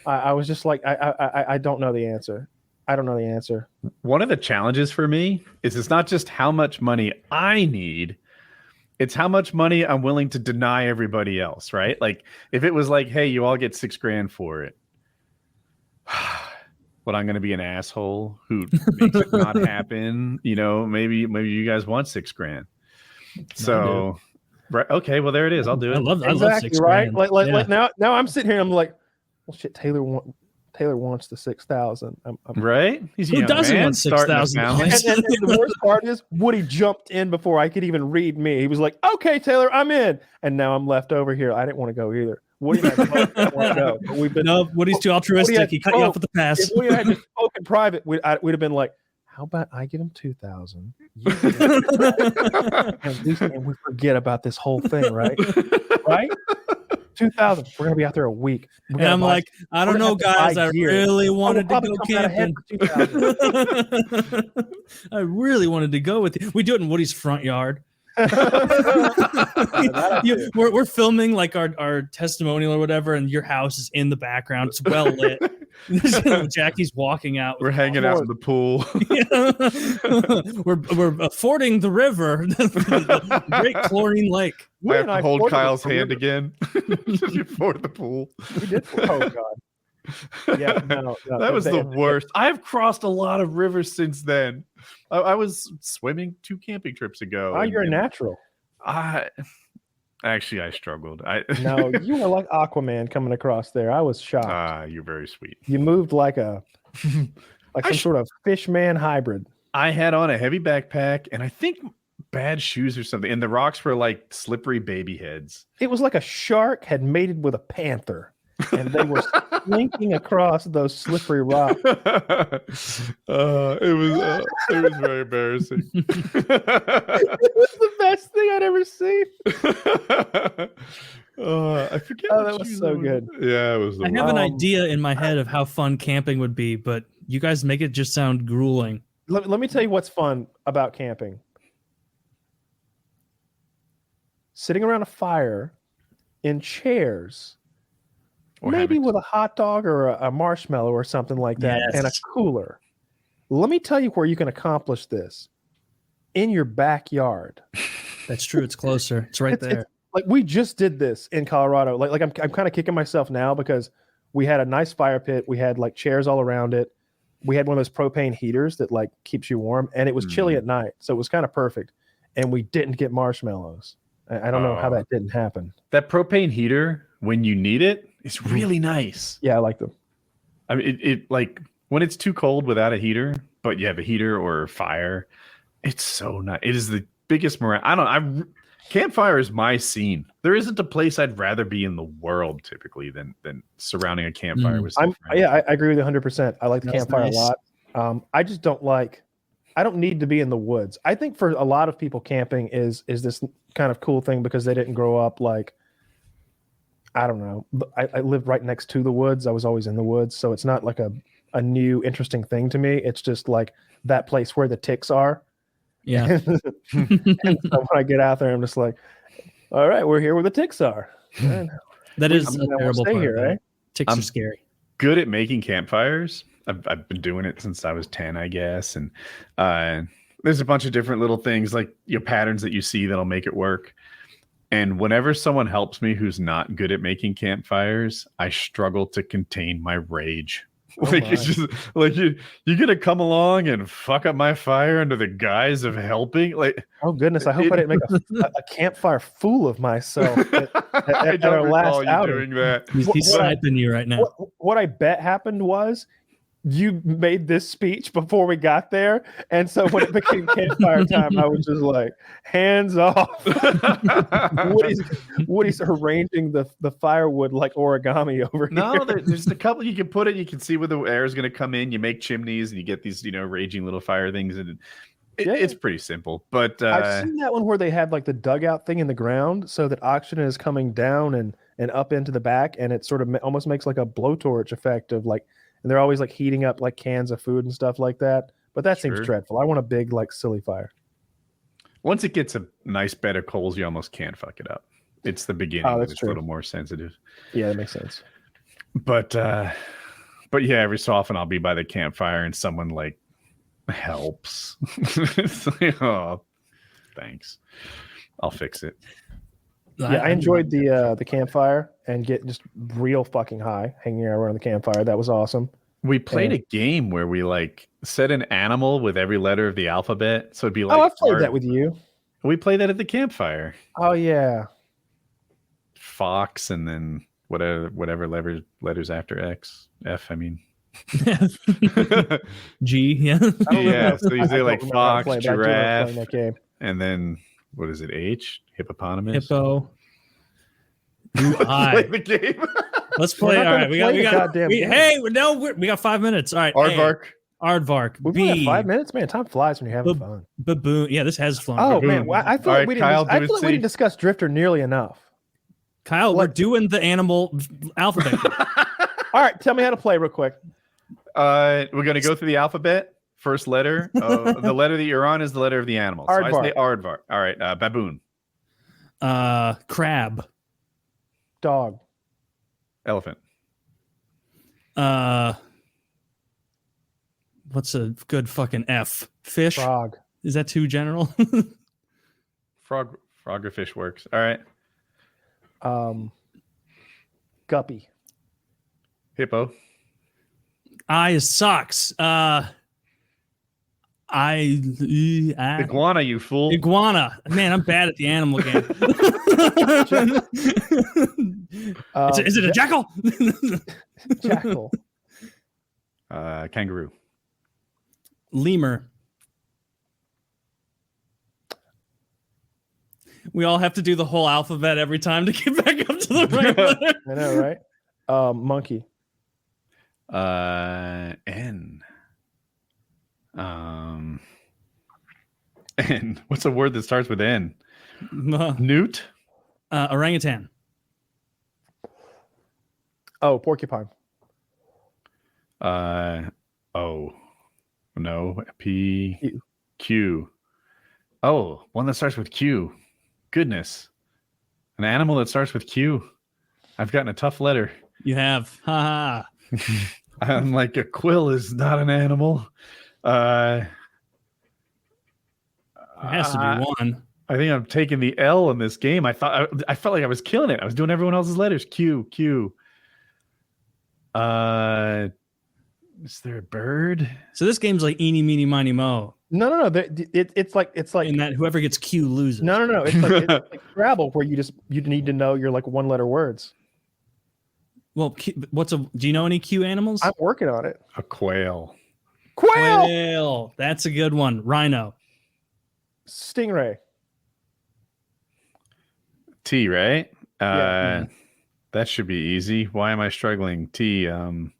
I was just like, I don't know the answer. I don't know the answer. One of the challenges for me is it's not just how much money I need, it's how much money I'm willing to deny everybody else, right? Like if it was like, hey, you all get $6,000 for it, but I'm going to be an asshole who makes it not happen. Maybe you guys want $6,000. So, right. Okay. Well, there it is. I'll do it. I love exactly, $6,000. Right. Like now I'm sitting here and I'm like, well, shit, Taylor wants the 6,000. Right? He's Who doesn't want 6,000? And the worst part is Woody jumped in before I could even read me. He was like, "Okay, Taylor, I'm in." And now I'm left over here. I didn't want to go either. Woody and I both didn't want to go. But we've been. No, Woody's too altruistic. He cut you off with the pass. If we had just spoken private, we'd have been like, "How about I give him 2,000? And we forget about this whole thing, right? Right? 2,000. We're gonna be out there a week." And I'm like, I don't know, guys. I really wanted to go camping. I really wanted to go with you. We do it in Woody's front yard. We're filming like our testimonial or whatever, and your house is in the background. It's well lit. Jackie's walking out. We're hanging out in the pool. We're fording the river, the Great Chlorine Lake. I have to hold Kyle's hand again before the pool. We did. Oh God. Yeah, no, that was the worst. I've crossed a lot of rivers since then. I was swimming 2 camping trips ago. Oh, you're a natural. Actually, I struggled. No, you were like Aquaman coming across there. I was shocked. You're very sweet. You moved like some sort of fish man hybrid. I had on a heavy backpack and I think bad shoes or something, and the rocks were like slippery baby heads. It was like a shark had mated with a panther, and they were slinking across those slippery rocks. It was very embarrassing. It was the best thing I'd ever seen. I forget. Oh, that was so good. Yeah, it was. I have an idea in my head of how fun camping would be, but you guys make it just sound grueling. Let me tell you what's fun about camping. Sitting around a fire in chairs, Or maybe hammocks. with a hot dog or a marshmallow or something like that, Yes. and a cooler. Let me tell you where you can accomplish this. In your backyard. That's true. It's closer. It's right there. Like we just did this in Colorado. Like I'm kind of kicking myself now because we had a nice fire pit. We had like chairs all around it. We had one of those propane heaters that like keeps you warm, and it was chilly at night, so it was kind of perfect. And we didn't get marshmallows. I don't know how that didn't happen. That propane heater, when you need it, is really nice. Yeah, I like them. I mean, it like when it's too cold without a heater, but you have a heater or fire, it's so nice. It is the biggest morale. campfire is my scene. There isn't a place I'd rather be in the world typically than surrounding a campfire with some friends. I agree with you 100%. I like the That's campfire nice. a lot. I just don't like. I don't need to be in the woods. I think for a lot of people, camping is this kind of cool thing because they didn't grow up like. I don't know. I lived right next to the woods. I was always in the woods, so it's not like a new interesting thing to me. It's just like that place where the ticks are. Yeah. And so when I get out there, I'm just like, all right, we're here where the ticks are. That is I'm a gonna terrible stay part here, of it. eh? Ticks are scary. Good at making campfires. I've been doing it since I was 10, I guess. And there's a bunch of different little things like patterns that you see that'll make it work. And whenever someone helps me who's not good at making campfires, I struggle to contain my rage. It's just like you're gonna come along and fuck up my fire under the guise of helping. Like, oh goodness, I hope I didn't make a campfire fool of myself I at don't our last recall you outing. doing that. He's sniping you right now. What I bet happened was you made this speech before we got there, and so when it became campfire time, I was just like, hands off. Woody's arranging the firewood like origami over here. No, there's a couple you can put it. You can see where the air is going to come in. You make chimneys, and you get these, raging little fire things, and it's pretty simple. But I've seen that one where they have like the dugout thing in the ground, so that oxygen is coming down and up into the back, and it sort of almost makes like a blowtorch effect of like. And they're always like heating up like cans of food and stuff like that. But that seems dreadful. I want a big like silly fire. Once it gets a nice bed of coals, you almost can't fuck it up. It's the beginning. That's it's true. A little more sensitive. Yeah, that makes sense. But yeah, every so often I'll be by the campfire and someone like helps. It's like, oh, thanks. I'll fix it. Yeah, I enjoyed the campfire and get just real fucking high hanging out around the campfire. That was awesome. We played a game where we like set an animal with every letter of the alphabet. So it'd be like, I've played that with you. We played that at the campfire. Oh yeah. Fox and then whatever letters after X. F, I mean. G, yeah. Yeah, so you say like fox, that giraffe, game. And then what is it? H? Hippopotamus? Hippo. Play the game. Let's play. All right, we got 5 minutes. All right. Aardvark. Aardvark. We've got 5 minutes, man. Time flies when you're having fun. Baboon. Yeah, this has flown. Oh Baboon. man, I feel like we didn't discuss Driftor nearly enough. Kyle, we're doing the animal alphabet. All right, tell me how to play real quick. We're gonna go through the alphabet. First letter. The letter that you're on is the letter of the animal. So I say aardvark. All right, baboon. Crab. Dog. Elephant. What's a good fucking F? Fish. Frog. Is that too general? Frog or fish works. All right. Guppy. Hippo. I is socks. Iguana, you fool. Iguana. Man, I'm bad at the animal game. Is it a jackal? Jackal. Kangaroo. Lemur. We all have to do the whole alphabet every time to get back up to the right letter. I know, right? Monkey. N. N. What's a word that starts with N? Newt. Orangutan. Oh, porcupine. O. No. P. Q. Oh, one that starts with Q. Goodness. An animal that starts with Q. I've gotten a tough letter. You have. Ha ha. I'm like, a quill is not an animal. It has to be one. I think I'm taking the L in this game. I felt like I was killing it. I was doing everyone else's letters. Q. Is there a bird? So this game's like eeny, meeny, miny, mo. No. It's like And that whoever gets Q loses. No. It's like Scrabble, where you need to know your like one letter words. Well, do you know any Q animals? I'm working on it. A quail. Quail. That's a good one. Rhino. Stingray. T, right? Yeah. That should be easy. Why am I struggling? T. I'm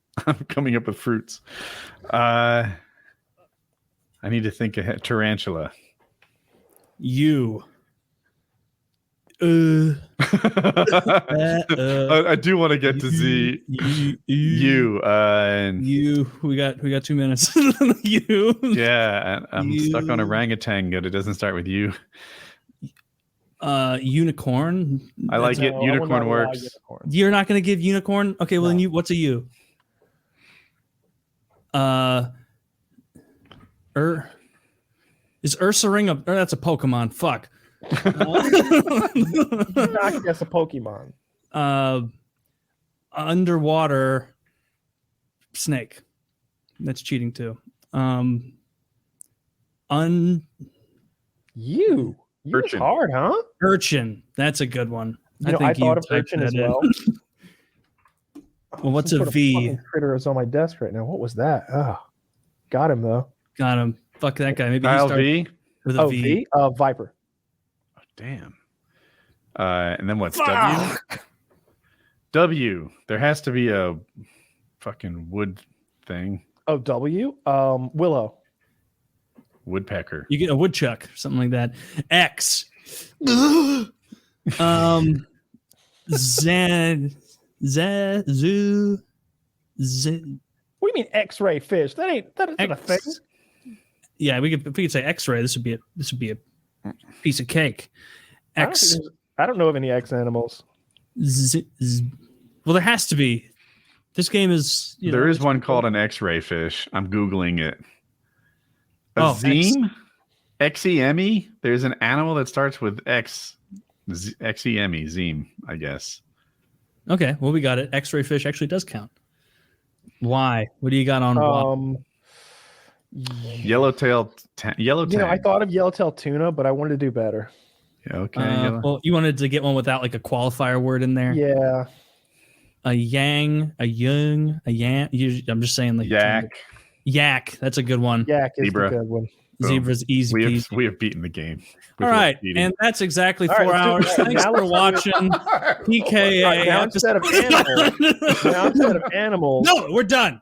coming up with fruits. I need to think ahead. Tarantula. You. I do want to get to Z. You. You. We got 2 minutes. You. Yeah, I'm stuck on orangutan, but it doesn't start with you. Unicorn. I like it. No, Unicorn I will not allow works. unicorns. You're not gonna give unicorn? Okay, well No. then you. What's a U? Is Ursaring a? Or that's a Pokemon. Fuck. Not guess a Pokemon. Underwater snake. That's cheating too. You. It's Urchin. hard, huh? Urchin. That's a good one. You know, I thought of typed urchin that as in. well. Well, what's Some a sort of V? fucking critter is on my desk right now. What was that? Oh, got him though. Got him. Fuck that guy. Maybe he Kyle starts V. with a Oh, V. V. Viper. Oh, damn. And then what's W? W. There has to be a fucking wood thing. Oh, W. Willow. Woodpecker. You get a woodchuck, something like that. X. Zan. Zoo. Z. What do you mean X-ray fish? That isn't a thing. Yeah, if we could say X-ray, this would be a piece of cake. X. I don't know of any X animals. Well, there has to be. This game is. There is one called an X-ray fish. I'm googling it. A Oh, Zeme? Xeme? There's an animal that starts with X. Xeme, Zeme, I guess. Okay, well, we got it. X-ray fish actually does count. Why? What do you got on Y? Yellowtail. Yellow You know, I tang. thought of yellowtail tuna, but I wanted to do better. Yeah, okay. yellow. Well, you wanted to get one without like a qualifier word in there. Yeah. A yang, a young, a yan. I'm just saying like Yak. Yak. That's a good one. Yak is Zebra. the good one. Boom. Zebra's easy We peasy. have beaten the game. All right, and that's exactly All right, 4 hours. let's do it. Thanks Now for let's do watching PKA. Now instead of animals, No, we're done.